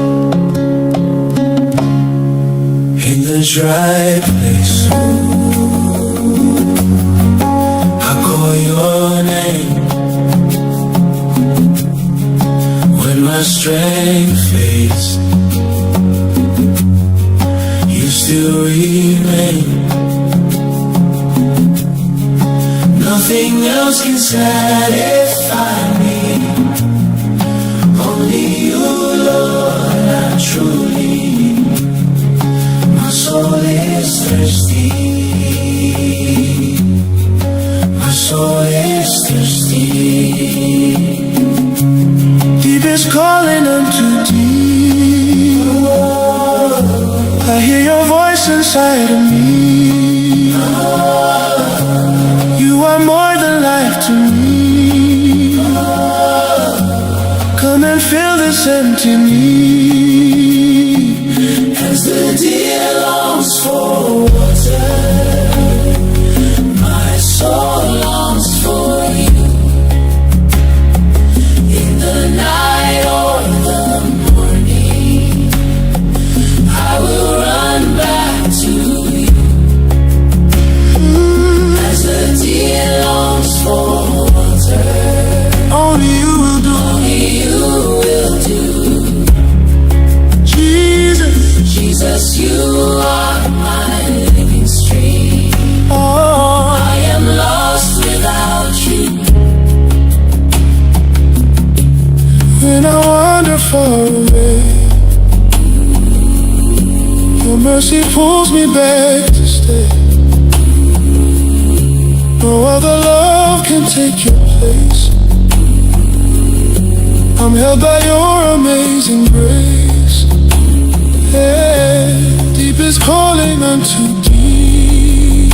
In the dry place, I call your name. When my strength fades, you still remain. Nothing else can satisfy me. Only you, Lord, I truly need. My soul is thirsty. My soul is thirsty. Deep is calling unto deep. I hear your voice inside of me. You are more than life to me. Come and fill this empty need. As the deer longs for water, my soul longs for you. In the night or the morning, I will run back to you. As the deer longs for water, Only you will do. only you will do. Jesus, Jesus, you are my living stream. oh, I am lost without you. when I wander far away, your mercy pulls me back to stay. No other love can take your place. I'm held by your amazing grace. Yeah, deep is calling unto deep.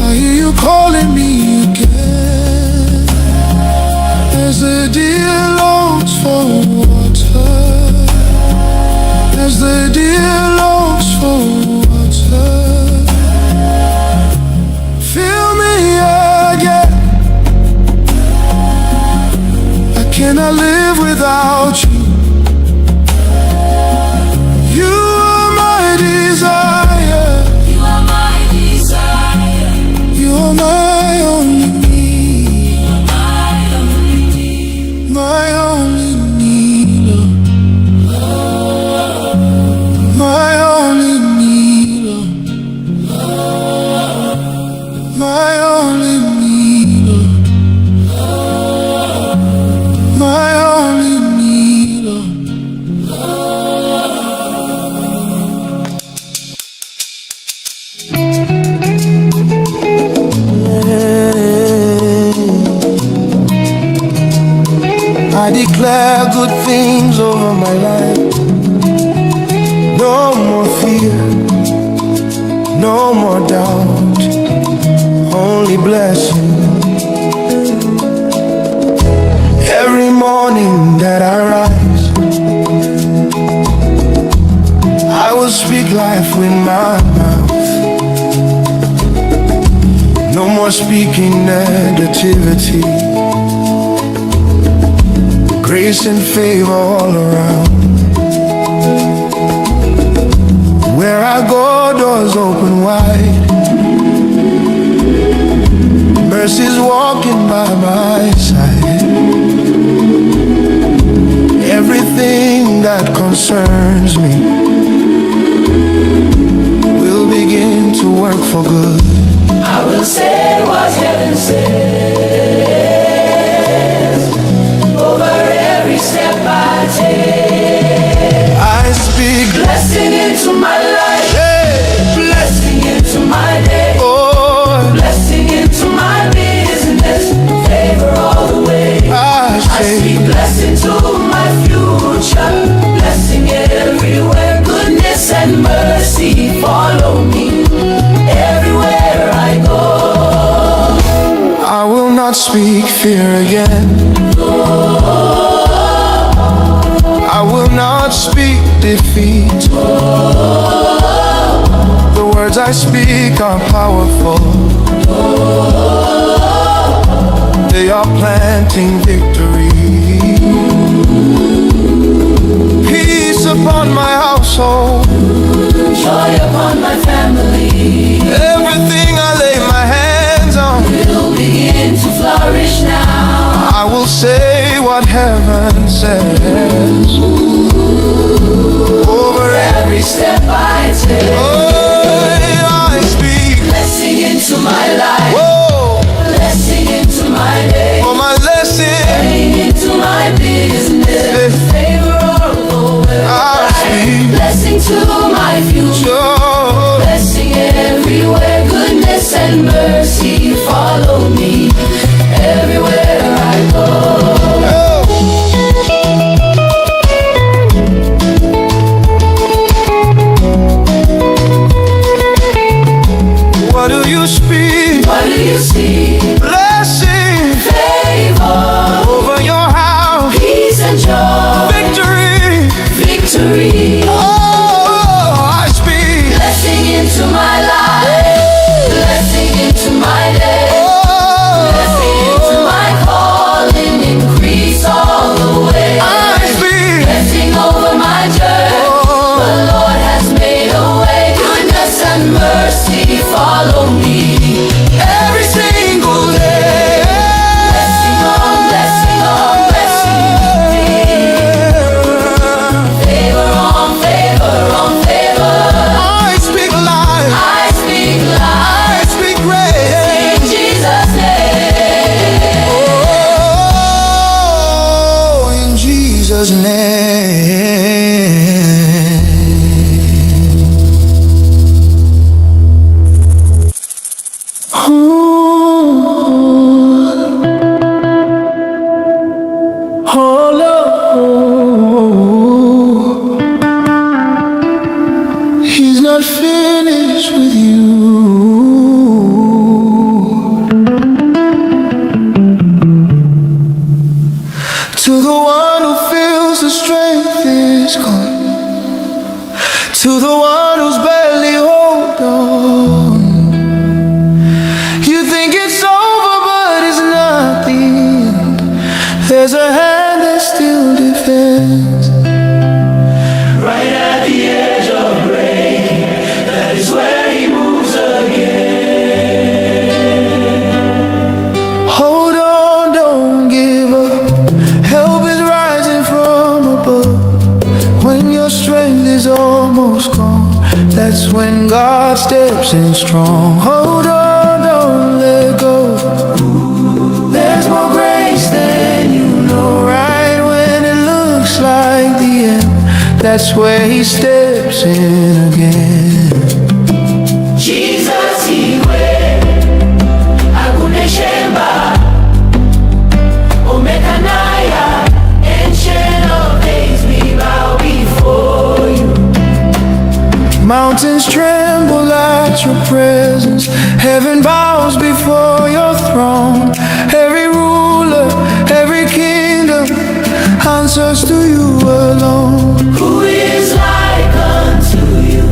I hear you calling me again. As the deer longs for water, as the deer longs for water, fill me again. I cannot live without declare good things over my life. No more fear, no more doubt, only blessing. Every morning that I rise, I will speak life with my mouth. No more speaking negativity. Grace and favor all around. Where I go, doors open wide. Mercy's walking by my side. Everything that concerns me will begin to work for good. I will say what heaven says over every step I take. I speak Blessing into my life, hey, blessing into my day, oh, blessing into my business, favor all the way. I I speak say blessing to my future, blessing everywhere, goodness and mercy follow me everywhere I go. I will not speak fear again. I will not speak defeat. The words I speak are powerful. They are planting victory. Peace upon my household. Joy upon my family. Everything I lay my hands on Will begin to flourish now. I will say what heaven says over Every step I take, I speak blessing into my life, whoa, blessing into my day, for my lesson blessing into my business, favor all over. I speak Blessing to my future, oh, blessing everywhere, goodness and mercy follow me everywhere I go. what do you speak? What do you see? Blessing Favor, over your house, peace and joy, victory. victory. Oh, I speak Blessing into my life, blessing into my day, blessing into my calling, increase all the way. I speak Blessing over my journey, the Lord has made a way. Goodness and mercy follow me every single day. Blessing on blessing on blessing me. Favor on favor on favor. I speak life, I speak I life speak grace. in Jesus' name. Oh, in Jesus' name. Oh, Lord, He's not finished with you. To the one who feels the strength is gone, to the one who's barely hold on. You think it's over, but it's not the end. There's a hand that still defends. Right at the edge of breaking, that is where he moves again. Hold on, don't give up. Help is rising from above. When your strength is almost gone, that's when God steps in strong. Hold on, don't let go. There's more grace than you know. Right when it looks like the end, that's where He steps in again. Jesus iwe akunesemba omekanaya and Heaven bows before your throne. Every ruler, every kingdom answers to you alone. Who is like unto you?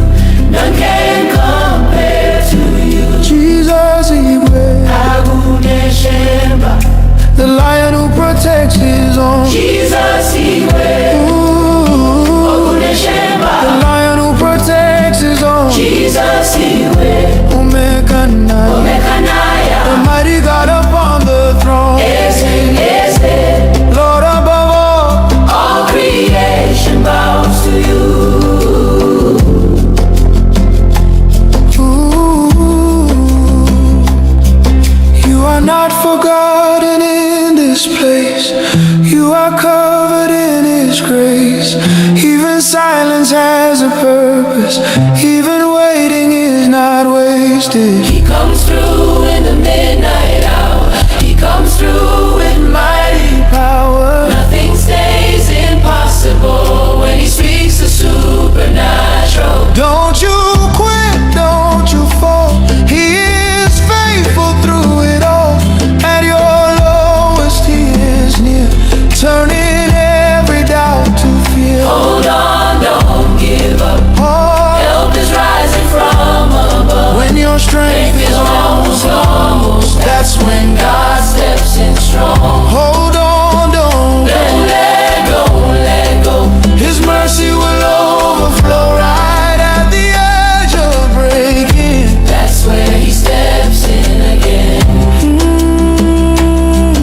None can compare to you. Jesus, Igwe, Aguneshemba. the lion who protects his own. Jesus, Igwe. Oguneshemba. The lion who protects his own. Jesus, Igwe. Omekanaya, the mighty God upon the throne. Lord above all creation bows to you. Ooh, you are not forgotten in this place. You are covered in His grace. Even silence has a purpose. Even waiting is not wasted. He comes through in the midnight hour. He comes through with mighty Power. nothing stays impossible when He speaks the supernatural. Don't you quit, don't you fall. He is faithful through it all. At your lowest, He is near, turning every doubt to fear. Hold on, don't give up. Oh, Help is rising from above. when your strength is almost, that's when God steps in strong. hold on, don't Let go, let go. His mercy will overflow right at the edge of breaking. That's where He steps in again.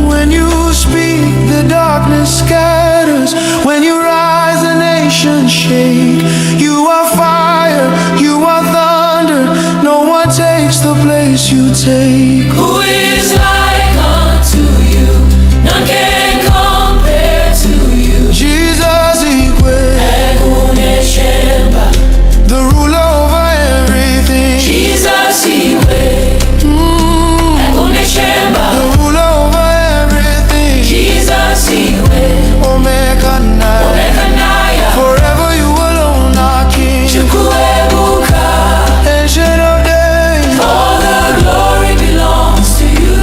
When you speak, the darkness scatters. When you rise, the nations shake. You are fire, you are thunder. No one takes the place you take. Who is like unto you? None can compare to you. Jesus Igwe, Aguneshemba. the ruler over everything. Jesus, Igwe. Aguneshemba. The ruler over everything. Jesus, Igwe. Omekanaya, Omekanaya. forever you alone are King. Chukwuebuka. Ancient of days, All the glory belongs to you.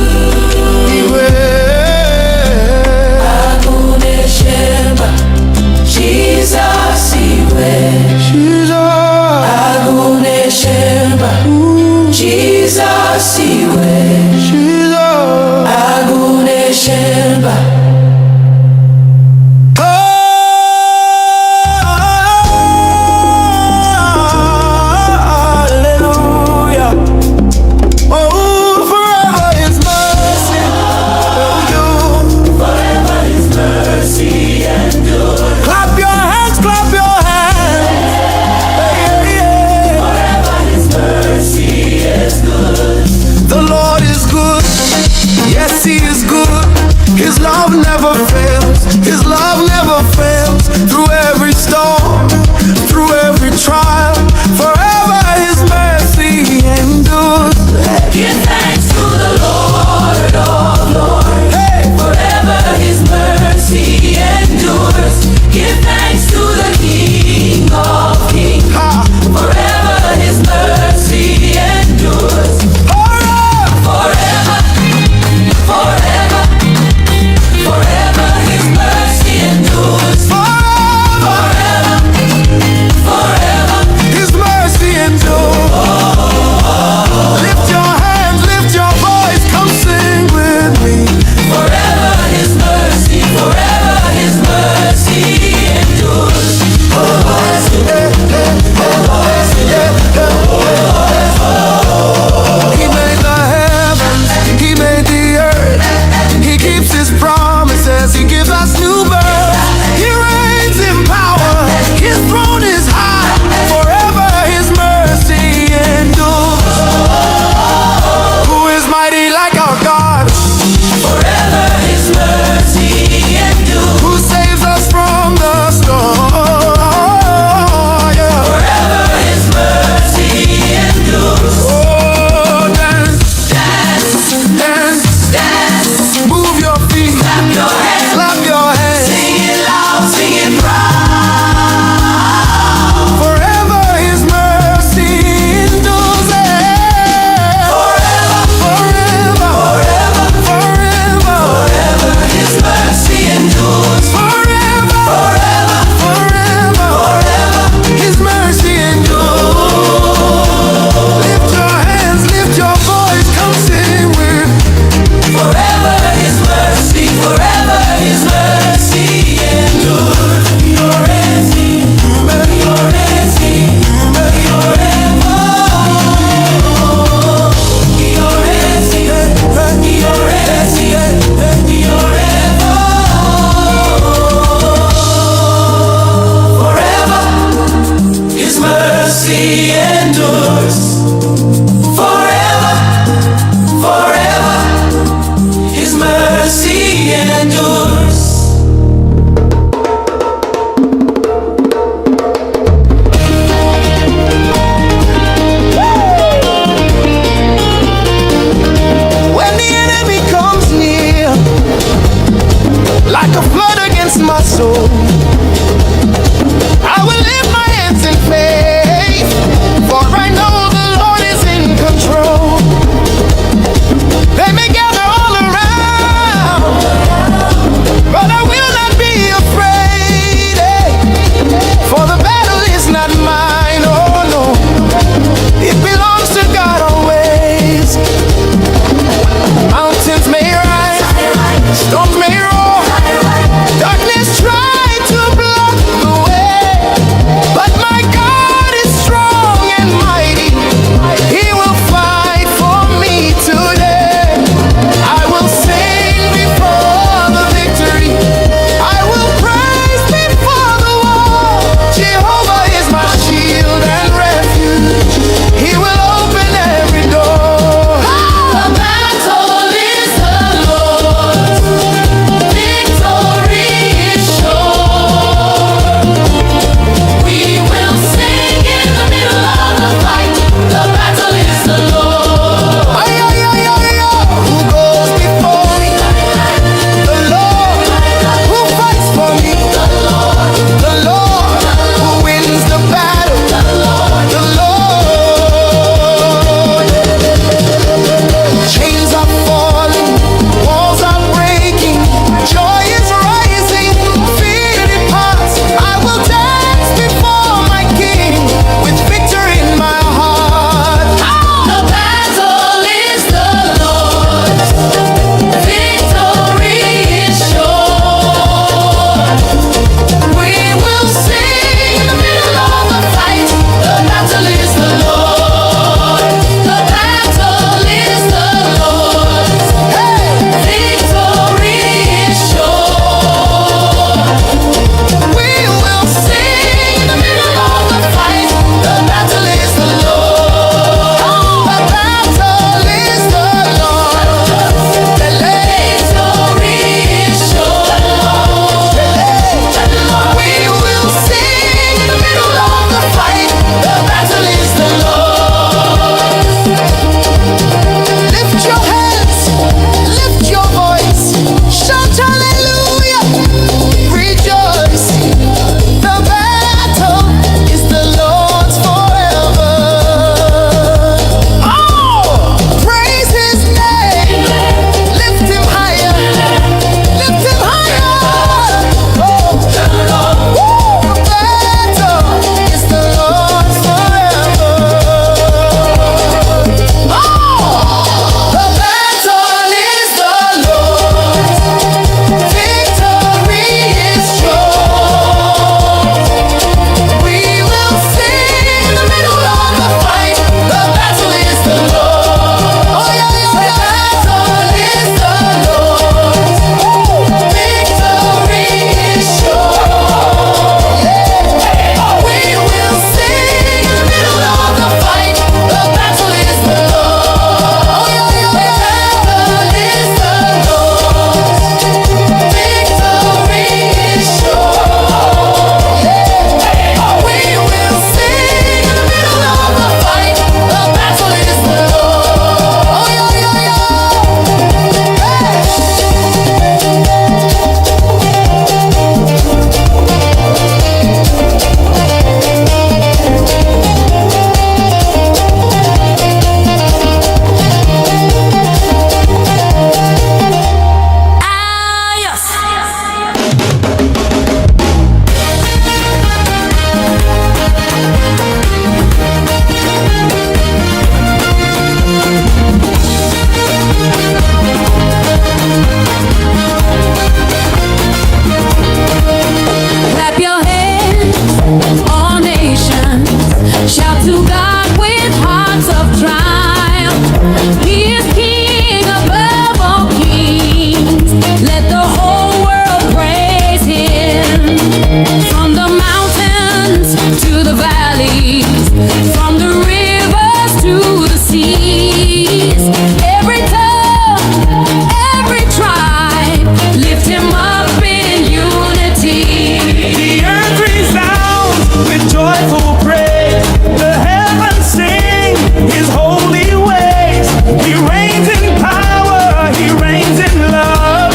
joyful praise. The heavens sing his holy ways. He reigns in power, he reigns in love.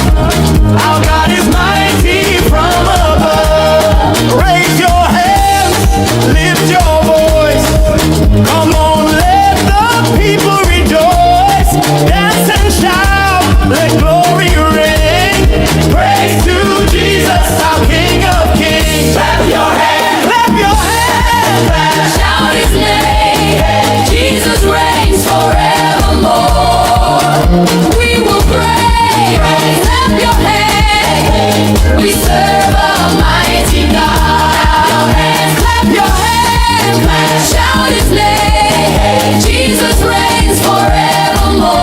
Our God is mighty from above. Raise your hands, lift your voice. Come on, let the people rejoice. Dance and shout, let glory reign. Praise to Jesus, our King of Kings. Clap your hands, clap your hands, clap. Shout his name. Jesus reigns forevermore. We will praise. Clap your hands. We serve a mighty God. Clap your hands. Clap. Shout his name. Jesus reigns forevermore.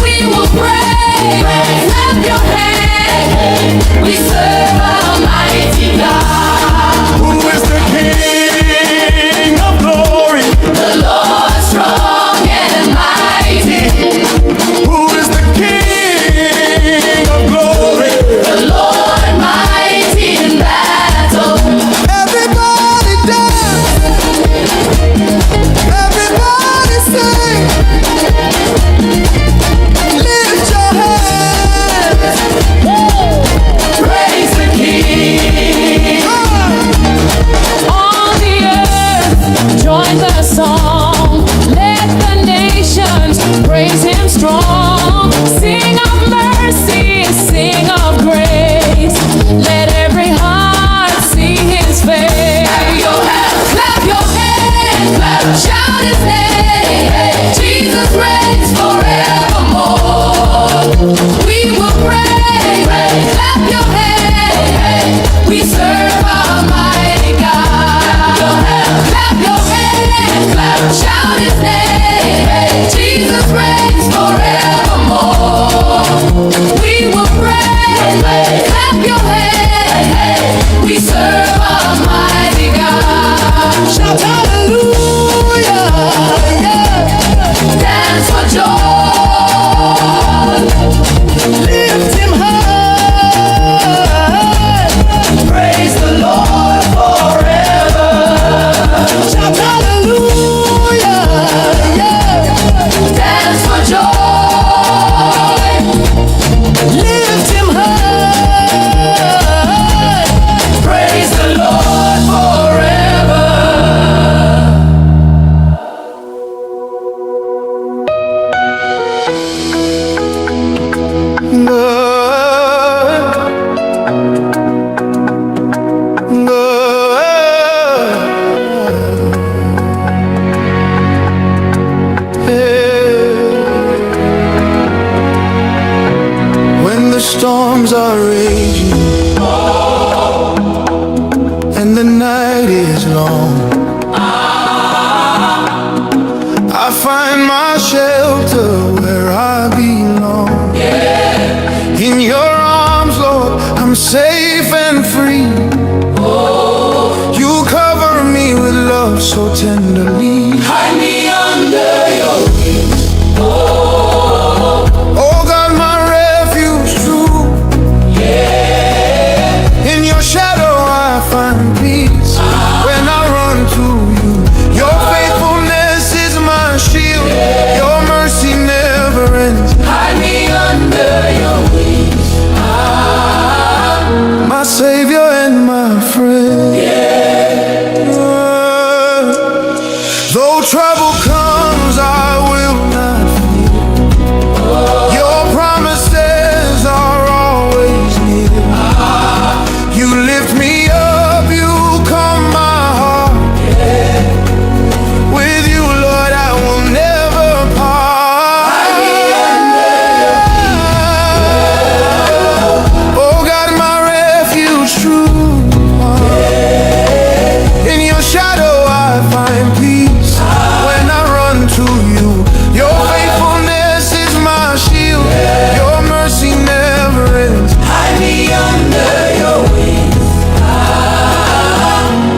We will praise. Clap your hands. We serve a mighty God. Who is the King of glory? The Lord strong and mighty. Who is the King of glory? The Lord mighty in battle. Everybody dance, everybody sing, lift your hands. Praise the King. All the earth, join the song. Let the nations praise him strong. Sing of mercy, sing of grace. Let every heart see his face. Clap your hands, clap your hands, clap. Shout his name. Jesus reigns forevermore. We will praise. Clap your hands. We serve a mighty God. Clap your hands, clap. Shout his name. Jesus reigns forevermore. We will praise. Clap your hands. We serve a mighty God. Shout hallelujah, yeah. Dance for joy. Lift him high. Praise the Lord forever. Shout hallelujah, yeah. Dance for joy. Lift him high. Praise the Lord forever. When the storms are raging and the night is long, I find my shelter where I belong. In your arms, Lord, I'm safe and free. You cover me with love so tenderly. Hide me under your wings. Oh God, my refuge true. In your shadow I find peace. When I run to you, your faithfulness is my shield. Your mercy never ends. Hide me under your wings. My Savior and my friend. Though trouble comes, I will not fear. Your promises are always near. You lift me up, you calm my heart. With you, Lord, I will never part. Oh God, my refuge true. In your shadow I find peace. When I run to you, your faithfulness is my shield. Your mercy never ends. Hide me under your wings.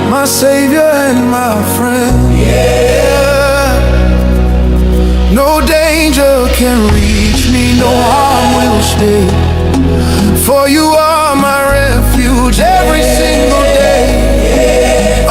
My Savior and my friend. No danger can reach me, no harm will stay. For you are my refuge every single day.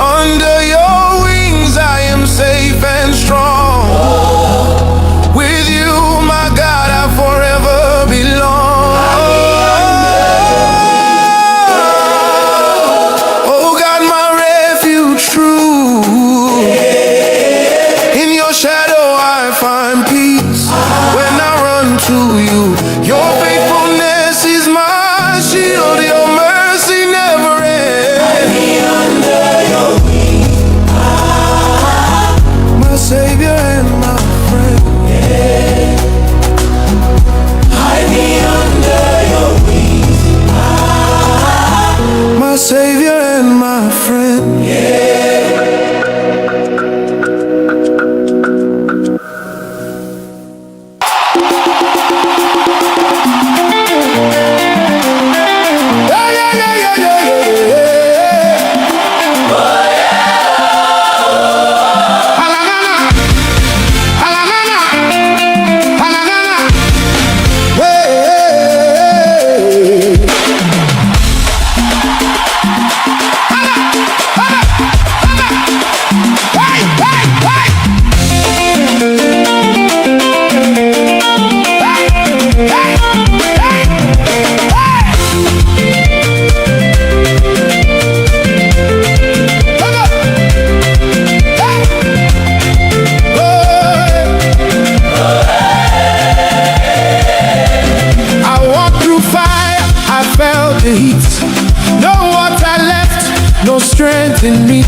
me.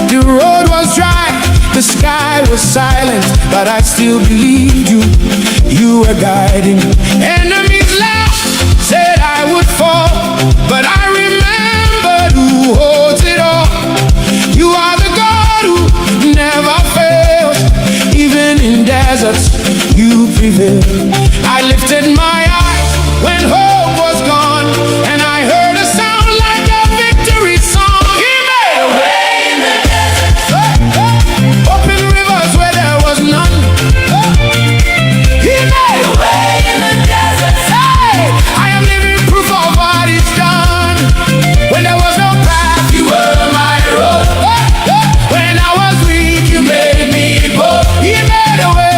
The road was dry, the sky was silent, but I still believed you. You were guiding. Enemies laughed, said I would fall, but I remembered who holds it all. You are the God who never fails. Even in deserts, you prevail. I lifted my eyes when hope was gone, and I heard a sound like a victory song. He made a way in the desert. Open rivers where there was none. He made a way in the desert. Hey, I am living proof of what he's done. When there was no path, you were my road. When I was weak, you made me bold. He made a way.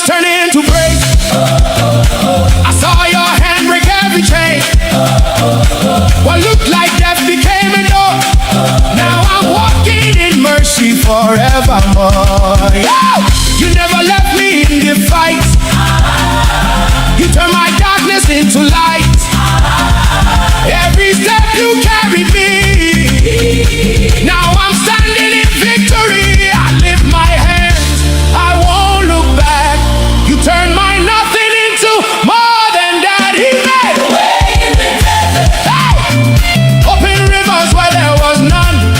Turn into break. I saw your hand break every chain. What looked like death became a door. Now I'm walking in mercy forevermore. You never left me in the fight. You turned my darkness into light. Every step you carried me. Now I'm standing in victory. I lift my hands, I won't look back. You turned my nothing into more than that. He made a way in the desert. Hey! Open rivers where there was none.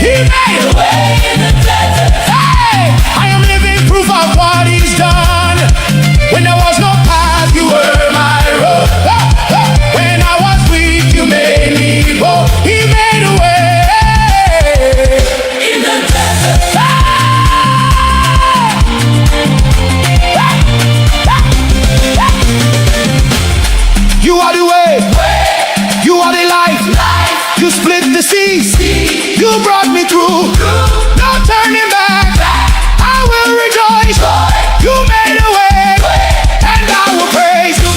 He made a way in the desert. Hey! I am living proof of what he's done. When there was no path, you were my road. When I was weak, you made me bold. He made a way in the desert. You are the way, you are the life. You split the seas, you brought me through. No turning back, I will rejoice. You made a way, and I will praise you.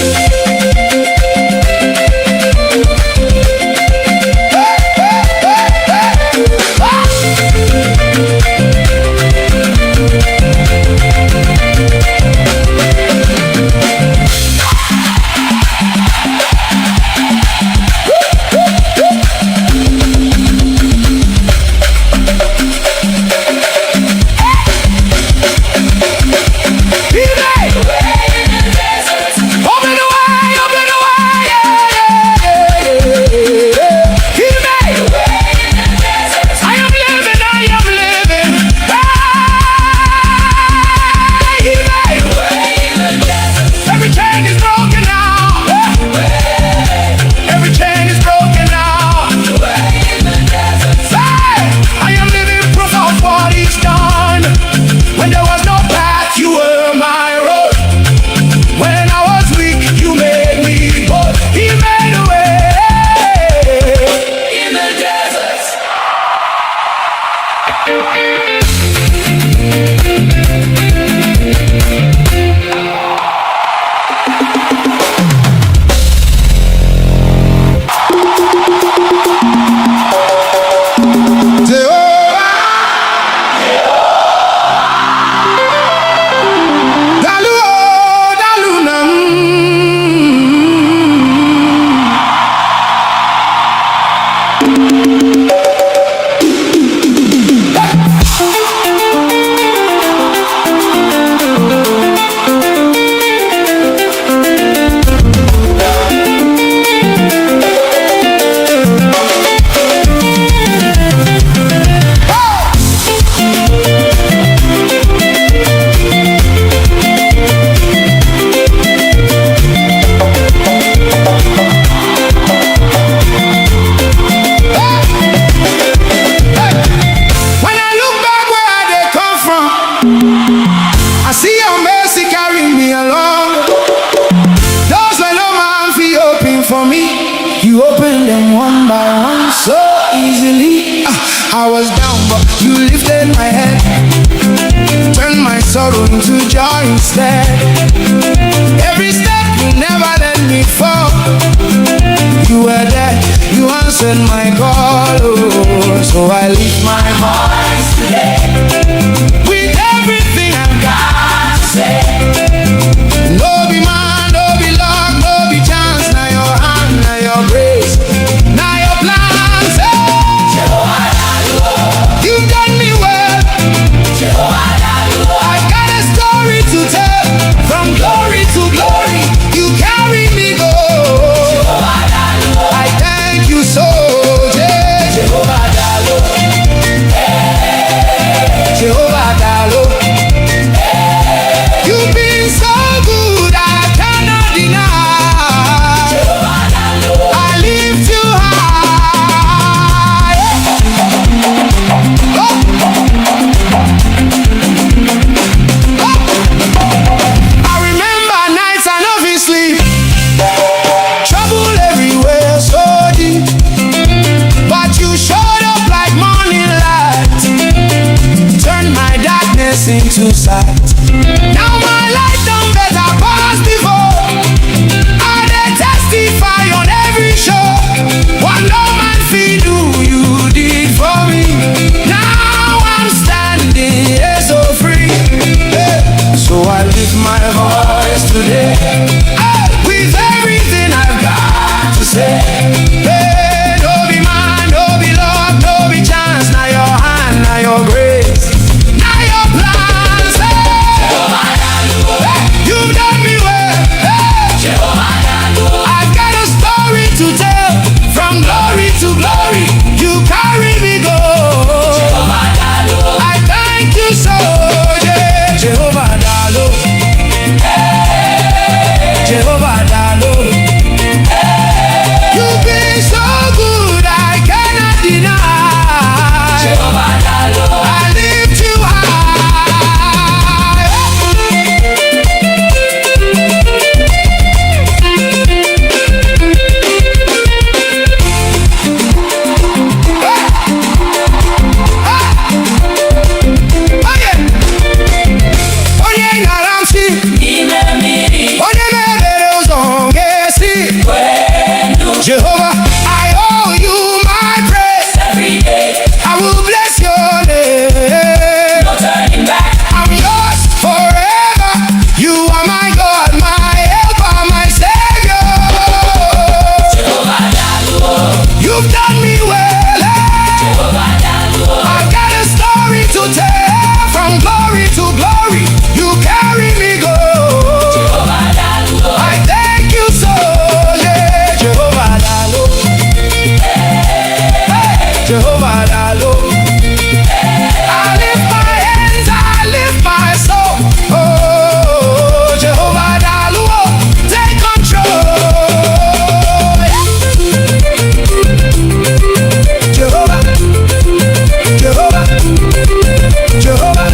You opened them one by one so easily. I was down, but you lifted my head, turned my sorrow into joy instead. Every step you never let me fall. You were there, you answered my call, oh. So I lift my voice today with everything I've got to say. No be man, no be luck, no be chance. Now your hand, now your grace, now your plans. You've done me well. I've got a story to tell. From glory to glory, you carry me go. I thank you so, Jehovah Dalo. Jehovah Dalo. You've been so good, I cannot deny. I lift you high. I remember nights I no fit sleep, trouble everywhere so deep, but you showed up like morning light, turned my darkness into sight. Now my life done better pass before. I dey testify on every show what no man fit do, you did for me. Now I'm standing here so free. So I lift my voice today with everything I've got to say. Hey, no be man, no be luck, no be chance. Now your hand, now your grace, now your plans. Hey, you've done me well. Hey, I've got a story to tell. From glory to glory, you carry me go. I thank you so, yeah. Jehovah Dalo. Jehovah Dalo. You've been so good, I cannot deny. I lift you Jehovah, I owe you my praise. Every day I will bless your name. No turning back. I'm yours forever. You are my God, my helper, my Savior. Jehovah Dalo. You've done me well. Jehovah Dalo. I've got a story to tell. From glory to glory, you carry me go. Jehovah Dalo. I thank you so, yeah. Jehovah Dalo. Jehovah Dalo. I lift my hands, I lift my soul. Oh, Jehovah Dalo, take control. Jehovah, Jehovah, Jehovah,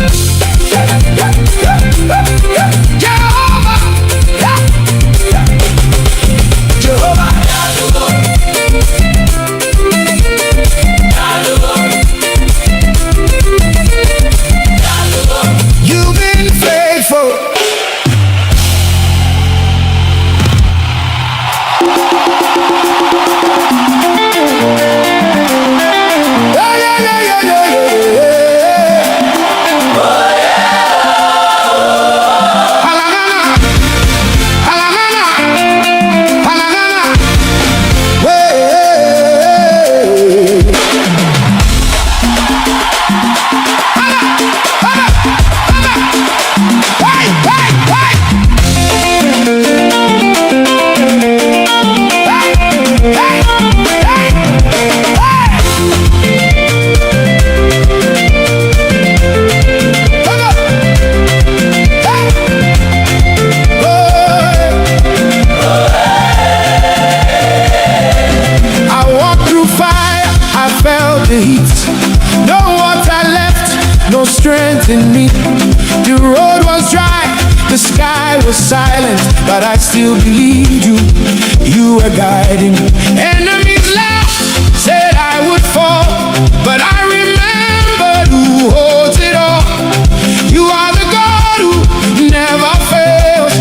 Jehovah, you've been faithful. Yeah, yeah, yeah, yeah, yeah, yeah. Halagana, halagana, halagana. Hey, I walked through fire, I felt the heat. No water left, no strength in me. The road was dry, the sky was silent, but I still believed you. You were guiding me. Enemies laughed, said I would fall, but I remembered who holds it all. You are the God who never fails.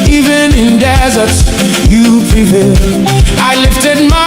Even in deserts, you prevail. I lifted my